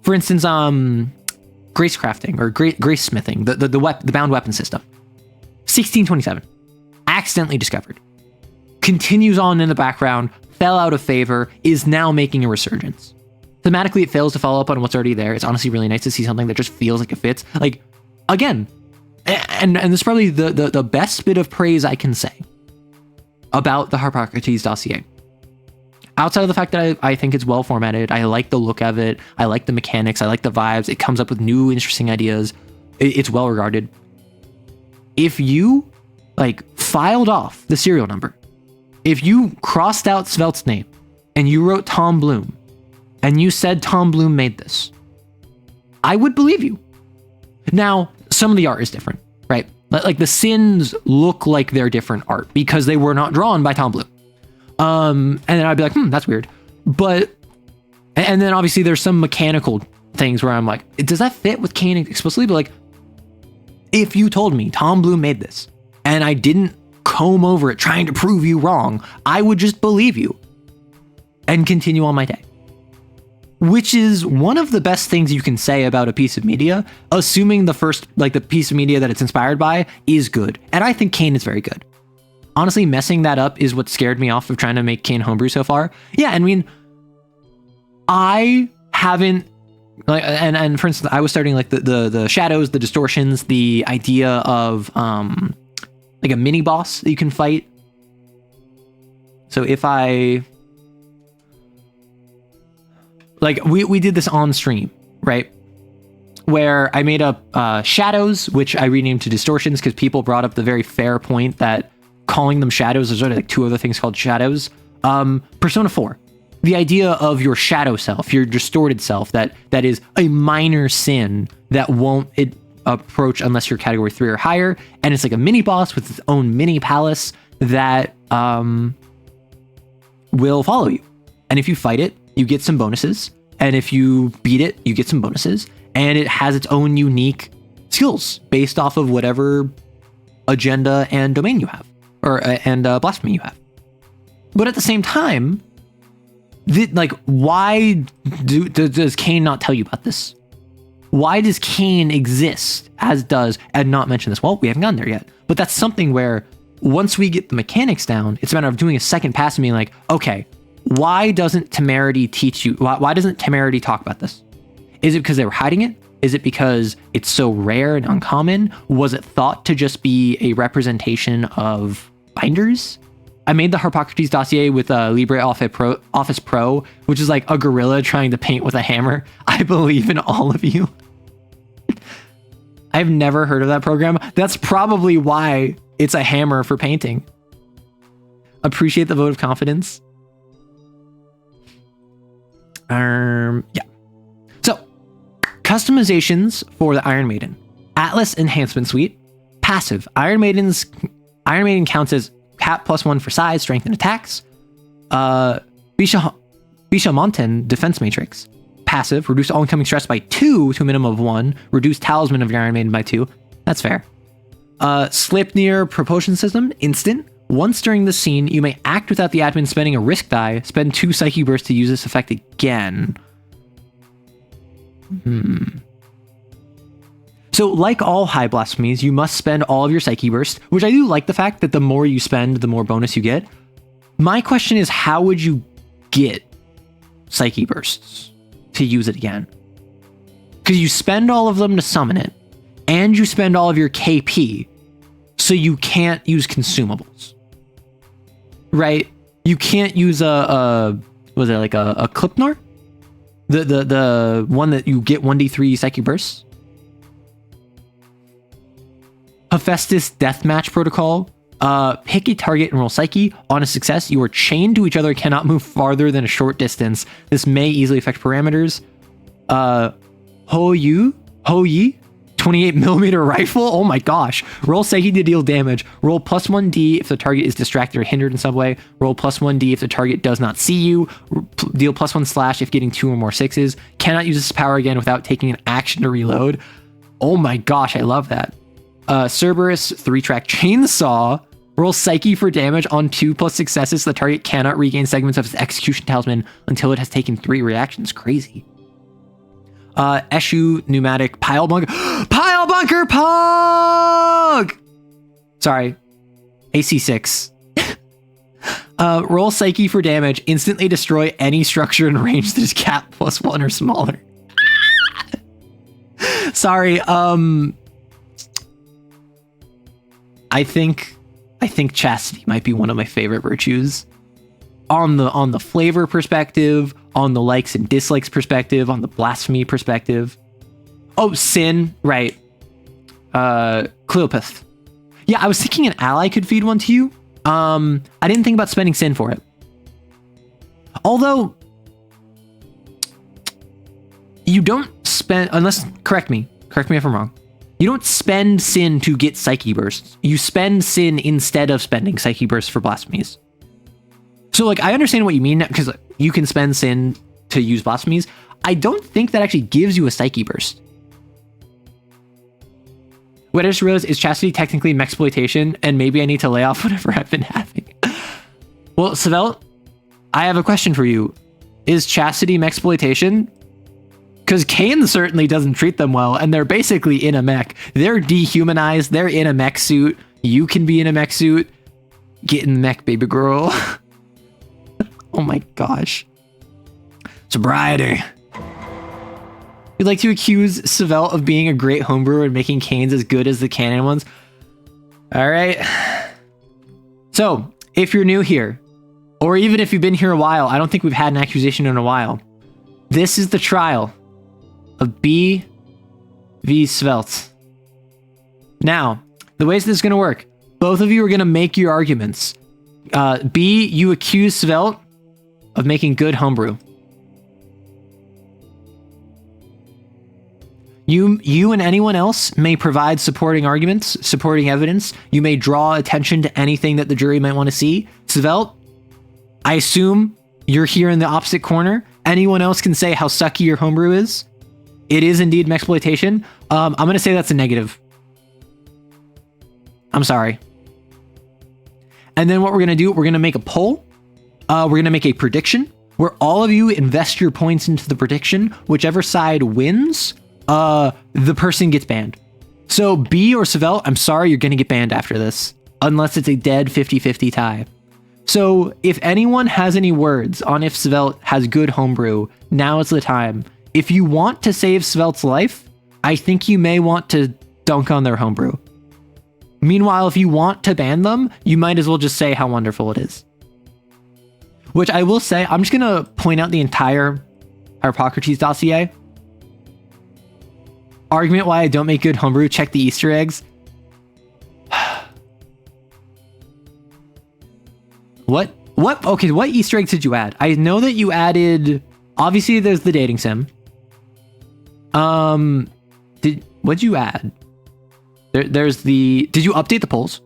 For instance, grace crafting or grace smithing, the bound weapon system. 1627, accidentally discovered, continues on in the background, fell out of favor, is now making a resurgence. Thematically, it fails to follow up on what's already there. It's honestly really nice to see something that just feels like it fits. Like, again, and this is probably the best bit of praise I can say about the Hippocrates dossier. Outside of the fact that I think it's well formatted, I like the look of it, I like the mechanics, I like the vibes, it comes up with new interesting ideas, it's well regarded. If you like filed off the serial number, if you crossed out Svelt's name and you wrote Tom Bloom and you said Tom Bloom made this, I would believe you. Now, some of the art is different, right? Like the sins look like they're different art because they were not drawn by Tom Bloom. And then I'd be like, that's weird. But, and then obviously there's some mechanical things where I'm like, does that fit with Kane explicitly? But like, if you told me Tom Bloom made this and I didn't comb over it trying to prove you wrong, I would just believe you and continue on my day. Which is one of the best things you can say about a piece of media, assuming the piece of media that it's inspired by is good. And I think Kane is very good. Honestly, messing that up is what scared me off of trying to make Kane homebrew so far. Yeah, I mean, I haven't, like, and for instance, I was starting like the shadows, the distortions, the idea of like a mini boss that you can fight. So if I, like, we did this on stream, right? Where I made up shadows, which I renamed to distortions because people brought up the very fair point that calling them shadows, there's already like two other things called shadows. Persona 4, the idea of your shadow self, your distorted self, that is a minor sin that won't approach unless you're category 3 or higher, and it's like a mini boss with its own mini palace that will follow you. And if you fight it, you get some bonuses, and if you beat it, you get some bonuses, and it has its own unique skills based off of whatever agenda and domain you have, and blasphemy you have. But at the same time, why does Kane not tell you about this? Why does Kane exist as does and not mention this? Well, we haven't gotten there yet, but that's something where once we get the mechanics down, it's a matter of doing a second pass and being like, okay, why doesn't Temerity teach you? Why doesn't Temerity talk about this? Is it because they were hiding it? Is it because it's so rare and uncommon? Was it thought to just be a representation of binders? I made the Hippocrates dossier with LibreOffice Pro, which is like a gorilla trying to paint with a hammer. I believe in all of you. I've never heard of that program. That's probably why it's a hammer for painting. Appreciate the vote of confidence. Yeah. So, customizations for the Iron Maiden. Atlas Enhancement Suite. Passive. Iron Maiden counts as cap +1 for size, strength, and attacks. Bishamonten Defense Matrix. Passive. Reduce all incoming stress by 2 to a minimum of 1. Reduce Talisman of your Iron Maiden by 2. That's fair. Sleipnir Propulsion System. Instant. Once during the scene, you may act without the admin spending a risk die. Spend 2 Psyche Bursts to use this effect again. So, like all high blasphemies, you must spend all of your Psyche Burst, which I do like the fact that the more you spend, the more bonus you get. My question is, how would you get Psyche Bursts to use it again? Because you spend all of them to summon it, and you spend all of your KP, so you can't use consumables. Right? You can't use was it like a Clipnor? The one that you get 1d3 psychic bursts? Hephaestus Deathmatch Protocol. Pick a target and roll Psyche. On a success, you are chained to each other, cannot move farther than a short distance. This may easily affect parameters. Ho Yi, 28mm rifle. Oh my gosh. Roll Psyche to deal damage. Roll +1d if the target is distracted or hindered in some way. Roll +1d if the target does not see you. Deal +1 slash if getting 2 or more 6s. Cannot use this power again without taking an action to reload. Oh my gosh, I love that. Cerberus 3-track chainsaw. Roll Psyche for damage on 2+ successes. The target cannot regain segments of its execution talisman until it has taken 3 reactions. Crazy. Eshu pneumatic pile bunker. Pile bunker pug! Sorry. AC6. Roll Psyche for damage. Instantly destroy any structure in range that is capped +1 or smaller. Sorry. I think chastity might be one of my favorite virtues. On the flavor perspective, on the likes and dislikes perspective, on the blasphemy perspective. Oh, sin, right. Cleopath. Yeah, I was thinking an ally could feed one to you. I didn't think about spending sin for it. Although you don't spend, unless, correct me if I'm wrong. You don't spend sin to get Psyche bursts. You spend sin instead of spending Psyche bursts for blasphemies. So, like, I understand what you mean, because you can spend sin to use blasphemies. I don't think that actually gives you a Psyche burst. What I just realized is chastity technically mexploitation, and maybe I need to lay off whatever I've been having. Well, Savelt, I have a question for you. Is chastity mexploitation? Because Kane certainly doesn't treat them well, and they're basically in a mech. They're dehumanized. They're in a mech suit. You can be in a mech suit. Get in the mech, baby girl. Oh my gosh. Sobriety. We'd like to accuse Savelt of being a great homebrewer and making canes as good as the canon ones. All right. So, if you're new here, or even if you've been here a while, I don't think we've had an accusation in a while. This is the trial of B v Svelte. Now, the ways this is going to work, both of you are going to make your arguments. B, you accuse Svelte of making good homebrew. You and anyone else may provide supporting arguments, supporting evidence. You may draw attention to anything that the jury might want to see. Svelte, I assume you're here in the opposite corner. Anyone else can say how sucky your homebrew is. It is indeed mexploitation. I'm going to say that's a negative. I'm sorry. And then what we're going to do, we're going to make a poll. We're going to make a prediction where all of you invest your points into the prediction. Whichever side wins, the person gets banned. So B or Savelt, I'm sorry, you're going to get banned after this. Unless it's a dead 50-50 tie. So if anyone has any words on if Savelt has good homebrew, now is the time. If you want to save Svelt's life, I think you may want to dunk on their homebrew. Meanwhile, if you want to ban them, you might as well just say how wonderful it is. Which I will say, I'm just going to point out the entire Hippocrates dossier. Argument why I don't make good homebrew, check the Easter eggs. What? Okay, what Easter eggs did you add? I know that you added, obviously there's the dating sim. What'd you add? There's the, did you update the polls?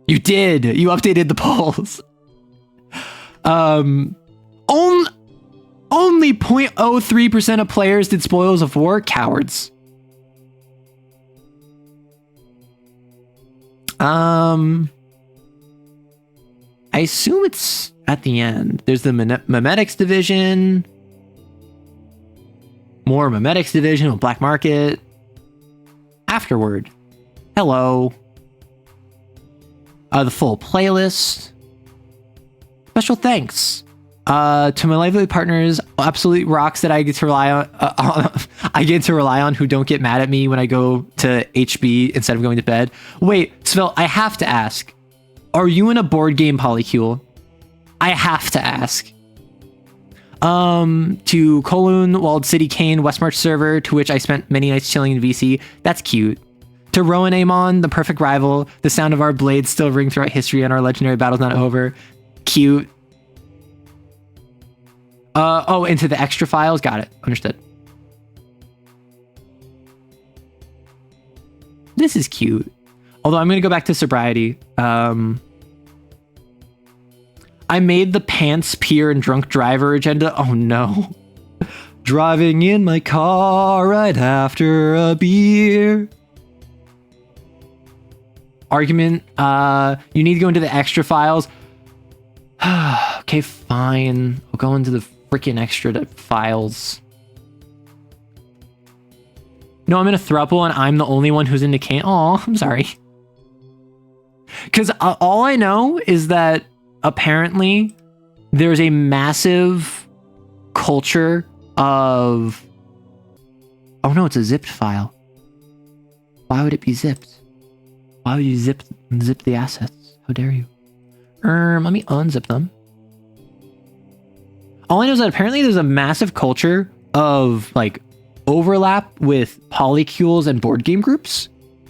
You did, you updated the polls. Only 0.03% of players did Spoils of War. Cowards. I assume it's at the end. There's the Memetics division. More Memetics division with Black Market. Afterward. Hello. The full playlist. Special thanks to my lively partners, absolute rocks that I get to rely on. I get to rely on who don't get mad at me when I go to HB instead of going to bed. Wait, Svelte, I have to ask: are you in a board game polycule? I have to ask. To Kowloon, Walled City Kane, Westmarch server, to which I spent many nights chilling in VC. That's cute. To Rowan Amon, the perfect rival. The sound of our blades still ring throughout history and our legendary battle's not over. Cute. Oh, into the extra files. Got it. Understood. This is cute. Although I'm going to go back to sobriety. I made the pants, peer, and drunk driver agenda. Oh no. Driving in my car right after a beer. Argument. You need to go into the extra files. Okay, fine. I'll go into the freaking extra files. No, I'm in a throuple and I'm the only one who's into Kane. Aw, I'm sorry. Because all I know is that apparently there's a massive culture of... Oh no, it's a zipped file. Why would it be zipped? Why would you zip the assets? How dare you? Let me unzip them. All I know is that apparently there's a massive culture of like overlap with polycules and board game groups.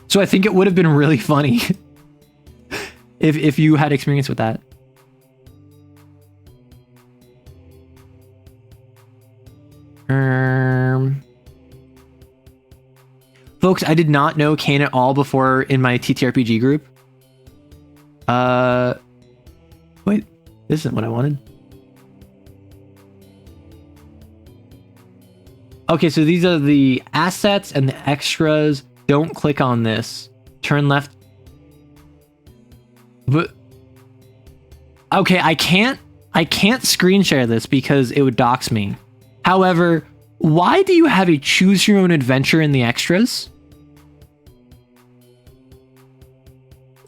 So I think it would have been really funny if you had experience with that. Folks, I did not know Kane at all before in my TTRPG group. Wait, this isn't what I wanted. Okay, so these are the assets and the extras. Don't click on this. Turn left. But okay, I can't screen share this because it would dox me. However, why do you have a choose your own adventure in the extras?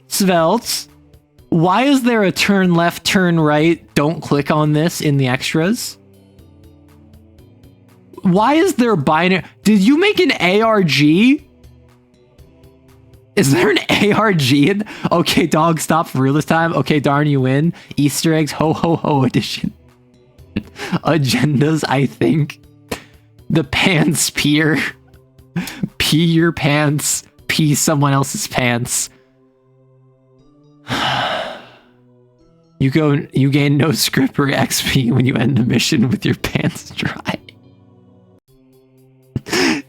Svelte, why is there a turn left, turn right, don't click on this in the extras? Why is there binary? Did you make an ARG? Is there an ARG in? Okay, dog, stop for real this time. Okay, darn, you win. Easter eggs, ho ho ho edition. Agendas, I think. The pants peer. Pee your pants. Pee someone else's pants. You gain no script or XP when you end a mission with your pants dry.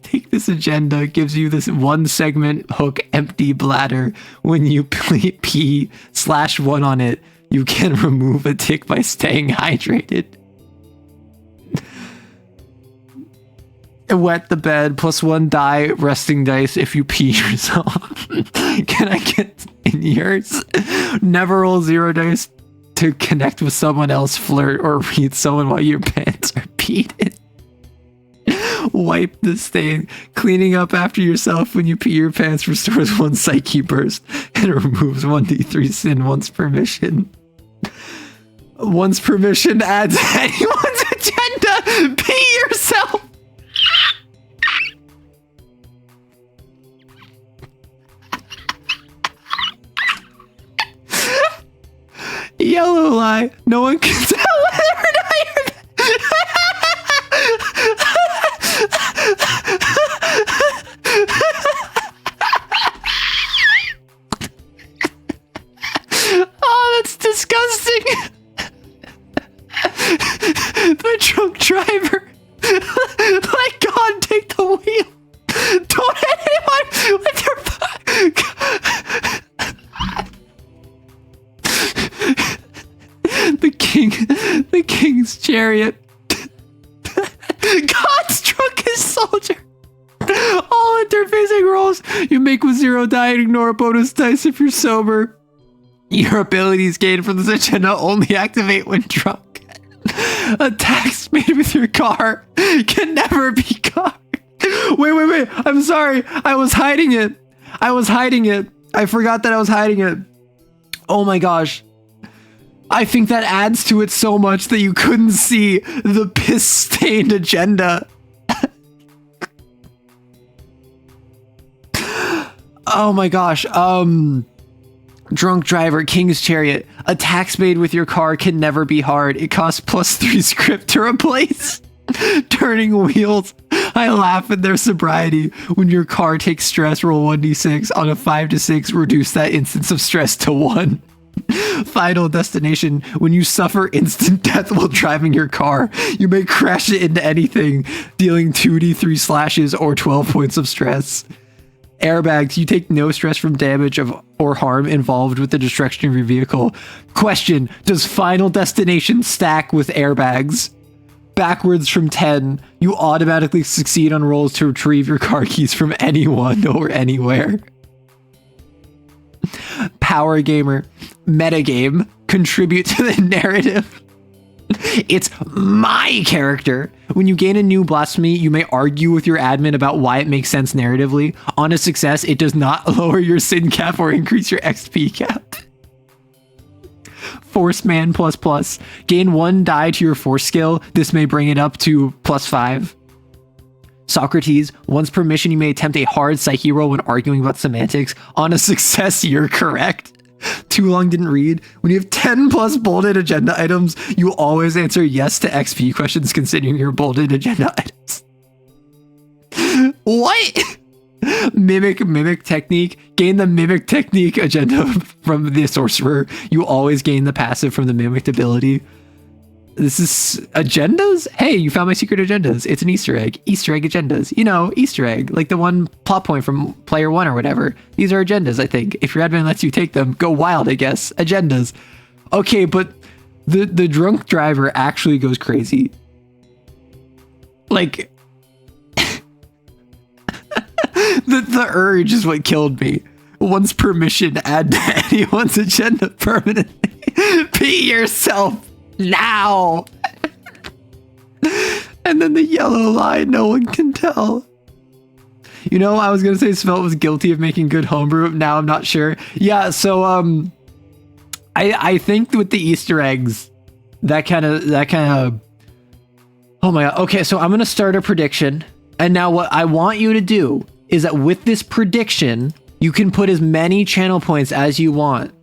Take this agenda. It gives you this one segment hook empty bladder. When you pee /1 on it, you can remove a tick by staying hydrated. Wet the bed, +1 die resting dice if you pee yourself. Can I get in yours? Never roll 0 dice to connect with someone else, flirt, or read someone while your pants are peed in. Wipe the stain. Cleaning up after yourself when you pee your pants restores 1 psyche burst and removes 1d3 sin once per mission. Once per mission adds anyone's agenda. Pee yourself. Yellow lie. No one can tell whether or not you're... Oh, that's disgusting. The drunk driver. Let God take the wheel. Don't hit anyone with your... The king's chariot. God's drunkest soldier. All interfacing rolls you make with 0 die and ignore a bonus dice if you're sober. Your abilities gained from this agenda only activate when drunk. Attacks made with your car can never be covered. Wait. I'm sorry. I was hiding it. I forgot that I was hiding it. Oh my gosh. I think that adds to it so much that you couldn't see the piss-stained agenda. Oh my gosh. Drunk driver, King's Chariot. Attacks made with your car can never be hard. It costs +3 script to replace. Turning wheels. I laugh at their sobriety. When your car takes stress, roll 1d6. On a 5 to 6, reduce that instance of stress to 1. Final destination. When you suffer instant death while driving your car, you may crash it into anything, dealing 2d3 slashes or 12 points of stress. Airbags. You take no stress from damage or harm involved with the destruction of your vehicle. Question. Does Final Destination stack with airbags? Backwards from 10. You automatically succeed on rolls to retrieve your car keys from anyone or anywhere. Power Gamer. Metagame. Contribute to the narrative. It's my character. When you gain a new blasphemy, you may argue with your admin about why it makes sense narratively. On a success, it does not lower your sin cap or increase your XP cap. Force Man ++. Gain 1 die to your force skill. This may bring it up to +5. Socrates. Once per mission, you may attempt a hard psyche roll when arguing about semantics. On a success, you're correct. Too long didn't read. When you have 10 plus bolded agenda items, you always answer yes to XP questions considering your bolded agenda items. What? Mimic technique. Gain the mimic technique agenda from the sorcerer. You always gain the passive from the mimicked ability. This is agendas? Hey, you found my secret agendas. It's an Easter egg. Easter egg agendas. You know, Easter egg. Like the one plot point from player 1 or whatever. These are agendas, I think. If your admin lets you take them, go wild, I guess. Agendas. Okay, but the drunk driver actually goes crazy. Like, the urge is what killed me. Once per mission, add to anyone's agenda permanently. Be yourself. Now. And then the yellow line, no one can tell. You know, I was gonna say Svelte was guilty of making good homebrew. Now I'm not sure. Yeah, so I think with the Easter eggs, that kind of oh my god. Okay, so I'm gonna start a prediction, and now what I want you to do is that with this prediction, you can put as many channel points as you want.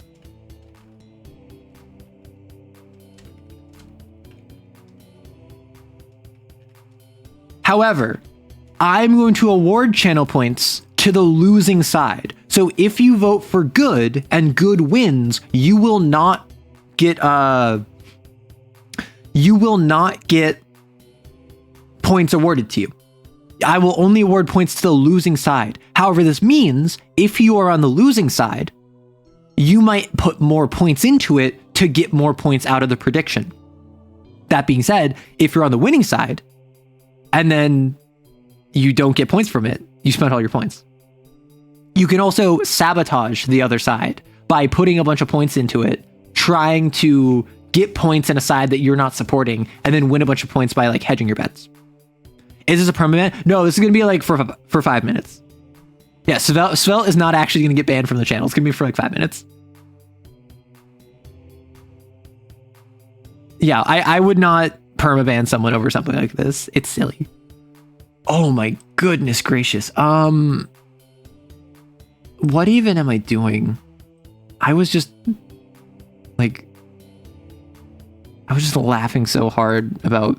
However, I'm going to award channel points to the losing side. So if you vote for good and good wins, you will not get points awarded to you. I will only award points to the losing side. However, this means if you are on the losing side, you might put more points into it to get more points out of the prediction. That being said, if you're on the winning side, and then you don't get points from it, you spent all your points. You can also sabotage the other side by putting a bunch of points into it, trying to get points in a side that you're not supporting, and then win a bunch of points by like hedging your bets. Is this a permanent? No, this is going to be like for 5 minutes. Yeah, Svelte is not actually going to get banned from the channel. It's going to be for like 5 minutes. Yeah, I would not permaban someone over something like this. It's silly. Oh my goodness gracious. What even am I doing? I was just laughing so hard about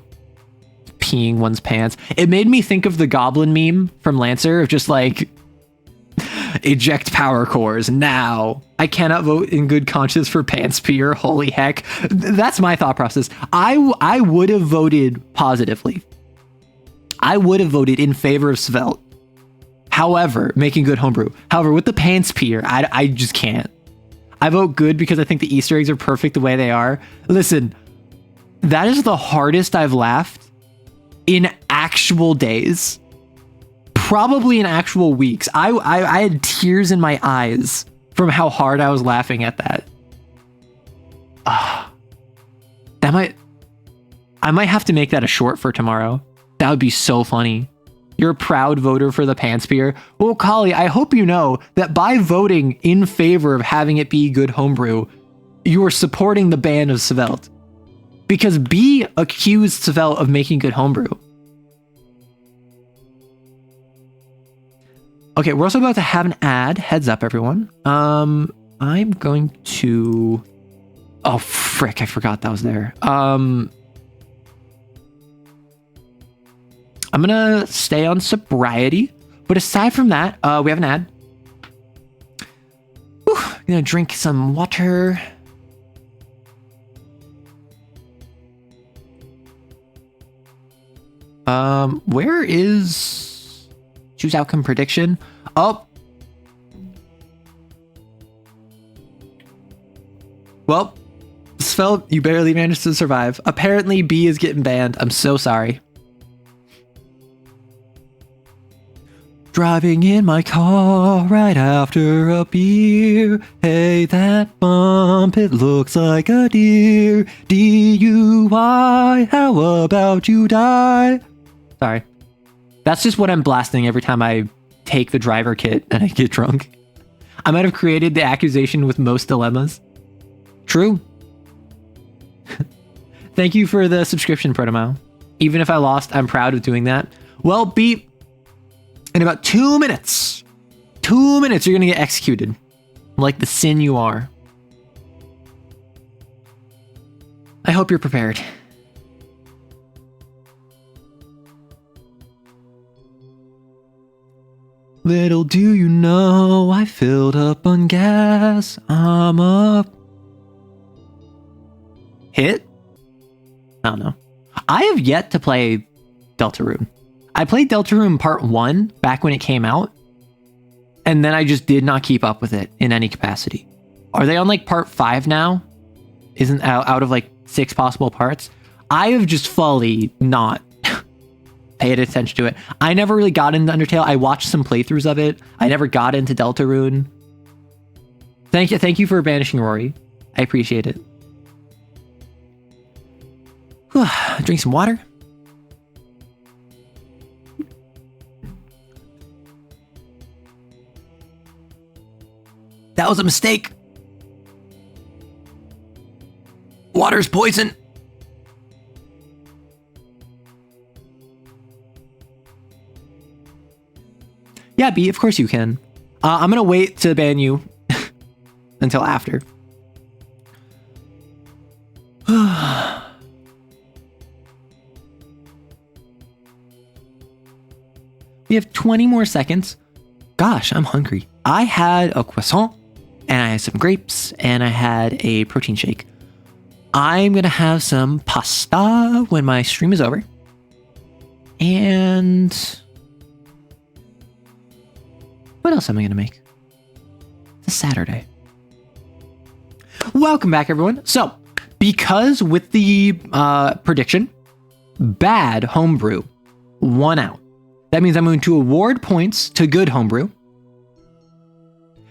peeing one's pants. It made me think of the goblin meme from Lancer of just like eject power cores now. I cannot vote in good conscience for pants peer. Holy heck. That's my thought process. I would have voted positively. I would have voted in favor of Svelte. However, making good homebrew. However, with the pants peer, I just can't. I vote good because I think the Easter eggs are perfect the way they are. Listen, that is the hardest I've laughed in actual days. Probably in actual weeks. I had tears in my eyes from how hard I was laughing at that. I might have to make that a short for tomorrow. That would be so funny. You're a proud voter for the pants beer. Well, Kali, I hope you know that by voting in favor of having it be good homebrew, you are supporting the ban of Svelte. Because B accused Svelte of making good homebrew. Okay, we're also about to have an ad. Heads up, everyone. I'm going to... Oh, frick, I forgot that was there. I'm gonna stay on sobriety, but aside from that, we have an ad. Whew, I'm gonna drink some water. Where is choose outcome prediction? Oh. Well, Svelte, you barely managed to survive. Apparently B is getting banned. I'm so sorry. Driving in my car right after a beer. Hey, that bump, it looks like a deer. DUI, how about you die? Sorry. That's just what I'm blasting every time I take the driver kit and I get drunk. I might have created the accusation with most dilemmas. True. Thank you for the subscription, Protomile. Even if I lost, I'm proud of doing that. Well, beep. In about 2 minutes, you're going to get executed. Like the sin you are. I hope you're prepared. Little do you know, I filled up on gas. I'm up. Hit? I don't know. I have yet to play Deltarune. I played Deltarune Part 1 back when it came out, and then I just did not keep up with it in any capacity. Are they on like Part 5 now? Isn't out of like 6 possible parts? I have just fully not paid attention to it. I never really got into Undertale. I watched some playthroughs of it. I never got into Deltarune. Thank you for banishing Rory. I appreciate it. Drink some water. That was a mistake. Water's poison. Yeah, B, of course you can. I'm gonna wait to ban you until after. We have 20 more seconds. Gosh, I'm hungry. I had a croissant, and I had some grapes, and I had a protein shake. I'm gonna have some pasta when my stream is over. And what else am I gonna make? It's a Saturday. Welcome back, everyone. So, because with the prediction, bad homebrew won out. That means I'm going to award points to good homebrew.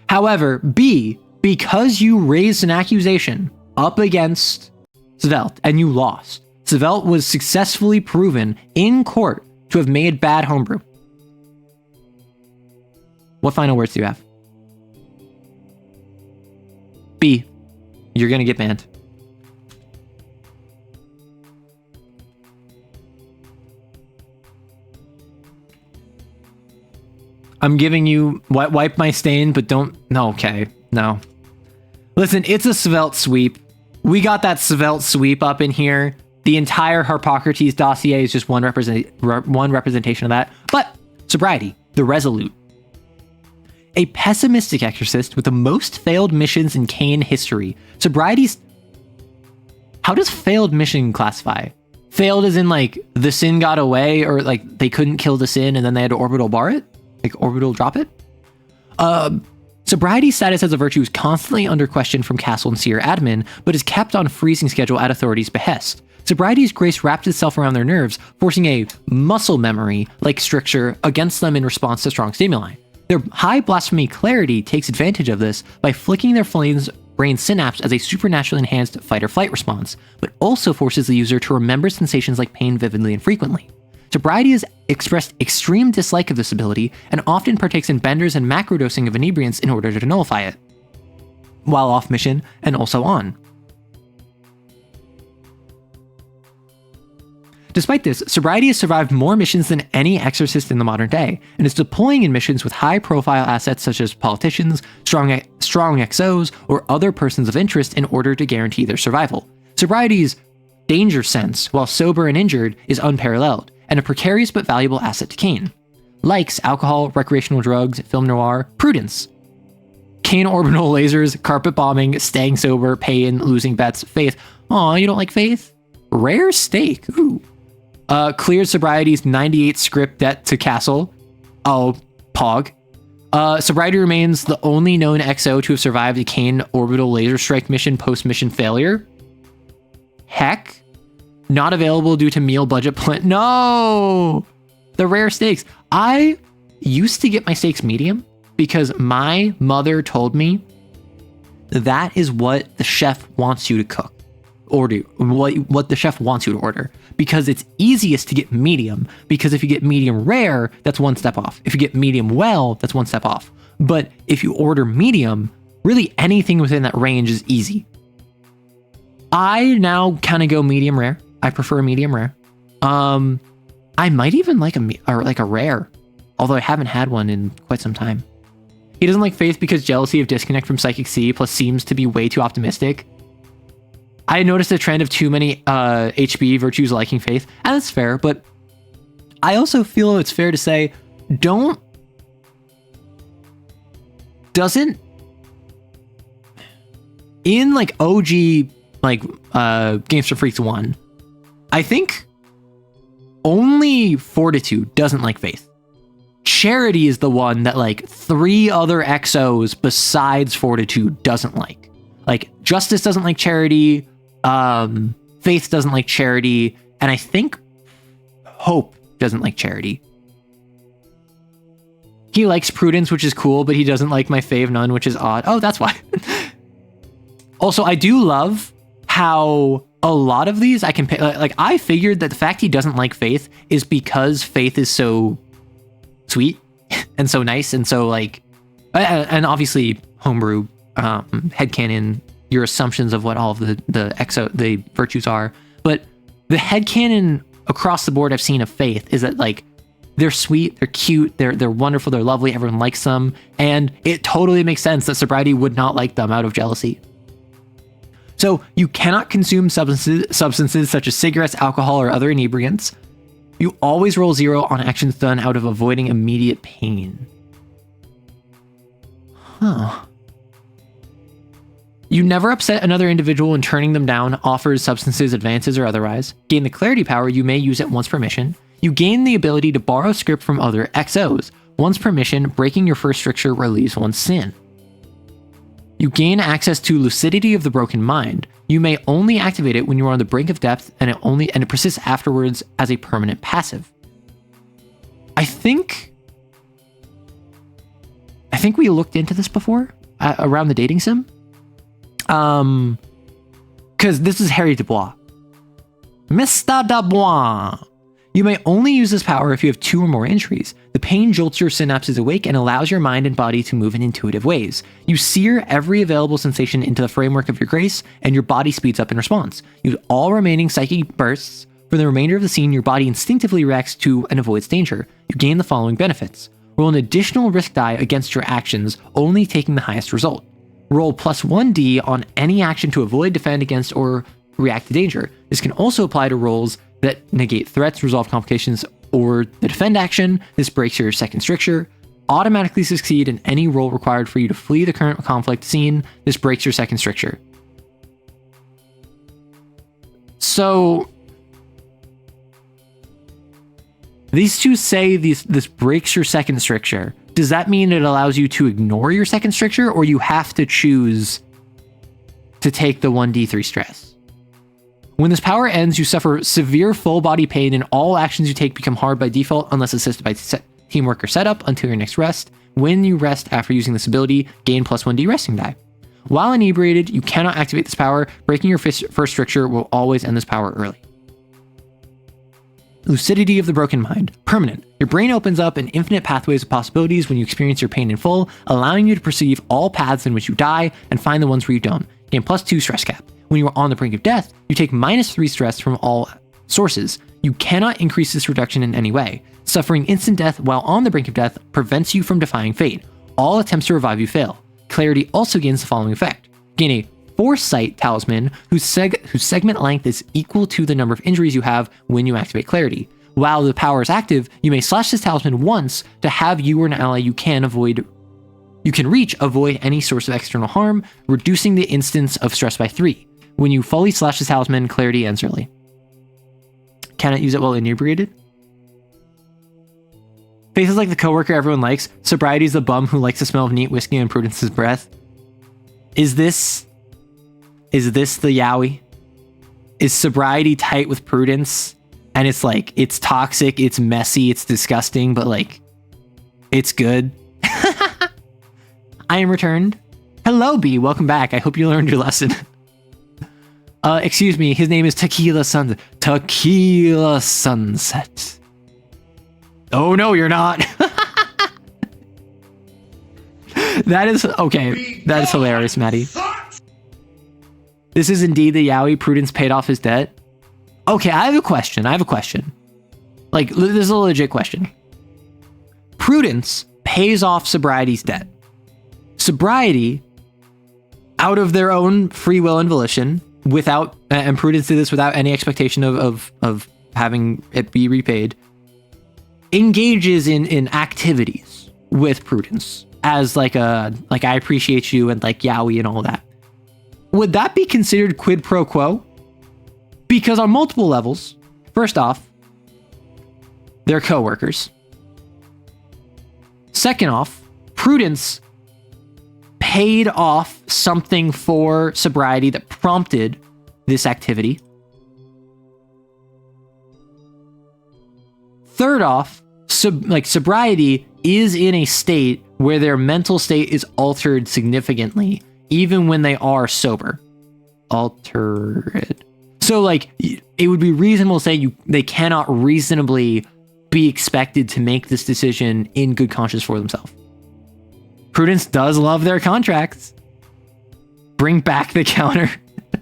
However, B, because you raised an accusation up against Svelte and you lost, Svelte was successfully proven in court to have made bad homebrew. What final words do you have? B, you're going to get banned. I'm giving you wipe my stain, but don't. No, okay. No. Listen, it's a Svelte sweep. We got that Svelte sweep up in here. The entire Harpocrates dossier is just one representation of that. But sobriety, the resolute. A pessimistic exorcist with the most failed missions in Kane history. Sobriety's... How does failed mission classify? Failed as in like the sin got away, or like they couldn't kill the sin and then they had to orbital bar it? Like orbital drop it? Sobriety's status as a virtue is constantly under question from Castle and Seer admin, but is kept on freezing schedule at authorities' behest. Sobriety's grace wraps itself around their nerves, forcing a muscle memory-like stricture against them in response to strong stimuli. Their high blasphemy clarity takes advantage of this by flicking their flame's brain synapse as a supernaturally enhanced fight-or-flight response, but also forces the user to remember sensations like pain vividly and frequently. Sobriety has expressed extreme dislike of this ability and often partakes in benders and macrodosing of inebriants in order to nullify it, while off mission and also on. Despite this, Sobriety has survived more missions than any exorcist in the modern day, and is deploying in missions with high-profile assets such as politicians, strong strong XOs or other persons of interest in order to guarantee their survival. Sobriety's danger sense, while sober and injured, is unparalleled, and a precarious but valuable asset to Kane. Likes: alcohol, recreational drugs, film noir, prudence. Kane orbital lasers, carpet bombing, staying sober, pain, losing bets, faith. Aw, you don't like faith? Rare steak. Ooh. Cleared sobriety's 98 script debt to Castle. Oh, Pog. Sobriety remains the only known XO to have survived a Kane orbital laser strike mission post-mission failure. Heck. Not available due to meal budget plan. No! The rare steaks. I used to get my steaks medium because my mother told me that is what the chef wants you to cook. Or do what the chef wants you to order, because it's easiest to get medium, because if you get medium rare, that's one step off. If you get medium well, that's one step off. But if you order medium, really anything within that range is easy. I now kind of go medium rare. I prefer medium rare. I might even like a rare, although I haven't had one in quite some time. He doesn't like faith because jealousy of disconnect from Psychic C, plus seems to be way too optimistic. I noticed a trend of too many HB virtues liking faith, and that's fair, but I also feel it's fair to say, in like OG, like Games for Freaks 1, I think only Fortitude doesn't like faith. Charity is the one that like 3 other XOs besides Fortitude doesn't like. Like Justice doesn't like Charity, Faith doesn't like Charity, and I think Hope doesn't like Charity. He likes Prudence, which is cool, but he doesn't like my fave Nun, which is odd. Oh, that's why. Also, I do love how a lot of these I can pick. Like, I figured that the fact he doesn't like Faith is because Faith is so sweet and so nice and so like, and obviously homebrew, headcanon, your assumptions of what all of the virtues are. But the headcanon across the board I've seen of Faith is that like they're sweet, they're cute, they're wonderful, they're lovely, everyone likes them, and it totally makes sense that sobriety would not like them out of jealousy. So you cannot consume substances such as cigarettes, alcohol, or other inebriants. You always roll 0 on actions done out of avoiding immediate pain. Huh. You never upset another individual and turning them down offers substances, advances, or otherwise. Gain the clarity power, you may use it once per mission. You gain the ability to borrow script from other XOs. Once per mission, breaking your first stricture relieves one's sin. You gain access to lucidity of the broken mind. You may only activate it when you are on the brink of death, and it persists afterwards as a permanent passive. I think we looked into this before around the dating sim. Because this is Harry Dubois. Mr. Dubois. You may only use this power if you have 2 or more injuries. The pain jolts your synapses awake and allows your mind and body to move in intuitive ways. You sear every available sensation into the framework of your grace, and your body speeds up in response. Use all remaining psychic bursts. For the remainder of the scene, your body instinctively reacts to and avoids danger. You gain the following benefits. Roll an additional risk die against your actions, only taking the highest result. Roll plus 1d on any action to avoid, defend against, or react to danger. This can also apply to rolls that negate threats, resolve complications, or the defend action. This breaks your second stricture. Automatically succeed in any roll required for you to flee the current conflict scene. This breaks your second stricture. So these two say this breaks your second stricture. Does that mean it allows you to ignore your second stricture, or you have to choose to take the 1d3 stress? When this power ends, you suffer severe full body pain, and all actions you take become hard by default unless assisted by teamwork or setup until your next rest. When you rest after using this ability, gain plus 1d resting die. While inebriated, you cannot activate this power. Breaking your first stricture will always end this power early. Lucidity of the broken mind. Permanent. Your brain opens up in infinite pathways of possibilities when you experience your pain in full, allowing you to perceive all paths in which you die and find the ones where you don't. Gain plus 2 stress cap. When you are on the brink of death, you take minus 3 stress from all sources. You cannot increase this reduction in any way. Suffering instant death while on the brink of death prevents you from defying fate. All attempts to revive you fail. Clarity also gains the following effect. Gain a Foresight talisman whose segment length is equal to the number of injuries you have when you activate Clarity. While the power is active, you may slash this talisman once to have you or an ally you can reach avoid any source of external harm, reducing the instance of stress by 3. When you fully slash this talisman, Clarity ends early. Cannot use it while inebriated. Faces like the coworker everyone likes. Sobriety is the bum who likes the smell of neat whiskey and Prudence's breath. Is this the yaoi? Is sobriety tight with Prudence? And it's like, it's toxic, it's messy, it's disgusting, but like, it's good. I am returned. Hello, B. Welcome back. I hope you learned your lesson. Excuse me. His name is Tequila Sunset. Oh, no, you're not. That is, okay. That is hilarious, Maddie. This is indeed the yaoi. Prudence paid off his debt. Okay, I have a question. Like, this is a legit question. Prudence pays off Sobriety's debt. Sobriety, out of their own free will and volition, and Prudence did this without any expectation of having it be repaid, engages in activities with Prudence as like I appreciate you and like yaoi and all that. Would that be considered quid pro quo? Because on multiple levels, first off, they're co-workers. Second off, Prudence paid off something for Sobriety that prompted this activity. Third off, Sobriety is in a state where their mental state is altered significantly, even when they are sober. Altered. So, like, it would be reasonable to say they cannot reasonably be expected to make this decision in good conscience for themselves. Prudence does love their contracts. Bring back the counter.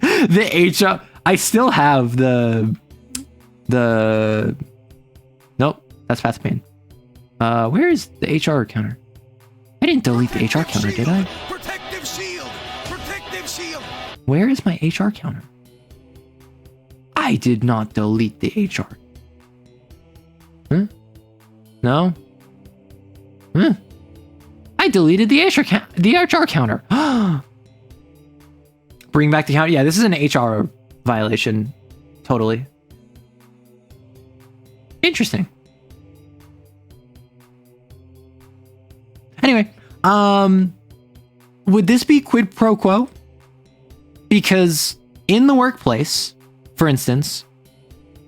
The HR. I still have the. Nope, that's Path of Pain. Where is the HR counter? I didn't delete the HR counter, did I? Protective shield. Protective shield. Where is my HR counter? I did not delete the HR. Huh? No? Huh? I deleted the HR counter. Bring back the counter. Yeah, this is an HR violation. Totally. Interesting. Anyway, would this be quid pro quo? Because in the workplace, for instance,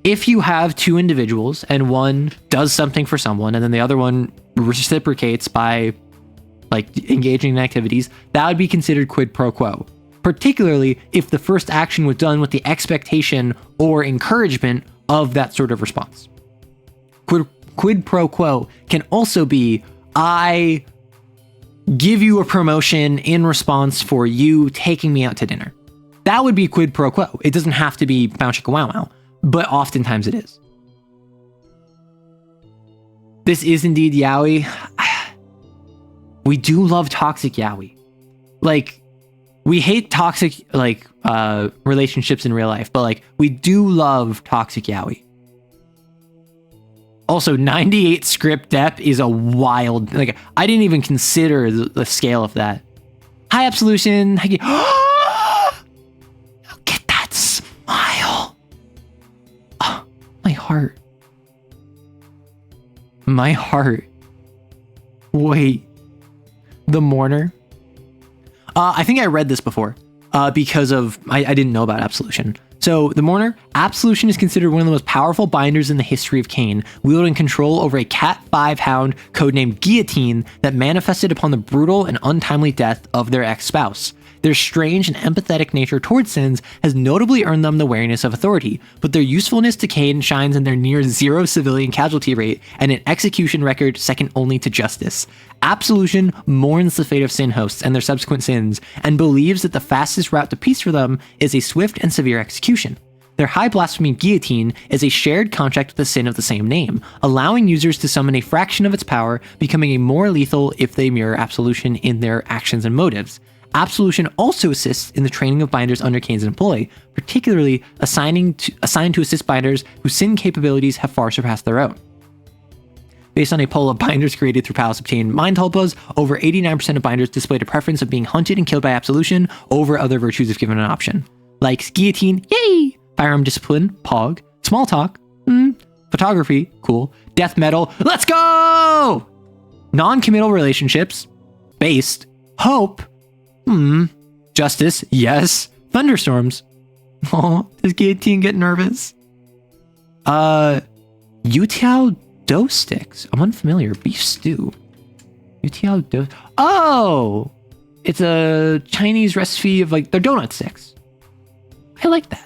if you have two individuals and one does something for someone and then the other one reciprocates by like engaging in activities, that would be considered quid pro quo, particularly if the first action was done with the expectation or encouragement of that sort of response. Quid pro quo can also be, I give you a promotion in response for you taking me out to dinner. That would be quid pro quo. It doesn't have to be bow chicka wow wow, but oftentimes it is. This is indeed yaoi. We do love toxic yaoi. Like, we hate toxic relationships in real life, but like we do love toxic yaoi. Also, 98 script depth is a wild, like, I didn't even consider the scale of that. Hi, Absolution. Look at that smile. Oh, my heart. My heart. Wait. The Mourner. I think I read this before because of, I didn't know about Absolution. So, the Mourner, Absolution is considered one of the most powerful binders in the history of Kane, wielding control over a Cat 5 hound codenamed Guillotine that manifested upon the brutal and untimely death of their ex-spouse. Their strange and empathetic nature towards sins has notably earned them the wariness of authority, but their usefulness to Kane shines in their near zero civilian casualty rate and an execution record second only to justice. Absolution mourns the fate of sin hosts and their subsequent sins, and believes that the fastest route to peace for them is a swift and severe execution. Their high blasphemy guillotine is a shared contract with a sin of the same name, allowing users to summon a fraction of its power, becoming a more lethal if they mirror absolution in their actions and motives. Absolution also assists in the training of binders under Kane's employ, particularly assigned to assist binders whose sin capabilities have far surpassed their own. Based on a poll of binders created through Palace obtained mind tulpas, over 89% of binders displayed a preference of being hunted and killed by absolution over other virtues if given an option. Like guillotine, yay! Firearm discipline, pog. Small talk, photography, cool. Death metal, let's go! Non-committal relationships, based. Hope, justice, yes. Thunderstorms, oh, does guillotine get nervous? Yutiao dough sticks, I'm unfamiliar. Beef stew. Yutiao dough, oh! It's a Chinese recipe of like their donut sticks. I like that.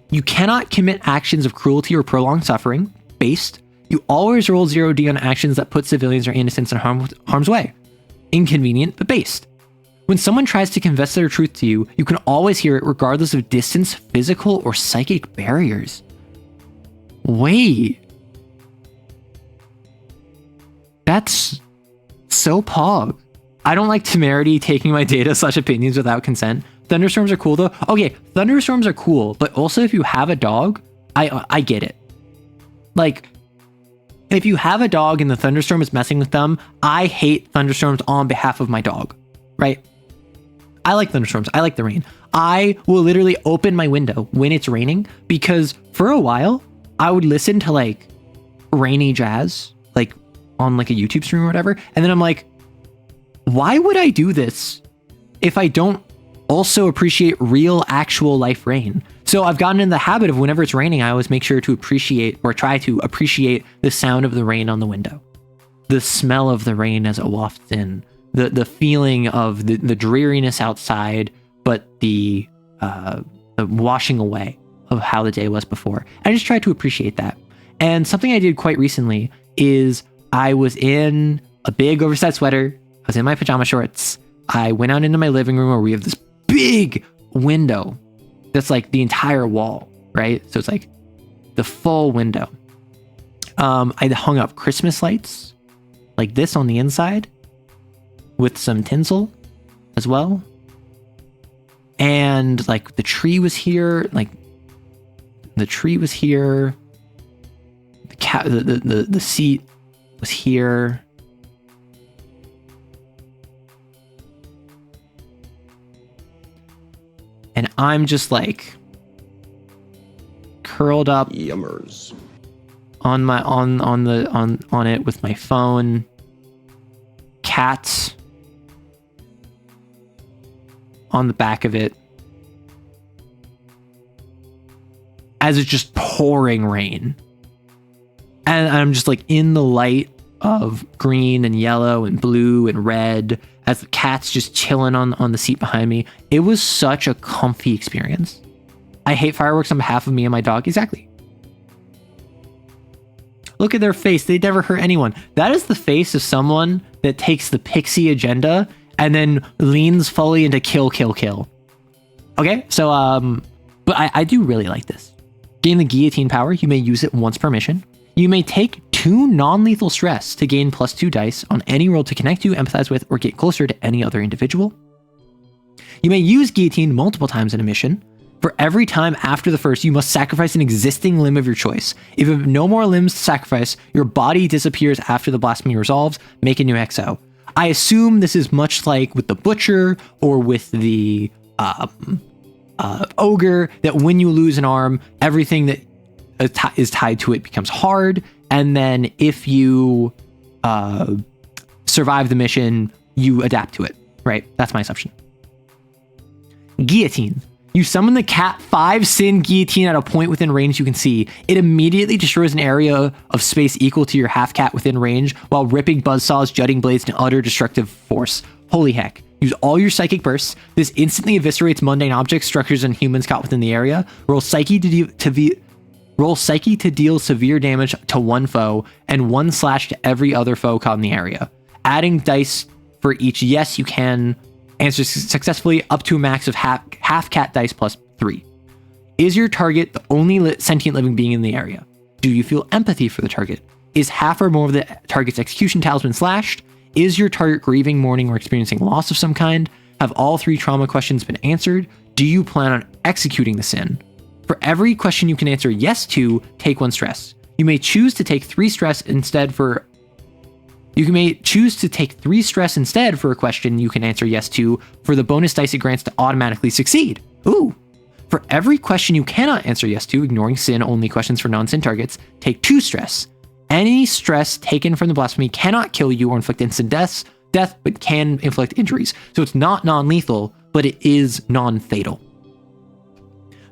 You cannot commit actions of cruelty or prolonged suffering. Based. You always roll 0D on actions that put civilians or innocents in harm's way. Inconvenient, but based. When someone tries to confess their truth to you, you can always hear it regardless of distance, physical, or psychic barriers. Wait. That's so pog. I don't like temerity taking my data / opinions without consent. Thunderstorms are cool though. Okay, thunderstorms are cool, but also if you have a dog, I get it. Like, if you have a dog and the thunderstorm is messing with them, I hate thunderstorms on behalf of my dog, right? I like thunderstorms. I like the rain. I will literally open my window when it's raining because for a while I would listen to like rainy jazz, like on like a YouTube stream or whatever. And then I'm like, why would I do this if I don't also appreciate real actual life rain? So I've gotten in the habit of whenever it's raining, I always make sure to appreciate or try to appreciate the sound of the rain on the window, the smell of the rain as it wafts in, the feeling of the dreariness outside, but the washing away of how the day was before. I just try to appreciate that. And something I did quite recently is I was in a big oversized sweater. I was in my pajama shorts. I went out into my living room where we have this big window that's like the entire wall, right? So it's like the full window. I hung up Christmas lights like this on the inside with some tinsel as well. And like the tree was here, like the tree was here. The seat was here. And I'm just like curled up Yummers. on my on it with my phone. Cats on the back of it. As it's just pouring rain. And I'm just like in the light of green and yellow and blue and red as the cat's just chilling on the seat behind me. It was such a comfy experience. I hate fireworks on behalf of me and my dog. Exactly. Look at their face. They never hurt anyone. That is the face of someone that takes the pixie agenda and then leans fully into kill, kill, kill. Okay, so, but I do really like this. Gain the guillotine power. You may use it once per mission. You may take 2 non-lethal stress to gain +2 dice on any roll to connect to, empathize with, or get closer to any other individual. You may use guillotine multiple times in a mission. For every time after the first, you must sacrifice an existing limb of your choice. If you have no more limbs to sacrifice, your body disappears after the blasphemy resolves. Make a new XO. I assume this is much like with the Butcher or with the Ogre, that when you lose an arm, everything that is tied to it becomes hard, and then if you survive the mission, you adapt to it, right? That's my assumption. Guillotine. You summon the cat 5 sin guillotine at a point within range you can see. It immediately destroys an area of space equal to your half cat within range while ripping buzzsaws, jutting blades, and utter destructive force. Holy heck. Use all your psychic bursts. This instantly eviscerates mundane objects, structures, and humans caught within the area. Roll psyche to deal severe damage to one foe and 1 slash to every other foe caught in the area. Adding dice for each yes you can Answers successfully up to a max of half cat dice plus 3. Is your target the only sentient living being in the area? Do you feel empathy for the target? Is half or more of the target's execution talisman slashed? Is your target grieving, mourning, or experiencing loss of some kind? Have all 3 trauma questions been answered? Do you plan on executing the sin? For every question you can answer yes to, take 1 stress. You may choose to take 3 stress instead for a question you can answer yes to for the bonus dice it grants to automatically succeed. Ooh. For every question you cannot answer yes to, ignoring sin-only questions for non-sin targets, take 2 stress. Any stress taken from the blasphemy cannot kill you or inflict instant death, but can inflict injuries. So it's not non-lethal, but it is non-fatal.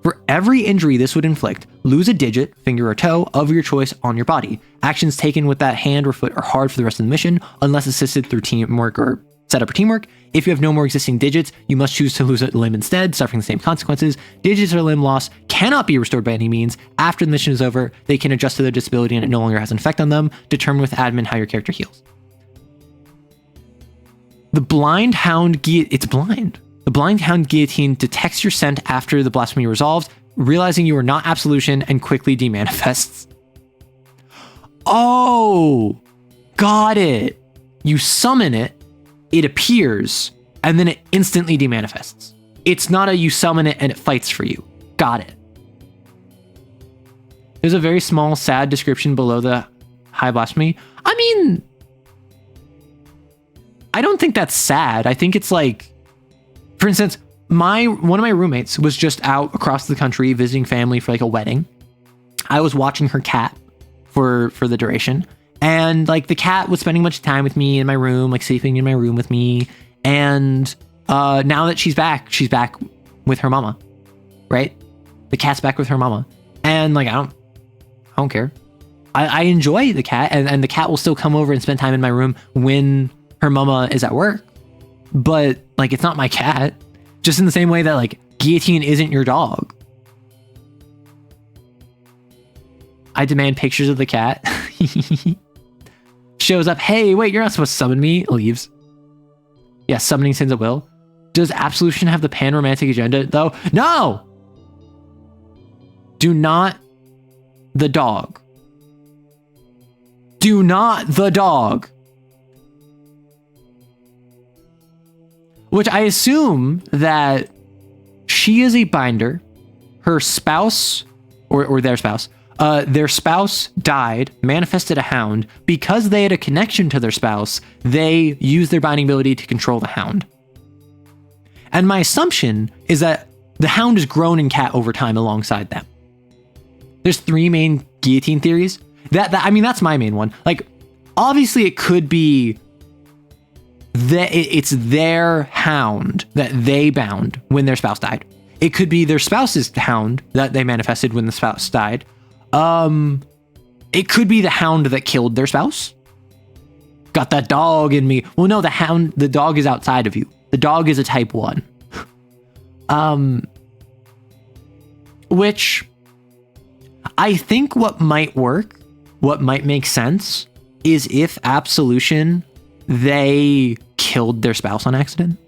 For every injury this would inflict, lose a digit, finger or toe, of your choice on your body. Actions taken with that hand or foot are hard for the rest of the mission, unless assisted through teamwork or setup or teamwork. If you have no more existing digits, you must choose to lose a limb instead, suffering the same consequences. Digits or limb loss cannot be restored by any means. After the mission is over, they can adjust to their disability and it no longer has an effect on them. Determine with admin how your character heals. The blind hound it's blind. The blind hound guillotine detects your scent after the blasphemy resolves, realizing you are not absolution and quickly demanifests. Oh, got it. You summon it, it appears, and then it instantly demanifests. It's not a you summon it and it fights for you. Got it. There's a very small, sad description below the high blasphemy. I mean, I don't think that's sad. I think it's like, for instance, one of my roommates was just out across the country visiting family for like a wedding. I was watching her cat for the duration, and like the cat was spending much time with me in my room, like sleeping in my room with me. And now that she's back with her mama, right? The cat's back with her mama, and like I don't care. I enjoy the cat, and the cat will still come over and spend time in my room when her mama is at work. But like, it's not my cat. Just in the same way that like guillotine isn't your dog. I demand pictures of the cat. Shows up. Hey, wait, you're not supposed to summon me. Leaves. Yeah, summoning sins at will. Does absolution have the pan-romantic agenda though? No! Do not the dog. Do not the dog. Which I assume that she is a binder. Her spouse, or their spouse died, manifested a hound. Because they had a connection to their spouse, they used their binding ability to control the hound. And my assumption is that the hound has grown in cat over time alongside them. There's 3 main guillotine theories. I mean, that's my main one. Like, obviously it could be that it's their hound that they bound when their spouse died. It could be their spouse's hound that they manifested when the spouse died. It could be the hound that killed their spouse. Got that dog in me. Well, no, the dog is outside of you. The dog is a type 1. Which I think what might work, what might make sense, is if absolution, they killed their spouse on accident.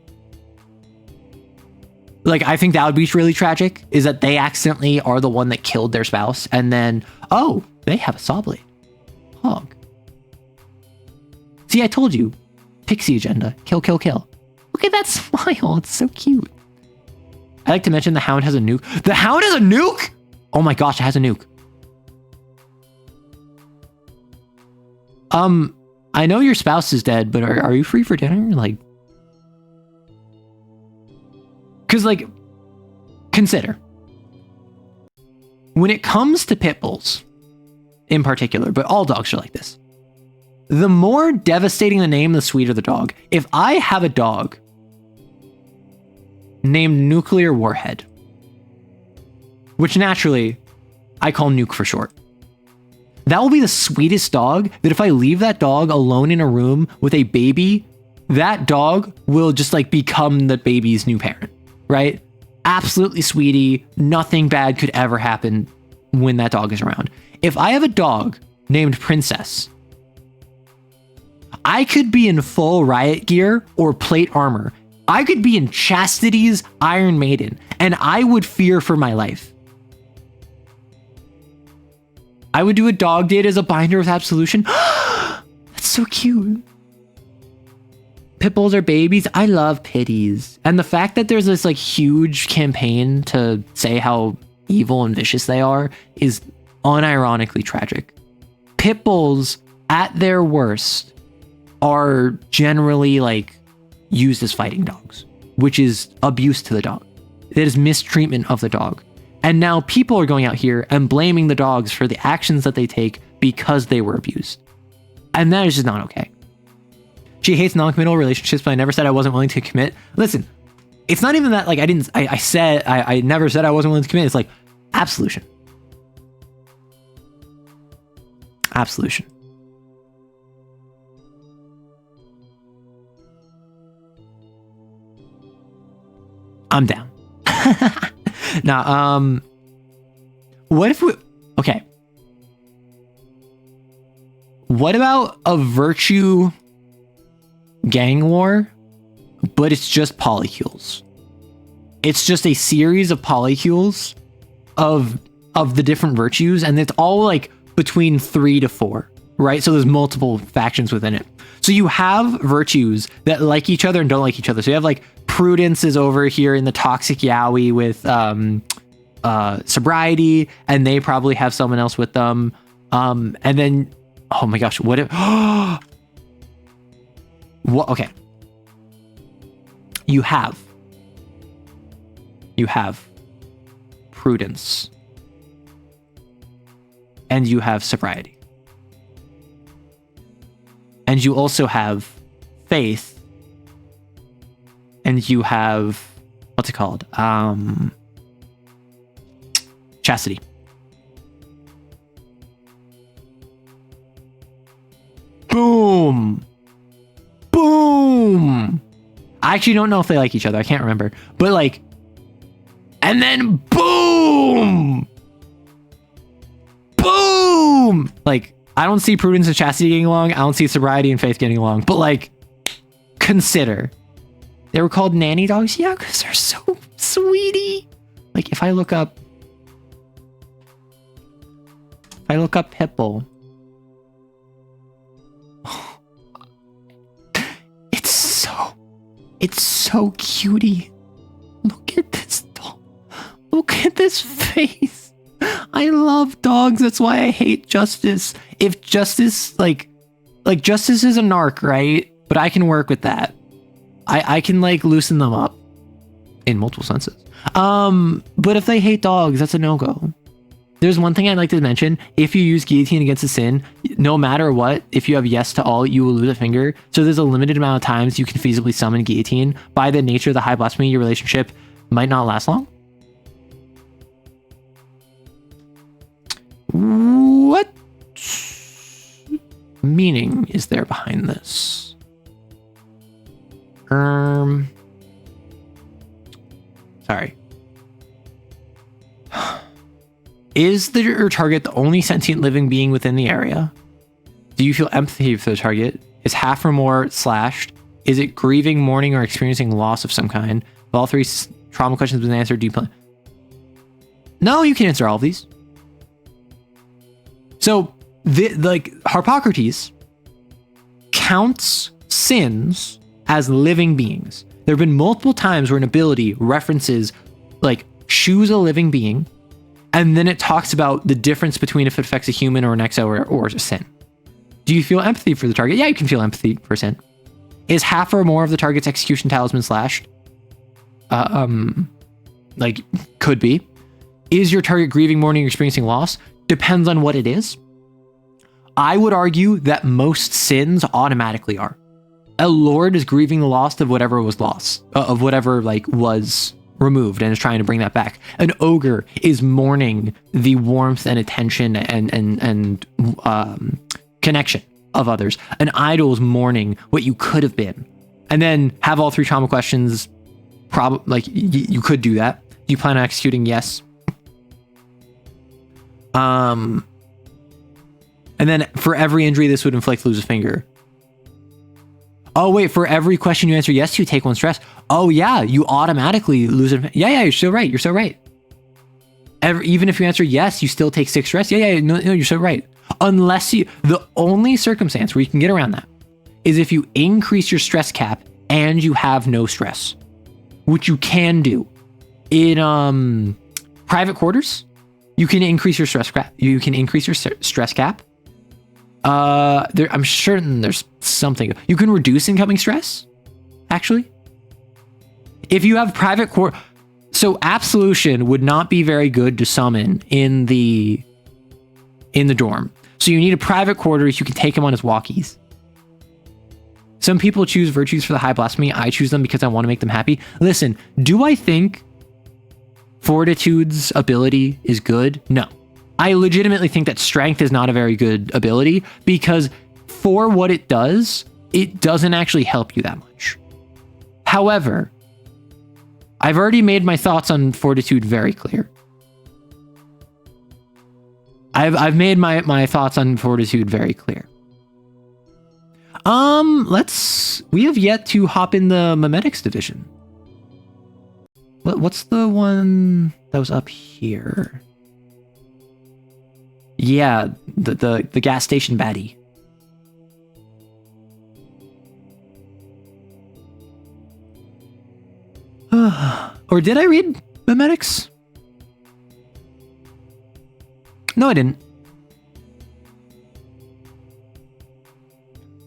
Like, I think that would be really tragic, is that they accidentally are the one that killed their spouse, and then, oh, they have a saw blade. Hog. See, I told you. Pixie agenda. Kill, kill, kill. Look at that smile. It's so cute. I like to mention the hound has a nuke. The hound has a nuke? Oh my gosh, it has a nuke. I know your spouse is dead, but are you free for dinner? Like, because like, consider, when it comes to pit bulls in particular, but all dogs are like this, the more devastating the name, the sweeter the dog. If I have a dog named Nuclear Warhead, which naturally I call Nuke for short, that will be the sweetest dog that if I leave that dog alone in a room with a baby, that dog will just like become the baby's new parent, right? Absolutely sweetie. Nothing bad could ever happen when that dog is around. If I have a dog named Princess, I could be in full riot gear or plate armor. I could be in Chastity's Iron Maiden, and I would fear for my life. I would do a dog date as a binder with absolution. That's so cute. Pit bulls are babies. I love pitties. And the fact that there's this like huge campaign to say how evil and vicious they are is unironically tragic. Pit bulls at their worst are generally like used as fighting dogs, which is abuse to the dog. That is mistreatment of the dog. And now people are going out here and blaming the dogs for the actions that they take because they were abused. And that is just not okay. She hates non-committal relationships, but I never said I wasn't willing to commit. Listen, it's not even that like I never said I wasn't willing to commit. It's like absolution. Absolution. I'm down. Now, what if we, okay. What about a virtue gang war, but it's just polycules? It's just a series of polycules of the different virtues, and it's all like between 3 to 4, right? So there's multiple factions within it. So you have virtues that like each other and don't like each other. So you have like Prudence is over here in the toxic yaoi with sobriety, and they probably have someone else with them. And then, oh my gosh, what if? What? Okay, you have Prudence, and you have sobriety, and you also have Faith. And you have, what's it called? Chastity. Boom. Boom. I actually don't know if they like each other. I can't remember. But like, and then boom. Boom. Like, I don't see Prudence and Chastity getting along. I don't see Sobriety and Faith getting along. But like, consider. They were called nanny dogs? Yeah, because they're so sweetie. Like, if I look up Pitbull. It's so cutie. Look at this dog. Look at this face. I love dogs. That's why I hate Justice. If Justice, like Justice is a narc, right? But I can work with that. I can like loosen them up in multiple senses. But if they hate dogs, that's a no-go. There's one thing I'd like to mention. If you use guillotine against a sin, no matter what, if you have yes to all, you will lose a finger. So there's a limited amount of times you can feasibly summon guillotine. By the nature of the high blasphemy, your relationship might not last long. What meaning is there behind this? Sorry. Is your target the only sentient living being within the area? Do you feel empathy for the target? Is half or more slashed? Is it grieving, mourning, or experiencing loss of some kind? If all three trauma questions have been answered, do you plan? No, you can answer all of these. So, like, Harpocrates counts sins as living beings. There have been multiple times where an ability references, like, choose a living being, and then it talks about the difference between if it affects a human or an exo or a sin. Do you feel empathy for the target? Yeah, you can feel empathy for a sin. Is half or more of the target's execution talisman slashed? Like, could be. Is your target grieving, mourning, or experiencing loss? Depends on what it is. I would argue that most sins automatically are. A lord is grieving the loss of whatever was lost, of whatever like was removed and is trying to bring that back. An ogre is mourning the warmth and attention and connection of others. An idol is mourning what you could have been. And then have all three trauma questions. You could do that. Do you plan on executing? Yes. And then for every injury this would inflict, lose a finger. Oh, wait, for every question you answer yes to, you take 1 stress. Oh, yeah, you automatically lose it. Yeah, you're so right. You're so right. Even if you answer yes, you still take 6 stress. Yeah, no, you're so right. Unless the only circumstance where you can get around that is if you increase your stress cap and you have no stress, which you can do. In private quarters, you can increase your stress cap. You can increase your stress cap. I'm certain there's something. You can reduce incoming stress, actually. If you have private quarter, so absolution would not be very good to summon in the dorm. So you need a private quarters. You can take him on his walkies. Some people choose virtues for the high blasphemy. I choose them because I want to make them happy. Listen, do I think Fortitude's ability is good? No. I legitimately think that strength is not a very good ability because for what it doesn't actually help you that much. However, I've already made my thoughts on Fortitude very clear. I've made my thoughts on Fortitude very clear. We have yet to hop in the Memetics division. What's the one that was up here? Yeah, the gas station baddie. Or did I read Memetics? No, I didn't.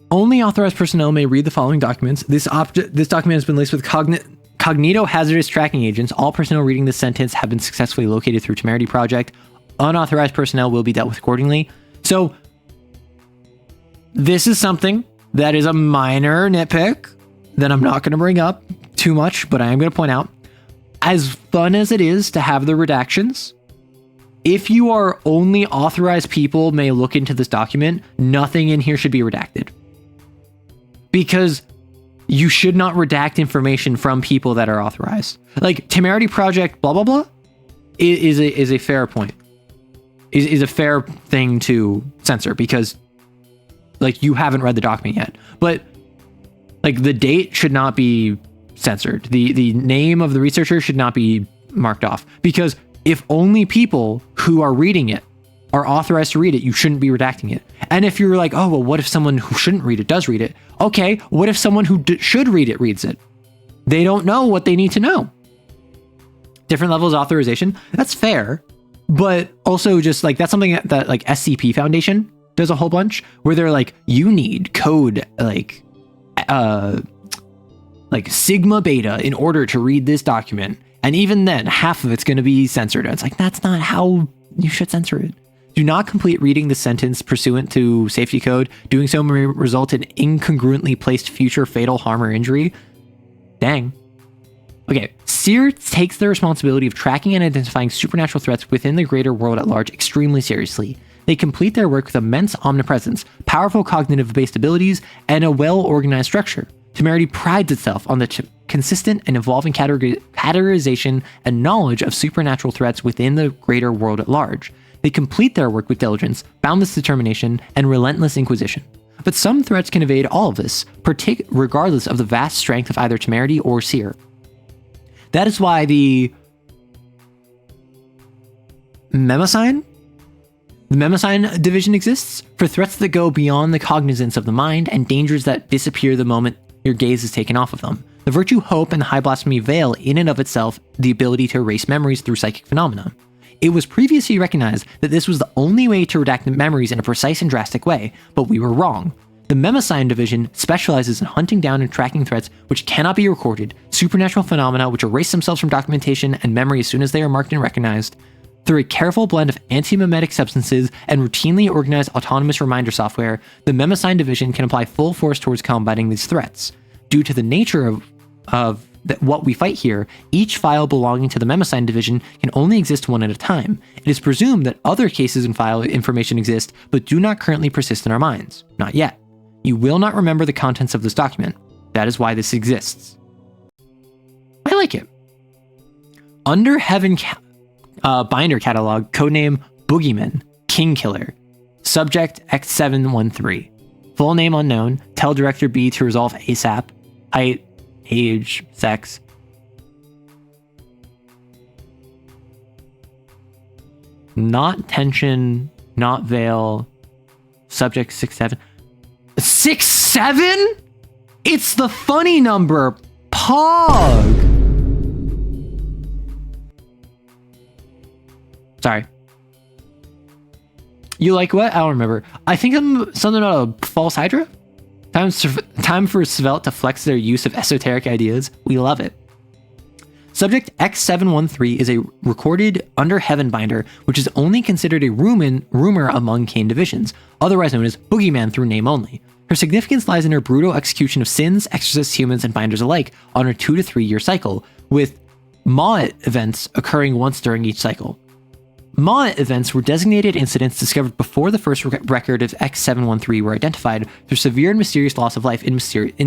Only authorized personnel may read the following documents. This document has been laced with cognito-hazardous tracking agents. All personnel reading this sentence have been successfully located through Temerity Project. Unauthorized personnel will be dealt with accordingly. So, this is something that is a minor nitpick that I'm not going to bring up too much, but I am going to point out. As fun as it is to have the redactions, if you are only authorized people may look into this document, nothing in here should be redacted. Because you should not redact information from people that are authorized. Like Temerity Project, blah, blah, blah, is a fair point. Is a fair thing to censor because like you haven't read the document yet. But like the date should not be censored. The name of the researcher should not be marked off because if only people who are reading it are authorized to read it, you shouldn't be redacting it. And if you're like, oh, well, what if someone who shouldn't read it does read it? Okay, what if someone who should read it reads it? They don't know what they need to know. Different levels of authorization, that's fair. But also just like, that's something that like SCP Foundation does a whole bunch where they're like, you need code like sigma beta in order to read this document. And even then, half of it's going to be censored. It's like, that's not how you should censor it. Do not complete reading the sentence pursuant to safety code. Doing so may result in incongruently placed future fatal harm or injury. Dang. Okay, SEER takes the responsibility of tracking and identifying supernatural threats within the greater world at large extremely seriously. They complete their work with immense omnipresence, powerful cognitive-based abilities, and a well-organized structure. Temerity prides itself on the consistent and evolving categorization and knowledge of supernatural threats within the greater world at large. They complete their work with diligence, boundless determination, and relentless inquisition. But some threats can evade all of this, regardless of the vast strength of either Temerity or SEER. That is why the Memesine division exists, for threats that go beyond the cognizance of the mind and dangers that disappear the moment your gaze is taken off of them. The virtue, hope, and the high blasphemy veil in and of itself the ability to erase memories through psychic phenomena. It was previously recognized that this was the only way to redact memories in a precise and drastic way, but we were wrong. The Memesine division specializes in hunting down and tracking threats which cannot be recorded, supernatural phenomena which erase themselves from documentation and memory as soon as they are marked and recognized. Through a careful blend of anti-memetic substances and routinely organized autonomous reminder software, the Memesine division can apply full force towards combating these threats. Due to the nature of what we fight here, each file belonging to the Memesine division can only exist one at a time. It is presumed that other cases and file information exist, but do not currently persist in our minds. Not yet. You will not remember the contents of this document. That is why this exists. I like it. Under Heaven Binder Catalog, codename Boogeyman, King Killer. Subject X713. Full name unknown. Tell Director B to resolve ASAP. Height, age, sex. Not tension, not veil. Subject 6'7". 6'7"? It's the funny number. Pog. Sorry. You like what? I don't remember. I think I'm something about a false hydra? Time for Svelte to flex their use of esoteric ideas. We love it. Subject X713 is a recorded under heaven binder, which is only considered a rumor among Kane divisions, otherwise known as Boogeyman through name only. Her significance lies in her brutal execution of sins, exorcists, humans, and binders alike on her 2 to 3 year cycle, with Ma'at events occurring once during each cycle. Ma'at events were designated incidents discovered before the first record of X713 were identified through severe and mysterious loss of life in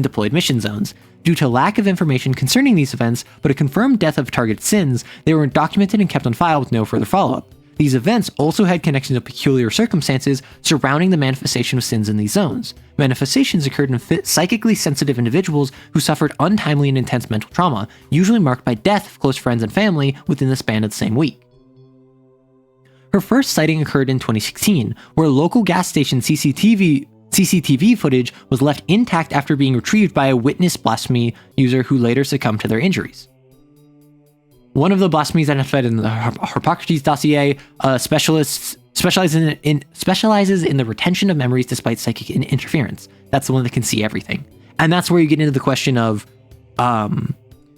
deployed mission zones. Due to lack of information concerning these events, but a confirmed death of target sins, they were documented and kept on file with no further follow-up. These events also had connections to peculiar circumstances surrounding the manifestation of sins in these zones. Manifestations occurred in psychically sensitive individuals who suffered untimely and intense mental trauma, usually marked by death of close friends and family within the span of the same week. Her first sighting occurred in 2016, where local gas station CCTV footage was left intact after being retrieved by a witness blasphemy user who later succumbed to their injuries. One of the blasphemies identified in the Hippocrates dossier specializes in the retention of memories despite psychic interference. That's the one that can see everything. And that's where you get into the question of,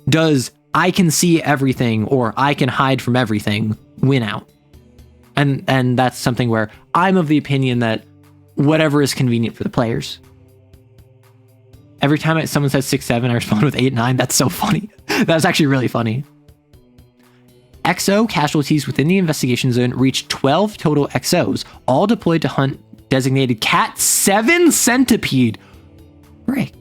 does I can see everything or I can hide from everything win out? And that's something where I'm of the opinion that whatever is convenient for the players. Every time someone says 6'7", I respond with 8'9". That's so funny. That's actually really funny. XO casualties within the investigation zone reached 12 total XOs, all deployed to hunt designated Cat 7 centipede. Frick.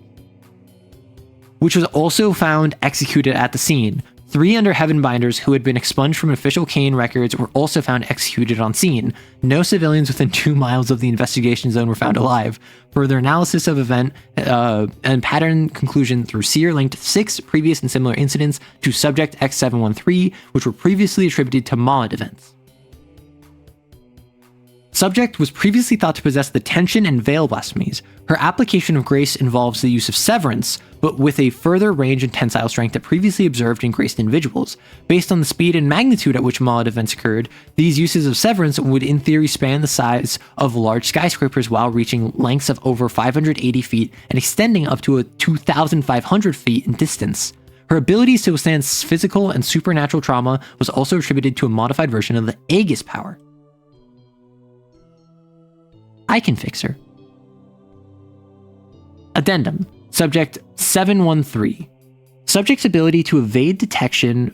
Which was also found executed at the scene. 3 under heaven binders who had been expunged from official Kane records were also found executed on scene. No civilians within 2 miles of the investigation zone were found alive. Further analysis of event and pattern conclusion through Seer linked 6 previous and similar incidents to subject X713, which were previously attributed to Ma'at events. Subject was previously thought to possess the tension and veil blasphemies. Her application of grace involves the use of severance, but with a further range and tensile strength that previously observed in graced individuals. Based on the speed and magnitude at which Ma'at events occurred, these uses of severance would in theory span the size of large skyscrapers while reaching lengths of over 580 feet and extending up to 2,500 feet in distance. Her abilities to withstand physical and supernatural trauma was also attributed to a modified version of the Aegis power. I can fix her. Addendum. Subject 713. Subject's ability to evade detection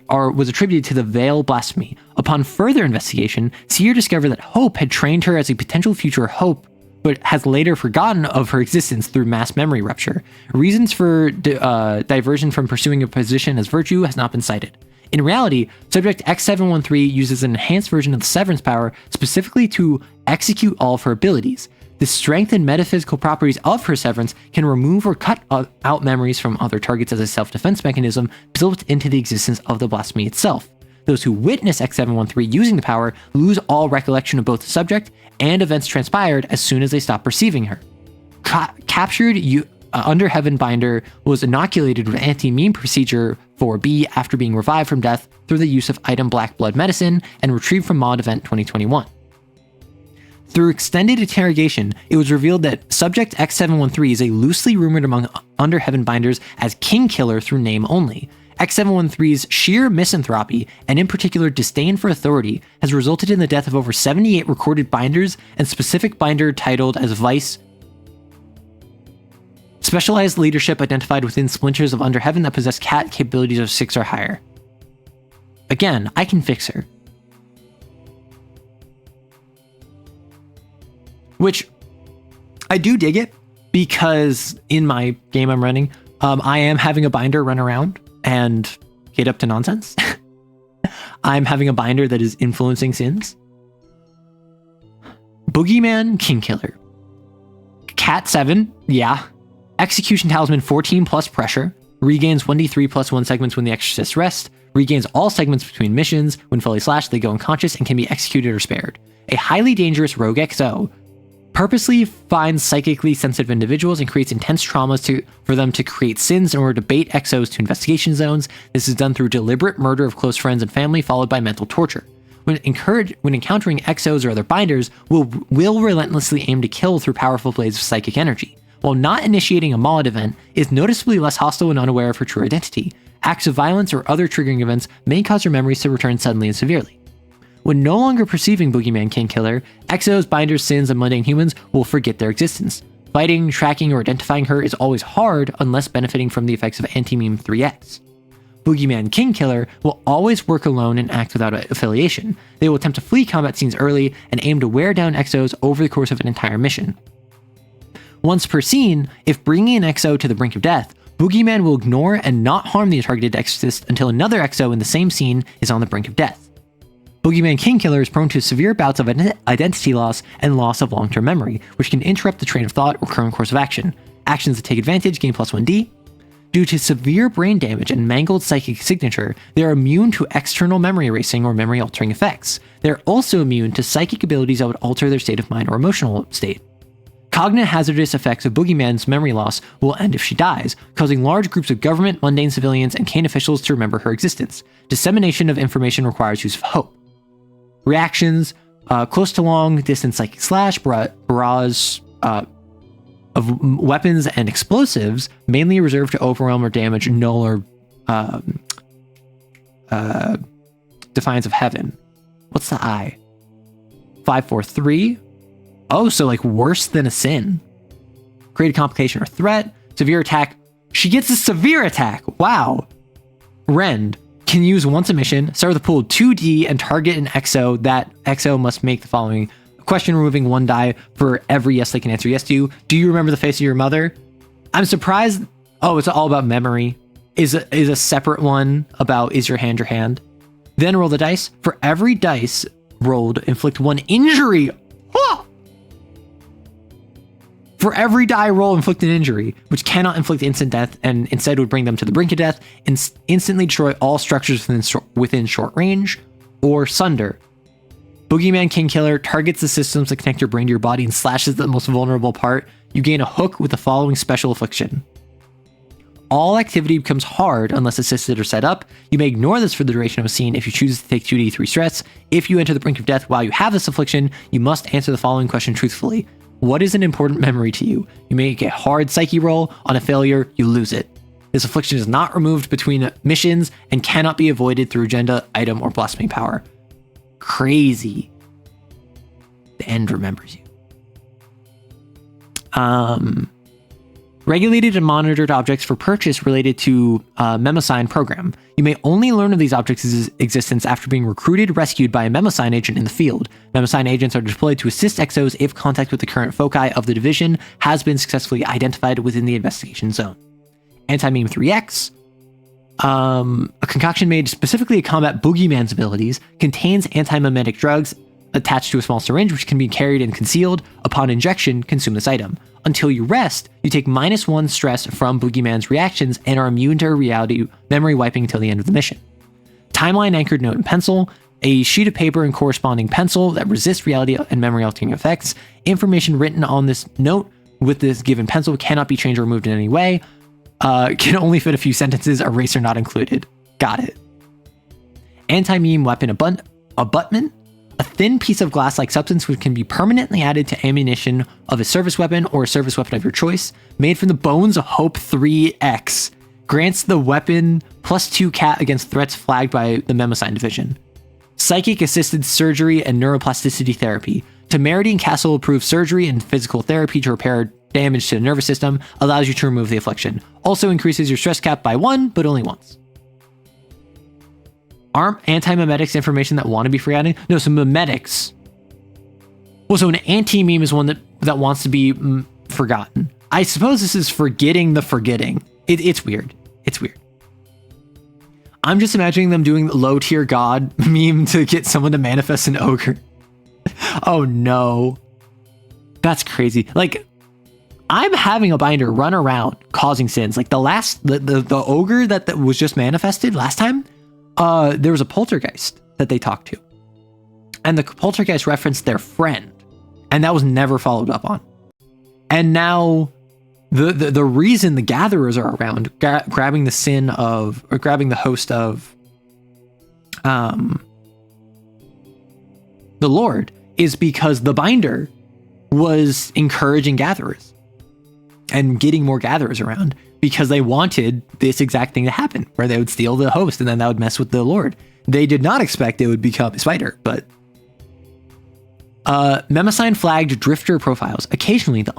was attributed to the Veil blasphemy. Upon further investigation, Seer discovered that Hope had trained her as a potential future Hope, but has later forgotten of her existence through mass memory rupture. Reasons for diversion from pursuing a position as virtue has not been cited. In reality, Subject X713 uses an enhanced version of the Severance power specifically to execute all of her abilities. The strength and metaphysical properties of her Severance can remove or cut out memories from other targets as a self-defense mechanism built into the existence of the blasphemy itself. Those who witness X713 using the power lose all recollection of both the subject and events transpired as soon as they stop perceiving her. Captured under Heaven Binder was inoculated with anti-meme procedure 4B after being revived from death through the use of item Black Blood Medicine and retrieved from Mod Event 2021. Through extended interrogation, it was revealed that Subject X713 is a loosely rumored among Under Heaven Binders as King Killer through name only. X713's sheer misanthropy, and in particular disdain for authority, has resulted in the death of over 78 recorded binders and specific binder titled as Vice. Specialized leadership identified within splinters of Under Heaven that possess cat capabilities of 6 or higher. Again, I can fix her. Which, I do dig it, because in my game I'm running, I am having a binder run around and get up to nonsense. I'm having a binder that is influencing sins. Boogeyman, King Killer. Cat 7, yeah. Execution Talisman 14 plus pressure. Regains 1d3 plus 1 segments when the exorcist rests. Regains all segments between missions. When fully slashed, they go unconscious and can be executed or spared. A highly dangerous rogue XO. Purposely finds psychically sensitive individuals and creates intense traumas for them to create sins in order to bait XOs to investigation zones. This is done through deliberate murder of close friends and family, followed by mental torture. When encountering XOs or other binders, will relentlessly aim to kill through powerful blades of psychic energy. While not initiating a Mollet event, is noticeably less hostile and unaware of her true identity. Acts of violence or other triggering events may cause her memories to return suddenly and severely. When no longer perceiving Boogeyman Kingkiller, XOs, binders, sins, and mundane humans will forget their existence. Fighting, tracking, or identifying her is always hard unless benefiting from the effects of Anti-Meme 3X. Boogeyman Kingkiller will always work alone and act without affiliation. They will attempt to flee combat scenes early and aim to wear down XOs over the course of an entire mission. Once per scene, if bringing an XO to the brink of death, Boogeyman will ignore and not harm the targeted exorcist until another XO in the same scene is on the brink of death. Boogeyman Kingkiller is prone to severe bouts of identity loss and loss of long-term memory, which can interrupt the train of thought or current course of action. Actions that take advantage gain plus 1d. Due to severe brain damage and mangled psychic signature, they are immune to external memory erasing or memory-altering effects. They are also immune to psychic abilities that would alter their state of mind or emotional state. Cognitive hazardous effects of Boogeyman's memory loss will end if she dies, causing large groups of government, mundane civilians, and Kane officials to remember her existence. Dissemination of information requires use of hope. Reactions, close to long distance psychic slash, barrage of weapons and explosives, mainly reserved to overwhelm or damage null or Defiance of Heaven. What's the I? 543. Oh, so like worse than a sin. Create a complication or threat. Severe attack. She gets a severe attack. Wow. Rend can use once a mission, start with a pool of 2d and target an XO. That XO must make the following question, removing 1 die for every yes they can answer yes to. Do you remember the face of your mother? I'm surprised. Oh, it's all about memory. Is a separate one about is your hand your hand. Then roll the dice. For every dice rolled, inflict 1 injury. Oh! For every die roll, inflict an injury, which cannot inflict instant death and instead would bring them to the brink of death, and instantly destroy all structures within short range, or sunder. Boogeyman Kingkiller targets the systems that connect your brain to your body and slashes the most vulnerable part. You gain a hook with the following special affliction. All activity becomes hard unless assisted or set up. You may ignore this for the duration of a scene if you choose to take 2d3 stress. If you enter the brink of death while you have this affliction, you must answer the following question truthfully. What is an important memory to you? You make a hard psyche roll. On a failure, you lose it. This affliction is not removed between missions and cannot be avoided through agenda, item, or blasphemy power. Crazy. The end remembers you. Regulated and monitored objects for purchase related to Memosign program. You may only learn of these objects' existence after being recruited, rescued by a Memosign agent in the field. Memosign agents are deployed to assist XOs if contact with the current foci of the division has been successfully identified within the investigation zone. Anti-Meme 3X. A concoction made specifically to combat Boogeyman's abilities, contains anti-memetic drugs attached to a small syringe which can be carried and concealed. Upon injection, consume this item. Until you rest, you take -1 stress from Boogeyman's reactions and are immune to reality memory wiping until the end of the mission. Timeline anchored note and pencil, a sheet of paper and corresponding pencil that resists reality and memory altering effects. Information written on this note with this given pencil cannot be changed or removed in any way. Can only fit a few sentences, eraser not included. Got it. Anti-meme weapon abutment. A thin piece of glass-like substance which can be permanently added to ammunition of a service weapon or a service weapon of your choice, made from the bones of Hope 3X. Grants the weapon +2 cat against threats flagged by the Memosign division. Psychic-assisted surgery and neuroplasticity therapy. Temerity and Castle approved surgery and physical therapy to repair damage to the nervous system, allows you to remove the affliction. Also increases your stress cap by 1, but only once. Aren't anti-memetics information that want to be forgotten? No, so memetics. Well, so an anti-meme is one that wants to be forgotten. I suppose this is forgetting the forgetting. It's weird. It's weird. I'm just imagining them doing the low-tier god meme to get someone to manifest an ogre. Oh no. That's crazy. Like, I'm having a binder run around causing sins. Like the ogre that was just manifested last time, there was a poltergeist that they talked to. And the poltergeist referenced their friend. And that was never followed up on. And now the reason the gatherers are around grabbing the host of the Lord is because the binder was encouraging gatherers and getting more gatherers around because they wanted this exact thing to happen where they would steal the host and then that would mess with the Lord. They did not expect it would become a spider, but Memesine flagged drifter profiles. Occasionally, the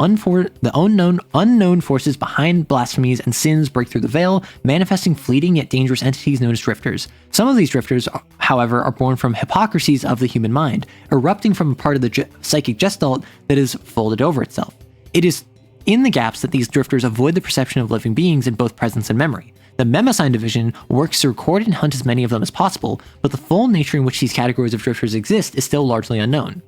unknown forces behind blasphemies and sins break through the veil, manifesting fleeting yet dangerous entities known as drifters. Some of these drifters, however, are born from hypocrisies of the human mind, erupting from a part of the psychic gestalt that is folded over itself. It is in the gaps that these drifters avoid the perception of living beings in both presence and memory. The Memesine division works to record and hunt as many of them as possible, but the full nature in which these categories of drifters exist is still largely unknown.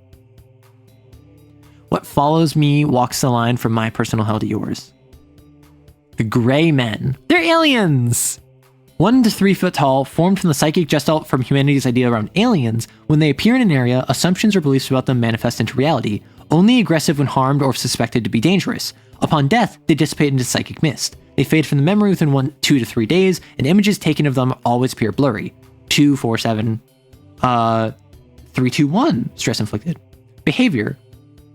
What follows me walks the line from my personal hell to yours. The Gray Men. They're aliens! 1 to 3 foot tall, formed from the psychic gestalt from humanity's idea around aliens. When they appear in an area, assumptions or beliefs about them manifest into reality, only aggressive when harmed or suspected to be dangerous. Upon death, they dissipate into psychic mist. They fade from the memory within 2 to 3 days, and images taken of them always appear blurry. 2, 4, 7, 3, 2, 1, stress inflicted. Behavior.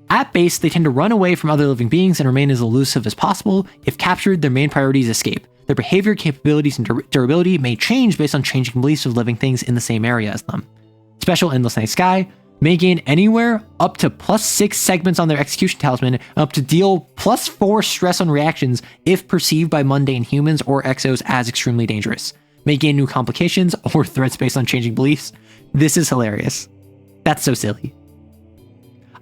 At base, they tend to run away from other living beings and remain as elusive as possible. If captured, their main priority is escape. Their behavior, capabilities, and durability may change based on changing beliefs of living things in the same area as them. Special Endless Night Sky may gain anywhere up to +6 segments on their execution talisman, and up to deal +4 stress on reactions if perceived by mundane humans or exos as extremely dangerous. May gain new complications or threats based on changing beliefs. This is hilarious. That's so silly.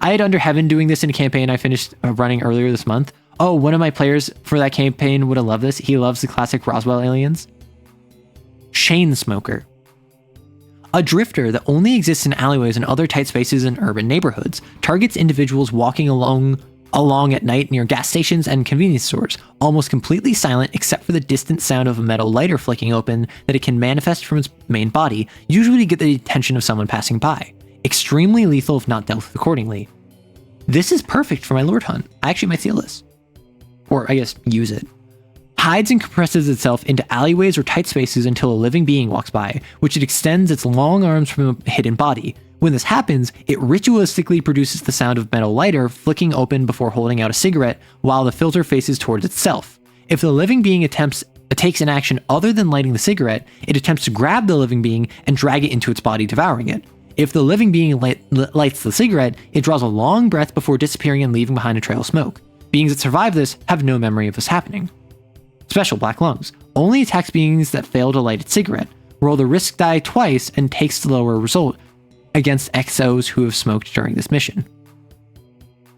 I had Under Heaven doing this in a campaign I finished running earlier this month. Oh, one of my players for that campaign would have loved this. He loves the classic Roswell aliens. Chain Smoker. A drifter that only exists in alleyways and other tight spaces in urban neighborhoods, targets individuals walking along at night near gas stations and convenience stores, almost completely silent except for the distant sound of a metal lighter flicking open that it can manifest from its main body, usually to get the attention of someone passing by. Extremely lethal if not dealt with accordingly. This is perfect for my Lord Hunt. I actually might steal this. Or I guess use it. Hides and compresses itself into alleyways or tight spaces until a living being walks by, which it extends its long arms from a hidden body. When this happens, it ritualistically produces the sound of metal lighter flicking open before holding out a cigarette while the filter faces towards itself. If the living being takes an action other than lighting the cigarette, it attempts to grab the living being and drag it into its body, devouring it. If the living being lights the cigarette, it draws a long breath before disappearing and leaving behind a trail of smoke. Beings that survive this have no memory of this happening. Special Black Lungs. Only attacks beings that fail to light its cigarette. Roll the risk die twice and takes the lower result against XOs who have smoked during this mission.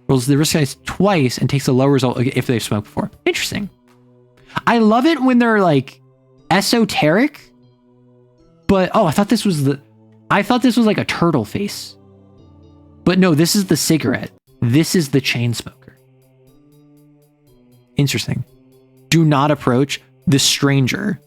Rolls the risk dice twice and takes the lower result if they've smoked before. Interesting. I love it when they're like esoteric, but I thought this was like a turtle face. But no, this is the cigarette. This is the chain smoker. Interesting. Do not approach the stranger.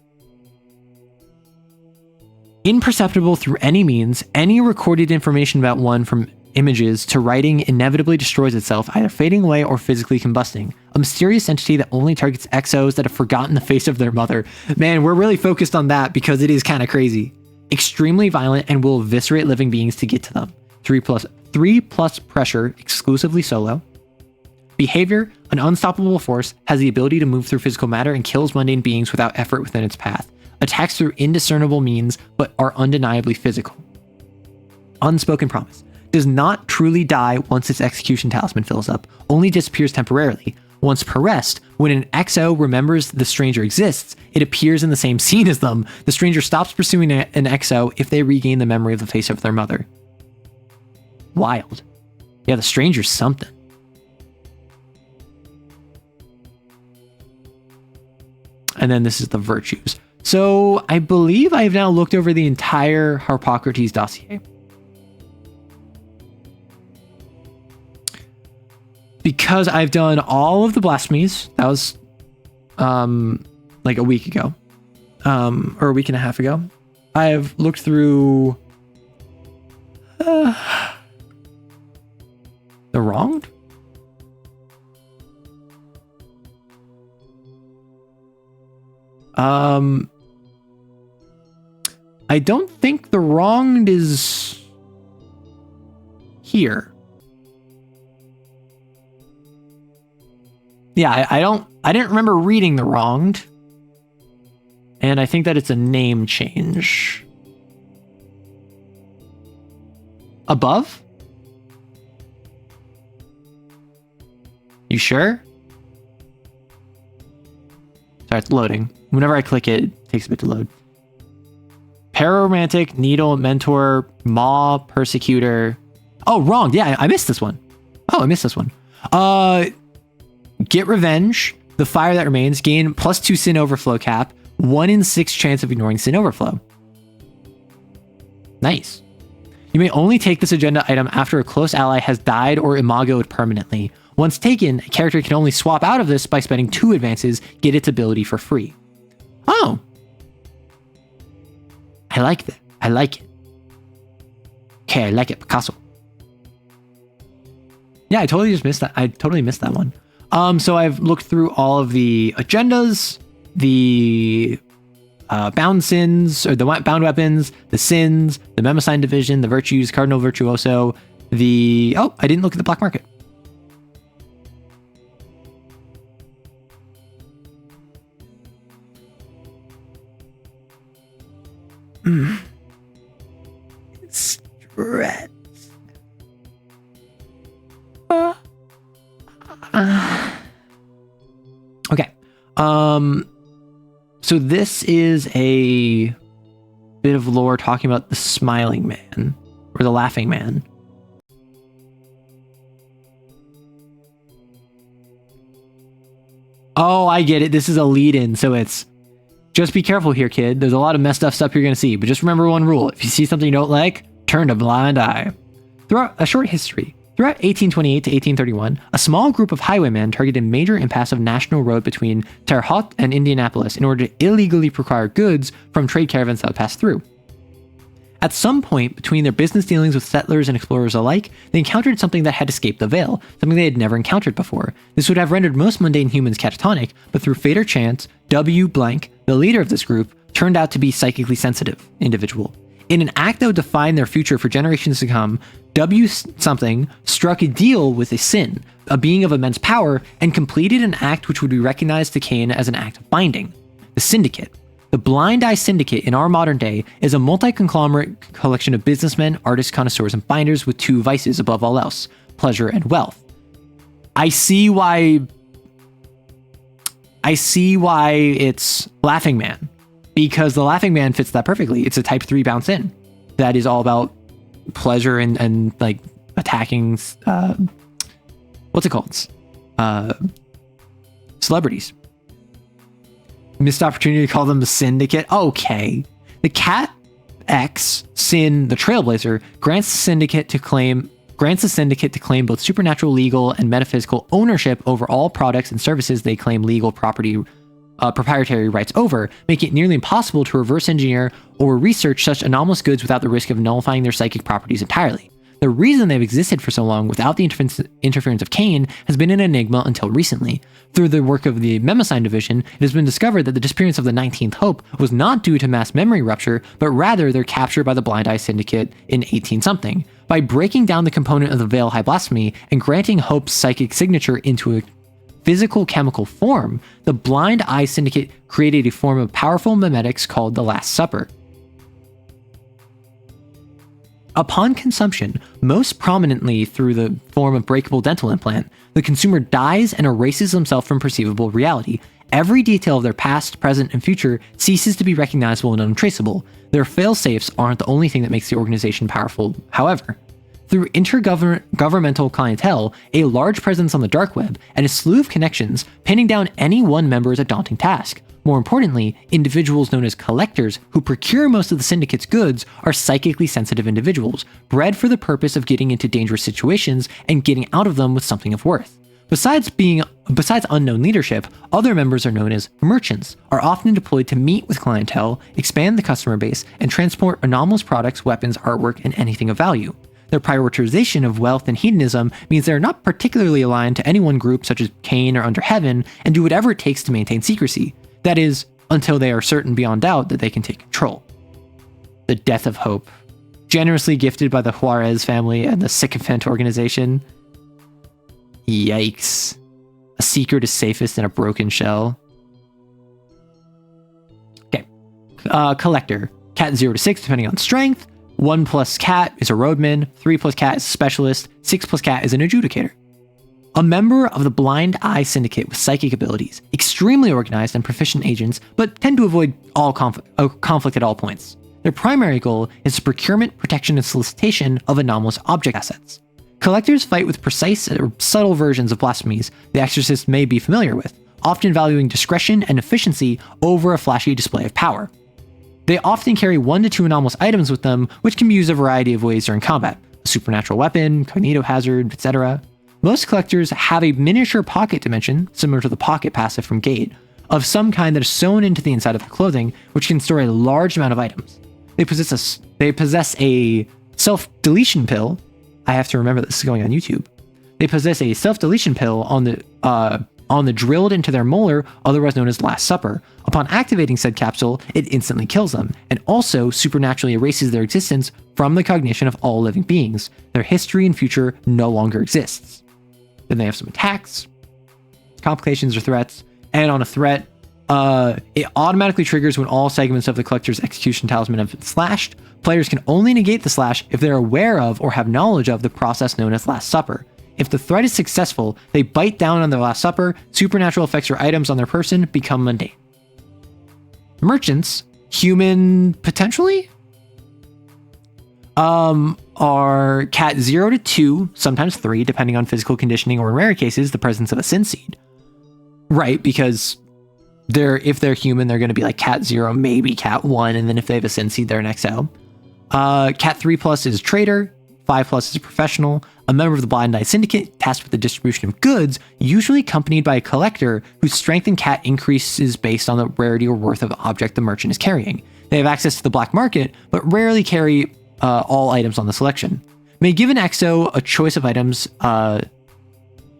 Imperceptible through any means, any recorded information about one from images to writing inevitably destroys itself, either fading away or physically combusting. A mysterious entity that only targets exos that have forgotten the face of their mother. Man, we're really focused on that because it is kind of crazy. Extremely violent and will eviscerate living beings to get to them. 3+ pressure, exclusively solo. Behavior, an unstoppable force, has the ability to move through physical matter and kills mundane beings without effort within its path. Attacks through indiscernible means, but are undeniably physical. Unspoken promise. Does not truly die once its execution talisman fills up, only disappears temporarily. Once per rest, when an XO remembers the stranger exists, it appears in the same scene as them. The stranger stops pursuing an XO if they regain the memory of the face of their mother. Wild. Yeah, the stranger's something. And then this is the virtues. So I believe I have now looked over the entire Harpocrates dossier. because I've done all of the blasphemies. That was like a week ago, or a week and a half ago. I have looked through the wronged. I don't think the wronged is here. Yeah, I didn't remember reading the wronged. And I think that it's a name change. Above? You sure? Sorry, it's loading. Whenever I click it, it takes a bit to load. Pararomantic, Needle, Mentor, Maw, Persecutor. Oh, wrong. Yeah, I missed this one. Get Revenge, the Fire That Remains, gain +2 Sin Overflow cap, 1 in 6 chance of ignoring Sin Overflow. Nice. You may only take this agenda item after a close ally has died or imagoed permanently. Once taken, a character can only swap out of this by spending 2 advances, get its ability for free. Oh. I like that. I like it. Okay, I like it, Picasso. Yeah, I totally missed that one. So I've looked through all of the agendas, the bound sins, or the bound weapons, the sins, the Memosine division, the virtues, Cardinal Virtuoso, I didn't look at the black market. Stretch. Okay. So this is a bit of lore talking about the smiling man or the laughing man. Oh, I get it. This is a lead-in, so it's just be careful here, kid. There's a lot of messed up stuff you're going to see, but just remember one rule. If you see something you don't like, turn a blind eye. Throughout a short history, throughout 1828 to 1831, a small group of highwaymen targeted a major impasse of national road between Terre Haute and Indianapolis in order to illegally procure goods from trade caravans that would pass through. At some point between their business dealings with settlers and explorers alike, they encountered something that had escaped the veil, something they had never encountered before. This would have rendered most mundane humans catatonic, but through fate or chance, W. Blank, the leader of this group, turned out to be psychically sensitive individual. In an act that would define their future for generations to come, W. something struck a deal with a sin, a being of immense power, and completed an act which would be recognized to Cain as an act of binding. The Syndicate. The Blind Eye Syndicate in our modern day is a multi-conglomerate collection of businessmen, artists, connoisseurs, and binders with 2 vices above all else, pleasure and wealth. I see why it's Laughing Man, because the Laughing Man fits that perfectly. It's a type 3 bounce in that is all about pleasure and like attacking, what's it called? Celebrities. Missed opportunity to call them the Syndicate. Okay. The Cat X, Sin, the Trailblazer, grants the Syndicate to claim both supernatural, legal, and metaphysical ownership over all products and services they claim legal proprietary rights over, making it nearly impossible to reverse engineer or research such anomalous goods without the risk of nullifying their psychic properties entirely. The reason they've existed for so long without the interference of Cain has been an enigma until recently. Through the work of the Memosine division, it has been discovered that the disappearance of the 19th Hope was not due to mass memory rupture, but rather their capture by the Blind Eye Syndicate in 18-something. By breaking down the component of the Veil High Blasphemy and granting Hope's psychic signature into a physical chemical form, the Blind Eye Syndicate created a form of powerful memetics called the Last Supper. Upon consumption, most prominently through the form of breakable dental implant, the consumer dies and erases themselves from perceivable reality. Every detail of their past, present, and future ceases to be recognizable and untraceable. Their fail-safes aren't the only thing that makes the organization powerful, however. Through intergovernmental clientele, a large presence on the dark web, and a slew of connections, pinning down any one member is a daunting task. More importantly, individuals known as collectors who procure most of the syndicate's goods are psychically sensitive individuals, bred for the purpose of getting into dangerous situations and getting out of them with something of worth. Besides unknown leadership, other members are known as merchants, are often deployed to meet with clientele, expand the customer base, and transport anomalous products, weapons, artwork, and anything of value. Their prioritization of wealth and hedonism means they are not particularly aligned to any one group such as Cain or Under Heaven, and do whatever it takes to maintain secrecy. That is, until they are certain beyond doubt that they can take control. The Death of Hope. Generously gifted by the Juarez family and the Sycophant organization. Yikes. A secret is safest in a broken shell. Okay. Collector. Cat 0 to 6, depending on strength. 1 plus cat is a roadman. 3 plus cat is a specialist. 6 plus cat is an adjudicator. A member of the Blind Eye Syndicate with psychic abilities. Extremely organized and proficient agents, but tend to avoid all conflict at all points. Their primary goal is the procurement, protection, and solicitation of anomalous object assets. Collectors fight with precise or subtle versions of blasphemies the exorcist may be familiar with, often valuing discretion and efficiency over a flashy display of power. They often carry 1 to 2 anomalous items with them, which can be used a variety of ways during combat: a supernatural weapon, cognito hazard, etc. Most collectors have a miniature pocket dimension, similar to the pocket passive from Gate, of some kind that is sewn into the inside of their clothing, which can store a large amount of items. They possess a self-deletion pill. I have to remember this is going on YouTube. They possess a self-deletion pill on the drilled into their molar, otherwise known as Last Supper. Upon activating said capsule, it instantly kills them, and also supernaturally erases their existence from the cognition of all living beings. Their history and future no longer exists. Then they have some attacks, complications or threats, and on a threat, it automatically triggers when all segments of the collector's execution talisman have been slashed. Players can only negate the slash if they're aware of or have knowledge of the process known as Last Supper. If the threat is successful, they bite down on their Last Supper, supernatural effects or items on their person become mundane. Merchants, human potentially, are cat 0 to 2, sometimes 3, depending on physical conditioning or in rare cases, the presence of a sin seed. Right, because if they're human, they're going to be like cat 0, maybe cat 1, and then if they have a sin seed, they're an XL. Cat 3 plus is a trader, 5 plus is a professional, a member of the Blind Eye Syndicate tasked with the distribution of goods, usually accompanied by a collector whose strength and cat increases based on the rarity or worth of the object the merchant is carrying. They have access to the black market, but rarely carry all items on the selection. May give an XO a choice of items,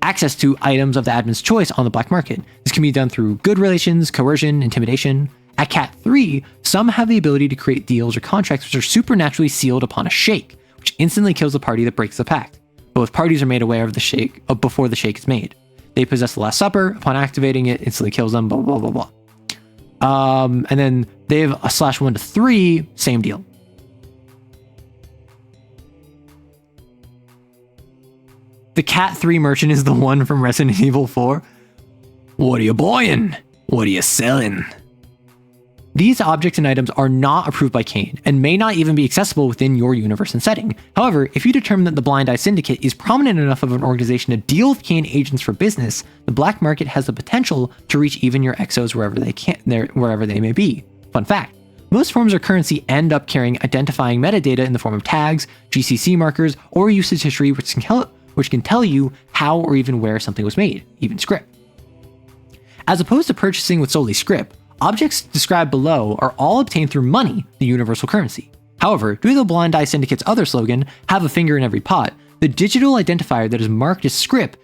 access to items of the admin's choice on the black market. This can be done through good relations, coercion, intimidation. At Cat 3, some have the ability to create deals or contracts which are supernaturally sealed upon a shake, which instantly kills the party that breaks the pact. Both parties are made aware of the shake before the shake is made. They possess the Last Supper. Upon activating it, instantly kills them, blah, blah, blah, blah. And then they have a slash 1 to 3, same deal. The Cat 3 merchant is the one from Resident Evil 4. What are you buying? What are you selling? These objects and items are not approved by Cain, and may not even be accessible within your universe and setting. However, if you determine that the Blind Eye Syndicate is prominent enough of an organization to deal with Cain agents for business, the black market has the potential to reach even your exos wherever they may be. Fun fact, most forms of currency end up carrying identifying metadata in the form of tags, GCC markers, or usage history which can tell you how or even where something was made, even script. As opposed to purchasing with solely script, objects described below are all obtained through money, the universal currency. However, due to the Blind Eye Syndicate's other slogan, have a finger in every pot, the digital identifier that is marked as script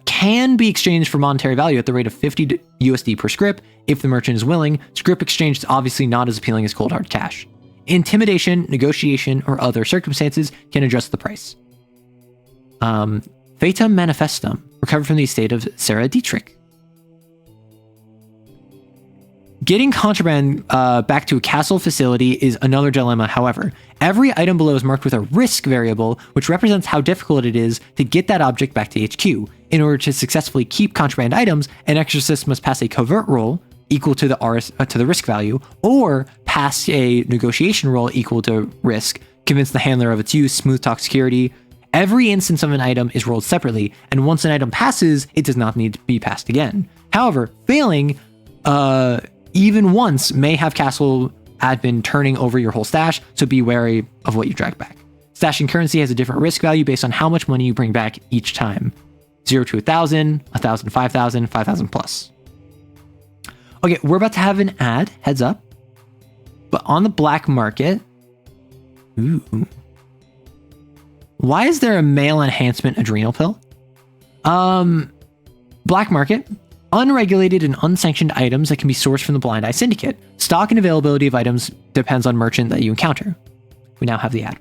can be exchanged for monetary value at the rate of 50 USD per script if the merchant is willing. Script exchange is obviously not as appealing as cold hard cash. Intimidation, negotiation, or other circumstances can adjust the price. Fatum Manifestum, recovered from the estate of Sarah Dietrich. Getting contraband back to a castle facility is another dilemma, however. Every item below is marked with a risk variable, which represents how difficult it is to get that object back to HQ. In order to successfully keep contraband items, an exorcist must pass a covert roll equal to the risk value, or pass a negotiation roll equal to risk, convince the handler of its use, smooth talk security. Every instance of an item is rolled separately, and once an item passes, it does not need to be passed again. However, failing even once may have castle admin turning over your whole stash, so be wary of what you drag back. Stashing currency has a different risk value based on how much money you bring back each time. 0 to 1,000, 1,000, 5,000, 5,000 plus. Okay, we're about to have an ad, heads up. But on the black market, ooh. Why is there a male enhancement adrenal pill? Black market, unregulated and unsanctioned items that can be sourced from the Blind Eye Syndicate. Stock and availability of items depends on merchant that you encounter. We now have the ad.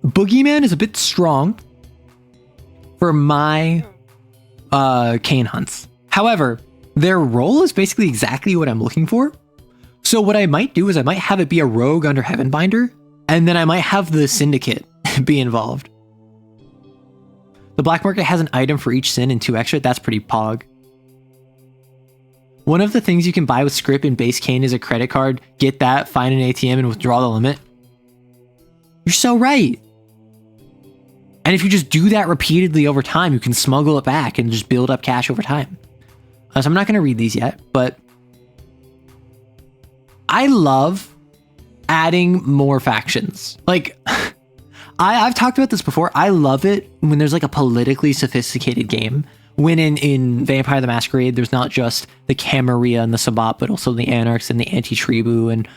Boogeyman is a bit strong for my cane hunts. However, their role is basically exactly what I'm looking for. So what I might do is I might have it be a rogue under Heaven Binder, and then I might have the Syndicate be involved. The black market has an item for each sin and 2 extra. That's pretty pog. One of the things you can buy with script and base cane is a credit card. Get that, find an ATM, and withdraw the limit. You're so right. And if you just do that repeatedly over time, you can smuggle it back and just build up cash over time. So I'm not going to read these yet, but I love adding more factions. Like, I've talked about this before. I love it when there's like a politically sophisticated game. When in Vampire the Masquerade, there's not just the Camarilla and the Sabbat, but also the Anarchs and the Anti-Tribu, and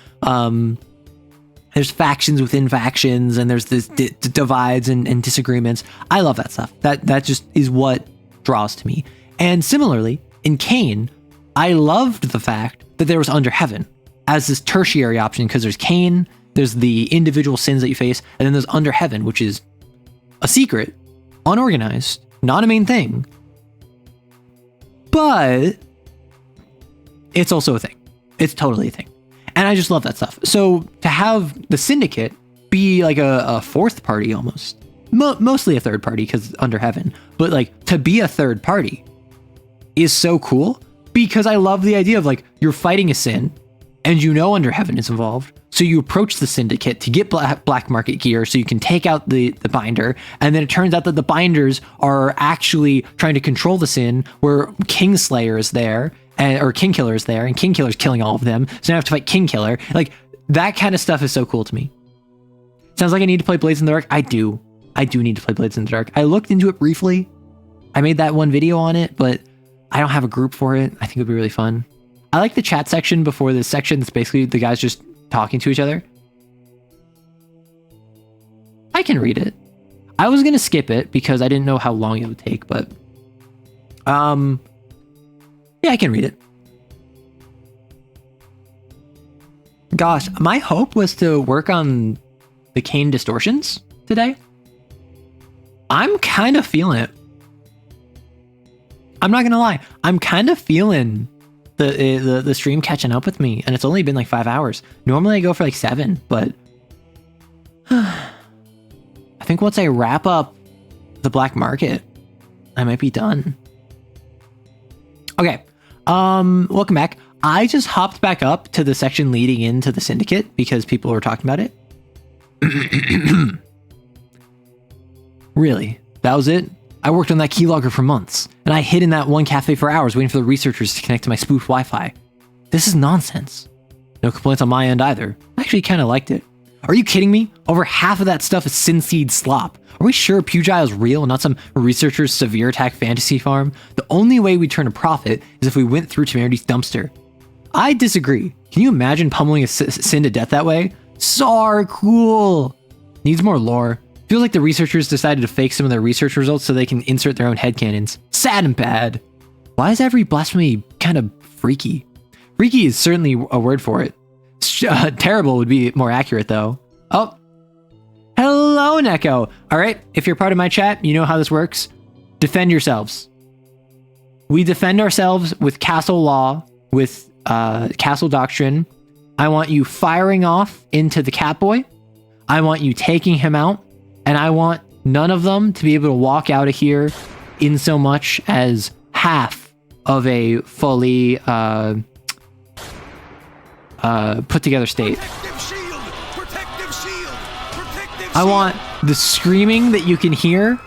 there's factions within factions, and there's this divides and disagreements. I love that stuff. That just is what draws to me. And similarly, in Cain, I loved the fact that there was Under Heaven as this tertiary option, because there's Cain, there's the individual sins that you face, and then there's Under Heaven, which is a secret, unorganized, not a main thing, but it's also a thing. It's totally a thing. And I just love that stuff. So to have the Syndicate be like a fourth party almost, mostly a third party because Under Heaven, but like to be a third party is so cool, because I love the idea of like you're fighting a sin and you know Under Heaven is involved. So you approach the Syndicate to get black market gear so you can take out the binder. And then it turns out that the binders are actually trying to control the sin, where Kingslayer is there, or Kingkiller is there, and Kingkiller's killing all of them. So now I have to fight Kingkiller. Like, that kind of stuff is so cool to me. Sounds like I need to play Blades in the Dark. I do need to play Blades in the Dark. I looked into it briefly. I made that one video on it, but I don't have a group for it. I think it would be really fun. I like the chat section before this section. That's basically the guys just talking to each other. I can read it. I was going to skip it because I didn't know how long it would take, but yeah, I can read it. Gosh, my hope was to work on the Cain distortions today. I'm kind of feeling it. I'm not gonna lie. I'm kind of feeling the stream catching up with me, and it's only been like 5 hours. Normally I go for like 7, but I think once I wrap up the black market, I might be done. Okay. Welcome back. I just hopped back up to the section leading into the Syndicate because people were talking about it. Really? That was it? I worked on that keylogger for months, and I hid in that one cafe for hours waiting for the researchers to connect to my spoof Wi-Fi. This is nonsense. No complaints on my end either. I actually kind of liked it. Are you kidding me? Over half of that stuff is Synseed slop. Are we sure Pugile is real and not some researcher's severe attack fantasy farm? The only way we turn a profit is if we went through Temerity's dumpster. I disagree. Can you imagine pummeling a sin to death that way? So cool. Needs more lore. Feels like the researchers decided to fake some of their research results so they can insert their own headcanons. Sad and bad. Why is every blasphemy kind of freaky? Freaky is certainly a word for it. Terrible would be more accurate though. Oh. Hello, Neko. All right, if you're part of my chat, you know how this works. Defend yourselves. We defend ourselves with castle law, with castle doctrine. I want you firing off into the Catboy. I want you taking him out. And I want none of them to be able to walk out of here in so much as half of a fully put together state. Protective shield. I want the screaming that you can hear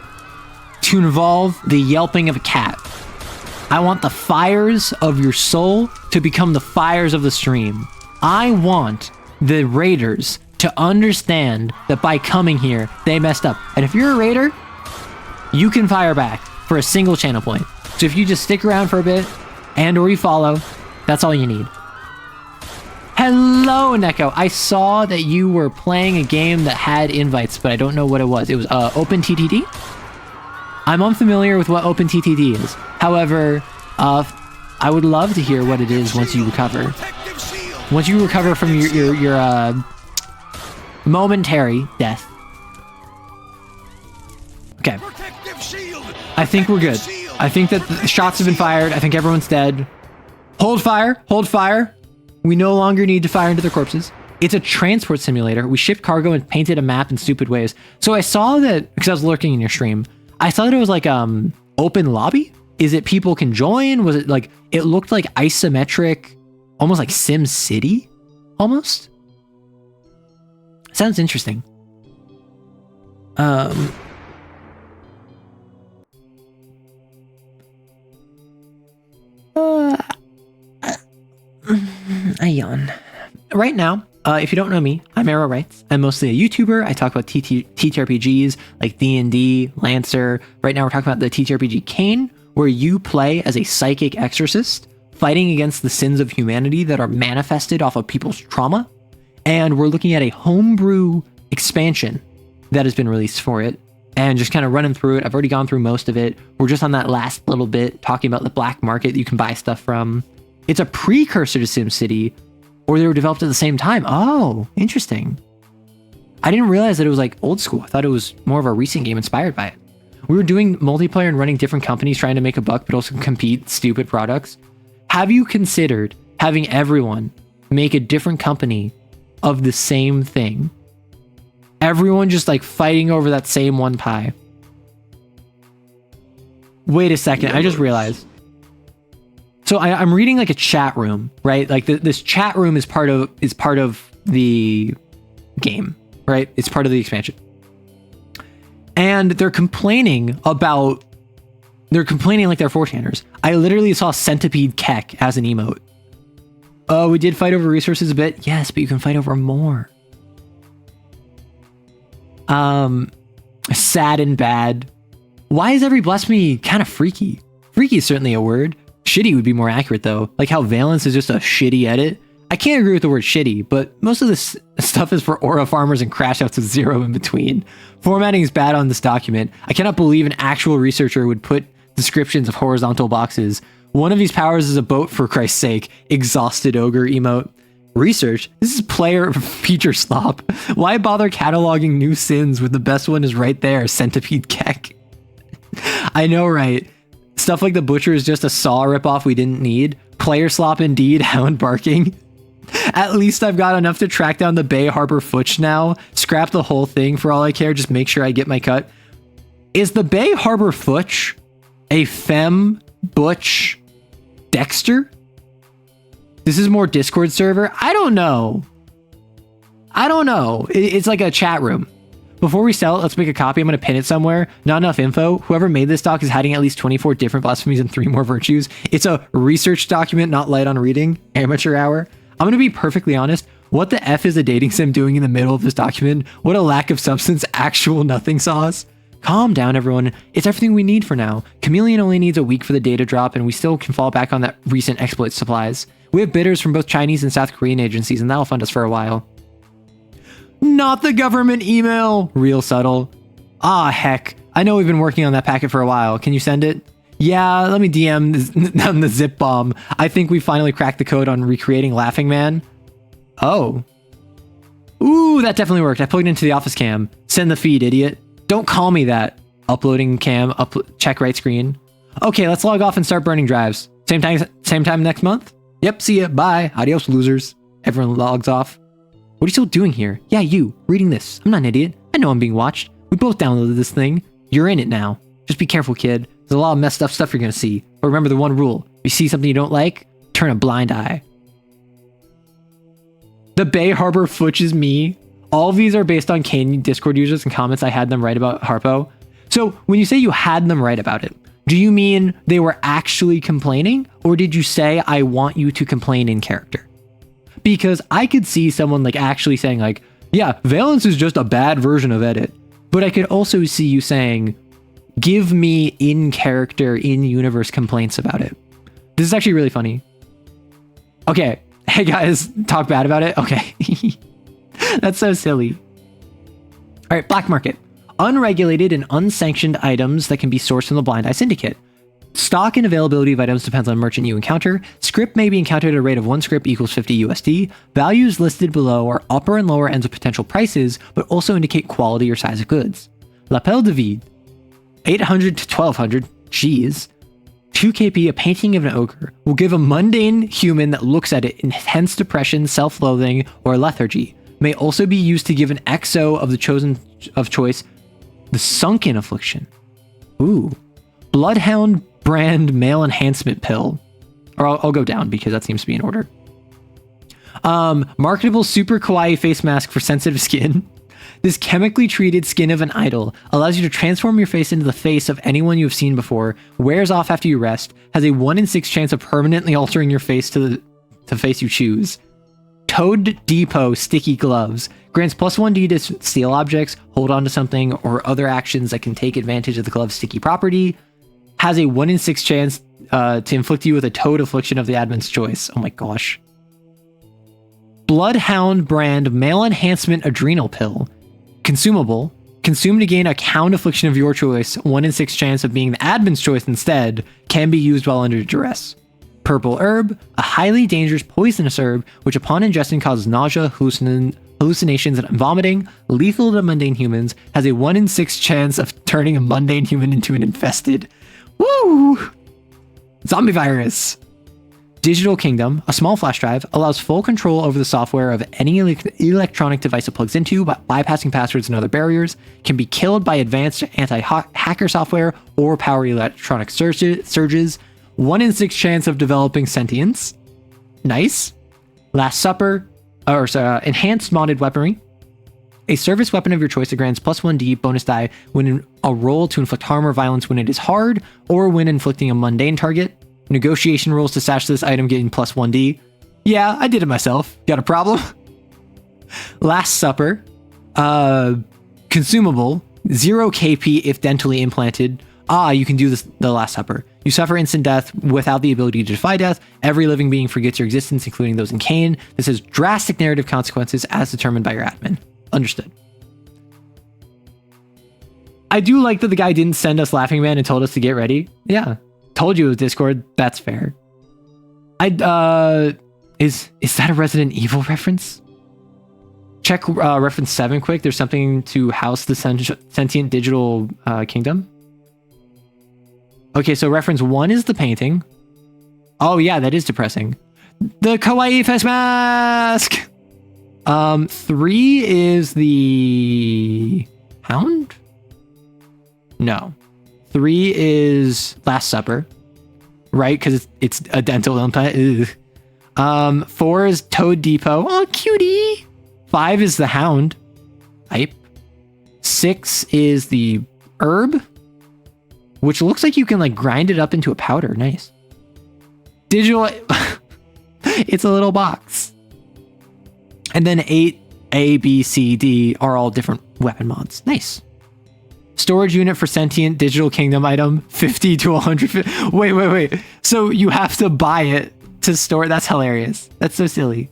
to involve the yelping of a cat. I want the fires of your soul to become the fires of the stream. I want the raiders to understand that by coming here, they messed up. And if you're a raider, you can fire back for a single channel point. So if you just stick around for a bit and or you follow, that's all you need. Hello, Neko. I saw that you were playing a game that had invites, but I don't know what it was. It was OpenTTD? I'm unfamiliar with what OpenTTD is. However, I would love to hear what it is once you recover. Once you recover from your momentary death. Okay. I think we're good. I think that the shots have been fired. I think everyone's dead. Hold fire. Hold fire. We no longer need to fire into their corpses. It's a transport simulator. We shipped cargo and painted a map in stupid ways. So I saw that, because I was lurking in your stream, I saw that it was like open lobby. Is it people can join? Was it like, it looked like isometric, almost like Sim City, almost? Sounds interesting. I yawn. Right now, if you don't know me, I'm Arrow Writes. I'm mostly a YouTuber. I talk about TTRPGs like D&D, Lancer. Right now we're talking about the TTRPG Kane, where you play as a psychic exorcist fighting against the sins of humanity that are manifested off of people's trauma. And we're looking at a homebrew expansion that has been released for it and just kind of running through it. I've already gone through most of it. We're just on that last little bit talking about the black market that you can buy stuff from. It's a precursor to SimCity, or they were developed at the same time. Oh, interesting. I didn't realize that it was like old school. I thought it was more of a recent game inspired by it. We were doing multiplayer and running different companies trying to make a buck, but also compete stupid products. Have you considered having everyone make a different company of the same thing? Everyone just like fighting over that same one pie. Wait a second, I just realized. So I'm reading like a chat room, right? Like this chat room is part of the game, right? It's part of the expansion. And they're complaining like they're 4chaners. I literally saw Centipede Keck as an emote. Oh, we did fight over resources a bit. Yes, but you can fight over more. Sad and bad. Why is every blasphemy kind of freaky? Freaky is certainly a word. Shitty would be more accurate though. Like how Valence is just a shitty edit. I can't agree with the word shitty, but most of this stuff is for aura farmers and crash outs with zero in between. Formatting is bad on this document. I cannot believe an actual researcher would put descriptions of horizontal boxes. One of these powers is a boat, for Christ's sake. Exhausted ogre emote. Research? This is player feature slop. Why bother cataloging new sins when the best one is right there, Centipede Keck? I know, right? Stuff like the butcher is just a Saw ripoff we didn't need. Player slop indeed, hound barking. At least I've got enough to track down the Bay Harbor Futch now. Scrap the whole thing for all I care, just make sure I get my cut. Is the Bay Harbor Futch a femme butch Dexter? This is more Discord server? I don't know. It's like a chat room. Before we sell it, let's make a copy. I'm going to pin it somewhere. Not enough info. Whoever made this doc is hiding at least 24 different blasphemies and 3 more virtues. It's a research document, not light on reading. Amateur hour. I'm going to be perfectly honest. What the F is a dating sim doing in the middle of this document? What a lack of substance. Actual nothing sauce. Calm down, everyone. It's everything we need for now. Chameleon only needs a week for the data drop, and we still can fall back on that recent exploit supplies. We have bidders from both Chinese and South Korean agencies, and that'll fund us for a while. Not the government email! Real subtle. Ah, heck. I know we've been working on that packet for a while. Can you send it? Yeah, let me DM down the zip bomb. I think we finally cracked the code on recreating Laughing Man. Oh. Ooh, that definitely worked. I plugged into the office cam. Send the feed, idiot. Don't call me that. Uploading cam, check right screen. Okay, let's log off and start burning drives. Same time next month? Yep, see ya. Bye. Adios, losers. Everyone logs off. What are you still doing here? Yeah, you. Reading this. I'm not an idiot. I know I'm being watched. We both downloaded this thing. You're in it now. Just be careful, kid. There's a lot of messed up stuff you're gonna see. But remember the one rule. If you see something you don't like, turn a blind eye. The Bay Harbor Futch is me. All of these are based on Kane Discord users and comments I had them write about Harpo. So when you say you had them write about it, do you mean they were actually complaining? Or did you say, I want you to complain in character? Because I could see someone like actually saying like, Yeah, valence is just a bad version of edit. But I could also see you saying, give me in-character, in-universe complaints about it. This is actually really funny. Okay, hey guys, talk bad about it? Okay. That's so silly. All right, black market. Unregulated and unsanctioned items that can be sourced from the Blind Eye Syndicate. Stock and availability of items depends on merchant you encounter. Script may be encountered at a rate of 1 script equals 50 USD. Values listed below are upper and lower ends of potential prices, but also indicate quality or size of goods. Lapel de Vide, 800 to 1200, geez. 2 KP, a painting of an ogre, will give a mundane human that looks at it intense depression, self-loathing, or lethargy. May also be used to give an XO of the chosen of choice, the Sunken Affliction. Ooh. Bloodhound brand male enhancement pill. Or I'll go down because that seems to be in order. Marketable super kawaii face mask for sensitive skin. This chemically treated skin of an idol allows you to transform your face into the face of anyone you have seen before, wears off after you rest, has a 1 in 6 chance of permanently altering your face to the face you choose. Toad Depot sticky gloves grants +1D to steal objects, hold on to something, or other actions that can take advantage of the glove's sticky property. Has a 1 in 6 chance to inflict you with a toad affliction of the admin's choice. Oh my gosh. Bloodhound brand male enhancement adrenal pill. Consumable. Consumed to gain a count affliction of your choice. 1 in 6 chance of being the admin's choice instead. Can be used while under duress. Purple herb. A highly dangerous poisonous herb, which upon ingestion causes nausea, hallucinations, and vomiting. Lethal to mundane humans. Has a 1 in 6 chance of turning a mundane human into an infested. Woo! Zombie virus. Digital Kingdom, a small flash drive, allows full control over the software of any electronic device it plugs into by bypassing passwords and other barriers, can be killed by advanced anti-hacker software or power electronic surges, 1 in 6 chance of developing sentience. Nice. Last Supper, enhanced modded weaponry. A service weapon of your choice that grants +1D bonus die when in a roll to inflict harm or violence when it is hard, or when inflicting a mundane target. Negotiation rules to stash this item getting +1D. Yeah, I did it myself. Got a problem? Last Supper. Consumable. 0 KP if dentally implanted. You can do this the Last Supper. You suffer instant death without the ability to defy death. Every living being forgets your existence, including those in Kane. This has drastic narrative consequences as determined by your admin. Understood. I do like that the guy didn't send us Laughing Man and told us to get ready. Yeah. Told you it was Discord. That's fair. Is that a Resident Evil reference? Check reference 7 quick. There's something to house the sentient digital kingdom. Okay, so reference 1 is the painting. Oh yeah, that is depressing. The kawaii face mask. 3 is the Hound? No. 3 is Last Supper, right? Because it's a dental implant. 4 is Toad Depot. Oh, cutie. 5 is the Hound. Hype. 6 is the herb, which looks like you can like grind it up into a powder. Nice. Digital. It's a little box. And then 8, A, B, C, D are all different weapon mods. Nice. Storage unit for sentient digital kingdom item, 50 to 100. Wait. So you have to buy it to store. That's hilarious. That's so silly.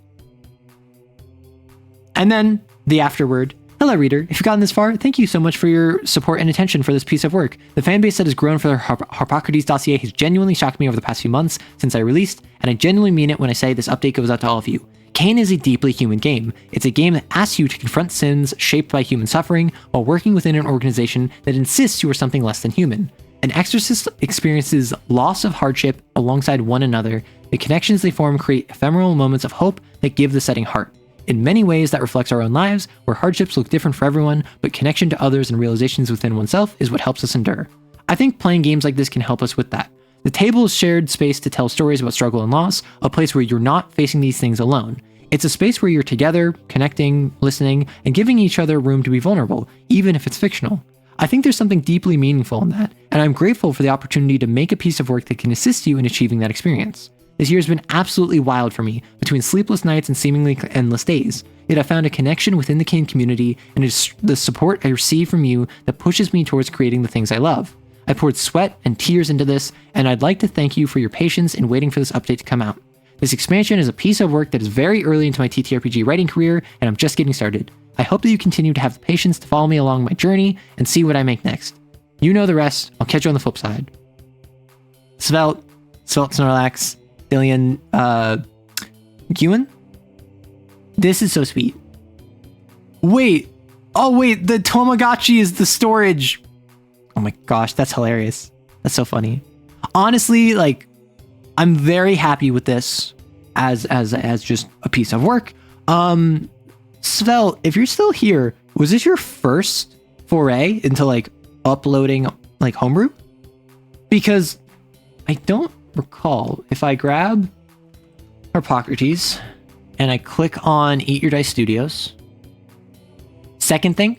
And then the afterword. Hello, reader. If you've gotten this far, thank you so much for your support and attention for this piece of work. The fan base that has grown for the Harpocrates dossier has genuinely shocked me over the past few months since I released, and I genuinely mean it when I say this update goes out to all of you. Kane is a deeply human game. It's a game that asks you to confront sins shaped by human suffering while working within an organization that insists you are something less than human. An exorcist experiences loss of hardship alongside one another. The connections they form create ephemeral moments of hope that give the setting heart. In many ways, that reflects our own lives, where hardships look different for everyone, but connection to others and realizations within oneself is what helps us endure. I think playing games like this can help us with that. The table is shared space to tell stories about struggle and loss, a place where you're not facing these things alone. It's a space where you're together, connecting, listening, and giving each other room to be vulnerable, even if it's fictional. I think there's something deeply meaningful in that, and I'm grateful for the opportunity to make a piece of work that can assist you in achieving that experience. This year has been absolutely wild for me, between sleepless nights and seemingly endless days. Yet I found a connection within the Kin community, and it's the support I receive from you that pushes me towards creating the things I love. I poured sweat and tears into this, and I'd like to thank you for your patience in waiting for this update to come out. This expansion is a piece of work that is very early into my TTRPG writing career, and I'm just getting started. I hope that you continue to have the patience to follow me along my journey and see what I make next. You know the rest. I'll catch you on the flip side. Svelte Snorlax, Dillian, Ewan? This is so sweet. Wait. Oh, wait. The Tamagotchi is the storage. Oh my gosh, that's hilarious. That's so funny. Honestly, like, I'm very happy with this as just a piece of work. Svelte, if you're still here, was this your first foray into like uploading like homebrew? Because I don't recall. If I grab Harpocrates and I click on Eat Your Dice Studios, second thing,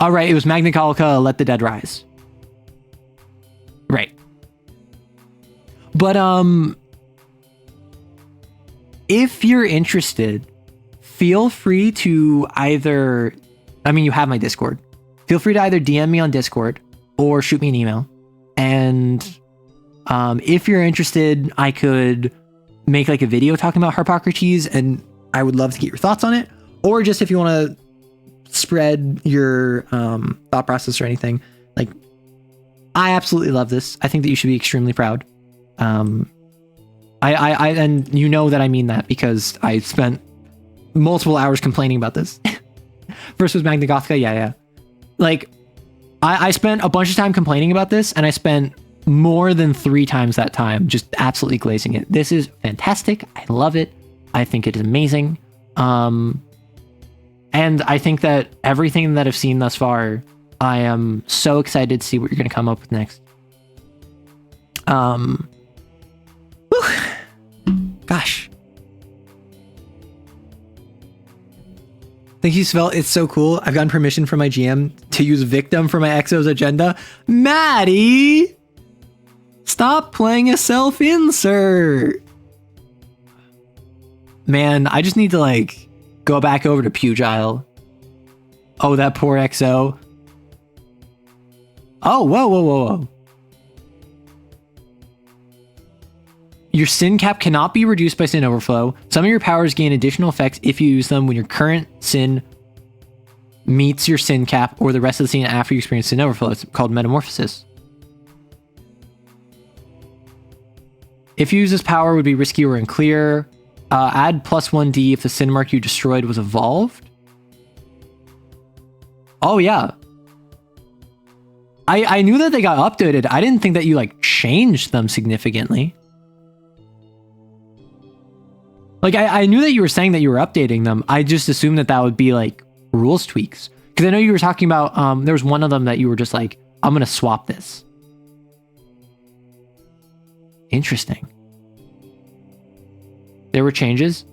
all right, it was Magna Colica, Let the Dead Rise. Right. But if you're interested, feel free to either, I mean, you have my Discord. Feel free to either DM me on Discord or shoot me an email. And if you're interested, I could make like a video talking about Harpocrates, and I would love to get your thoughts on it. Or just if you want to spread your thought process or anything. Like, I absolutely love this. I think that you should be extremely proud. I and you know that I mean that because I spent multiple hours complaining about this. First was Magna Gothica, yeah. Like, I spent a bunch of time complaining about this, and I spent more than 3 times that time just absolutely glazing it. This is fantastic. I love it. I think it is amazing. And I think that everything that I've seen thus far, I am so excited to see what you're going to come up with next. Gosh. Thank you, Svelte. It's so cool. I've gotten permission from my GM to use Victim for my Exo's agenda. Maddie! Stop playing a self-insert! Man, I just need to, like, go back over to Pugile. Oh, that poor XO. Oh, whoa. Your sin cap cannot be reduced by sin overflow. Some of your powers gain additional effects if you use them when your current sin meets your sin cap or the rest of the scene after you experience sin overflow. It's called metamorphosis. If you use this power, it would be risky or unclear. Add +1d if the sin mark you destroyed was evolved. Oh, yeah. I knew that they got updated. I didn't think that you, like, changed them significantly. Like, I knew that you were saying that you were updating them. I just assumed that that would be, like, rules tweaks. Because I know you were talking about, there was one of them that you were just like, I'm going to swap this. Interesting. There were changes?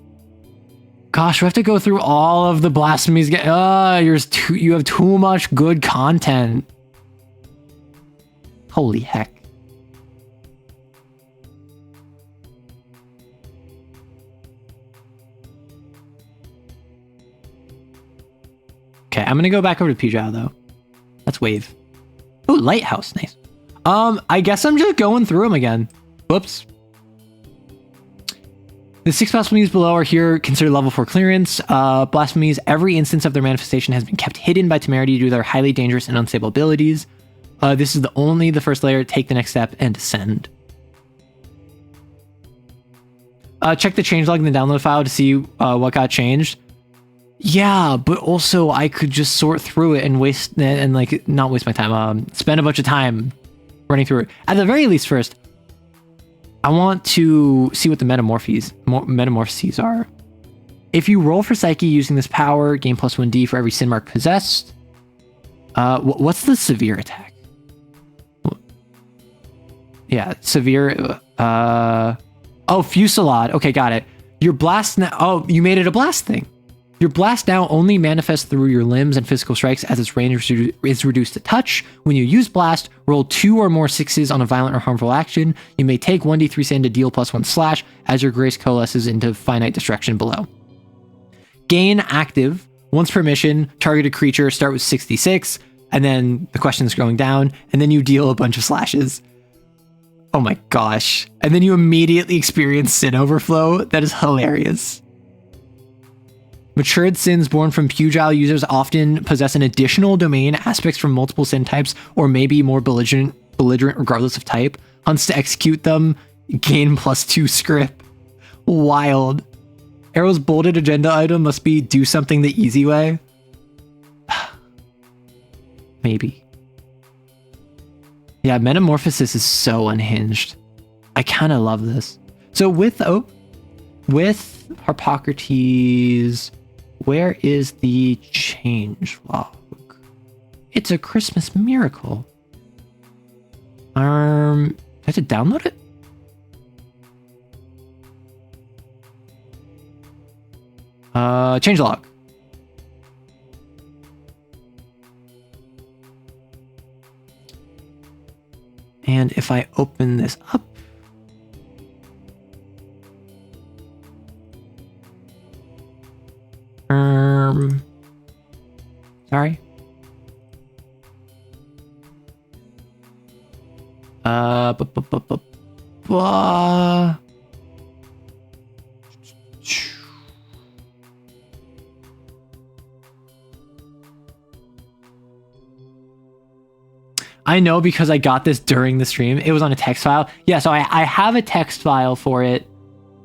Gosh, we have to go through all of the blasphemies. You have too much good content. Holy heck. Okay, I'm gonna go back over to Pugile though. That's Wave. Oh, Lighthouse, nice. I guess I'm just going through them again. Whoops. The 6 blasphemies below are here considered level 4 clearance. Blasphemies, every instance of their manifestation has been kept hidden by temerity due to their highly dangerous and unstable abilities. This is only the first layer. Take the next step and descend. Check the changelog in the download file to see what got changed. Yeah, but also I could just sort through it and not waste my time. Spend a bunch of time running through it. At the very least, first, I want to see what the metamorphoses are. If you roll for Psyche using this power, gain +1d for every sin mark possessed. What's the severe attack? Yeah, severe. Oh, Fusillade. Okay, got it. Your blast now. Oh, you made it a blast thing. Your blast now only manifests through your limbs and physical strikes as its range is reduced to touch. When you use blast, roll 2 or more 6s on a violent or harmful action. You may take 1d3 sand to deal +1 slash as your grace coalesces into finite destruction below. Gain active. Once per mission, targeted creature start with 66, and then the question's going down, and then you deal a bunch of slashes. Oh my gosh. And then you immediately experience sin overflow. That is hilarious. Matured sins born from pugile users often possess an additional domain, aspects from multiple sin types, or maybe more belligerent regardless of type. Hunts to execute them, gain +2 script. Wild. Arrow's bolded agenda item must be do something the easy way. Maybe. Yeah, Metamorphosis is so unhinged. I kind of love this. So with Harpocrates, where is the change log? It's a Christmas miracle. Do I have to download it? Change log. And if I open this up, sorry. I know because I got this during the stream. It was on a text file. Yeah, so I have a text file for it.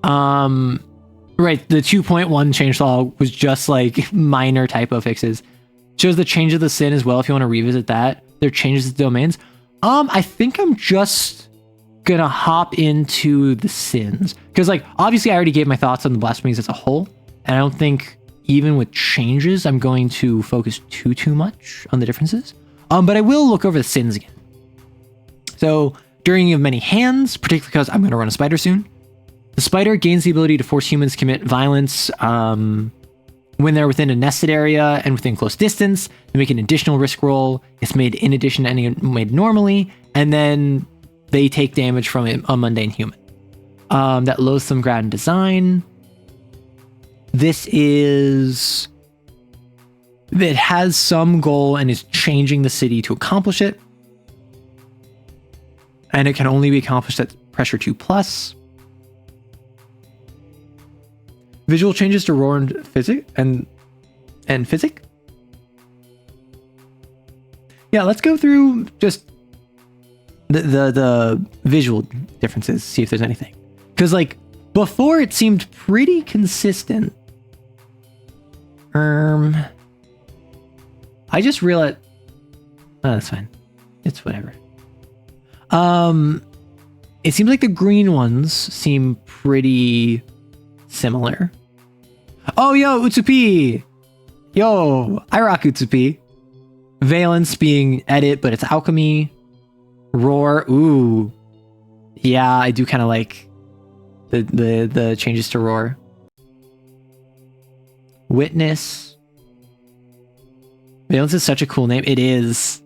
Right, the 2.1 changelog was just like minor typo fixes. Shows the change of the sin as well if you want to revisit that. There are changes to domains. I think I'm just gonna hop into the sins. Because like obviously I already gave my thoughts on the blasphemies as a whole. And I don't think even with changes I'm going to focus too much on the differences. But I will look over the sins again. So during you have many hands, particularly because I'm gonna run a spider soon. The spider gains the ability to force humans to commit violence when they're within a nested area and within close distance. They make an additional risk roll. It's made in addition to any made normally, and then they take damage from a mundane human. That loathsome grand design. This is... It has some goal and is changing the city to accomplish it. And it can only be accomplished at pressure 2+. Visual changes to roar and physic and physic. Yeah, let's go through just the visual differences, see if there's anything. Because like before it seemed pretty consistent. I just realized... Oh, that's fine. It's whatever. It seems like the green ones seem pretty similar. Oh, yo, Utsupi! Yo, I rock Utsupi. Valence being edit, but it's alchemy. Roar, ooh. Yeah, I do kind of like the changes to roar. Witness. Valence is such a cool name. It is.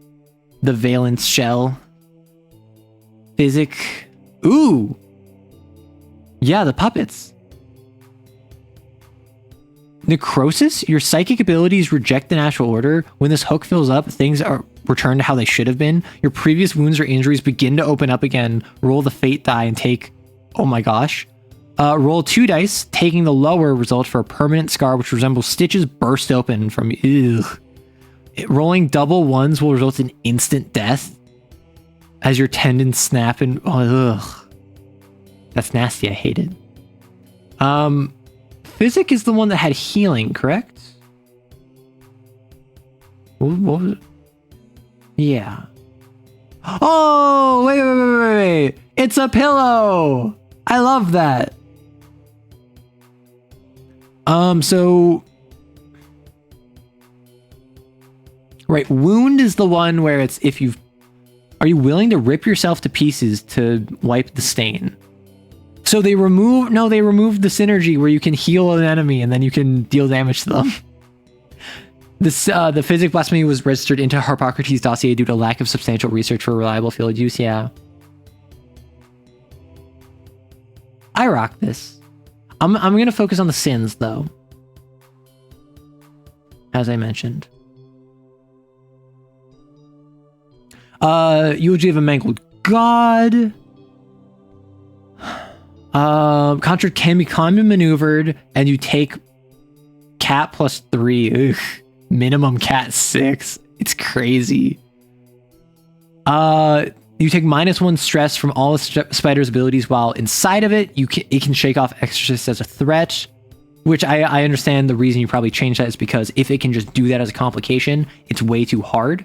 The Valence shell. Physic. Ooh. Yeah, the puppets. Necrosis. Your psychic abilities reject the natural order. When this hook fills up, things are returned to how they should have been. Your previous wounds or injuries begin to open up again. Roll the fate die and take... Oh my gosh. Roll 2 dice, taking the lower result for a permanent scar which resembles stitches burst open from... Ugh. Rolling double ones will result in instant death as your tendons snap and... Oh, ugh. That's nasty. I hate it. Physic is the one that had healing, correct? What was it? Yeah. Oh, wait. It's a pillow. I love that. So... Right, wound is the one where it's if you've... Are you willing to rip yourself to pieces to wipe the stain? So they removed the synergy where you can heal an enemy and then you can deal damage to them. The physic blasphemy was registered into Harpocrates' dossier due to lack of substantial research for reliable field use. Yeah. I rock this. I'm going to focus on the sins, though. As I mentioned. Eulogy of a mangled god. Contra can be combat maneuvered, and you take cat +3. Ugh. Minimum cat 6. It's crazy. You take -1 stress from all the spider's abilities while inside of it. It can shake off Exorcist as a threat, which I understand the reason you probably changed that is because if it can just do that as a complication, it's way too hard.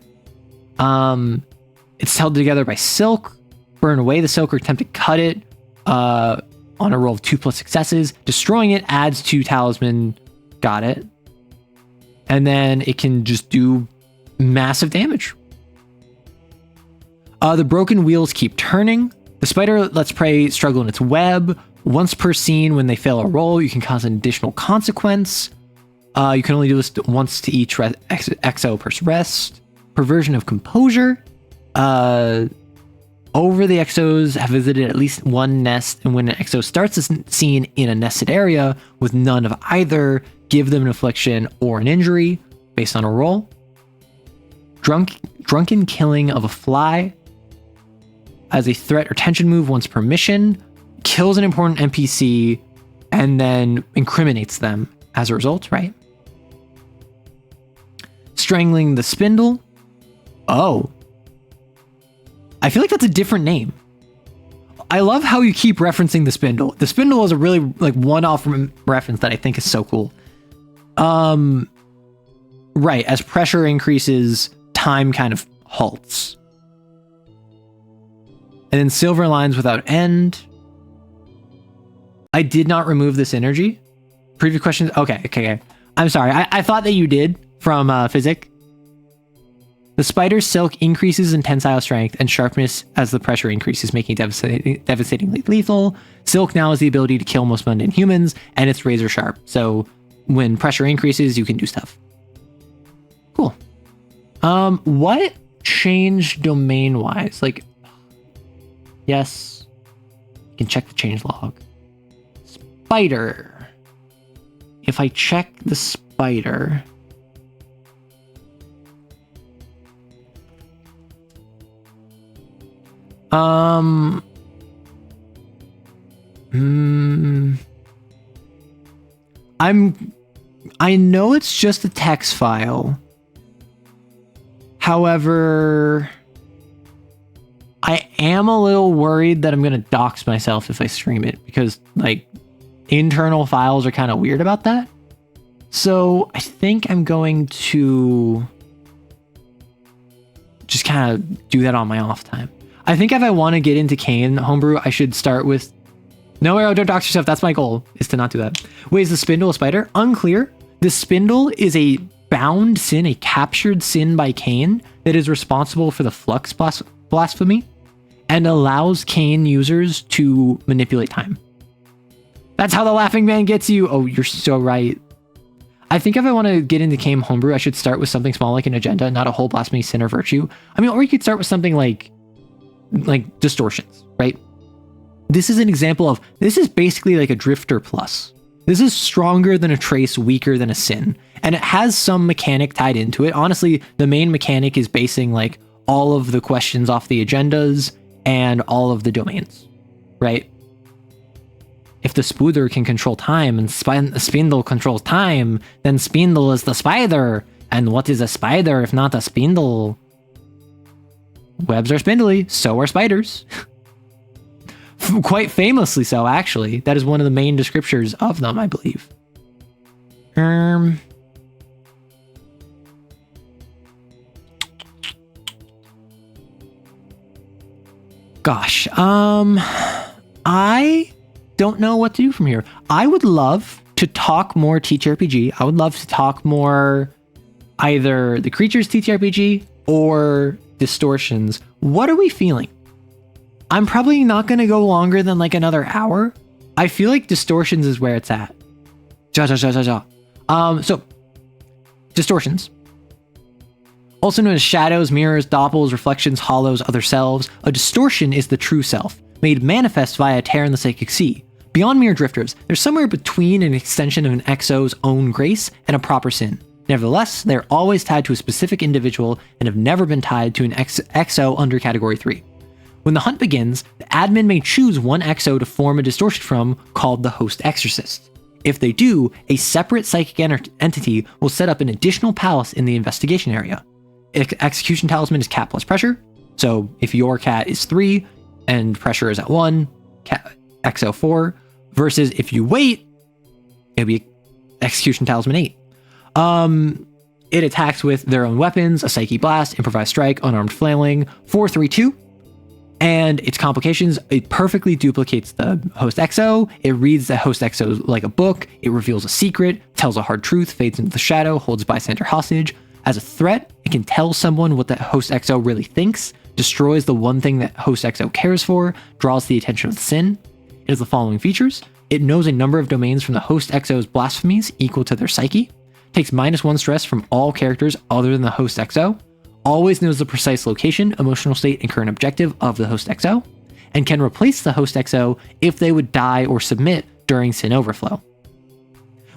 It's held together by silk. Burn away the silk or attempt to cut it on a roll of 2+ successes. Destroying it adds 2 talisman. Got it. And then it can just do massive damage. The broken wheels keep turning. The spider lets prey struggle in its web. Once per scene, when they fail a roll, you can cause an additional consequence. You can only do this once to each exo per rest. Perversion of composure. Over the exos have visited at least one nest, and when an exo starts a scene in a nested area with none of either, give them an affliction or an injury based on a roll. Drunken killing of a fly as a threat or tension move once per mission, kills an important NPC, and then incriminates them as a result, right? Strangling the spindle. Oh. I feel like that's a different name. I love how you keep referencing the spindle. The spindle is a really like one-off reference that I think is so cool. Right, as pressure increases, time kind of halts. And then silver lines without end. I did not remove this energy. Previous questions. Okay. I'm sorry. I thought that you did from physic. The spider's silk increases in tensile strength and sharpness as the pressure increases, making it devastatingly lethal. Silk now has the ability to kill most mundane humans, and it's razor sharp. So when pressure increases, you can do stuff. Cool. What changed domain-wise? Like, yes. You can check the change log. Spider. If I check the spider... I know it's just a text file. However, I am a little worried that I'm going to dox myself if I stream it because like internal files are kind of weird about that. So I think I'm going to just kind of do that on my off time. I think if I want to get into Kane homebrew, I should start with... No, Arrow, don't dox yourself. That's my goal, is to not do that. Wait, is the spindle a spider? Unclear. The spindle is a bound sin, a captured sin by Kane that is responsible for the flux blasphemy and allows Kane users to manipulate time. That's how the laughing man gets you. Oh, you're so right. I think if I want to get into Kane homebrew, I should start with something small like an agenda, not a whole blasphemy, sin, or virtue. I mean, or you could start with something like distortions, right? This is an example of, this is basically like a drifter plus. This is stronger than a trace, weaker than a sin. And it has some mechanic tied into it. Honestly, the main mechanic is basing like all of the questions off the agendas and all of the domains, right? If the Spoother can control time and Spindle controls time, then Spindle is the spider. And what is a spider if not a spindle? Webs are spindly, so are spiders. Quite famously so, actually. That is one of the main descriptors of them, I believe. Gosh, I don't know what to do from here. I would love to talk more TTRPG. I would love to talk more either the creatures TTRPG or distortions. What are we feeling? I'm probably not going to go longer than like another hour. I feel like distortions is where it's at. So distortions, also known as shadows, mirrors, doppels, reflections, hollows, other selves. A distortion is the true self, made manifest via a tear in the psychic sea. Beyond mere drifters, they're somewhere between an extension of an XO's own grace and a proper sin. Nevertheless, they're always tied to a specific individual and have never been tied to an XO under Category 3. When the hunt begins, the admin may choose one XO to form a distortion from, called the host exorcist. If they do, a separate psychic entity will set up an additional palace in the investigation area. Execution talisman is cat plus pressure, so if your cat is 3 and pressure is at 1, XO 4, versus if you wait, it'll be execution talisman 8. It attacks with their own weapons, a psyche blast, improvised strike, unarmed flailing, 4-3-2. And its complications, it perfectly duplicates the host XO. It reads the host XO like a book. It reveals a secret, tells a hard truth, fades into the shadow, holds bystander hostage. As a threat, it can tell someone what the host XO really thinks, destroys the one thing that host XO cares for, draws the attention of the sin. It has the following features. It knows a number of domains from the host XO's blasphemies equal to their psyche, takes -1 stress from all characters other than the host XO, always knows the precise location, emotional state, and current objective of the host XO, and can replace the host XO if they would die or submit during sin overflow.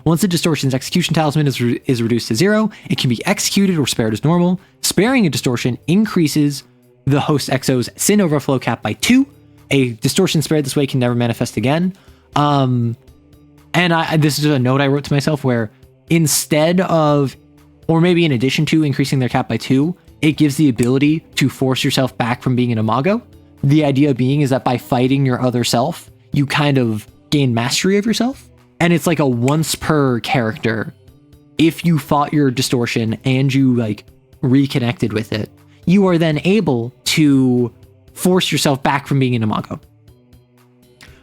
Once the distortion's execution talisman is reduced to 0, it can be executed or spared as normal. Sparing a distortion increases the host XO's sin overflow cap by 2. A distortion spared this way can never manifest again. This is a note I wrote to myself where instead of, or maybe in addition to increasing their cap by 2, it gives the ability to force yourself back from being an imago. The idea being is that by fighting your other self, you kind of gain mastery of yourself. And it's like a once per character. If you fought your distortion and you like reconnected with it, you are then able to force yourself back from being an imago.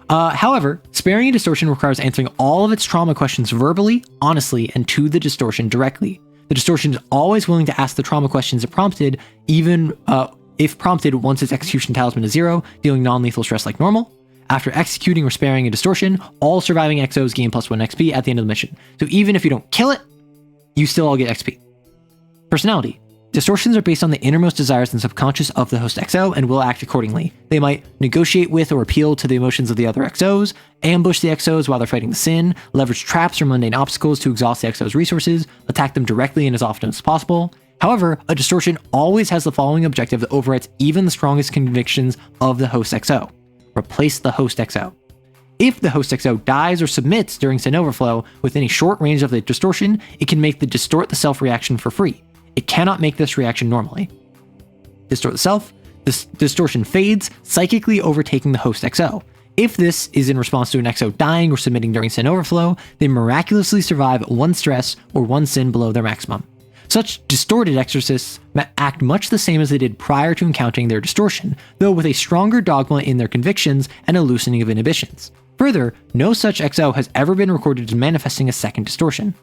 However, sparing a distortion requires answering all of its trauma questions verbally, honestly, and to the distortion directly. The distortion is always willing to ask the trauma questions it prompted, even if prompted once its execution talisman is 0, dealing non-lethal stress like normal. After executing or sparing a distortion, all surviving XOs gain +1 XP at the end of the mission. So even if you don't kill it, you still all get XP. Personality. Distortions are based on the innermost desires and subconscious of the host XO and will act accordingly. They might negotiate with or appeal to the emotions of the other XOs, ambush the XOs while they're fighting the sin, leverage traps or mundane obstacles to exhaust the XO's resources, attack them directly and as often as possible. However, a distortion always has the following objective that overrides even the strongest convictions of the host XO. Replace the host XO. If the host XO dies or submits during sin overflow within a short range of the distortion, it can make the distort the self reaction for free. It cannot make this reaction normally. Distort the self. This distortion fades, psychically overtaking the host XO. If this is in response to an XO dying or submitting during sin overflow, they miraculously survive 1 stress or 1 sin below their maximum. Such distorted exorcists act much the same as they did prior to encountering their distortion, though with a stronger dogma in their convictions and a loosening of inhibitions. Further, no such XO has ever been recorded as manifesting a second distortion.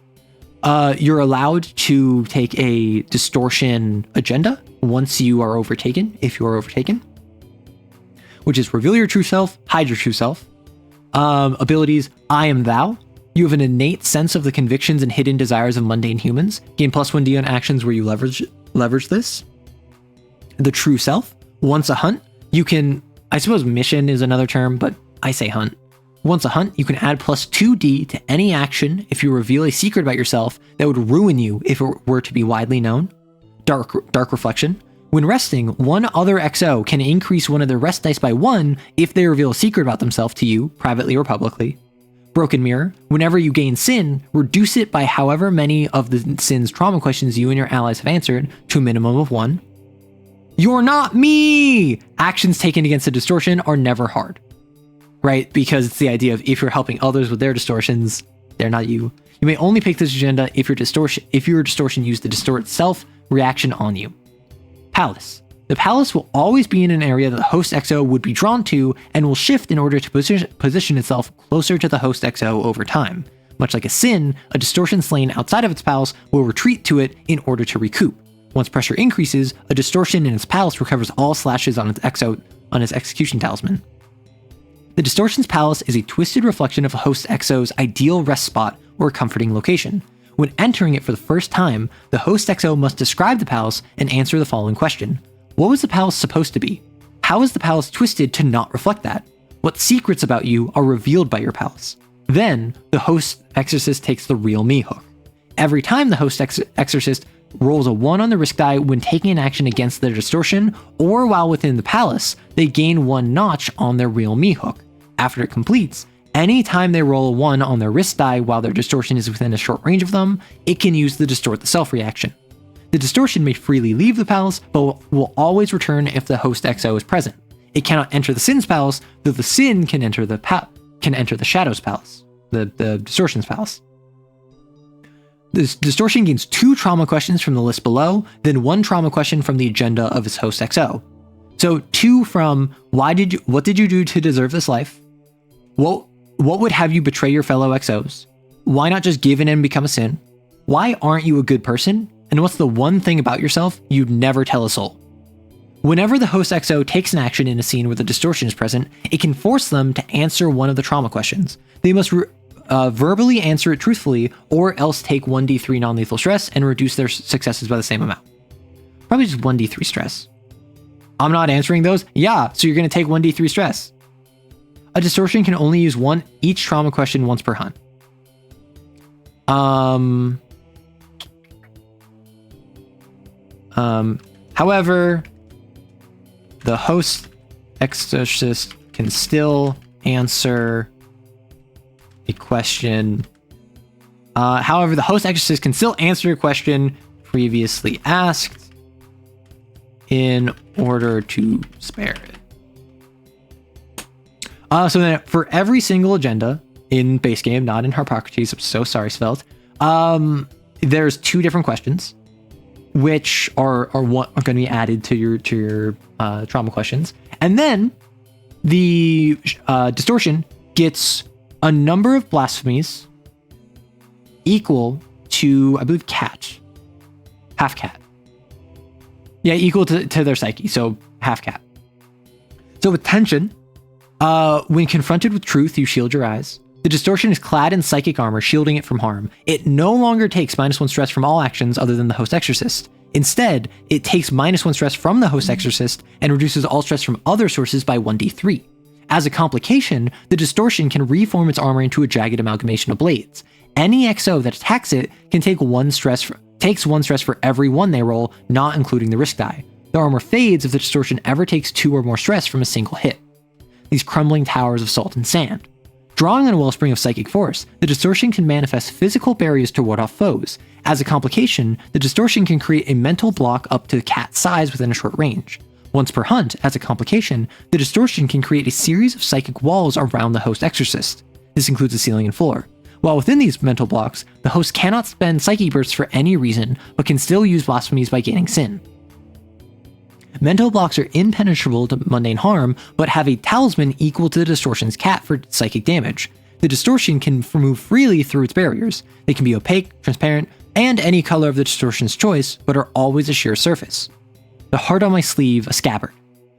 You're allowed to take a distortion agenda once you are overtaken, if you are overtaken, which is reveal your true self, hide your true self. Abilities, I am thou. You have an innate sense of the convictions and hidden desires of mundane humans. Gain +1d on actions where you leverage this. The true self. Once a hunt, you can, I suppose mission is another term, but I say hunt. Once a hunt, you can add +2d to any action if you reveal a secret about yourself that would ruin you if it were to be widely known. Dark reflection. When resting, one other XO can increase one of their rest dice by 1 if they reveal a secret about themselves to you, privately or publicly. Broken mirror. Whenever you gain sin, reduce it by however many of the sin's trauma questions you and your allies have answered to a minimum of 1. You're not me! Actions taken against a distortion are never hard. Right? Because it's the idea of if you're helping others with their distortions, they're not you. You may only pick this agenda if your distortion used the distort self reaction on you. Palace. The palace will always be in an area that the host XO would be drawn to and will shift in order to position itself closer to the host XO over time. Much like a sin, a distortion slain outside of its palace will retreat to it in order to recoup. Once pressure increases, a distortion in its palace recovers all slashes on its execution talisman. The Distortion's palace is a twisted reflection of a host XO's ideal rest spot or comforting location. When entering it for the first time, the host XO must describe the palace and answer the following question. What was the palace supposed to be? How is the palace twisted to not reflect that? What secrets about you are revealed by your palace? Then, the host exorcist takes the real me hook. Every time the host exorcist rolls a 1 on the risk die when taking an action against their distortion, or while within the palace, they gain 1 notch on their real me hook. After it completes, any time they roll a 1 on their risk die while their distortion is within a short range of them, it can use the distort the self reaction. The distortion may freely leave the palace, but will always return if the host XO is present. It cannot enter the sin's palace, though the sin can enter the shadow's palace, the distortion's palace. This distortion gains 2 trauma questions from the list below, then 1 trauma question from the agenda of its host XO. So 2 from what did you do to deserve this life? What would have you betray your fellow XOs? Why not just give in and become a sin? Why aren't you a good person? And what's the one thing about yourself you'd never tell a soul? Whenever the host XO takes an action in a scene where the distortion is present, it can force them to answer one of the trauma questions. They must verbally answer it truthfully, or else take 1d3 non-lethal stress and reduce their successes by the same amount. Probably just 1d3 stress. I'm not answering those? Yeah, so you're going to take 1d3 stress. A distortion can only use each trauma question once per hunt. However, the host exorcist can still answer a question. However, the host exorcist can still answer a question previously asked in order to spare it. So then for every single agenda in base game, not in Harpocrates, I'm so sorry, Svelte, there's 2 different questions, which are going to be added to your trauma questions. And then the distortion gets a number of blasphemies equal to, I believe, half cat. Yeah, equal to their psyche, so half cat. So with tension, when confronted with truth, you shield your eyes. The distortion is clad in psychic armor, shielding it from harm. It no longer takes -1 stress from all actions other than the host exorcist. Instead, it takes -1 stress from the host exorcist and reduces all stress from other sources by 1d3. As a complication, the distortion can reform its armor into a jagged amalgamation of blades. Any XO that attacks it can take 1 stress for every 1 they roll, not including the risk die. The armor fades if the distortion ever takes 2 or more stress from a single hit. These crumbling towers of salt and sand. Drawing on a wellspring of psychic force, the distortion can manifest physical barriers to ward off foes. As a complication, the distortion can create a mental block up to cat size within a short range. Once per hunt, as a complication, the distortion can create a series of psychic walls around the host exorcist. This includes the ceiling and floor. While within these mental blocks, the host cannot spend psyche bursts for any reason, but can still use blasphemies by gaining sin. Mental blocks are impenetrable to mundane harm, but have a talisman equal to the distortion's cat for psychic damage. The distortion can move freely through its barriers. They can be opaque, transparent, and any color of the distortion's choice, but are always a sheer surface. The heart on my sleeve, a scabbard.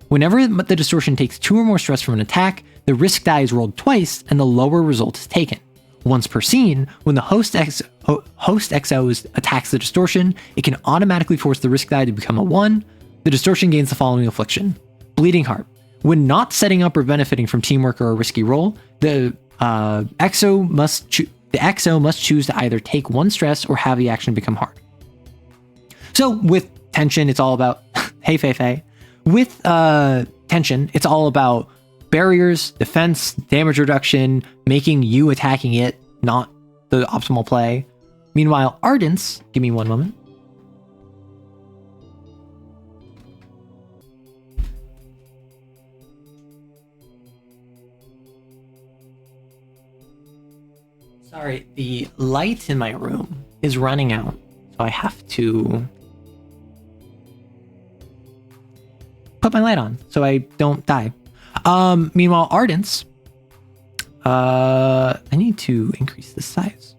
Whenever the distortion takes 2 or more stress from an attack, the risk die is rolled twice and the lower result is taken. Once per scene, when the host XO attacks the distortion, it can automatically force the risk die to become a 1. The distortion gains the following affliction. Bleeding Heart. When not setting up or benefiting from teamwork or a risky roll, the XO must choose to either take 1 stress or have the action become hard. So with tension, it's all about hey Fei. With tension, it's all about barriers, defense, damage reduction, making you attacking it not the optimal play. Meanwhile, Ardence, give me 1 moment. Sorry, the light in my room is running out, so I have to put my light on so I don't die. Meanwhile, Ardence, I need to increase the size.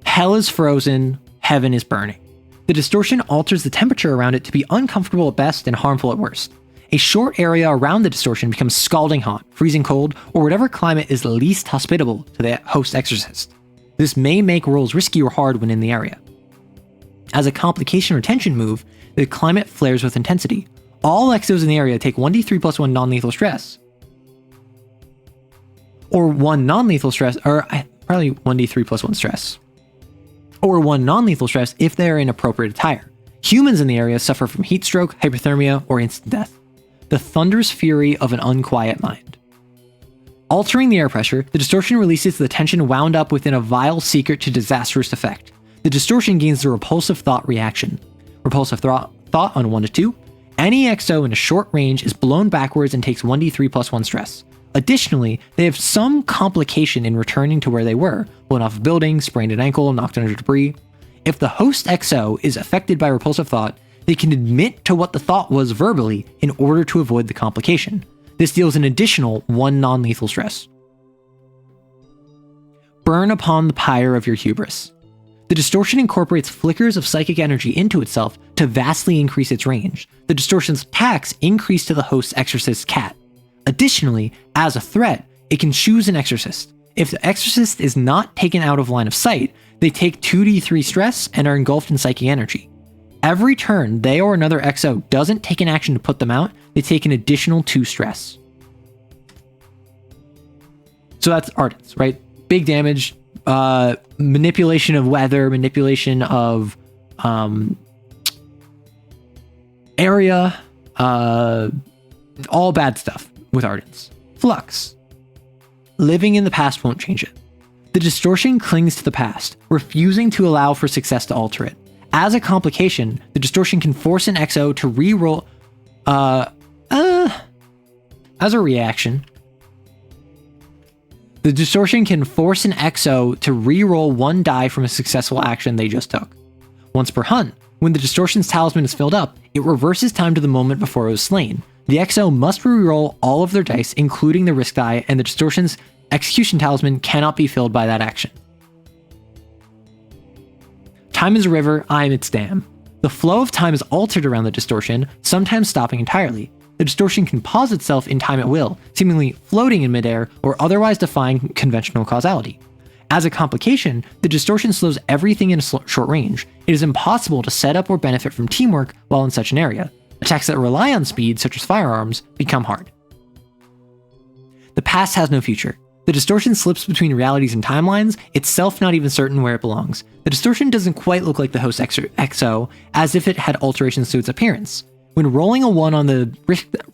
Hell is frozen, heaven is burning. The distortion alters the temperature around it to be uncomfortable at best and harmful at worst. A short area around the distortion becomes scalding hot, freezing cold, or whatever climate is least hospitable to the host exorcist. This may make rolls risky or hard when in the area. As a complication or tension move, the climate flares with intensity. All exos in the area take 1d3 plus 1 non-lethal stress. Or 1 non-lethal stress, or probably 1d3 plus 1 stress. Or 1 non-lethal stress if they are in appropriate attire. Humans in the area suffer from heat stroke, hypothermia, or instant death. The thunderous fury of an unquiet mind. Altering the air pressure, the distortion releases the tension wound up within a vile secret to disastrous effect. The distortion gains the repulsive thought reaction. Repulsive thought on 1 to 2. Any XO in a short range is blown backwards and takes 1d3 plus 1 stress. Additionally, they have some complication in returning to where they were, blown off a building, sprained an ankle, knocked under debris. If the host XO is affected by repulsive thought, they can admit to what the thought was verbally in order to avoid the complication. This deals an additional 1 non-lethal stress. Burn upon the pyre of your hubris. The distortion incorporates flickers of psychic energy into itself to vastly increase its range. The distortion's attacks increase to the host's exorcist's cat. Additionally, as a threat, it can choose an exorcist. If the exorcist is not taken out of line of sight, they take 2d3 stress and are engulfed in psychic energy. Every turn they or another XO doesn't take an action to put them out, they take an additional 2 stress. So that's Ardents, right? Big damage, manipulation of weather, manipulation of area, all bad stuff with Ardents. Flux. Living in the past won't change it. The distortion clings to the past, refusing to allow for success to alter it. As a complication, the distortion can force an XO to re-roll as a reaction. The distortion can force an XO to re-roll 1 die from a successful action they just took. Once per hunt, when the distortion's talisman is filled up, it reverses time to the moment before it was slain. The XO must re-roll all of their dice, including the risk die, and the distortion's execution talisman cannot be filled by that action. Time is a river, I am its dam. The flow of time is altered around the distortion, sometimes stopping entirely. The distortion can pause itself in time at will, seemingly floating in midair or otherwise defying conventional causality. As a complication, the distortion slows everything in a short range. It is impossible to set up or benefit from teamwork while in such an area. Attacks that rely on speed, such as firearms, become hard. The past has no future. The distortion slips between realities and timelines, itself not even certain where it belongs. The distortion doesn't quite look like the host XO, as if it had alterations to its appearance. When rolling a 1 on the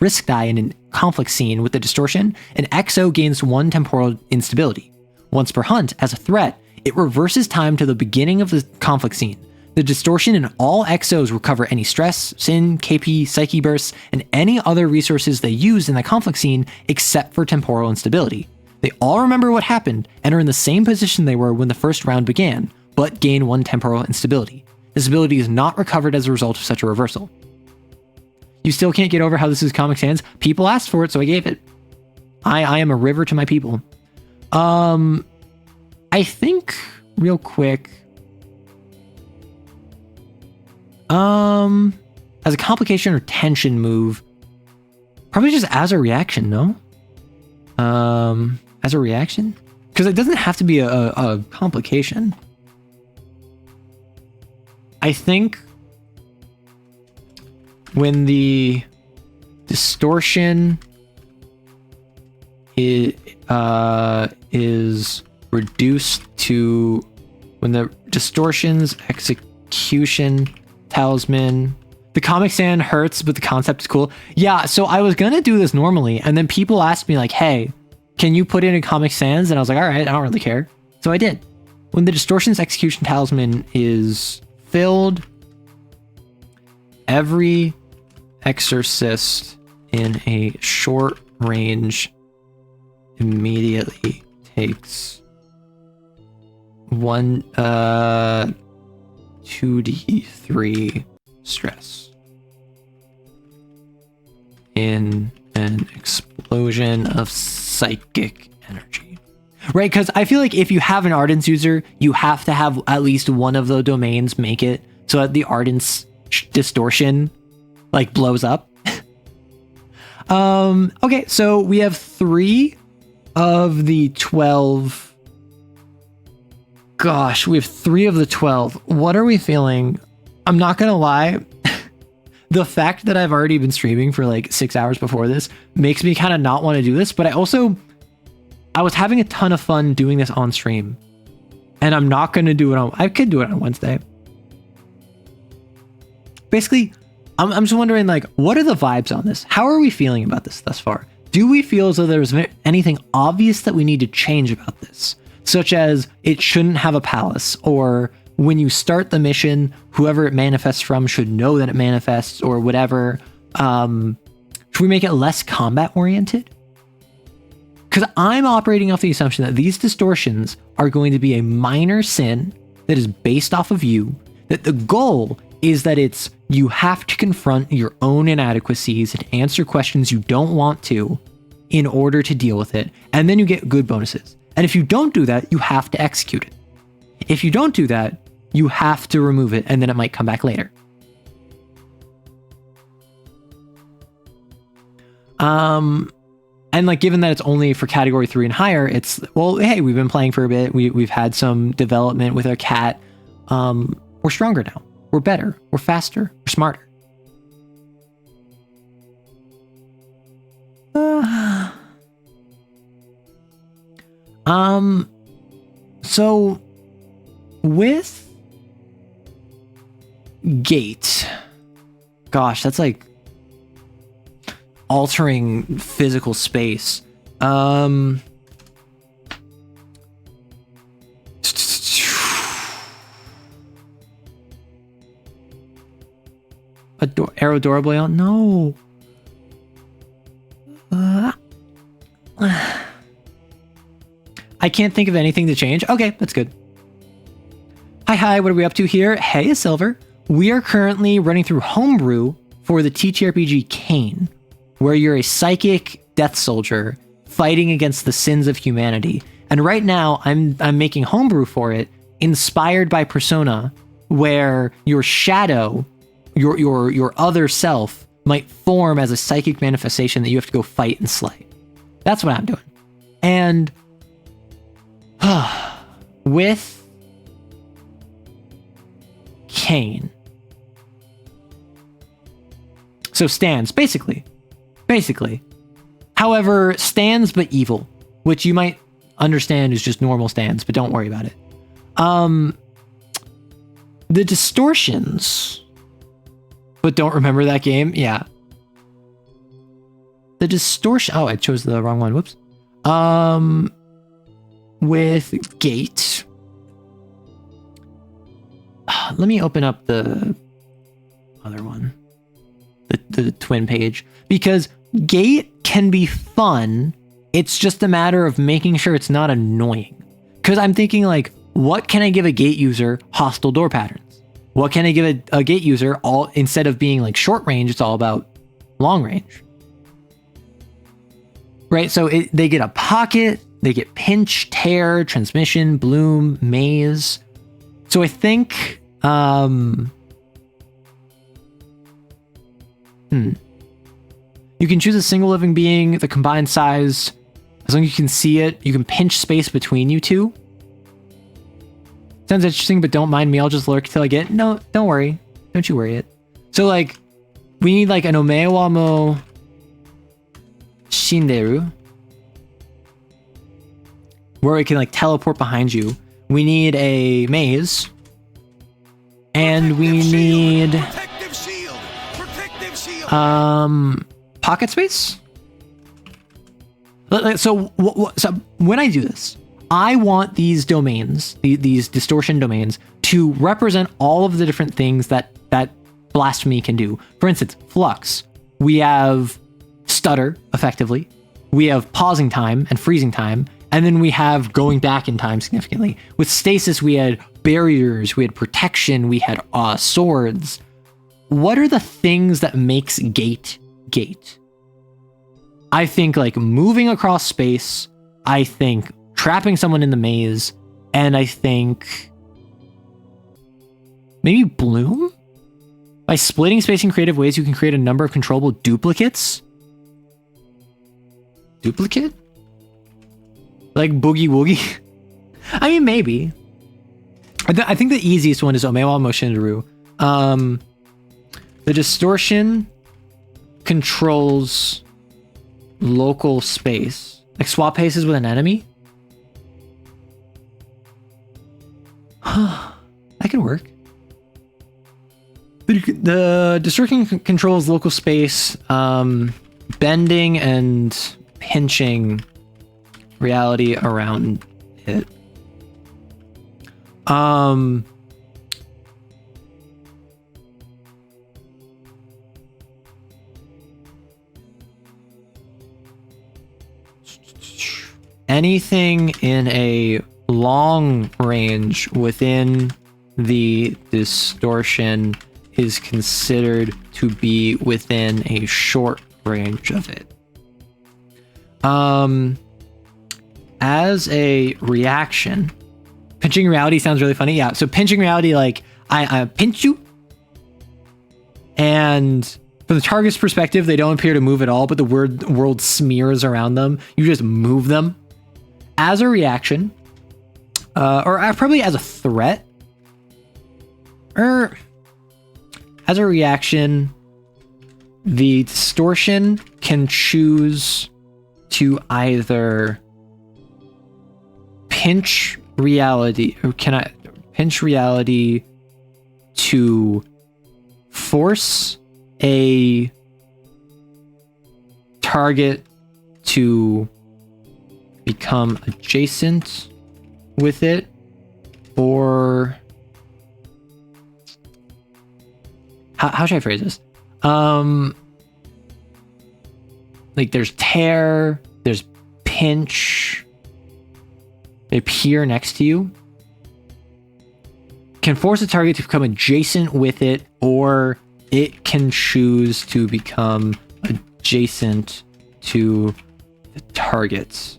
risk die in a conflict scene with the distortion, an XO gains 1 temporal instability. Once per hunt, as a threat, it reverses time to the beginning of the conflict scene. The distortion and all XOs recover any stress, sin, KP, psyche bursts, and any other resources they used in the conflict scene except for temporal instability. They all remember what happened and are in the same position they were when the first round began, but gain 1 temporal instability. This ability is not recovered as a result of such a reversal. You still can't get over how this is Comic Sans? People asked for it, so I gave it. I am a river to my people. I think, real quick, as a complication or tension move, probably just as a reaction, no? As a reaction? Because it doesn't have to be a complication. I think when the distortion is reduced to, when the distortion's execution talisman, the Comic Sans hurts, but the concept is cool. Yeah, so I was gonna do this normally, and then people asked me like, hey, can you put in a Comic Sans? And I was like, all right, I don't really care. So I did. When the distortion's execution talisman is filled, every exorcist in a short range immediately takes 2d3 stress in an explosion of psychic energy. Right, because I feel like if you have an Ardence user, you have to have at least one of the domains make it so that the Ardence distortion like blows up. Okay, so we have 3 of the 12. Gosh, we have 3 of the 12. What are we feeling? I'm not gonna lie. The fact that I've already been streaming for like 6 hours before this makes me kind of not want to do this, but I was having a ton of fun doing this on stream. And I'm not going to do it I could do it on Wednesday. Basically, I'm just wondering, like, what are the vibes on this? How are we feeling about this thus far? Do we feel as though there's anything obvious that we need to change about this? Such as it shouldn't have a palace, or when you start the mission, whoever it manifests from should know that it manifests, or whatever. Should we make it less combat oriented? Because I'm operating off the assumption that these distortions are going to be a minor sin that is based off of you, that the goal is that you have to confront your own inadequacies and answer questions you don't want to in order to deal with it, and then you get good bonuses. And if you don't do that, you have to execute it. If you don't do that, you have to remove it, and then it might come back later. And like, given that it's only for category 3 and higher, it's, well, hey, we've been playing for a bit. We've had some development with our cat. We're stronger now. We're better. We're faster. We're smarter. So with gate, gosh, that's like altering physical space. Arrow Dorable on? No. I can't think of anything to change. Okay, that's good. Hi, what are we up to here? Hey, Silver. We are currently running through homebrew for the TTRPG Kane, where you're a psychic death soldier fighting against the sins of humanity. And right now, I'm making homebrew for it, inspired by Persona, where your shadow, your other self, might form as a psychic manifestation that you have to go fight and slay. That's what I'm doing. And with Kane, so stands basically. However, stands but evil, which you might understand is just normal stands, but don't worry about it. The distortions, but don't remember that game. Yeah. The distortion. Oh, I chose the wrong one. Whoops. With gate. Let me open up the other one. The twin page, because gate can be fun. It's just a matter of making sure it's not annoying. Because I'm thinking, like, what can I give a gate user? Hostile door patterns. What can I give a gate user? All instead of being like short range, it's all about long range. Right? So they get a pocket, they get pinch, tear, transmission, bloom, maze. So I think you can choose a single living being, the combined size. As long as you can see it, you can pinch space between you two. Sounds interesting, but don't mind me. I'll just lurk till I get... No, don't worry. Don't you worry it. So, like, we need, like, an Omewa mo Shinderu, where we can, like, teleport behind you. We need a maze. And we need... pocket space? So when I do this, I want these domains, these distortion domains, to represent all of the different things that blasphemy can do. For instance, flux. We have stutter, effectively. We have pausing time and freezing time. And then we have going back in time significantly. With stasis, we had barriers, we had protection, we had swords. What are the things that makes gate? I think, like, moving across space. I think trapping someone in the maze. And I think maybe bloom? By splitting space in creative ways, you can create a number of controllable duplicates. duplicate? Like Boogie Woogie? I mean, maybe. I think the easiest one is Omewa Moshindaru. The distortion controls local space. Like swap paces with an enemy? That could work. The distortion controls local space, bending and pinching reality around it. Anything in a long range within the distortion is considered to be within a short range of it. As a reaction, pinching reality sounds really funny. Yeah, so pinching reality, like I pinch you, and from the target's perspective, they don't appear to move at all, but the world smears around them. You just move them. As a reaction, or probably as a threat, or as a reaction, the distortion can choose to either pinch reality, or can I pinch reality to force a target to become adjacent with it, or how should I phrase this? Like there's tear, there's pinch, they appear next to you. Can force a target to become adjacent with it, or it can choose to become adjacent to the targets.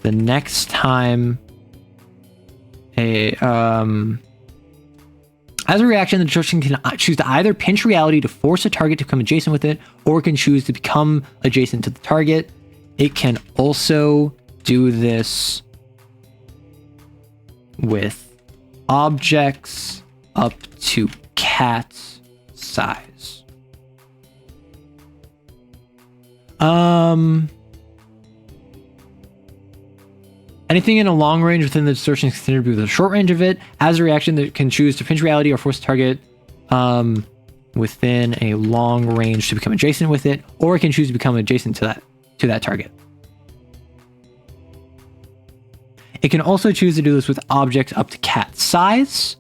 The next time as a reaction, the distortion can choose to either pinch reality to force a target to become adjacent with it, or it can choose to become adjacent to the target. It can also do this with objects up to cat size. Anything in a long range within the distortion is considered to be within a short range of it. As a reaction, that can choose to pinch reality or force a target within a long range to become adjacent with it, or it can choose to become adjacent to that target. It can also choose to do this with objects up to cat size.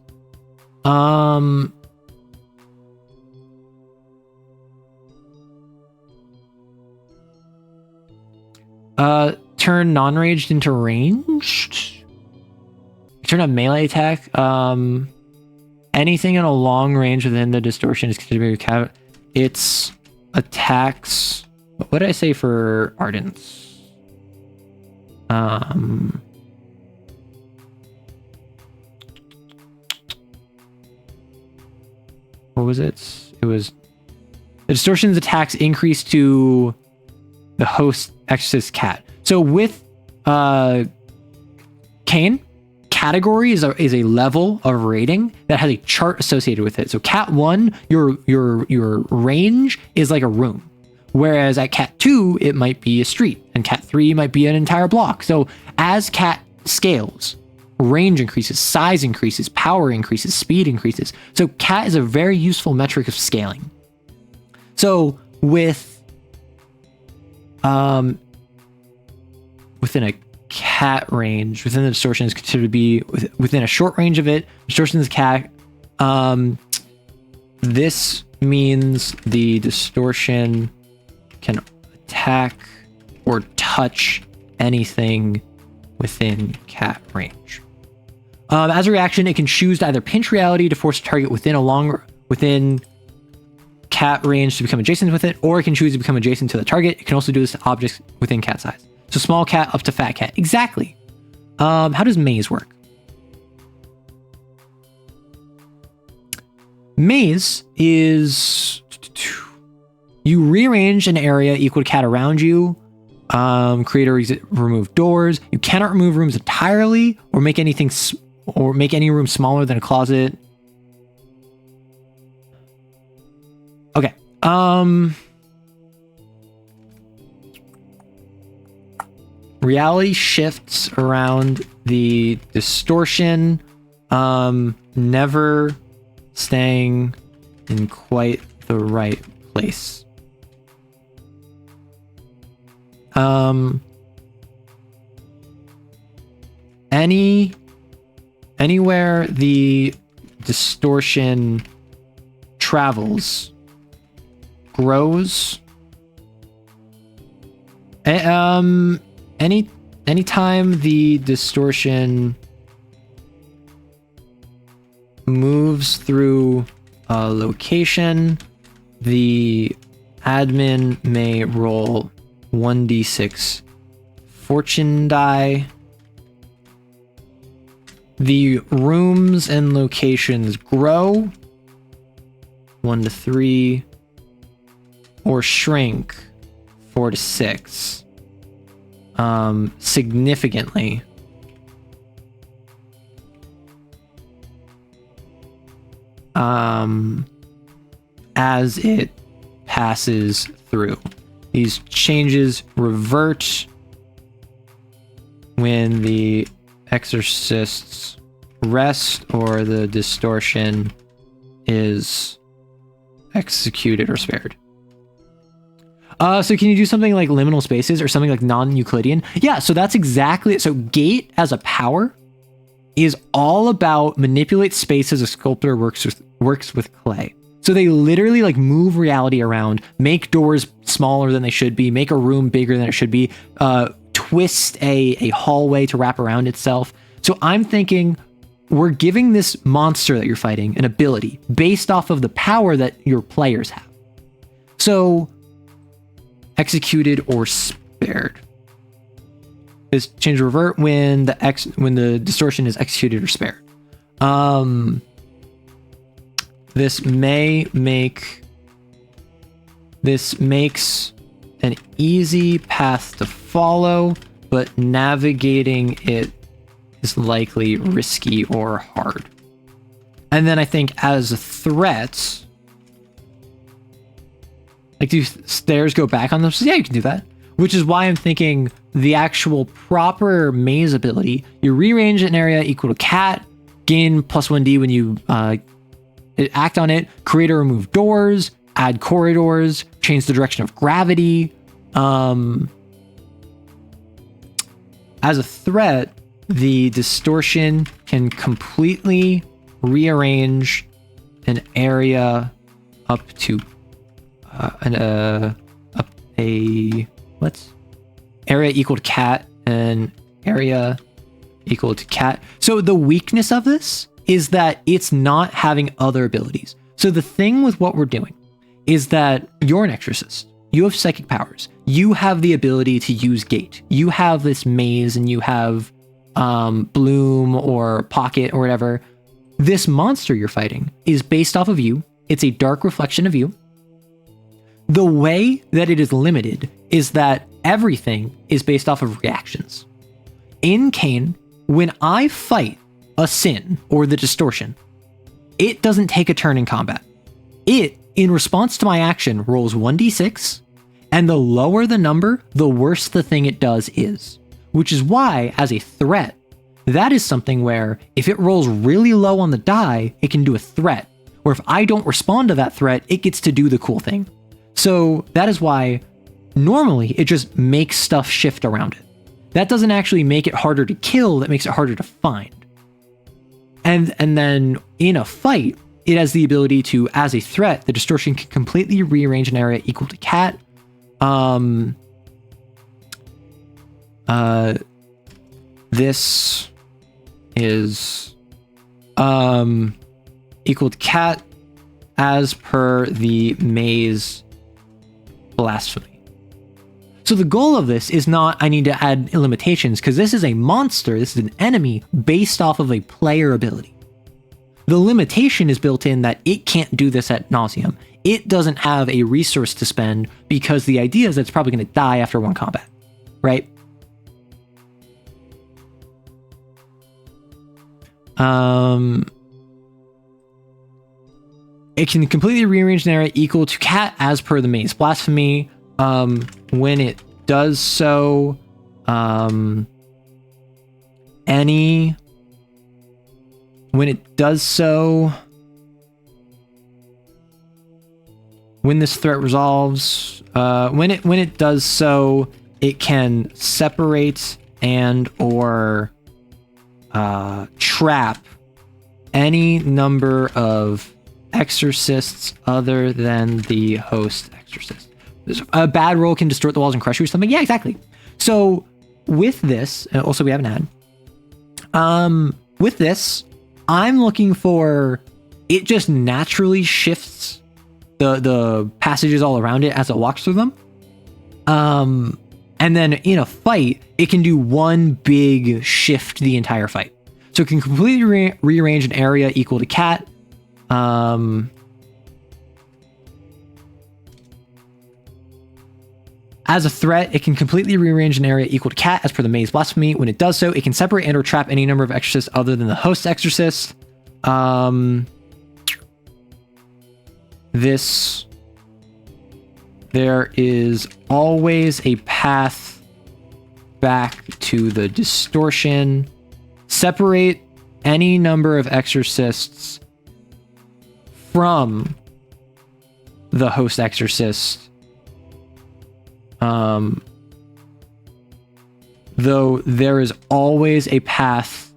Turn non-ranged into ranged. Turn a melee attack. Anything in a long range within the distortion is considered to be its attacks. What did I say for Ardents? What was it? It was the distortion's attacks increase to the host exorcist cat. So with Kane, category is a level of rating that has a chart associated with it. So cat 1, your range is like a room. Whereas at cat 2, it might be a street, and cat 3 might be an entire block. So as cat scales, range increases, size increases, power increases, speed increases. So cat is a very useful metric of scaling. So within a cat range, within the distortion is considered to be within a short range of it. Distortion is cat. This means the distortion can attack or touch anything within cat range. As a reaction, it can choose to either pinch reality to force a target within cat range to become adjacent with it, or it can choose to become adjacent to the target. It can also do this to objects within cat size. So small cat up to fat cat. Exactly. How does maze work? Maze is you rearrange an area equal to cat around you Create or remove doors. You cannot remove rooms entirely or make anything or make any room smaller than a closet. Okay. Reality shifts around the distortion, never staying in quite the right place. Anywhere the distortion travels grows. Anytime the distortion moves through a location, the admin may roll 1d6 fortune die. The rooms and locations grow 1 to 3 or shrink 4 to 6 significantly. As it passes through. These changes revert when the exorcists rest or the distortion is executed or spared. So can you do something like liminal spaces or something like non-Euclidean? Yeah, so that's exactly it. So gate as a power is all about manipulate space as a sculptor works with clay. So they literally like move reality around, make doors smaller than they should be, make a room bigger than it should be, twist a hallway to wrap around itself. So I'm thinking we're giving this monster that you're fighting an ability based off of the power that your players have. So executed or spared. This change revert when the distortion is executed or spared. This makes an easy path to follow, but navigating it is likely risky or hard. And then I think as a threat, like, do stairs go back on them? So yeah, you can do that. Which is why I'm thinking the actual proper maze ability, you rearrange an area equal to cat, gain +1d when you act on it, create or remove doors, add corridors, change the direction of gravity. As a threat, the distortion can completely rearrange an area up to area equal to cat and area equal to cat. So the weakness of this is that it's not having other abilities. So the thing with what we're doing is that you're an exorcist. You have psychic powers. You have the ability to use gate. You have this maze and you have bloom or pocket or whatever. This monster you're fighting is based off of you. It's a dark reflection of you. The way that it is limited is that everything is based off of reactions. In Cain, when I fight a sin or the distortion, it doesn't take a turn in combat. It, in response to my action, rolls 1d6, and the lower the number, the worse the thing it does is. Which is why, as a threat, that is something where if it rolls really low on the die, it can do a threat. Or if I don't respond to that threat, it gets to do the cool thing. So that is why normally it just makes stuff shift around it. That doesn't actually make it harder to kill, that makes it harder to find. And then in a fight, it has the ability to, as a threat, the distortion can completely rearrange an area equal to cat. This is equal to cat as per the maze blasphemy. So the goal of this is not I need to add limitations, because this is a monster, this is an enemy based off of a player ability. The limitation is built in that it can't do this ad nauseum. It doesn't have a resource to spend because the idea is that it's probably going to die after one combat. right? It can completely rearrange an area equal to cat as per the maze blasphemy. When it does so, when this threat resolves, when it does so, it can separate and or trap any number of exorcists other than the host exorcist. A bad roll can distort the walls and crush you or something. Yeah, exactly. So with this, also we have an ad. With this, I'm looking for it just naturally shifts the passages all around it as it walks through them. And then in a fight, it can do one big shift the entire fight. So it can completely rearrange an area equal to cat. As a threat, it can completely rearrange an area equal to cat as per the maze blasphemy. When it does so, it can separate and or trap any number of exorcists other than the host exorcist. There is always a path back to the distortion. Separate any number of exorcists from the host exorcist. Though there is always a path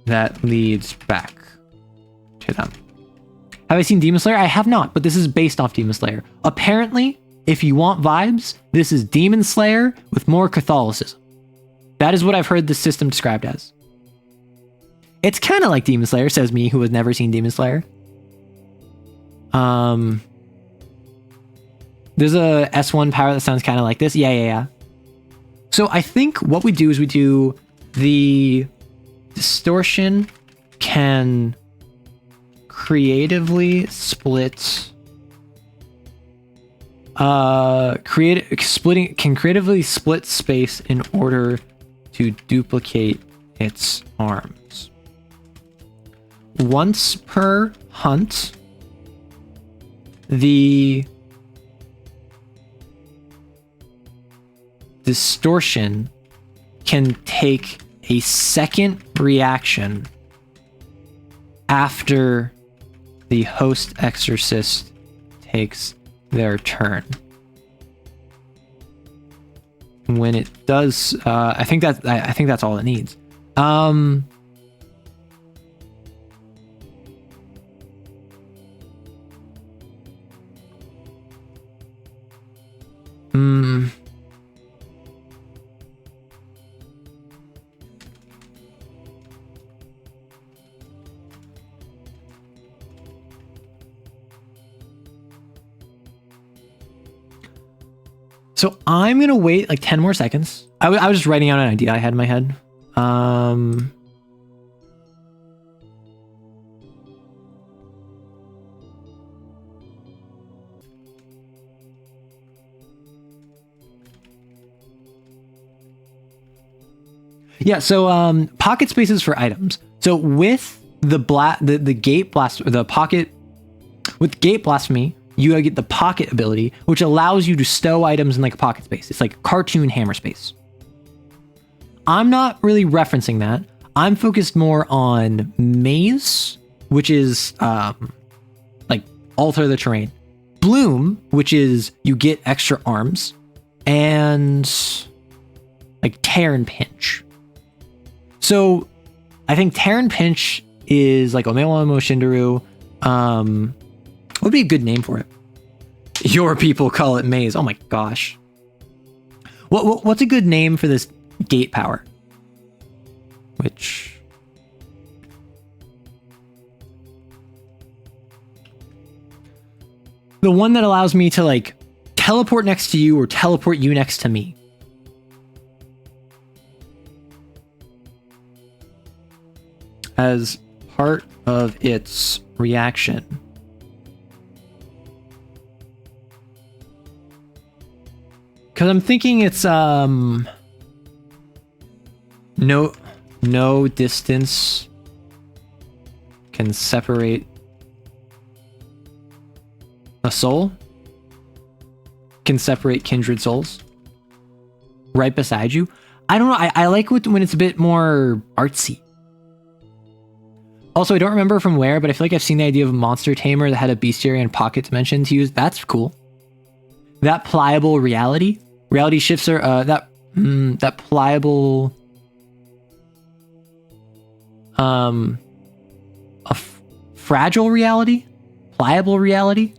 that leads back to them. Have I seen Demon Slayer? I have not, but this is based off Demon Slayer. Apparently, if you want vibes, this is Demon Slayer with more Catholicism. That is what I've heard the system described as. It's kind of like Demon Slayer, says me, who has never seen Demon Slayer. There's a S1 power that sounds kind of like this. Yeah. So I think what we do is we do the distortion can creatively split creatively split space in order to duplicate its arms. Once per hunt, the distortion can take a second reaction after the host exorcist takes their turn. When it does, I think that's all it needs. So I'm going to wait like 10 more seconds. I was just writing out an idea I had in my head. Yeah, so pocket spaces for items. So with the gate blast, or the pocket, with gate blasphemy, you get the pocket ability, which allows you to stow items in like a pocket space. It's like cartoon hammer space. I'm not really referencing that. I'm focused more on maze, which is like alter the terrain. Bloom, which is you get extra arms, and like tear and pinch. So I think tear and pinch is like Omewa Moshindaru. What would be a good name for it? Your people call it maze. Oh my gosh. What's a good name for this gate power? Which... the one that allows me to like teleport next to you or teleport you next to me. As part of its reaction. Because I'm thinking it's no distance can separate a soul. Can separate kindred souls. Right beside you. I don't know. I like when it's a bit more artsy. Also, I don't remember from where, but I feel like I've seen the idea of a monster tamer that had a bestiary and pocket dimension to use. That's cool. That pliable reality shifts are that pliable fragile reality, pliable reality.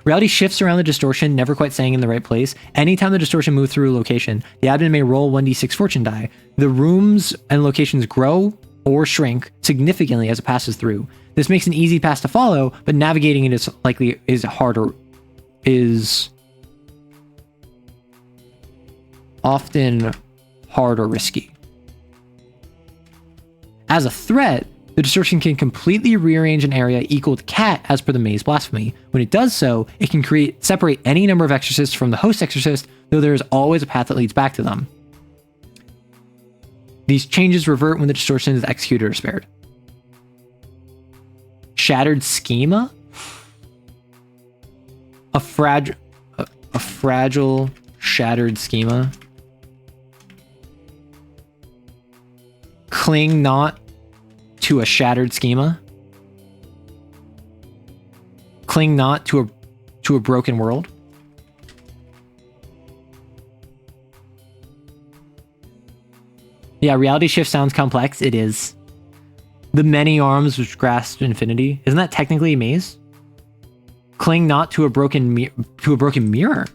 Reality shifts around the distortion, never quite staying in the right place. Anytime the distortion moves through a location, the admin may roll 1d6 fortune die. The rooms and locations grow or shrink significantly as it passes through. This makes an easy path to follow, but navigating it is harder, is often hard or risky. As a threat, the distortion can completely rearrange an area equal to cat as per the maze blasphemy. When it does so, it can separate any number of exorcists from the host exorcist, though there is always a path that leads back to them. These changes revert when the distortion is executed or spared. Shattered schema? A fragile shattered schema. Cling not to a shattered schema. Cling not to a broken world. Yeah, reality shift sounds complex. It is. The many arms which grasp infinity. Isn't that technically a maze? Cling not to a broken mirror.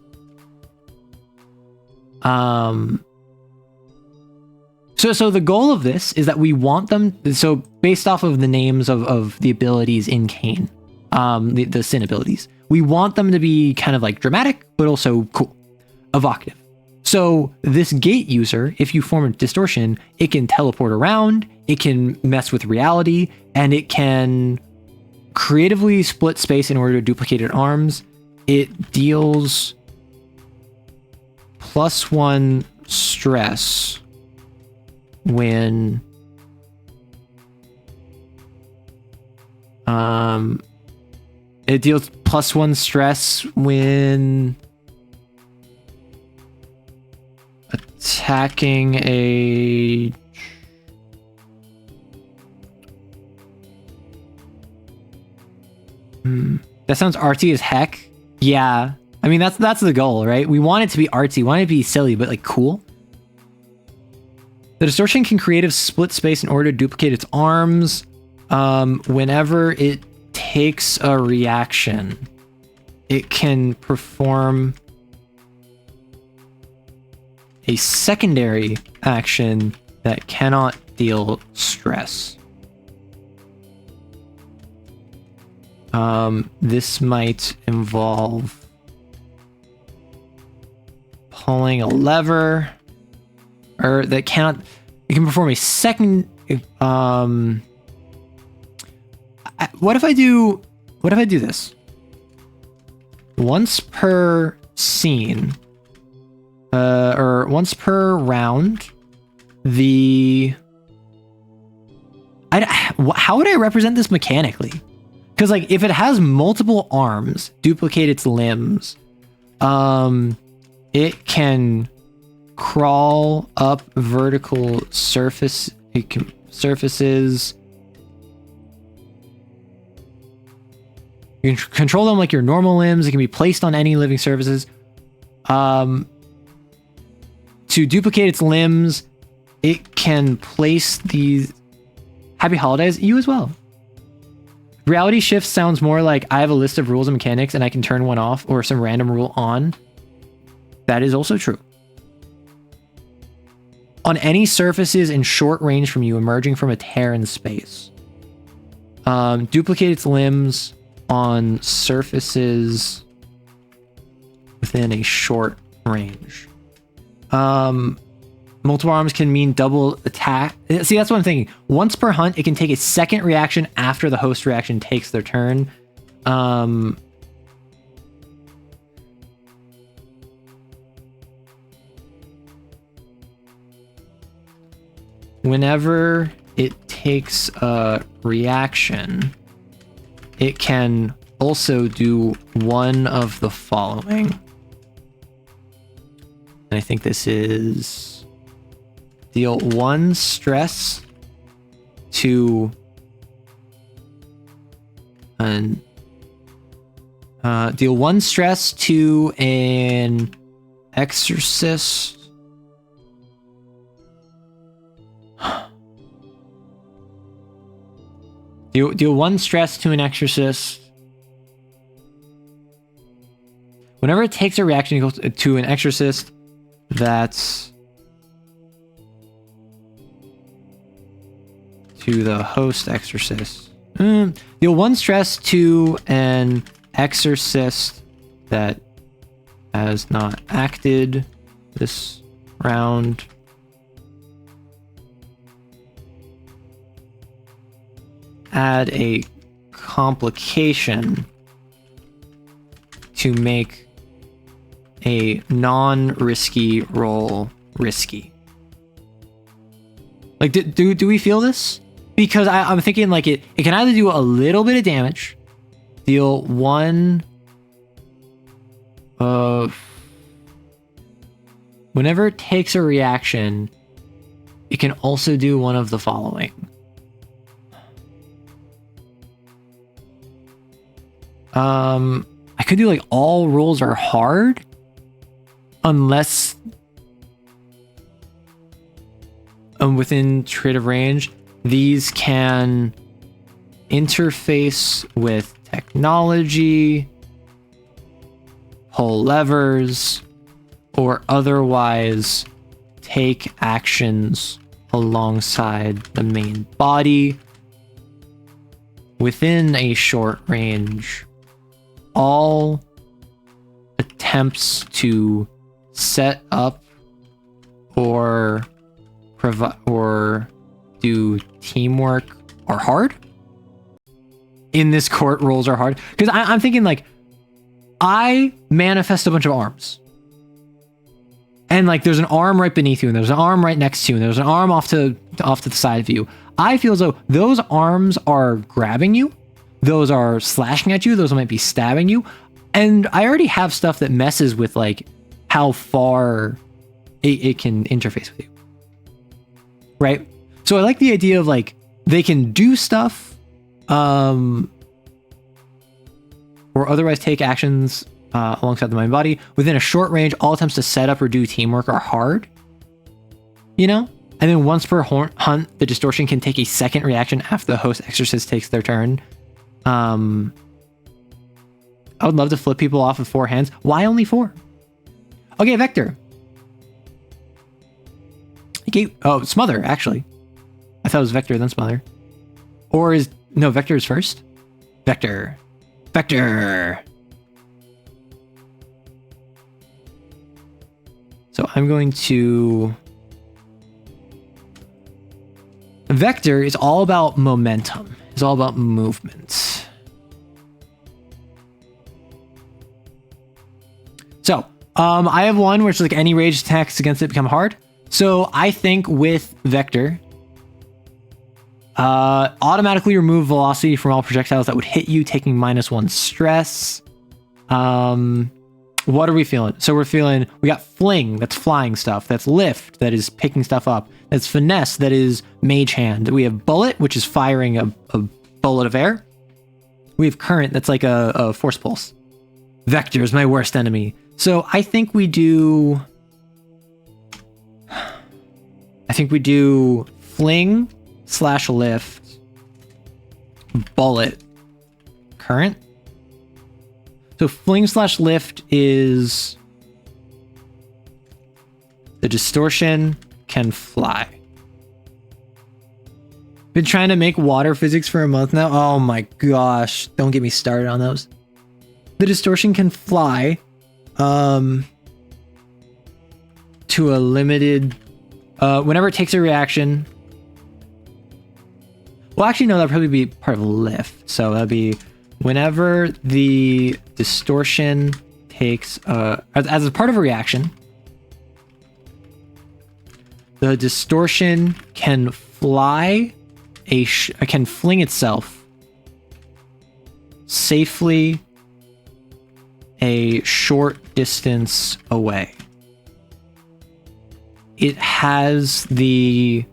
So the goal of this is that we want them, so based off of the names of the abilities in Cain, the sin abilities, we want them to be kind of like dramatic, but also cool, evocative. So this gate user, if you form a distortion, it can teleport around, it can mess with reality, and it can creatively split space in order to duplicate its arms. It deals +1 stress when it deals +1 stress when attacking a that sounds artsy as heck. Yeah, I mean that's the goal, right? We want it to be artsy, we want it to be silly, but like cool. The distortion can create a split space in order to duplicate its arms. Whenever it takes a reaction, it can perform a secondary action that cannot deal stress. This might involve pulling a lever, or that cannot. You can perform a second. What if I do this? Once per scene, or once per round, how would I represent this mechanically? Because like if it has multiple arms, duplicate its limbs, it can crawl up vertical surfaces. You can control them like your normal limbs. It can be placed on any living surfaces. To duplicate its limbs, it can place these. Happy holidays, you as well. Reality shift sounds more like I have a list of rules and mechanics and I can turn one off or some random rule on. That is also true. On any surfaces in short range from you emerging from a tear in space. Duplicate its limbs on surfaces within a short range. Multiple arms can mean double attack. See, that's what I'm thinking. Once per hunt, it can take a second reaction after the host reaction takes their turn. whenever it takes a reaction, it can also do one of the following. And I think this is deal 1 stress to deal 1 stress to an exorcist. Deal 1 stress to an exorcist. Whenever it takes a reaction equals to an exorcist, that's to the host exorcist. Deal 1 stress to an exorcist that has not acted this round. Add a complication to make a non-risky roll risky. Like, do we feel this? Because I'm thinking like it can either do a little bit of damage, deal 1 of whenever it takes a reaction, it can also do one of the following. I could do like all rolls are hard unless within creative range, these can interface with technology, pull levers, or otherwise take actions alongside the main body within a short range. All attempts to set up or provide or do teamwork are hard. In this court, rolls are hard because I'm thinking like I manifest a bunch of arms, and like there's an arm right beneath you, and there's an arm right next to you, and there's an arm off to the side of you. I feel as though those arms are grabbing you, those are slashing at you, those might be stabbing you, and I already have stuff that messes with like how far it can interface with you, right? So I like the idea of like they can do stuff or otherwise take actions alongside the mind body within a short range. All attempts to set up or do teamwork are hard, you know? And then once per hunt, the distortion can take a second reaction after the host exorcist takes their turn. I would love to flip people off with 4 hands. Why only 4? Okay, Vector. Okay, oh, Smother, actually. I thought it was Vector, then Smother. Or is... No, Vector is first? Vector. Vector! So I'm going to... Vector is all about momentum. It's all about movement. So, I have one where it's like any rage attacks against it become hard. So I think with Vector, automatically remove velocity from all projectiles that would hit you, taking -1 stress. What are we feeling? So we're feeling, we got fling, that's flying stuff. That's lift, that is picking stuff up. That's finesse, that is mage hand. We have bullet, which is firing a bullet of air. We have current, that's like a force pulse. Vector is my worst enemy. So I think we do fling / lift, bullet, current. So fling / lift is the distortion can fly. Been trying to make water physics for a month now. Oh my gosh, don't get me started on those. The distortion can fly to a limited whenever it takes a reaction. Well, actually, no, that'd probably be part of a lift. So that'd be whenever the distortion takes as a part of a reaction, The distortion can fly can fling itself safely a short distance away. It has the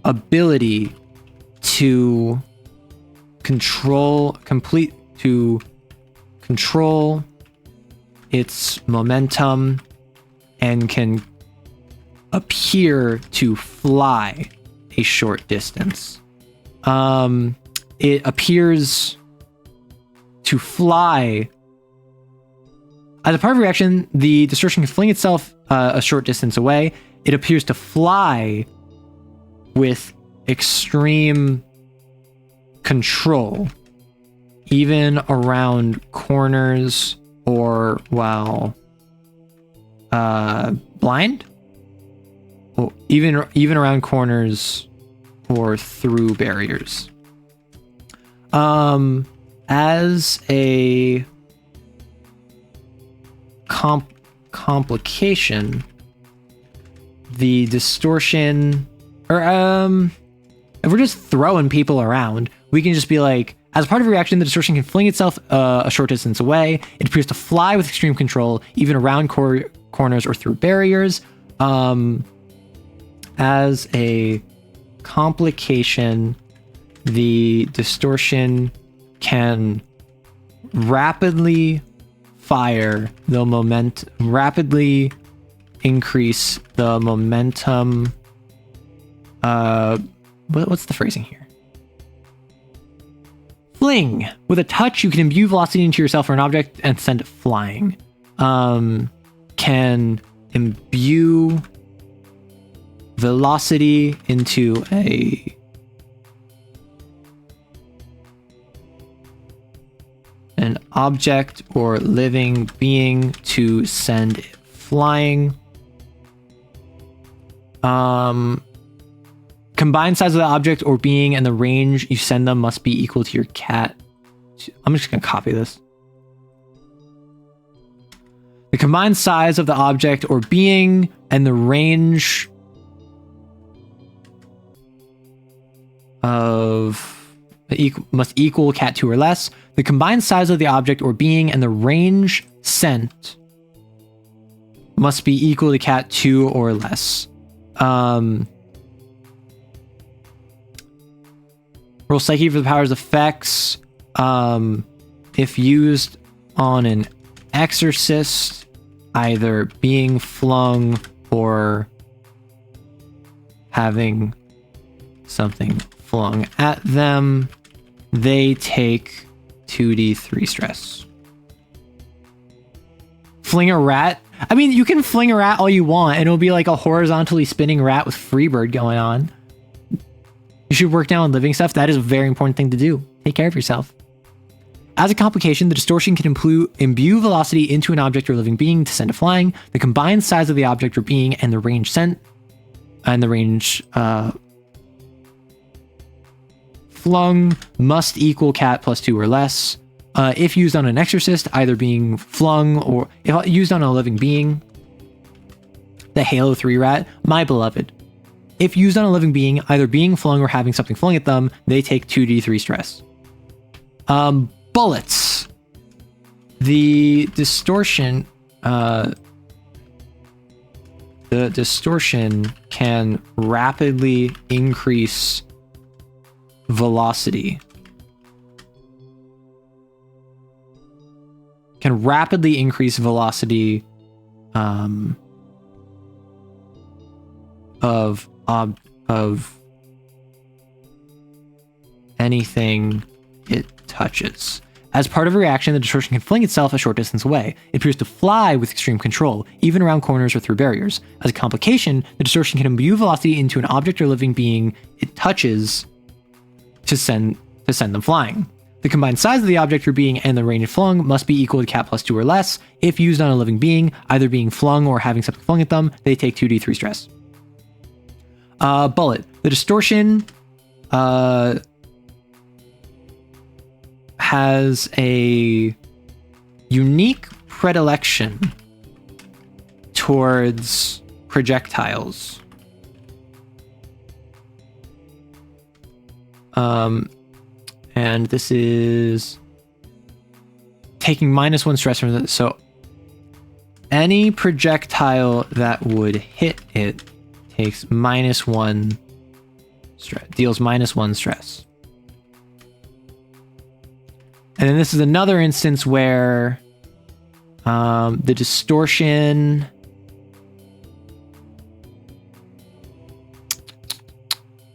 ability to control its momentum and can appear to fly a short distance. It appears to fly. As a part of reaction, the distortion can fling itself a short distance away. It appears to fly with extreme control, even around corners or while blind, or even around corners or through barriers. As a complication, the distortion, or if we're just throwing people around, we can just be like, as part of a reaction, the distortion can fling itself a short distance away. It appears to fly with extreme control, even around corners or through barriers. As a complication, the distortion can rapidly increase the momentum. What's the phrasing here? Fling. With a touch, you can imbue velocity into yourself or an object and send it flying. Can imbue velocity into an object or living being to send it flying. Combined size of the object or being and the range you send them must be equal to your cat. I'm just going to copy this. The combined size of the object or being and the range must equal cat 2 or less. The combined size of the object or being and the range sent must be equal to cat 2 or less. Roll Psyche for the power's effects. If used on an exorcist, either being flung or having something flung at them, they take 2d3 stress. Fling a rat. I mean, you can fling a rat all you want, and it'll be like a horizontally spinning rat with Freebird going on. You should work down on living stuff. That is a very important thing to do. Take care of yourself. As a complication, the distortion can imbue velocity into an object or living being to send it flying. The combined size of the object or being and the range sent, and the range flung must equal cat plus 2 or less. If used on an exorcist, either being flung or if used on a living being, the Halo 3 rat, my beloved. If used on a living being, either being flung or having something flung at them, they take 2d3 stress. Bullets. The distortion can rapidly increase velocity. Of anything it touches. As part of a reaction, the distortion can fling itself a short distance away. It appears to fly with extreme control, even around corners or through barriers. As a complication, the distortion can imbue velocity into an object or living being it touches to send them flying. The combined size of the object or being and the range flung must be equal to cat plus 2 or less. If used on a living being, either being flung or having something flung at them, they take 2d3 stress. Bullet. The distortion has a unique predilection towards projectiles. And this is taking -1 stress from it. So any projectile that would hit it takes -1 stress, deals -1 stress. And then this is another instance where the distortion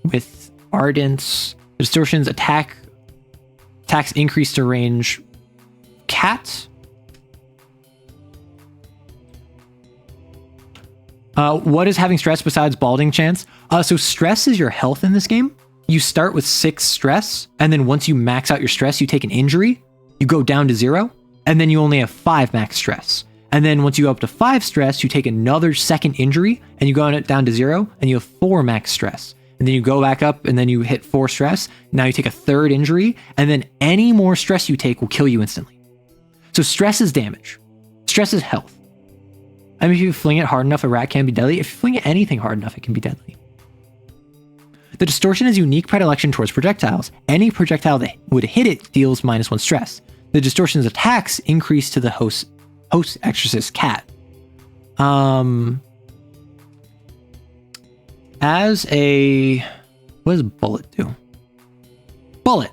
with Ardents, the distortion's attacks increase to range cat. What is having stress besides balding chance? So stress is your health in this game. You start with 6 stress, and then once you max out your stress, you take an injury, you go down to 0, and then you only have 5 max stress. And then once you go up to 5 stress, you take another second injury, and you go down to 0, and you have 4 max stress. And then you go back up, and then you hit 4 stress. Now you take a 3rd injury, and then any more stress you take will kill you instantly. So stress is damage. Stress is health. I mean, if you fling it hard enough, a rat can be deadly. If you fling it anything hard enough, it can be deadly. The distortion has unique predilection towards projectiles. Any projectile that would hit it deals -1 stress. The distortion's attacks increase to the host exorcist cat. As a... What does bullet do? Bullet.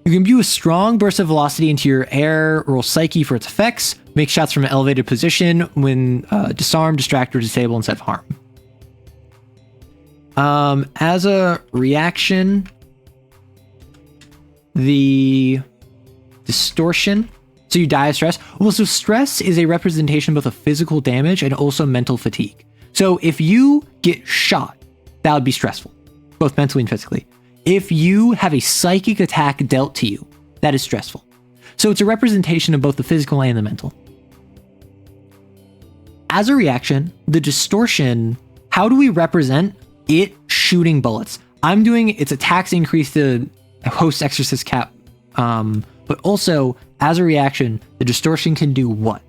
You can imbue a strong burst of velocity into your air, roll psyche for its effects, make shots from an elevated position when disarm, distract, or disable instead of harm. As a reaction, the distortion, so you die of stress. Well, so stress is a representation of both of physical damage and also mental fatigue. So if you get shot, that would be stressful, both mentally and physically. If you have a psychic attack dealt to you, that is stressful. So it's a representation of both the physical and the mental. As a reaction, the distortion, how do we represent it shooting bullets? I'm doing its attacks increase to host exorcist cap, but also as a reaction, the distortion can do what?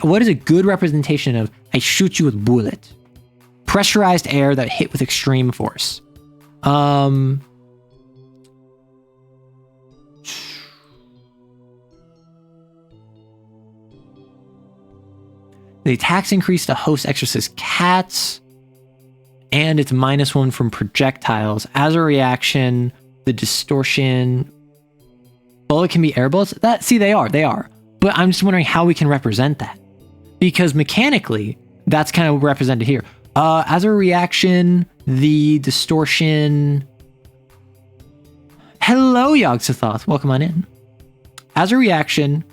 What is a good representation of I shoot you with bullet? Pressurized air that hit with extreme force. The attacks increase to host exorcist cats, and it's -1 from projectiles. As a reaction, the distortion bullet can be air bullets. They are. But I'm just wondering how we can represent that, because mechanically, that's kind of represented here. As a reaction, the distortion. Hello, Yogg-Sothoth. Welcome on in. As a reaction,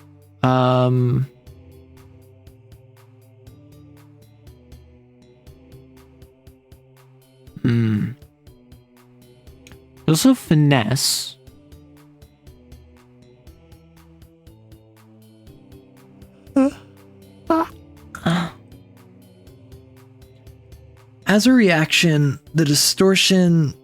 also finesse. As a reaction, the distortion.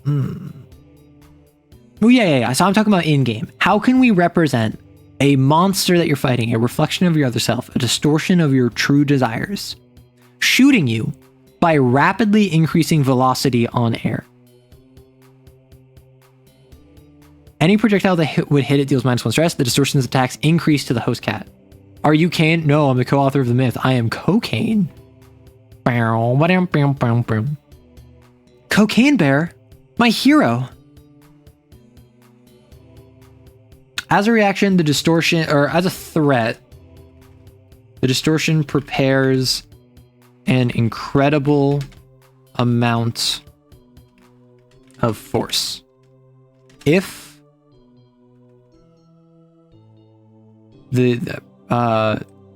Oh, yeah. So I'm talking about in-game. How can we represent a monster that you're fighting, a reflection of your other self, a distortion of your true desires, shooting you by rapidly increasing velocity on air? Any projectile that would hit it deals -1 stress. The distortion's attacks increase to the host cat. Are you Kane? No, I'm the co-author of the myth. I am Cocaine. Cocaine Bear, my hero. As a reaction, the distortion, or as a threat, the distortion prepares an incredible amount of force. If the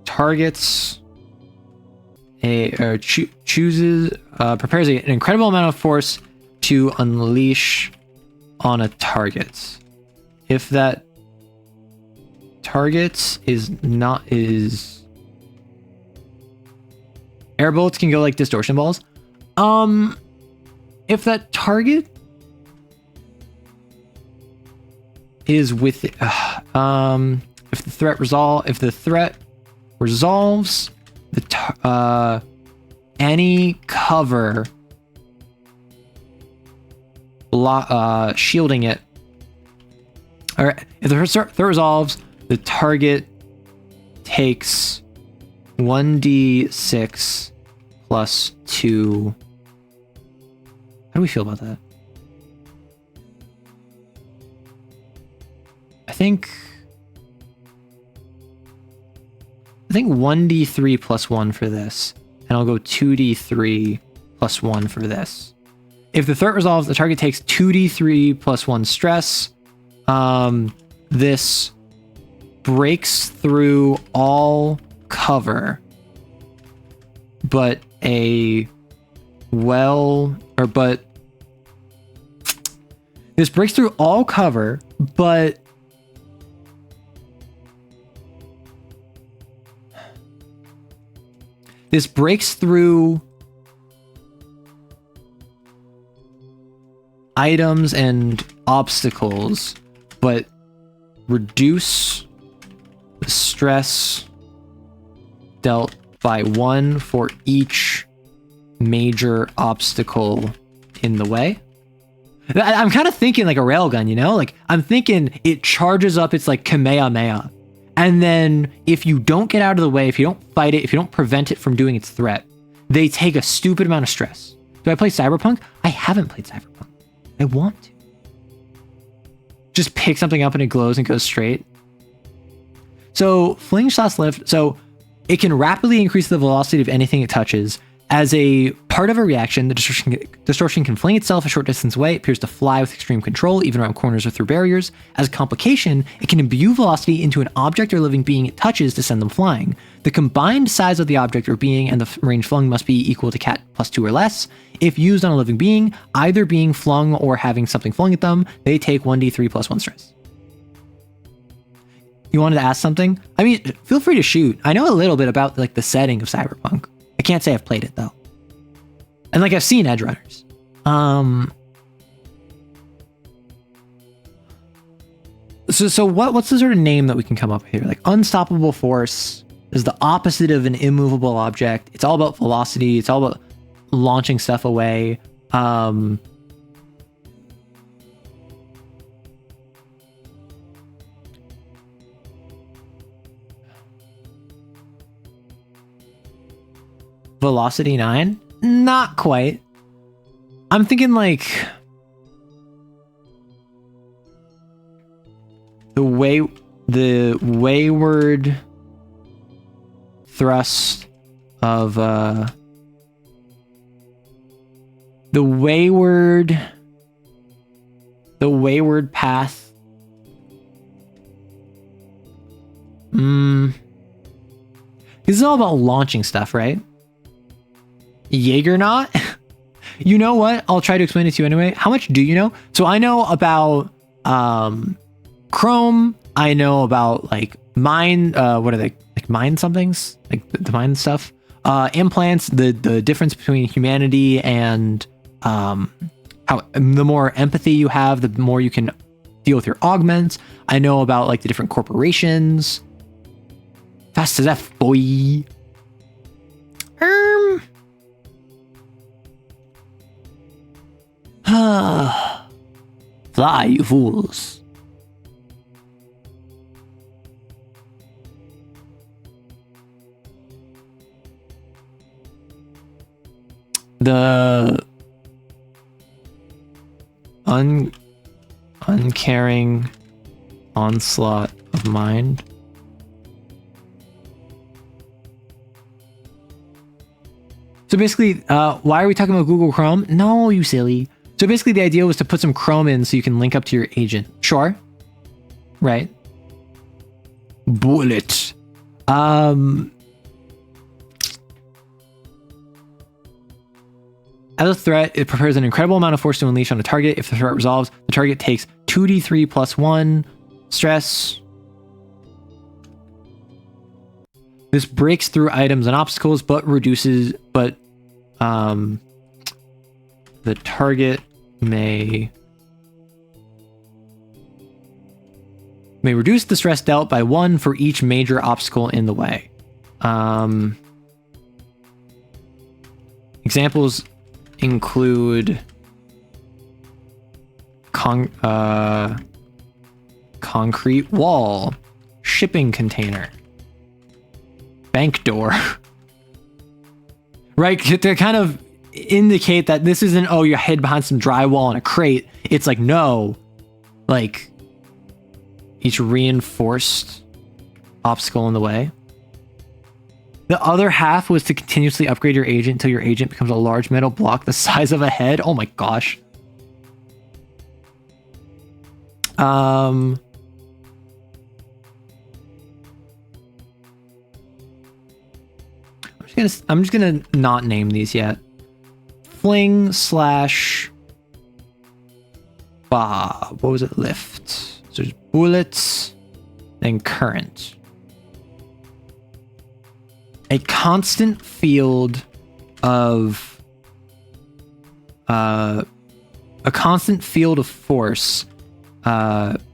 targets prepares an incredible amount of force to unleash on a target. If that target is air bullets can go like distortion balls. If that target is with if the threat resolves, any cover shielding it. All right, if the threat resolves, the target takes 1d6 plus 2. How do we feel about that? I think 1d3 plus 1 for this, and I'll go 2d3 plus 1 for this. If the threat resolves, the target takes 2d3 plus 1 stress. This breaks through all cover, but this breaks through all cover, but this breaks through items and obstacles, but reduce the stress dealt by 1 for each major obstacle in the way. I'm kind of thinking like a railgun, you know? Like, I'm thinking it charges up its like Kamehameha. And then if you don't get out of the way, if you don't fight it, if you don't prevent it from doing its threat, they take a stupid amount of stress. Do I play Cyberpunk? I haven't played Cyberpunk. I want to. Just pick something up and it glows and goes straight. So Fling/Lift, so it can rapidly increase the velocity of anything it touches. As a part of a reaction, the distortion can fling itself a short distance away. It appears to fly with extreme control, even around corners or through barriers. As a complication, it can imbue velocity into an object or living being it touches to send them flying. The combined size of the object or being and the range flung must be equal to cat plus 2 or less. If used on a living being, either being flung or having something flung at them, they take 1d3 plus 1 stress. You wanted to ask something? I mean, feel free to shoot. I know a little bit about like the setting of Cyberpunk. I can't say I've played it though. And like I've seen Edge Runners. So what's the sort of name that we can come up with here? Like unstoppable force is the opposite of an immovable object. It's all about velocity. It's all about launching stuff away. Velocity 9? Not quite. I'm thinking like the wayward thrust of the wayward path. This is all about launching stuff, right? Jaegernaut? You know what? I'll try to explain it to you anyway. How much do you know? So I know about Chrome. I know about like mine. What are they? Like mind somethings? Like the mind stuff. Implants. The difference between humanity and how the more empathy you have, the more you can deal with your augments. I know about like the different corporations. Fast as F, boy. Fly, you fools. The uncaring onslaught of mind. So basically, why are we talking about Google Chrome? No, you silly. So basically the idea was to put some Chrome in so you can link up to your agent. Sure. Right. Bullet. As a threat, it prepares an incredible amount of force to unleash on a target. If the threat resolves, the target takes 2d3 plus 1 stress. This breaks through items and obstacles, but the target may reduce the stress dealt by 1 for each major obstacle in the way. Examples include concrete wall, shipping container, bank door. Right? To kind of indicate that this isn't, oh, you hid behind some drywall and a crate. It's like, no, like each reinforced obstacle in the way. The other half was to continuously upgrade your agent until your agent becomes a large metal block the size of a head. Oh my gosh. I'm just gonna not name these yet. Fling slash what was it? Lift. So there's bullets, then current. A constant field of force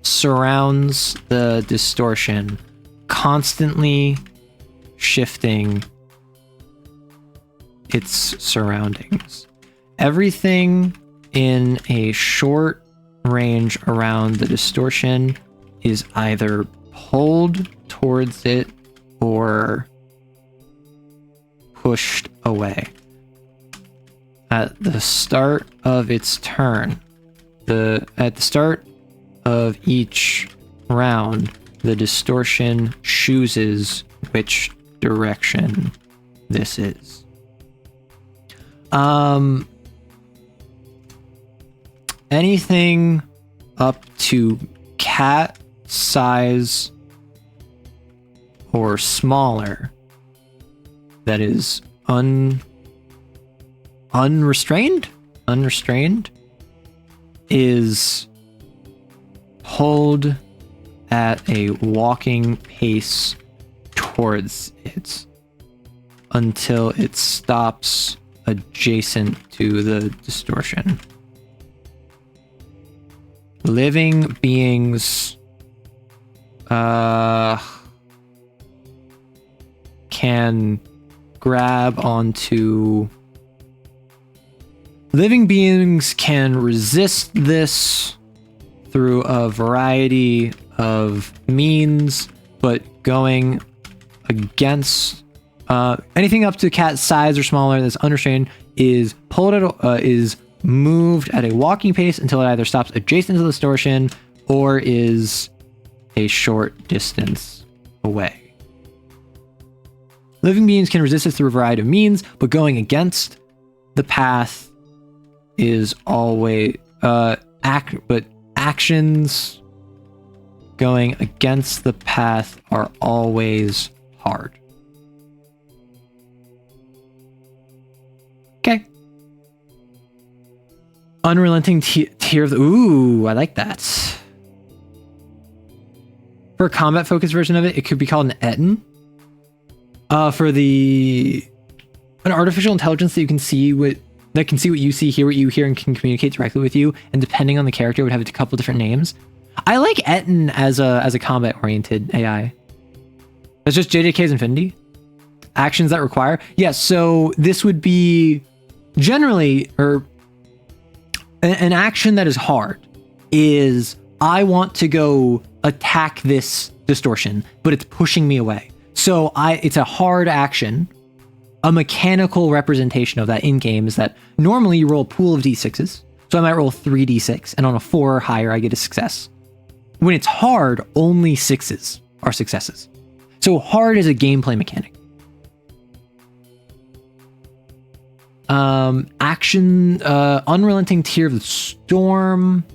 surrounds the distortion, constantly shifting its surroundings. Everything in a short range around the distortion is either pulled towards it or pushed away. At the start of its turn, at the start of each round, the distortion chooses which direction this is. Anything up to cat size or smaller that is unrestrained is pulled at a walking pace towards it until it stops adjacent to the distortion. Living beings can grab onto. Living beings can resist this through a variety of means, but going against anything up to cat size or smaller that's unrestrained is pulled at is moved at a walking pace until it either stops adjacent to the distortion or is a short distance away. Living beings can resist it through a variety of means, but going against the path is always actions going against the path are always hard. Okay. Unrelenting tier of the... Ooh, I like that. For a combat-focused version of it, it could be called an Etten. For the... An artificial intelligence that you can see what... That can see what you see, hear what you hear, and can communicate directly with you. And depending on the character, it would have a couple different names. I like Etten as a combat-oriented AI. That's just JJK's Infinity. Actions that require... Yeah, so this would be... Generally, or... An action that is hard is I want to go attack this distortion, but it's pushing me away. So it's a hard action. A mechanical representation of that in-game is that normally you roll a pool of d6s. So I might roll 3d6, and on a 4 or higher, I get a success. When it's hard, only 6s are successes. So hard is a gameplay mechanic. Action, unrelenting tier of the storm.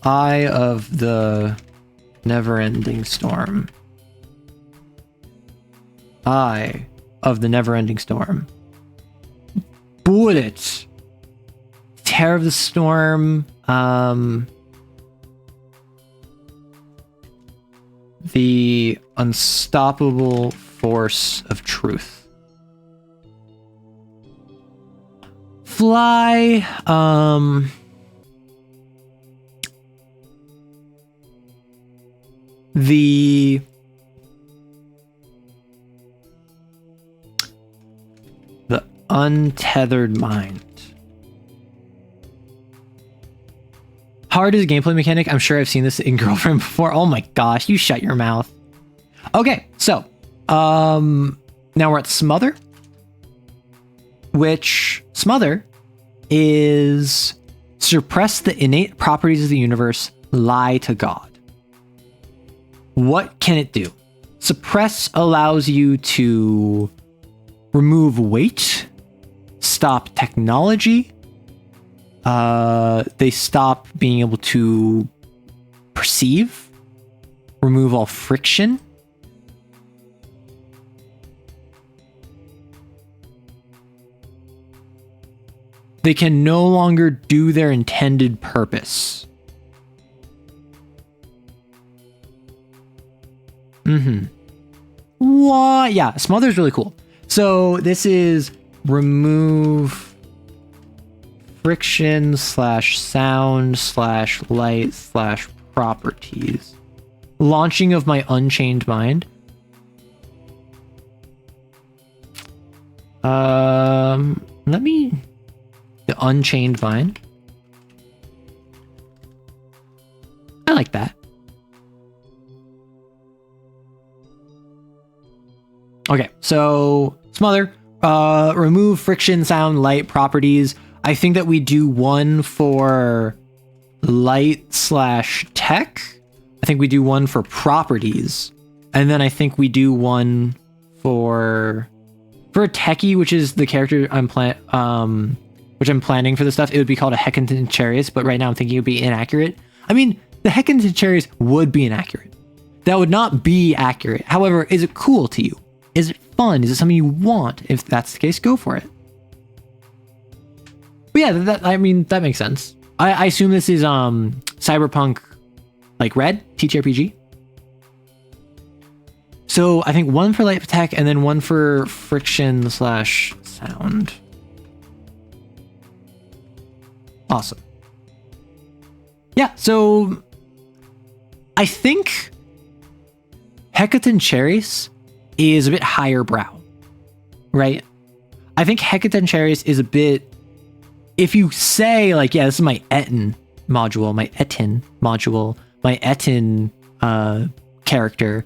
Eye of the never-ending storm. Eye of the never-ending storm. Bullet. Terror of the storm. The unstoppable force of truth. Fly. The untethered mind. Hard is a gameplay mechanic. I'm sure I've seen this in Girlfriend before. Oh my gosh, you shut your mouth. Okay, so now we're at Smother, which Smother is suppress the innate properties of the universe, lie to God. What can it do? Suppress allows you to remove weight, stop technology. They stop being able to perceive, remove all friction. They can no longer do their intended purpose. What? Yeah, Smother's really cool. So this is remove friction / sound / light / properties. Launching of my unchained mind. Let me... The unchained mind. I like that. Okay, so Smother, remove friction, sound, light, properties. I think that we do one for light / tech. I think we do one for properties. And then I think we do one for a techie, which is the character I'm planning for this stuff. It would be called a Heckinton Chariot, but right now I'm thinking it would be inaccurate. I mean, the Heckinton Chariot would be inaccurate. That would not be accurate. However, is it cool to you? Is it fun? Is it something you want? If that's the case, go for it. But yeah, that makes sense. I assume this is Cyberpunk, like Red, TTRPG. So I think one for light attack and then one for friction / sound. Awesome. Yeah, so I think Heckinton Cherries is a bit higher brow, right? I think Heckinton Cherries is a bit, if you say like, yeah, this is my Etten module, my Etten character,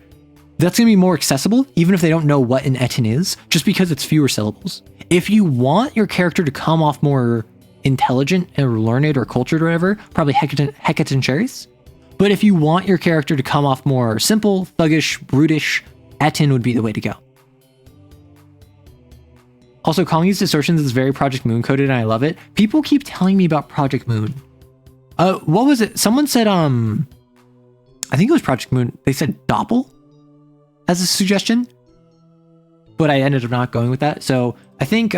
that's going to be more accessible, even if they don't know what an Etten is, just because it's fewer syllables. If you want your character to come off more intelligent or learned or cultured or whatever, probably Heckinton Cherries. But if you want your character to come off more simple, thuggish, brutish, Etten would be the way to go. Also, calling these distortions is very Project Moon coded, and I love it. People keep telling me about Project Moon. What was it? Someone said, I think it was Project Moon. They said Doppel as a suggestion, but I ended up not going with that. So I think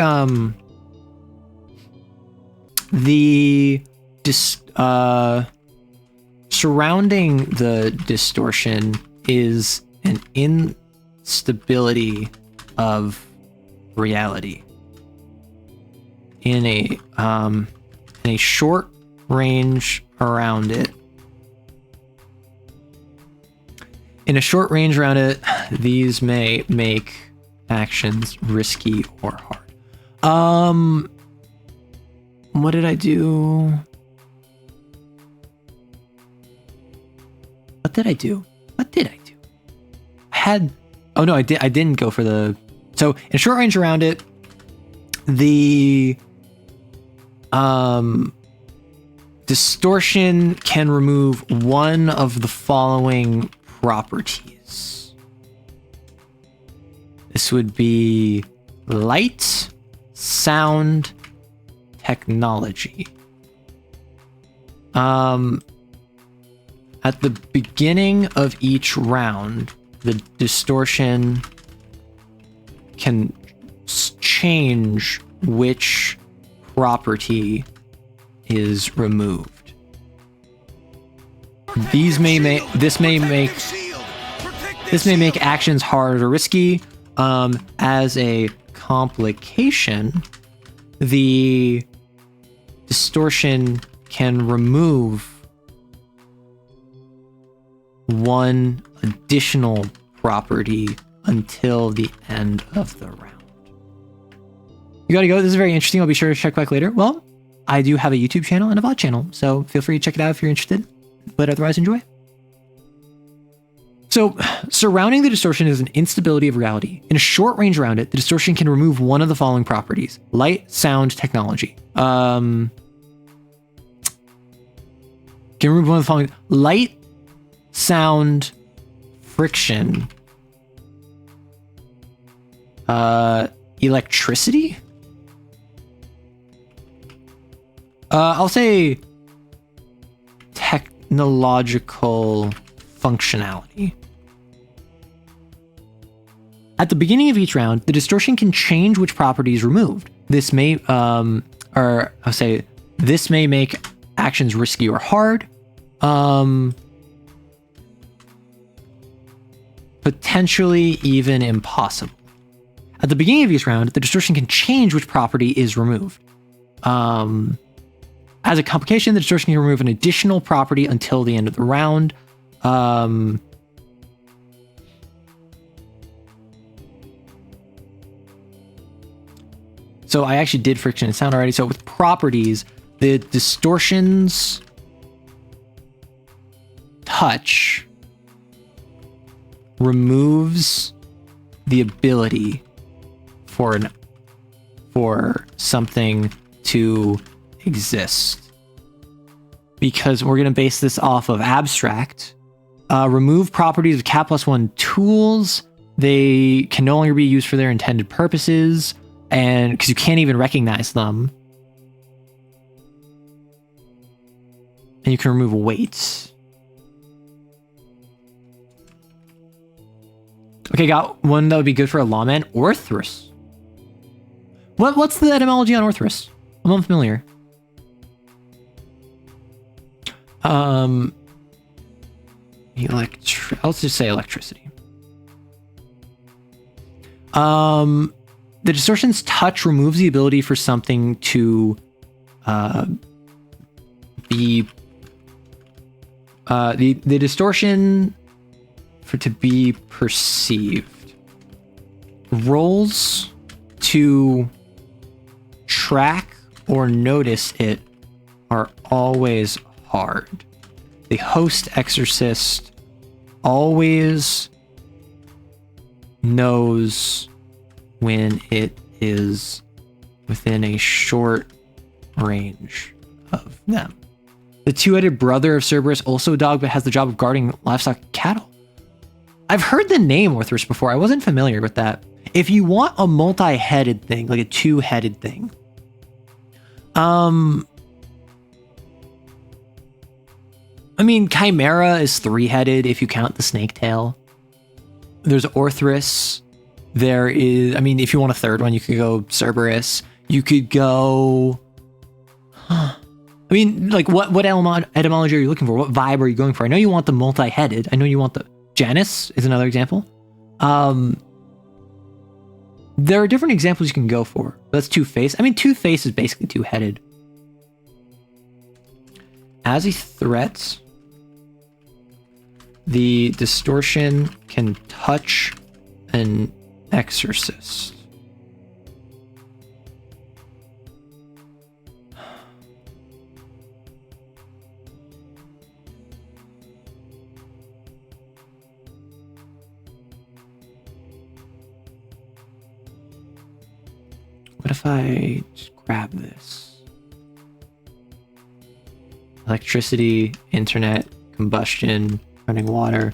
the surrounding the distortion is an instability of reality in a short range around it. In a short range around it, these may make actions risky or hard. What did I do? What did I do? I didn't go for the... So in short range around it, the distortion can remove one of the following properties. This would be light, sound, technology. At the beginning of each round, the distortion can change which property is removed. This may make actions hard or risky. As a complication, the distortion can remove one additional property until the end of the round. You gotta go. This is very interesting. I'll be sure to check back later. Well, I do have a YouTube channel and a VOD channel, so feel free to check it out if you're interested. But otherwise, enjoy. So, surrounding the distortion is an instability of reality. In a short range around it, the distortion can remove one of the following properties: light, sound, technology. Can remove one of the following: light, sound, friction, electricity. I'll say technological functionality. At the beginning of each round, the distortion can change which property is removed. This may, or I'll say, this may make actions risky or hard. Potentially even impossible. At the beginning of each round, the distortion can change which property is removed. As a complication, the distortion can remove an additional property until the end of the round. So I actually did friction and sound already. So with properties, the distortion's touch removes the ability for something to exist. Because we're going to base this off of abstract. Remove properties of Cat+1 tools. They can no longer be used for their intended purposes, and because you can't even recognize them. And you can remove weights. Okay, got one that would be good for a lawman. Orthrus. What's the etymology on Orthrus? I'm unfamiliar. I'll just say electricity. The distortion's touch removes the ability for something to be the distortion to be perceived. Rolls to track or notice it are always hard. The host exorcist always knows when it is within a short range of them. The two-headed brother of Cerberus, also a dog, but has the job of guarding livestock cattle. I've heard the name Orthrus before. I wasn't familiar with that. If you want a multi-headed thing, like a two-headed thing, I mean, Chimera is three-headed if you count the snake tail. There's Orthrus. There is, I mean, if you want a third one, you could go Cerberus. You could go... I mean, like, what etymology are you looking for? What vibe are you going for? I know you want the multi-headed. I know you want the... Janus is another example. There are different examples you can go for. That's two-faced. I mean, two-faced is basically two-headed. As a threat, the distortion can touch an exorcist. What if I just grab this? Electricity, internet, combustion, running water.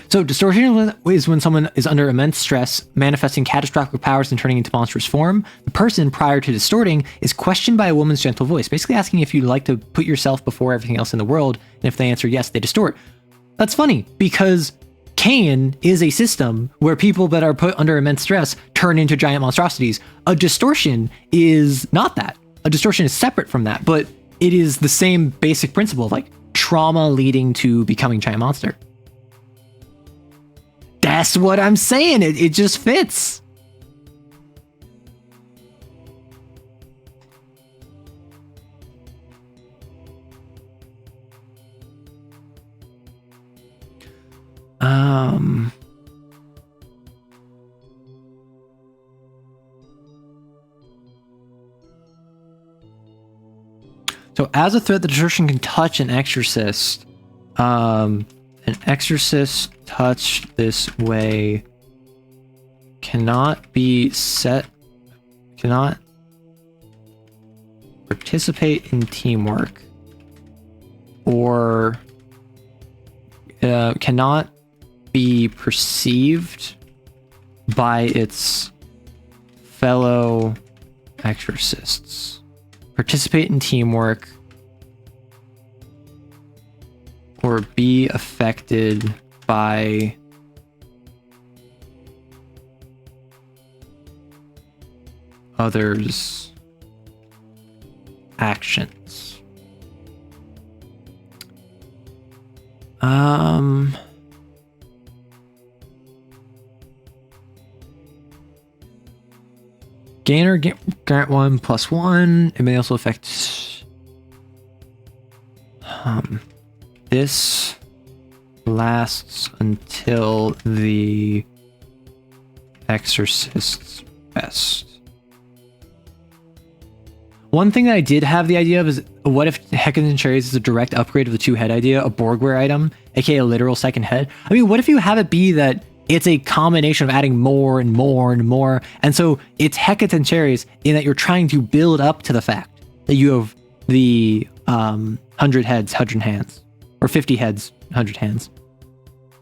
So distortion is when someone is under immense stress, manifesting catastrophic powers and turning into monstrous form. The person, prior to distorting, is questioned by a woman's gentle voice, basically asking if you'd like to put yourself before everything else in the world, and if they answer yes, they distort. That's funny, because Cain is a system where people that are put under immense stress turn into giant monstrosities. A distortion is not that. A distortion is separate from that, but it is the same basic principle of like trauma leading to becoming giant monster. That's what I'm saying. It just fits. So as a threat, the distortion can touch an exorcist. An exorcist touched this way cannot participate in teamwork or cannot be perceived by its fellow exorcists. Participate in teamwork or be affected by others' actions. Gainer grant 1+1. It may also affect. This lasts until the exorcist's rest. One thing that I did have the idea of is, what if Hecate Cherries is a direct upgrade of the 2-head idea, a Borgware item, aka a literal second head? I mean, what if you have it be that it's a combination of adding more and more and more, and so it's Hecate Cherries in that you're trying to build up to the fact that you have the 100 heads, 100 hands, or 50 heads, 100 hands.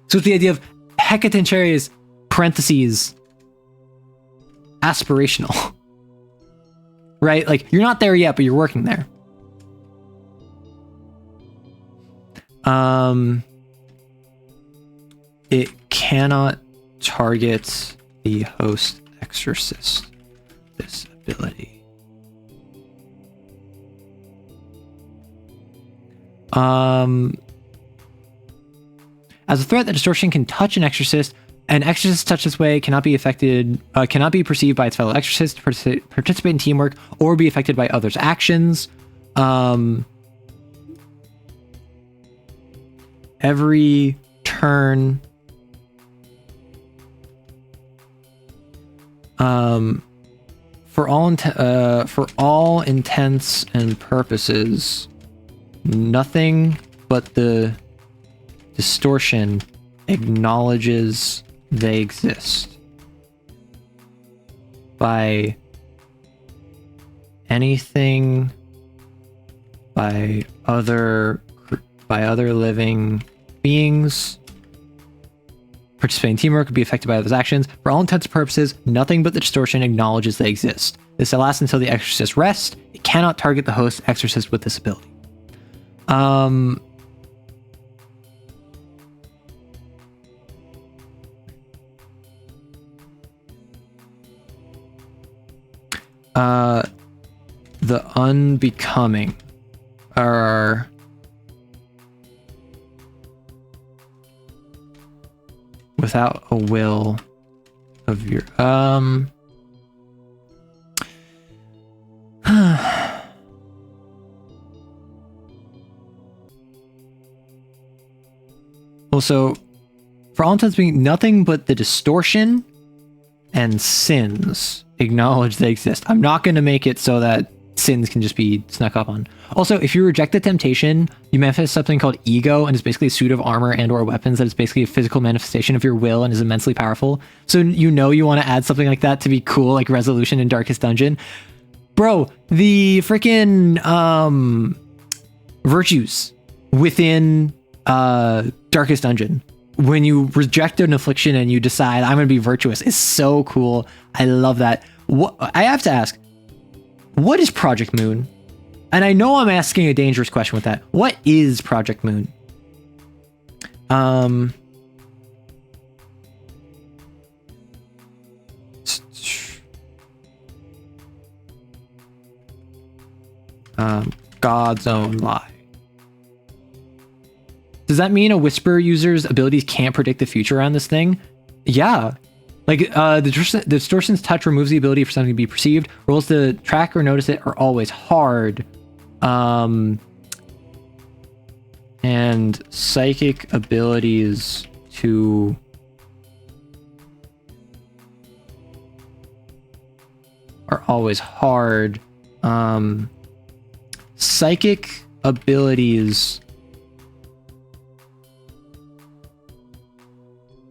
So it's the idea of Hecate Cherries, parentheses, aspirational. Right? Like, you're not there yet, but you're working there. It cannot target the host exorcist. This ability. As a threat, the distortion can touch an exorcist. An exorcist touched this way cannot be affected, cannot be perceived by its fellow exorcists, participate in teamwork, or be affected by others' actions. Every turn, for all intents and purposes, nothing but the distortion acknowledges they exist. By anything, by other living beings, participating in teamwork could be affected by others' actions. For all intents and purposes, nothing but the distortion acknowledges they exist. This lasts until the exorcist rests. It cannot target the host exorcist with this ability. The unbecoming are without a will of your also, for all intents being, nothing but the distortion and sins acknowledge they exist. I'm not going to make it so that sins can just be snuck up on. Also, if you reject the temptation, you manifest something called ego, and it's basically a suit of armor and or weapons that is basically a physical manifestation of your will and is immensely powerful. So you want to add something like that to be cool, like Resolution in Darkest Dungeon. Bro, the freaking virtues within Darkest Dungeon, when you reject an affliction and you decide I'm going to be virtuous, is so cool. I love that. What I have to ask, what is Project Moon? And I know I'm asking a dangerous question with that. What is Project Moon? God's own lie. Does that mean a Whisper user's abilities can't predict the future on this thing? Yeah. Like, the distortion's touch removes the ability for something to be perceived. Rolls to track or notice it are always hard. And psychic abilities two are always hard. Psychic abilities.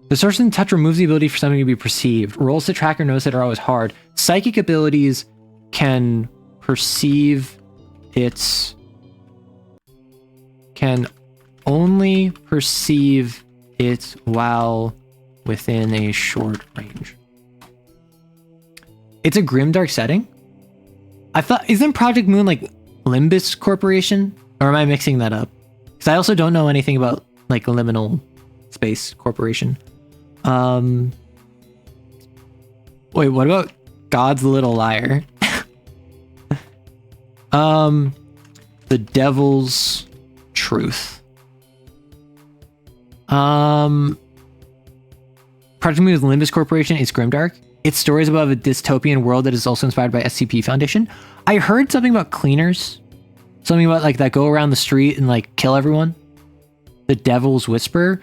Distortion touch removes the ability for something to be perceived. Rolls to track or notice it are always hard. Psychic abilities can only perceive it while within a short range. It's a grimdark setting. I thought, isn't Project Moon like Limbus Corporation? Or am I mixing that up? Because I also don't know anything about like Liminal Space Corporation. Wait, what about God's Little Liar? The Devil's Truth. Project Moon is Limbus Corporation. It's grimdark. It's stories about a dystopian world that is also inspired by SCP Foundation. I heard something about cleaners. Something about like that go around the street and like kill everyone. The Devil's Whisper.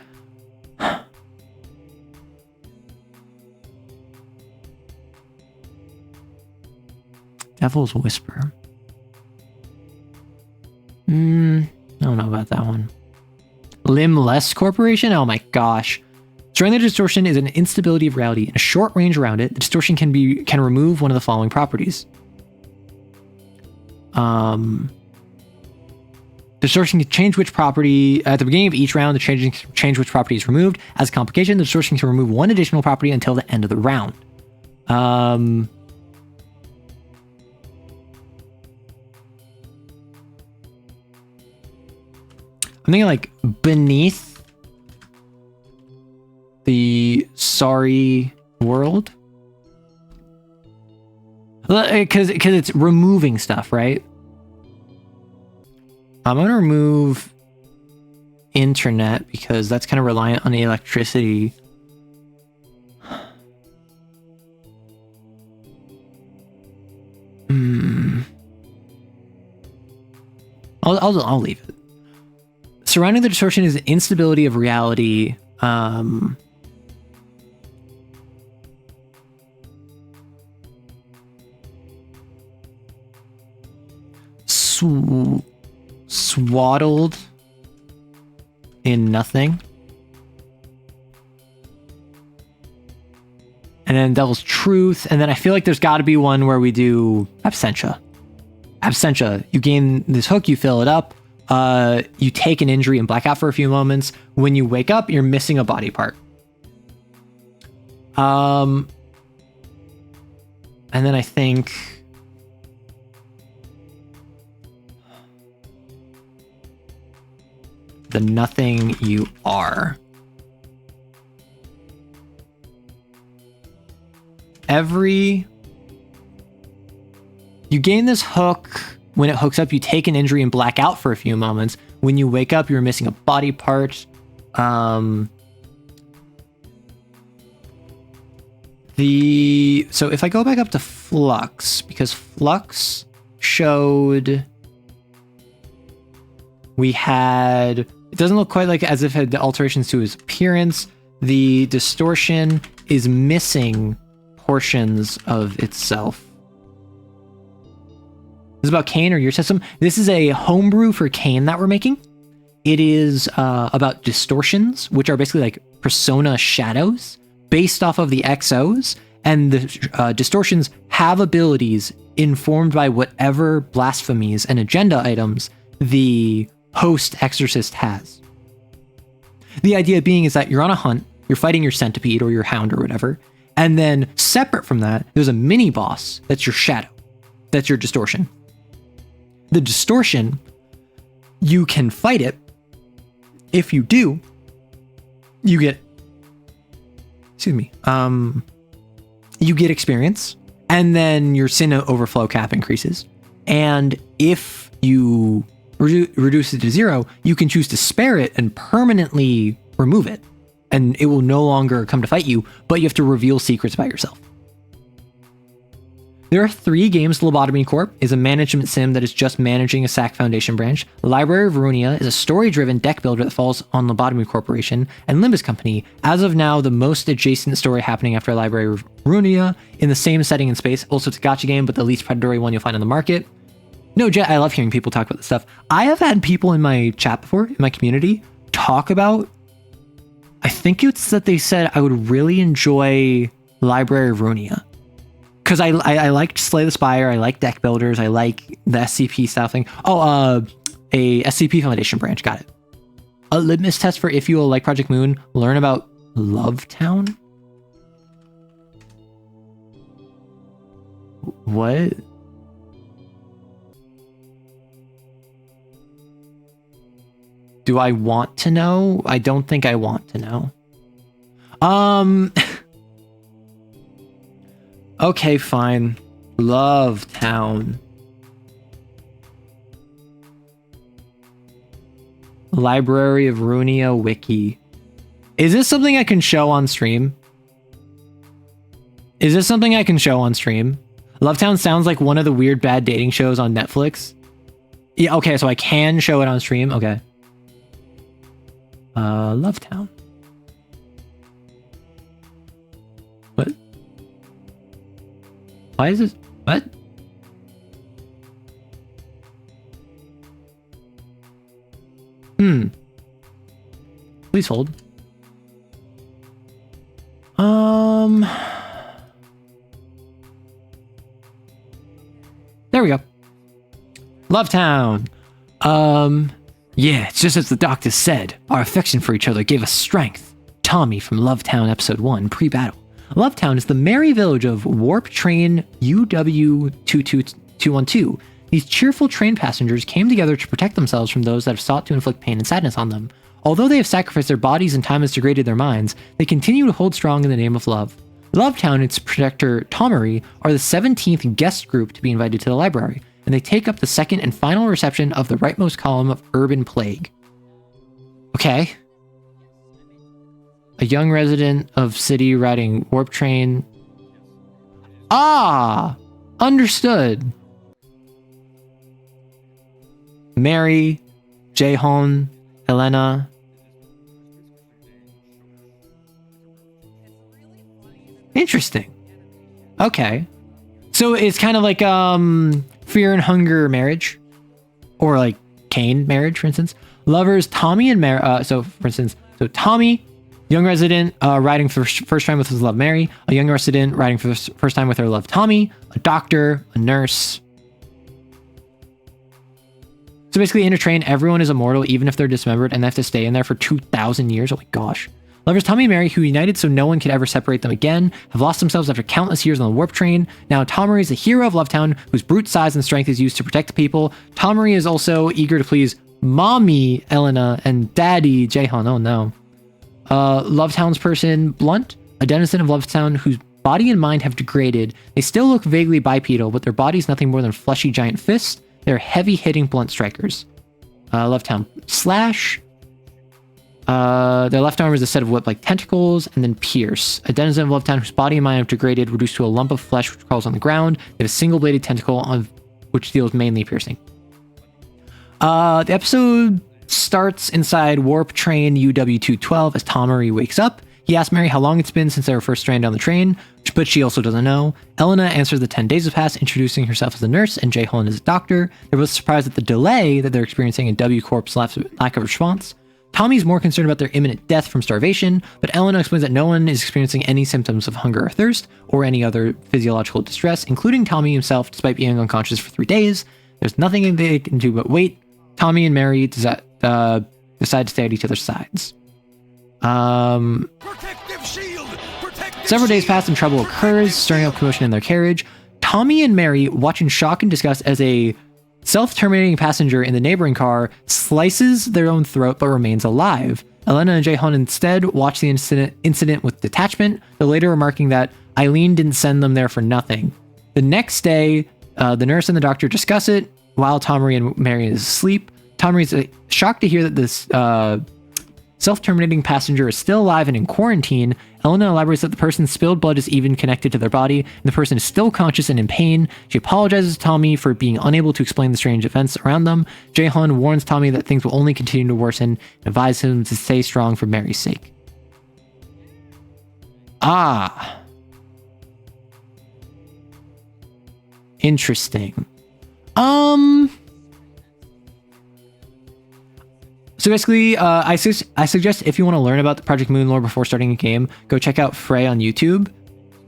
Devil's Whisper. I don't know about that one. Limbless Corporation? Oh my gosh. During the distortion is an instability of reality. In a short range around it, the distortion can remove one of the following properties. Distortion can change which property at the beginning of each round. The change which property is removed. As a complication, the distortion can remove one additional property until the end of the round. I'm thinking like beneath the sorry world, because it's removing stuff, right? I'm gonna remove internet because that's kind of reliant on the electricity. I'll leave it. Surrounding the distortion is the instability of reality. Swaddled in nothing. And then Devil's Truth. And then I feel like there's got to be one where we do Absentia. Absentia. You gain this hook, you fill it up. You take an injury and black out for a few moments. When you wake up, you're missing a body part. And then I think the nothing you are. You gain this hook. When it hooks up, you take an injury and black out for a few moments. When you wake up, you're missing a body part. So if I go back up to Flux, because Flux showed we had, it doesn't look quite like as if it had alterations to his appearance. The distortion is missing portions of itself. This is about Kane or your system. This is a homebrew for Kane that we're making. It is about distortions, which are basically like persona shadows based off of the XOs. And the distortions have abilities informed by whatever blasphemies and agenda items the host exorcist has. The idea being is that you're on a hunt, you're fighting your centipede or your hound or whatever. And then separate from that, there's a mini boss that's your shadow. That's your distortion. The distortion, you can fight it. If you do, you get, you get experience, and then your sin overflow cap increases. And if you reduce it to 0, you can choose to spare it and permanently remove it. And it will no longer come to fight you, but you have to reveal secrets about yourself. There are 3 games. Lobotomy Corp is a management sim that is just managing a SAC Foundation branch. Library of Runia is a story-driven deck builder that falls on Lobotomy Corporation. And Limbus Company, as of now, the most adjacent story happening after Library of Runia in the same setting and space. Also, it's a gacha game, but the least predatory one you'll find on the market. No, Jet, I love hearing people talk about this stuff. I have had people in my chat before, in my community, talk about, I think it's that they said I would really enjoy Library of Runia. Because I like Slay the Spire, I like deck builders, I like the SCP style thing. Oh, a SCP Foundation branch, got it. A litmus test for if you will like Project Moon, learn about Love Town? What? Do I want to know? I don't think I want to know. Okay, fine. Love Town. Library of Runia wiki. Is this something I can show on stream? Is this something I can show on stream? Love Town sounds like one of the weird bad dating shows on Netflix. Yeah, okay, so I can show it on stream. Okay. Love Town. What? Why is this? What? Please hold. There we go. Love Town. Yeah, it's just as the doctor said. Our affection for each other gave us strength. Tommy from Love Town Episode 1, pre-battle. Love Town is the merry village of Warp Train UW22212. These cheerful train passengers came together to protect themselves from those that have sought to inflict pain and sadness on them. Although they have sacrificed their bodies and time has degraded their minds, they continue to hold strong in the name of love. Love Town and its protector, Tomari, are the 17th guest group to be invited to the library, and they take up the second and final reception of the rightmost column of Urban Plague. Okay. A young resident of city riding warp train. Ah! Understood. Mary, Jaehon, Elena. Interesting. Okay. So it's kind of like Fear and Hunger marriage. Or like Cain marriage, for instance. Lovers Tommy and Mary. So for instance, Tommy, young resident riding for first time with his love Mary. A young resident riding for the first time with her love Tommy. A doctor, a nurse. So basically in a train, everyone is immortal even if they're dismembered and they have to stay in there for 2,000 years. Oh my gosh. Lovers Tommy and Mary, who united so no one could ever separate them again, have lost themselves after countless years on the warp train. Now Tomari is the hero of Love Town, whose brute size and strength is used to protect the people. Tomari is also eager to please Mommy Elena and Daddy Jaehon. Oh no. Love Town's person Blunt, a denizen of Love Town whose body and mind have degraded. They still look vaguely bipedal, but their body's nothing more than fleshy giant fists. They're heavy-hitting blunt strikers. Love Town Slash. Their left arm is a set of whip-like tentacles, and then Pierce, a denizen of Love Town whose body and mind have degraded, reduced to a lump of flesh which crawls on the ground. They have a single-bladed tentacle on which deals mainly piercing. The episode starts inside Warp Train UW212 as Tomari wakes up. He asks Mary how long it's been since they were first stranded on the train, but she also doesn't know. Elena answers that 10 days have passed, introducing herself as a nurse and Jaehon as a doctor. They're both surprised at the delay that they're experiencing in W Corp's lack of response. Tommy's more concerned about their imminent death from starvation, but Elena explains that no one is experiencing any symptoms of hunger or thirst, or any other physiological distress, including Tommy himself, despite being unconscious for 3 days. There's nothing they can do but wait. Tommy and Mary decide to stay at each other's sides. Protective shield! Several days pass and trouble occurs, stirring up commotion in their carriage. Tommy and Mary watch in shock and disgust as a self-terminating passenger in the neighboring car slices their own throat but remains alive. Elena and Jaehon instead watch the incident with detachment, though later remarking that Eileen didn't send them there for nothing. The next day, the nurse and the doctor discuss it while Tomari and Mary is asleep. Tomari is shocked to hear that this self-terminating passenger is still alive and in quarantine. Elena elaborates that the person's spilled blood is even connected to their body, and the person is still conscious and in pain. She apologizes to Tommy for being unable to explain the strange events around them. Jae-hun warns Tommy that things will only continue to worsen and advises him to stay strong for Mary's sake. Ah. Interesting. So basically, I suggest if you want to learn about the Project Moon lore before starting a game, go check out Frey on YouTube.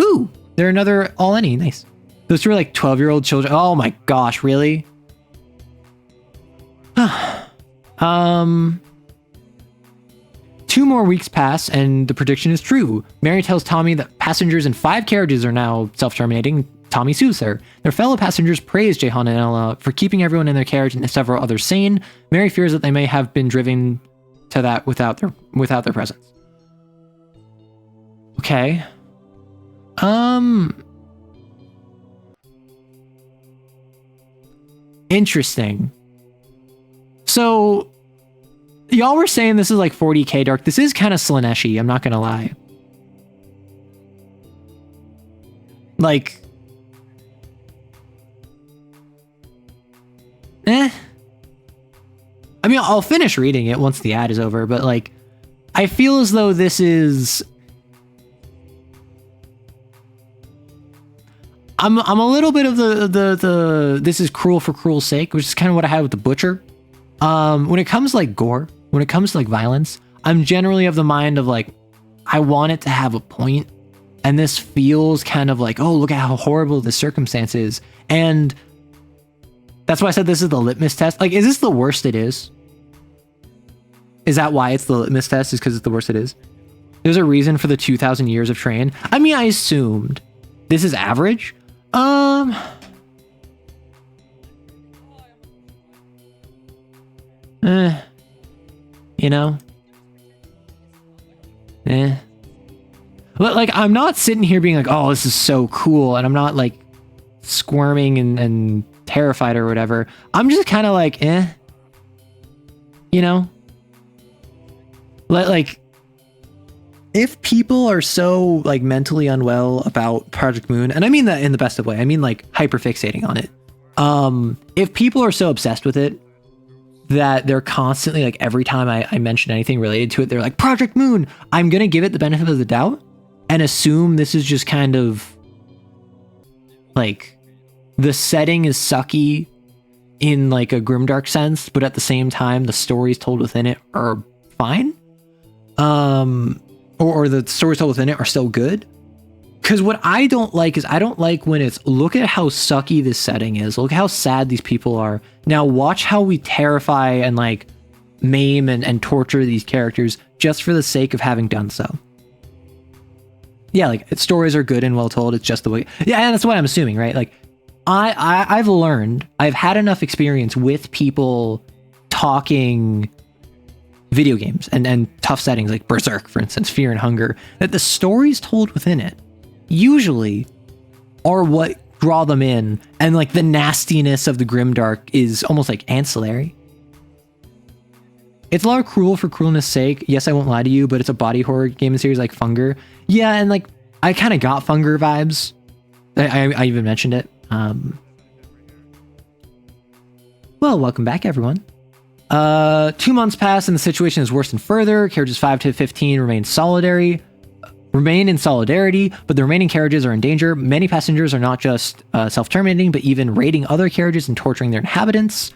Ooh, they're another all any. Nice. Those two are like 12-year-old children. Oh my gosh, really? 2 more weeks pass, and the prediction is true. Mary tells Tommy that passengers in 5 carriages are now self-terminating. Tommy soothes her. Their fellow passengers praise Jae-hun and Ella for keeping everyone in their carriage and several others sane. Mary fears that they may have been driven to that without their presence. Okay. Interesting. So, y'all were saying this is like 40k dark. This is kind of Slaneshi, I'm not gonna lie. Like, I mean, I'll finish reading it once the ad is over, but like, I feel as though this is... I'm a little bit of the this is cruel for cruel's sake, which is kind of what I had with The Butcher. When it comes to like gore, when it comes to like violence, I'm generally of the mind of like, I want it to have a point, and this feels kind of like, oh, look at how horrible the circumstance is, and that's why I said this is the litmus test. Like, is this the worst it is? Is that why it's the litmus test? Is because it's the worst it is? There's a reason for the 2,000 years of train. I mean, I assumed this is average. You know? But like, I'm not sitting here being like, oh, this is so cool, and I'm not like squirming and terrified or whatever. I'm just kind of like, you know? Like, if people are so like mentally unwell about Project Moon, and I mean that in the best of way, I mean like hyperfixating on it. If people are so obsessed with it that they're constantly like, every time I mention anything related to it, they're like, Project Moon, I'm gonna give it the benefit of the doubt and assume this is just kind of like, the setting is sucky in like a grimdark sense, but at the same time the stories told within it are fine. Or the stories told within it are still good. Because what I don't like is, I don't like when it's, look at how sucky this setting is, look how sad these people are, now watch how we terrify and like maim and torture these characters just for the sake of having done so. Yeah, like, stories are good and well told, it's just the way, yeah, and that's what I'm assuming, right? Like, I've learned, I've had enough experience with people talking video games and tough settings like Berserk, for instance, Fear and Hunger, that the stories told within it usually are what draw them in, and like the nastiness of the grimdark is almost like ancillary. It's a lot of cruel for cruelness sake. Yes, I won't lie to you, but it's a body horror game series like Funger. Yeah, and like, I kind of got Funger vibes. I even mentioned it. Well, welcome back, everyone. 2 months pass and the situation is worsened further. Carriages 5 to 15 remain in solidarity, but the remaining carriages are in danger. Many passengers are not just self-terminating, but even raiding other carriages and torturing their inhabitants.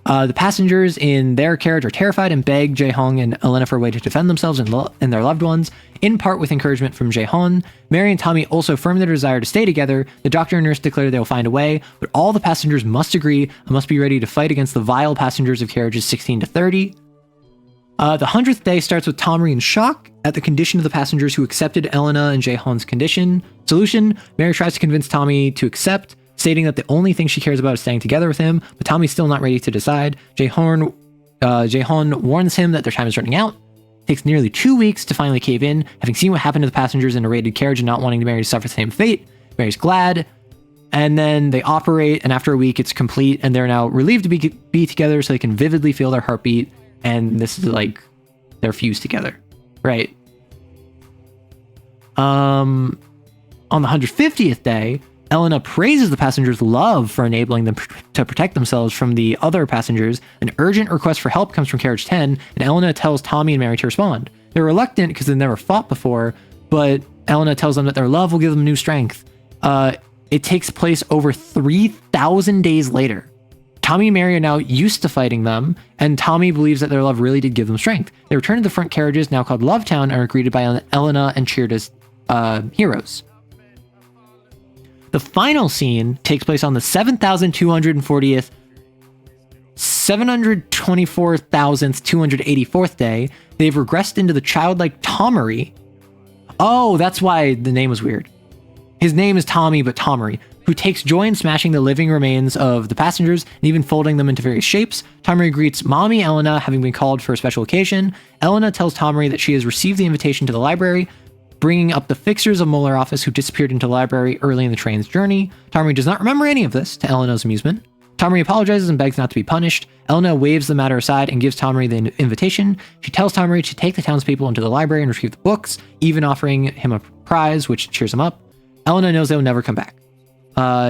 The passengers in their carriage are terrified and beg Jae-hong and Elena for a way to defend themselves and their loved ones, in part with encouragement from Jae-hong. Mary and Tommy also affirm their desire to stay together. The doctor and nurse declare they will find a way, but all the passengers must agree and must be ready to fight against the vile passengers of carriages 16 to 30. The 100th day starts with Tommy in shock at the condition of the passengers who accepted Elena and Jae-hong's solution. Mary tries to convince Tommy to accept, stating that the only thing she cares about is staying together with him, but Tommy's still not ready to decide. Jae-hong warns him that their time is running out. It takes nearly 2 weeks to finally cave in, having seen what happened to the passengers in a raided carriage and not wanting Mary to suffer the same fate. Mary's glad, and then they operate, and after a week it's complete, and they're now relieved to be together so they can vividly feel their heartbeat, and this is like they're fused together, right? On the 150th day, Elena praises the passengers' love for enabling them to protect themselves from the other passengers. An urgent request for help comes from carriage 10, and Elena tells Tommy and Mary to respond. They're reluctant because they've never fought before, but Elena tells them that their love will give them new strength. It takes place over 3,000 days later. Tommy and Mary are now used to fighting them, and Tommy believes that their love really did give them strength. They return to the front carriages, now called Lovetown, and are greeted by Elena and cheered as heroes. The final scene takes place on the 7,240th, 724,284th day. They've regressed into the childlike Tomery. Oh, that's why the name was weird. His name is Tommy, but Tomery, who takes joy in smashing the living remains of the passengers and even folding them into various shapes. Tomery greets Mommy Elena, having been called for a special occasion. Elena tells Tomery that she has received the invitation to the library, bringing up the fixers of Molar office who disappeared into the library early in the train's journey. Tomery does not remember any of this, to Elena's amusement. Tomery apologizes and begs not to be punished. Elena waves the matter aside and gives Tomery the invitation. She tells Tomery to take the townspeople into the library and retrieve the books, even offering him a prize, which cheers him up. Elena knows they will never come back.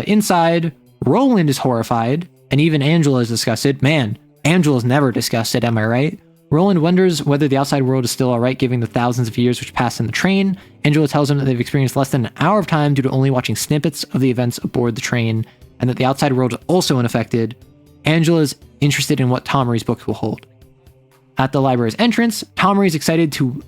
Inside, Roland is horrified, and even Angela is disgusted. Man, Angela's never disgusted, am I right? Roland wonders whether the outside world is still alright given the thousands of years which passed in the train. Angela tells him that they've experienced less than an hour of time due to only watching snippets of the events aboard the train, and that the outside world is also unaffected. Angela is interested in what Tomery's books will hold. At the library's entrance, Tomery is excited to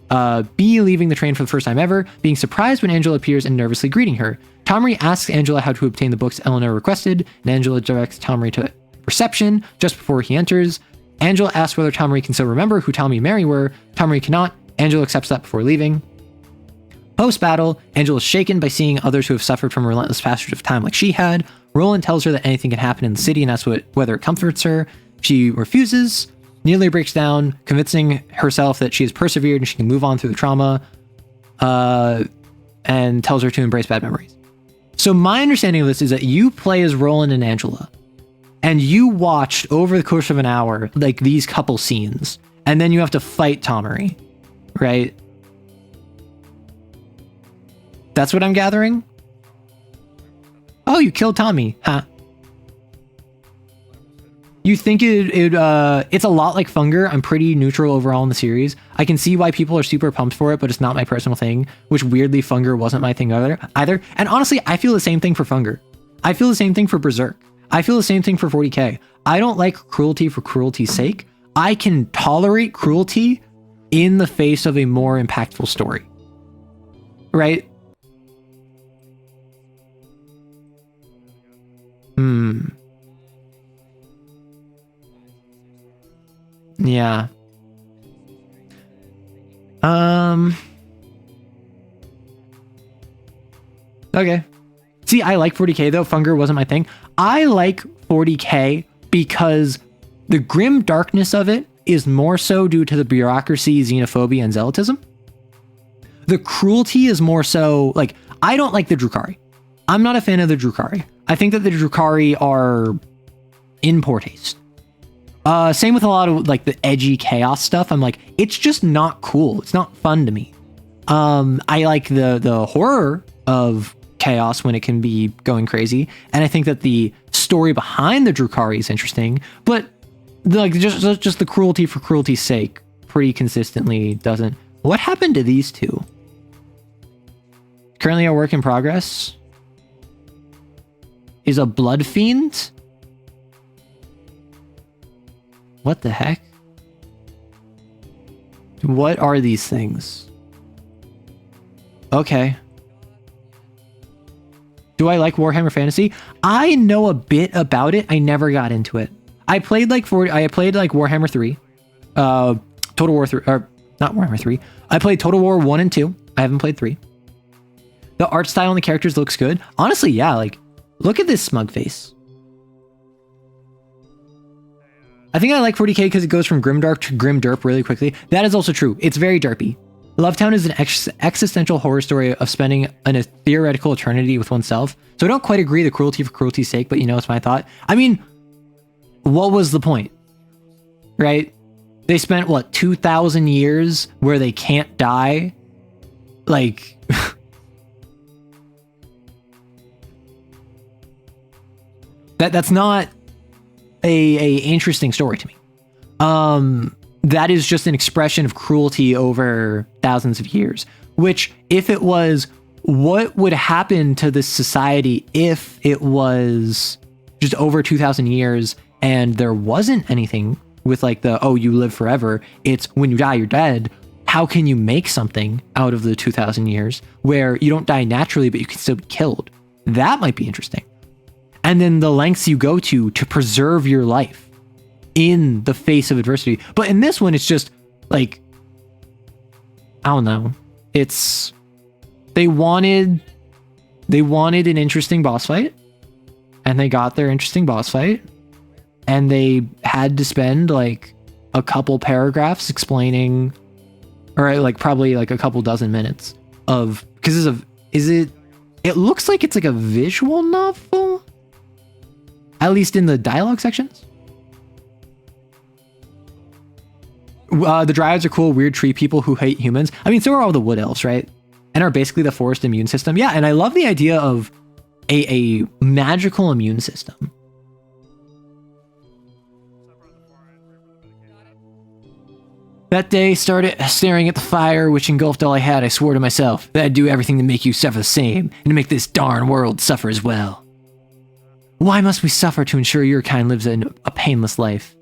be leaving the train for the first time ever, being surprised when Angela appears and nervously greeting her. Tomery asks Angela how to obtain the books Eleanor requested, and Angela directs Tomery to reception just before he enters. Angela asks whether Tomery can still remember who Tommy and Mary were. Tomery cannot. Angela accepts that before leaving. Post-battle, Angela is shaken by seeing others who have suffered from a relentless passage of time like she had. Roland tells her that anything can happen in the city and asks whether it comforts her. She refuses, nearly breaks down, convincing herself that she has persevered and she can move on through the trauma, and tells her to embrace bad memories. So my understanding of this is that you play as Roland and Angela, and you watched over the course of an hour, like these couple scenes, and then you have to fight Tomery, right? That's what I'm gathering? Oh, you killed Tommy, huh? You think it's a lot like Funger. I'm pretty neutral overall in the series. I can see why people are super pumped for it, but it's not my personal thing, which weirdly Funger wasn't my thing either. And honestly, I feel the same thing for Funger. I feel the same thing for Berserk. I feel the same thing for 40k. I don't like cruelty for cruelty's sake. I can tolerate cruelty in the face of a more impactful story. Right? Yeah. Okay. See, I like 40k though. Funger wasn't my thing. I like 40k because the grim darkness of it is more so due to the bureaucracy, xenophobia, and zealotism. The cruelty is more so like, I don't like the Drukhari. I'm not a fan of the Drukhari. I think that the Drukhari are in poor taste. Same with a lot of like the edgy chaos stuff. I'm like, it's just not cool. It's not fun to me. I like the horror of chaos when it can be going crazy, and I think that the story behind the Drukhari is interesting, but just the cruelty for cruelty's sake pretty consistently doesn't. What happened to these two? Currently a work in progress is a blood fiend. What the heck? What are these things? Okay. Do I like Warhammer Fantasy? I know a bit about it. I never got into it. I played like Warhammer 3. Total War 3, or not Warhammer 3. I played Total War 1 and 2. I haven't played 3. The art style and the characters looks good. Honestly, yeah, like, look at this smug face. I think I like 40k because it goes from grimdark to grim derp really quickly. That is also true. It's very derpy. Lovetown is an existential horror story of spending a theoretical eternity with oneself. So I don't quite agree the cruelty for cruelty's sake, but you know, it's my thought. I mean, what was the point? Right? They spent what 2,000 years where they can't die. Like that's not a interesting story to me. That is just an expression of cruelty over thousands of years, which if it was, what would happen to this society if it was just over 2,000 years and there wasn't anything with like the, oh, you live forever. It's when you die, you're dead. How can you make something out of the 2,000 years where you don't die naturally, but you can still be killed? That might be interesting. And then the lengths you go to preserve your life in the face of adversity. But in this one, it's just like, I don't know. It's, they wanted an interesting boss fight, and they got their interesting boss fight, and they had to spend like a couple paragraphs explaining, or like probably like a couple dozen minutes of, because it looks like it's like a visual novel, at least in the dialogue sections. The Dryads are cool, weird tree people who hate humans. I mean, so are all the wood elves, right? And are basically the forest immune system. Yeah, and I love the idea of a magical immune system. That day, started staring at the fire, which engulfed all I had. I swore to myself that I'd do everything to make you suffer the same, and to make this darn world suffer as well. Why must we suffer to ensure your kind lives a painless life?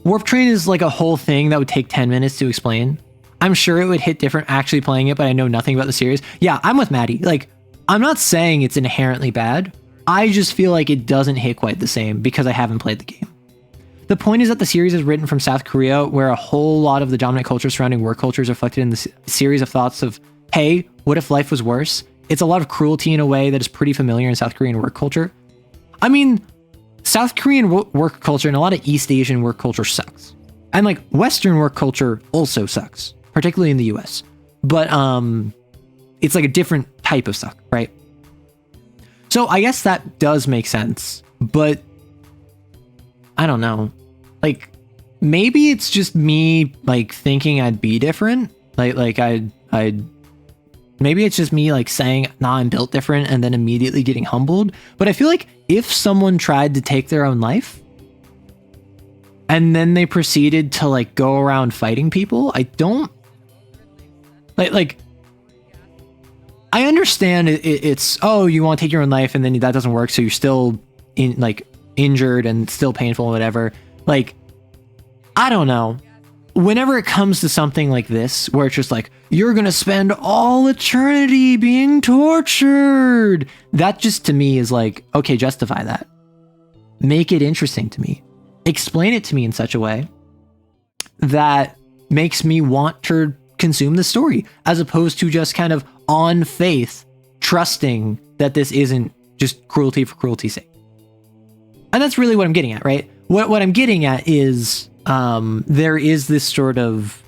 Warp Train is like a whole thing that would take 10 minutes to explain. I'm sure it would hit different actually playing it, but I know nothing about the series. Yeah, I'm with Maddie. Like, I'm not saying it's inherently bad. I just feel like it doesn't hit quite the same because I haven't played the game. The point is that the series is written from South Korea, where a whole lot of the dominant culture surrounding work culture is reflected in the series of thoughts of, hey, what if life was worse? It's a lot of cruelty in a way that is pretty familiar in South Korean work culture. I mean, South Korean work culture and a lot of East Asian work culture sucks. And like Western work culture also sucks, particularly in the US. But it's like a different type of suck, right? So I guess that does make sense, but I don't know. Like, maybe it's just me like thinking I'd be different. Like I'd maybe it's just me like saying, nah, I'm built different, and then immediately getting humbled. But I feel like if someone tried to take their own life and then they proceeded to like go around fighting people, I don't like I understand it's, oh, you want to take your own life and then that doesn't work, so you're still injured and still painful and whatever. Like, I don't know. Whenever it comes to something like this, where it's just like, you're gonna spend all eternity being tortured, that just to me is like, okay, justify that. Make it interesting to me. Explain it to me in such a way that makes me want to consume the story, as opposed to just kind of on faith, trusting that this isn't just cruelty for cruelty's sake. And that's really what I'm getting at, right? What I'm getting at is there is this sort of,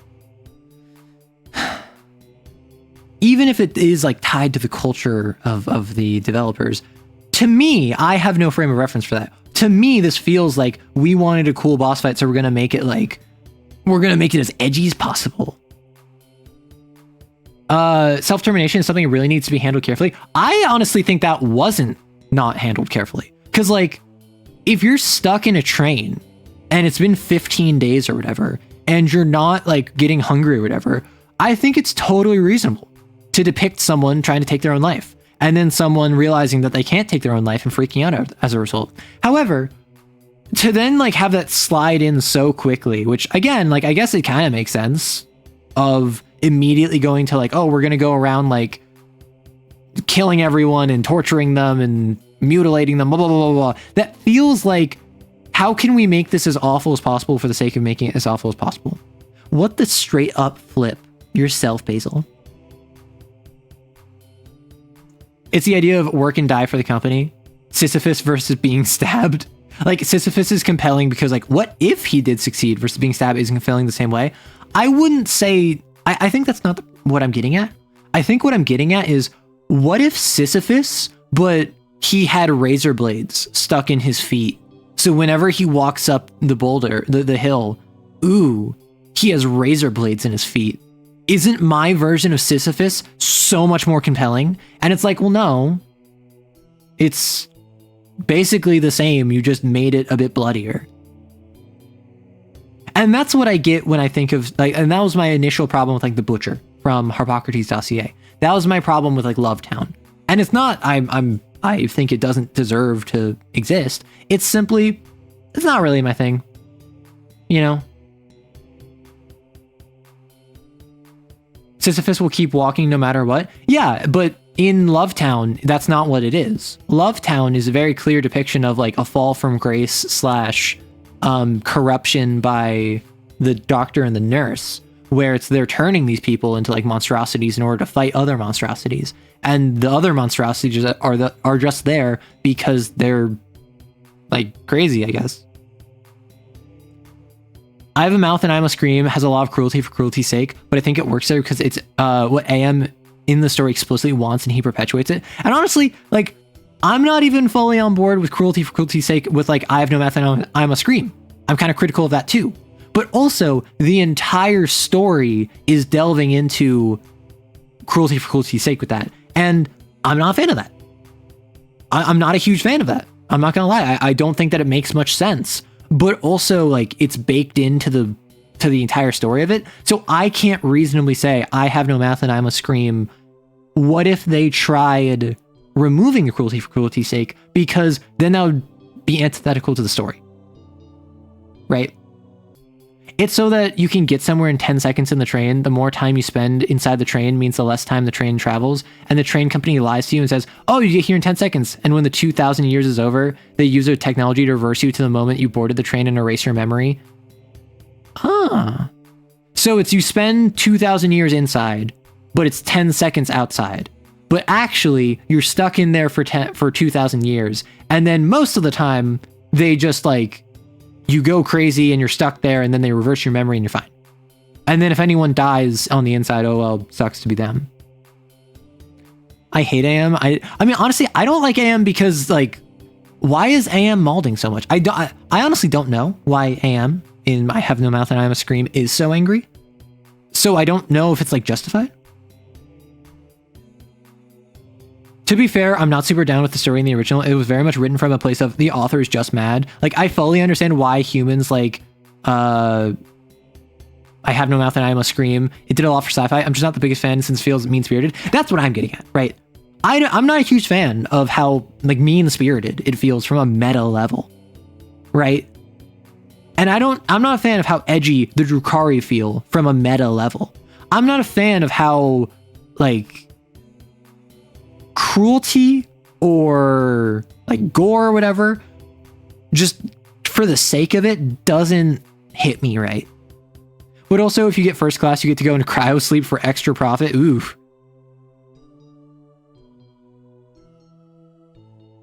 even if it is like tied to the culture of the developers, to me, I have no frame of reference for that. To me, this feels like we wanted a cool boss fight, so we're gonna make it as edgy as possible. Self-termination is something that really needs to be handled carefully. I honestly think that wasn't not handled carefully, because like, if you're stuck in a train and it's been 15 days or whatever, and you're not like getting hungry or whatever, I think it's totally reasonable to depict someone trying to take their own life, and then someone realizing that they can't take their own life and freaking out as a result. However, to then like have that slide in so quickly, which again, like, I guess it kind of makes sense of immediately going to like, oh, we're going to go around like killing everyone and torturing them and mutilating them, blah, blah, blah, blah. That feels like, how can we make this as awful as possible for the sake of making it as awful as possible? What the straight up flip yourself, Basil? It's the idea of work and die for the company. Sisyphus versus being stabbed. Like, Sisyphus is compelling because like, what if he did succeed versus being stabbed isn't compelling the same way? I wouldn't say, I think that's not what I'm getting at. I think what I'm getting at is, what if Sisyphus, but he had razor blades stuck in his feet So whenever he walks up the boulder, the hill, ooh, he has razor blades in his feet. Isn't my version of Sisyphus so much more compelling? And it's like, well, no. It's basically the same. You just made it a bit bloodier. And that's what I get when I think of, like, and that was my initial problem with, like, the Butcher from Harpocrates Dossier. That was my problem with, like, Lovetown. And it's not, I think it doesn't deserve to exist. It's simply, it's not really my thing. You know? Sisyphus will keep walking no matter what. Yeah, but in Lovetown, that's not what it is. Lovetown is a very clear depiction of, like, a fall from grace / corruption by the doctor and the nurse, where they're turning these people into, like, monstrosities in order to fight other monstrosities, and the other monstrosities are just there because they're, like, crazy, I guess. I Have a Mouth and I Must Scream has a lot of cruelty for cruelty's sake, but I think it works there because it's what AM in the story explicitly wants, and he perpetuates it. And honestly, like, I'm not even fully on board with cruelty for cruelty's sake with, like, I Have No Mouth and I Must Scream. I'm kind of critical of that too. But also, the entire story is delving into cruelty for cruelty's sake with that. And I'm not a fan of that. I'm not a huge fan of that. I'm not gonna lie. I don't think that it makes much sense. But also, like, it's baked into the entire story of it. So I can't reasonably say, I have no mouth and I must scream. What if they tried removing the cruelty for cruelty's sake? Because then that would be antithetical to the story. Right? It's so that you can get somewhere in 10 seconds in the train. The more time you spend inside the train means the less time the train travels. And the train company lies to you and says, oh, you get here in 10 seconds. And when the 2,000 years is over, they use their technology to reverse you to the moment you boarded the train and erase your memory. Huh. So it's you spend 2,000 years inside, but it's 10 seconds outside. But actually, you're stuck in there for 2,000 years. And then most of the time, they just, like, you go crazy and you're stuck there, and then they reverse your memory and you're fine. And then if anyone dies on the inside, oh well, sucks to be them. I hate AM. I mean, honestly, I don't like AM because, like, why is AM malding so much? I honestly don't know why AM in I Have No Mouth and I Must Scream is so angry. So I don't know if it's, like, justified. To be fair, I'm not super down with the story in the original. It was very much written from a place of the author is just mad. Like, I fully understand why humans, like, I Have No Mouth and I Must Scream. It did a lot for sci-fi. I'm just not the biggest fan since it feels mean-spirited. That's what I'm getting at, right? I'm not a huge fan of how, like, mean-spirited it feels from a meta level, right? And I'm not a fan of how edgy the Drukhari feel from a meta level. I'm not a fan of how, like, cruelty or, like, gore or whatever, just for the sake of it, doesn't hit me right. But also, if you get first class, you get to go into cryo sleep for extra profit. Ooh.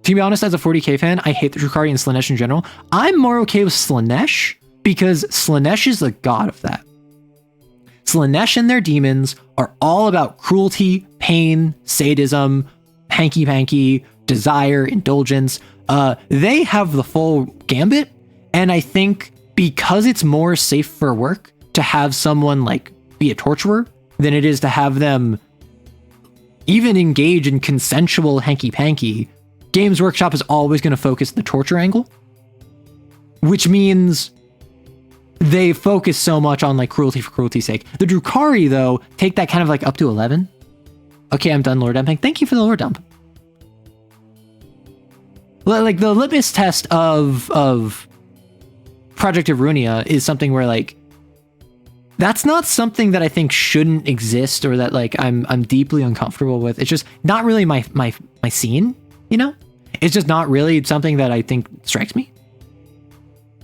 To be honest, as a 40k fan, I hate the Drukhari and Slaanesh in general. I'm more okay with Slaanesh because Slaanesh is the god of that. Slaanesh and their demons are all about cruelty, pain, sadism, hanky-panky, desire, indulgence. They have the full gambit, and I think because it's more safe for work to have someone, like, be a torturer than it is to have them even engage in consensual hanky-panky, Games Workshop is always going to focus the torture angle, which means they focus so much on, like, cruelty for cruelty's sake. The Drukhari, though, take that kind of, like, up to 11. Okay, I'm done lore dumping. Thank you for the lore dump. Like, the litmus test of Project of Runia is something where, like, that's not something that I think shouldn't exist or that, like, I'm deeply uncomfortable with. It's just not really my scene, you know? It's just not really something that I think strikes me.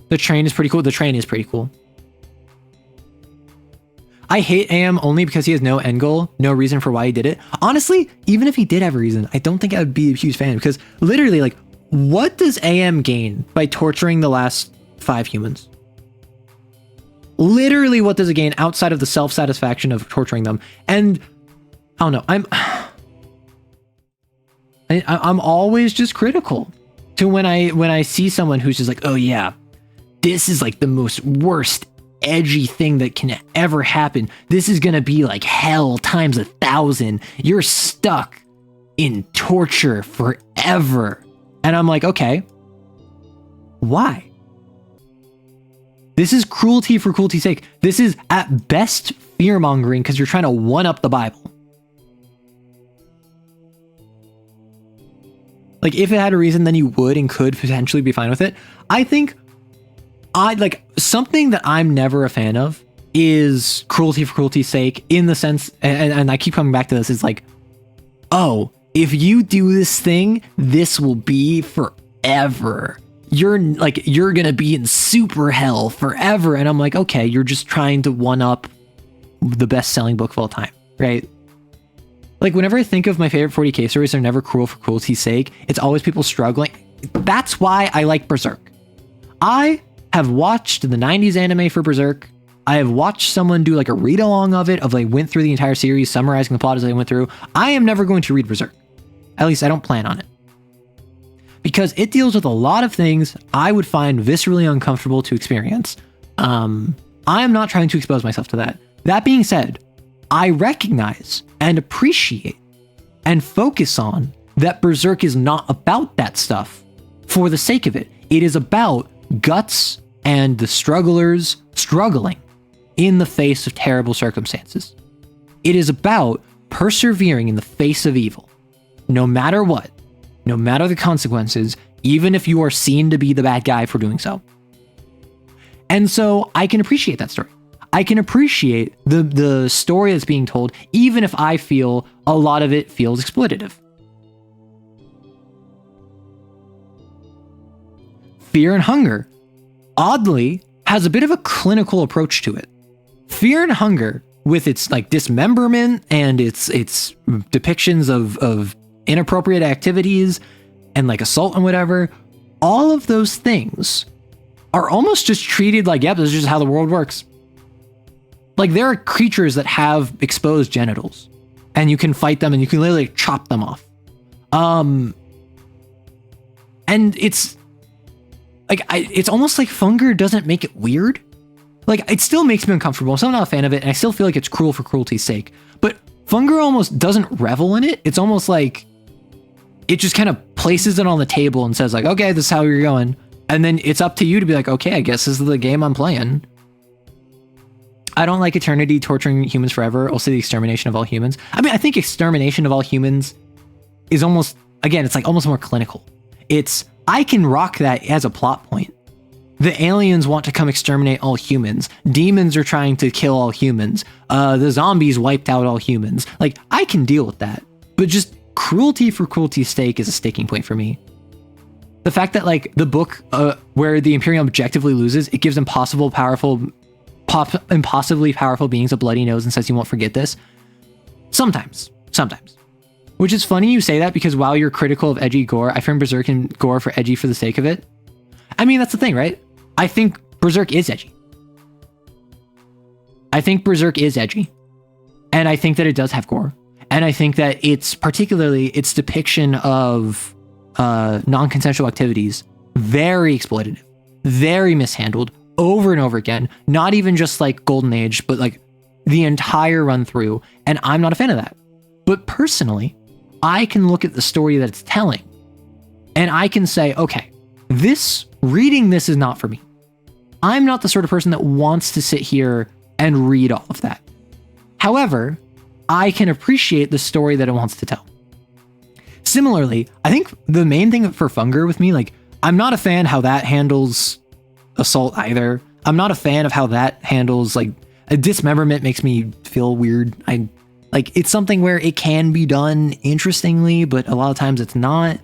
The train is pretty cool. The train is pretty cool. I hate AM only because he has no end goal, no reason for why he did it. Honestly, even if he did have a reason, I don't think I would be a huge fan because literally, like, what does AM gain by torturing the last 5 humans? Literally, what does it gain outside of the self-satisfaction of torturing them? And I don't know. I'm always just critical to when I see someone who's just like, oh yeah, this is like the most worst edgy thing that can ever happen. This is gonna be like hell times 1,000. You're stuck in torture forever. And I'm like, okay, why? This is cruelty for cruelty's sake. This is at best fear mongering because you're trying to one up the Bible. Like, if it had a reason, then you would and could potentially be fine with it. I think something that I'm never a fan of is cruelty for cruelty's sake, in the sense, and I keep coming back to this, is like, oh, if you do this thing, this will be forever. You're gonna be in super hell forever. And I'm like, okay, you're just trying to one up the best selling book of all time, right? Like, whenever I think of my favorite 40k stories, they're never cruel for cruelty's sake. It's always people struggling. That's why I like Berserk. I have watched the 90s anime for Berserk. I have watched someone do like a read along of it, of like went through the entire series, summarizing the plot as they went through. I am never going to read Berserk. At least I don't plan on it. Because it deals with a lot of things I would find viscerally uncomfortable to experience. I am not trying to expose myself to that. That being said, I recognize and appreciate and focus on that Berserk is not about that stuff for the sake of it. It is about guts and the strugglers struggling in the face of terrible circumstances. It is about persevering in the face of evil, no matter what, no matter the consequences, even if you are seen to be the bad guy for doing so. And so I can appreciate that story. I can appreciate the story that's being told, even if I feel a lot of it feels exploitative. Fear and Hunger, oddly, has a bit of a clinical approach to it. Fear and Hunger, with its like dismemberment and its depictions of inappropriate activities and like assault and whatever, all of those things are almost just treated like, yep, this is just how the world works. Like, there are creatures that have exposed genitals and you can fight them and you can literally chop them off. And it's like, it's almost like Funger doesn't make it weird. Like, it still makes me uncomfortable, so I'm not a fan of it, and I still feel like it's cruel for cruelty's sake. But Funger almost doesn't revel in it. It's almost like it just kind of places it on the table and says like, okay, this is how you're going. And then it's up to you to be like, okay, I guess this is the game I'm playing. I don't like Eternity torturing humans forever. Also, the extermination of all humans. I mean, I think extermination of all humans is almost, again, it's like almost more clinical. It's, I can rock that as a plot point. The aliens want to come exterminate all humans. Demons are trying to kill all humans. The zombies wiped out all humans. Like, I can deal with that. But just cruelty for cruelty's sake is a sticking point for me. The fact that, like, the book where the Imperium objectively loses, it gives impossibly powerful beings a bloody nose and says you won't forget this. Sometimes. Which is funny you say that, because while you're critical of edgy gore, I find Berserk and gore for edgy for the sake of it. I mean, that's the thing, right? I think Berserk is edgy. And I think that it does have gore. And I think that it's particularly its depiction of non-consensual activities, very exploitative, very mishandled over and over again. Not even just like Golden Age, but like the entire run through. And I'm not a fan of that. But personally, I can look at the story that it's telling and I can say, okay, reading this is not for me. I'm not the sort of person that wants to sit here and read all of that. However, I can appreciate the story that it wants to tell. Similarly, I think the main thing for Funger with me, like, I'm not a fan how that handles assault either. I'm not a fan of how that handles, like, a dismemberment makes me feel weird. It's something where it can be done interestingly, but a lot of times it's not.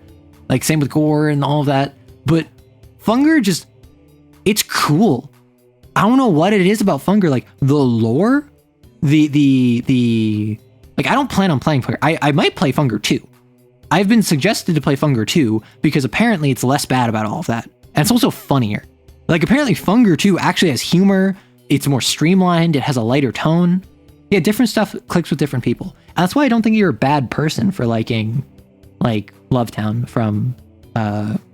Like, same with gore and all of that. But Funger just, it's cool. I don't know what it is about Funger. Like, the lore, like, I don't plan on playing Funger. I might play Funger 2. I've been suggested to play Funger 2 because apparently it's less bad about all of that. And it's also funnier. Like, apparently Funger 2 actually has humor. It's more streamlined. It has a lighter tone. Yeah, different stuff clicks with different people. And that's why I don't think you're a bad person for liking, like, Lovetown from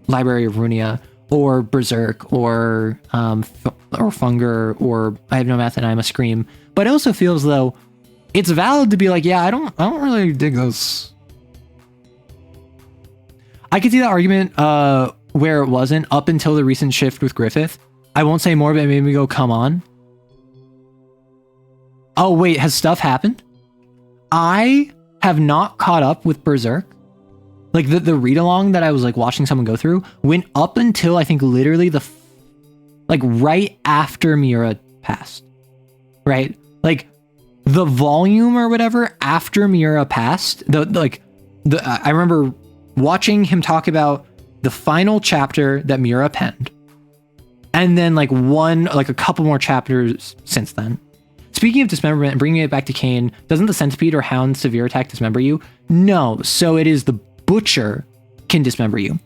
Library of Runia, or Berserk, or Funger, or I Have No Math and I'm a Scream. But it also feels though it's valid to be like, yeah, I don't really dig those. I could see that argument where it wasn't up until the recent shift with Griffith. I won't say more, but it made me go, come on. Oh wait, has stuff happened? I have not caught up with Berserk. Like the read along that I was like watching someone go through went up until I think literally like right after Miura passed, right? Like the volume or whatever after Miura passed. I remember watching him talk about the final chapter that Miura penned, and then like a couple more chapters since then. Speaking of dismemberment and bringing it back to Kane, doesn't the centipede or hound severe attack dismember you? No, so it is the butcher can dismember you,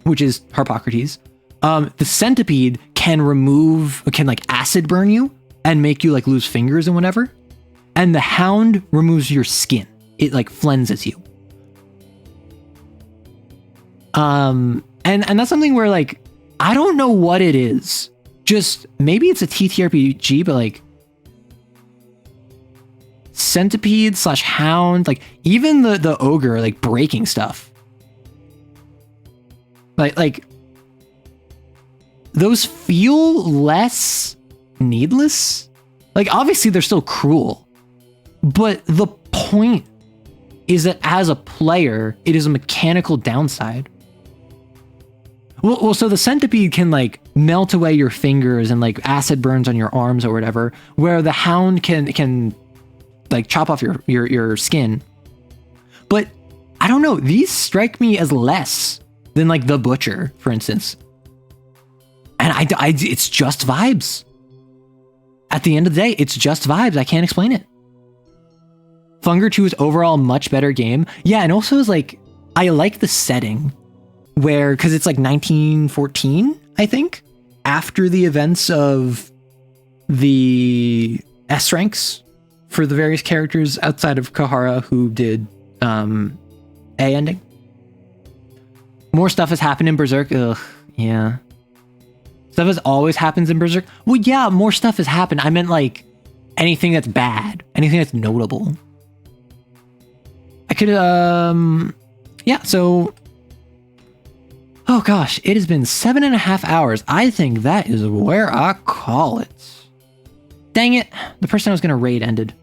which is Harpocrates. The centipede can like acid burn you and make you like lose fingers and whatever. And the hound removes your skin. It like flenses you. And that's something where like, I don't know what it is. Just maybe it's a TTRPG, but like centipede / hound, like even the ogre like breaking stuff. Like those feel less needless. Like obviously they're still cruel, but the point is that as a player, it is a mechanical downside. Well, so the centipede can like melt away your fingers and like acid burns on your arms or whatever, where the hound can like chop off your skin. But I don't know, these strike me as less than like the butcher, for instance. And I it's just vibes. At the end of the day, it's just vibes. I can't explain it. Funger 2 is overall a much better game. Yeah, and also is like, I like the setting where, because it's like 1914, I think, after the events of the S ranks for the various characters outside of Kahara who did A ending. More stuff has happened in Berserk. Ugh, yeah. Stuff has always happens in Berserk. Well, yeah, more stuff has happened. I meant like anything that's bad, anything that's notable. I could, yeah, so, oh gosh, it has been 7.5 hours. I think that is where I call it. Dang it, the person I was gonna raid ended.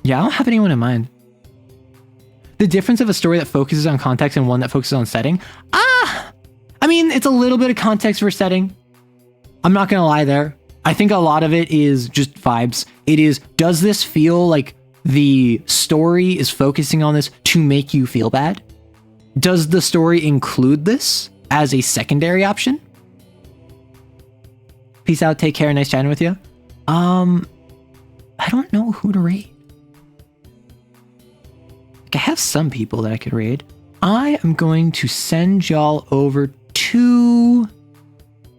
Yeah, I don't have anyone in mind. The difference of a story that focuses on context and one that focuses on setting. I mean, it's a little bit of context for setting. I'm not going to lie there. I think a lot of it is just vibes. It is, does this feel like the story is focusing on this to make you feel bad? Does the story include this as a secondary option? Peace out. Take care. Nice chatting with you. I don't know who to raid. I have some people that I could raid. I am going to send y'all over to...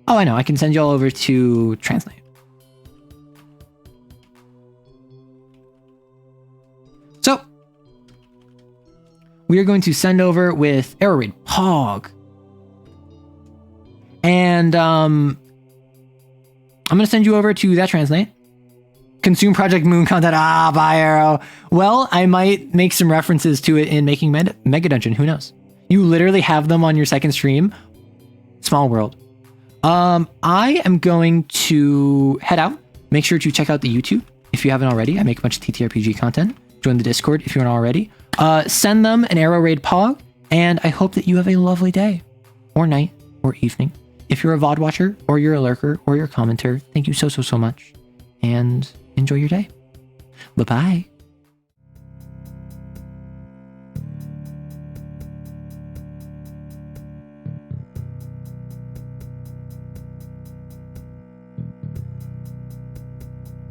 Oh, I know. I can send y'all over to Translate. So, we are going to send over with Arrow Raid Pog. And I'm going to send you over to that Translate. Consume Project Moon content. Bye, Arrow. Well, I might make some references to it in making Mega Dungeon. Who knows? You literally have them on your second stream. Small world. I am going to head out. Make sure to check out the YouTube if you haven't already. I make a bunch of TTRPG content. Join the Discord if you aren't already. Send them an Arrow Raid Pog, and I hope that you have a lovely day, or night, or evening. If you're a VOD watcher, or you're a lurker, or you're a commenter, thank you so much, and enjoy your day. Bye-bye.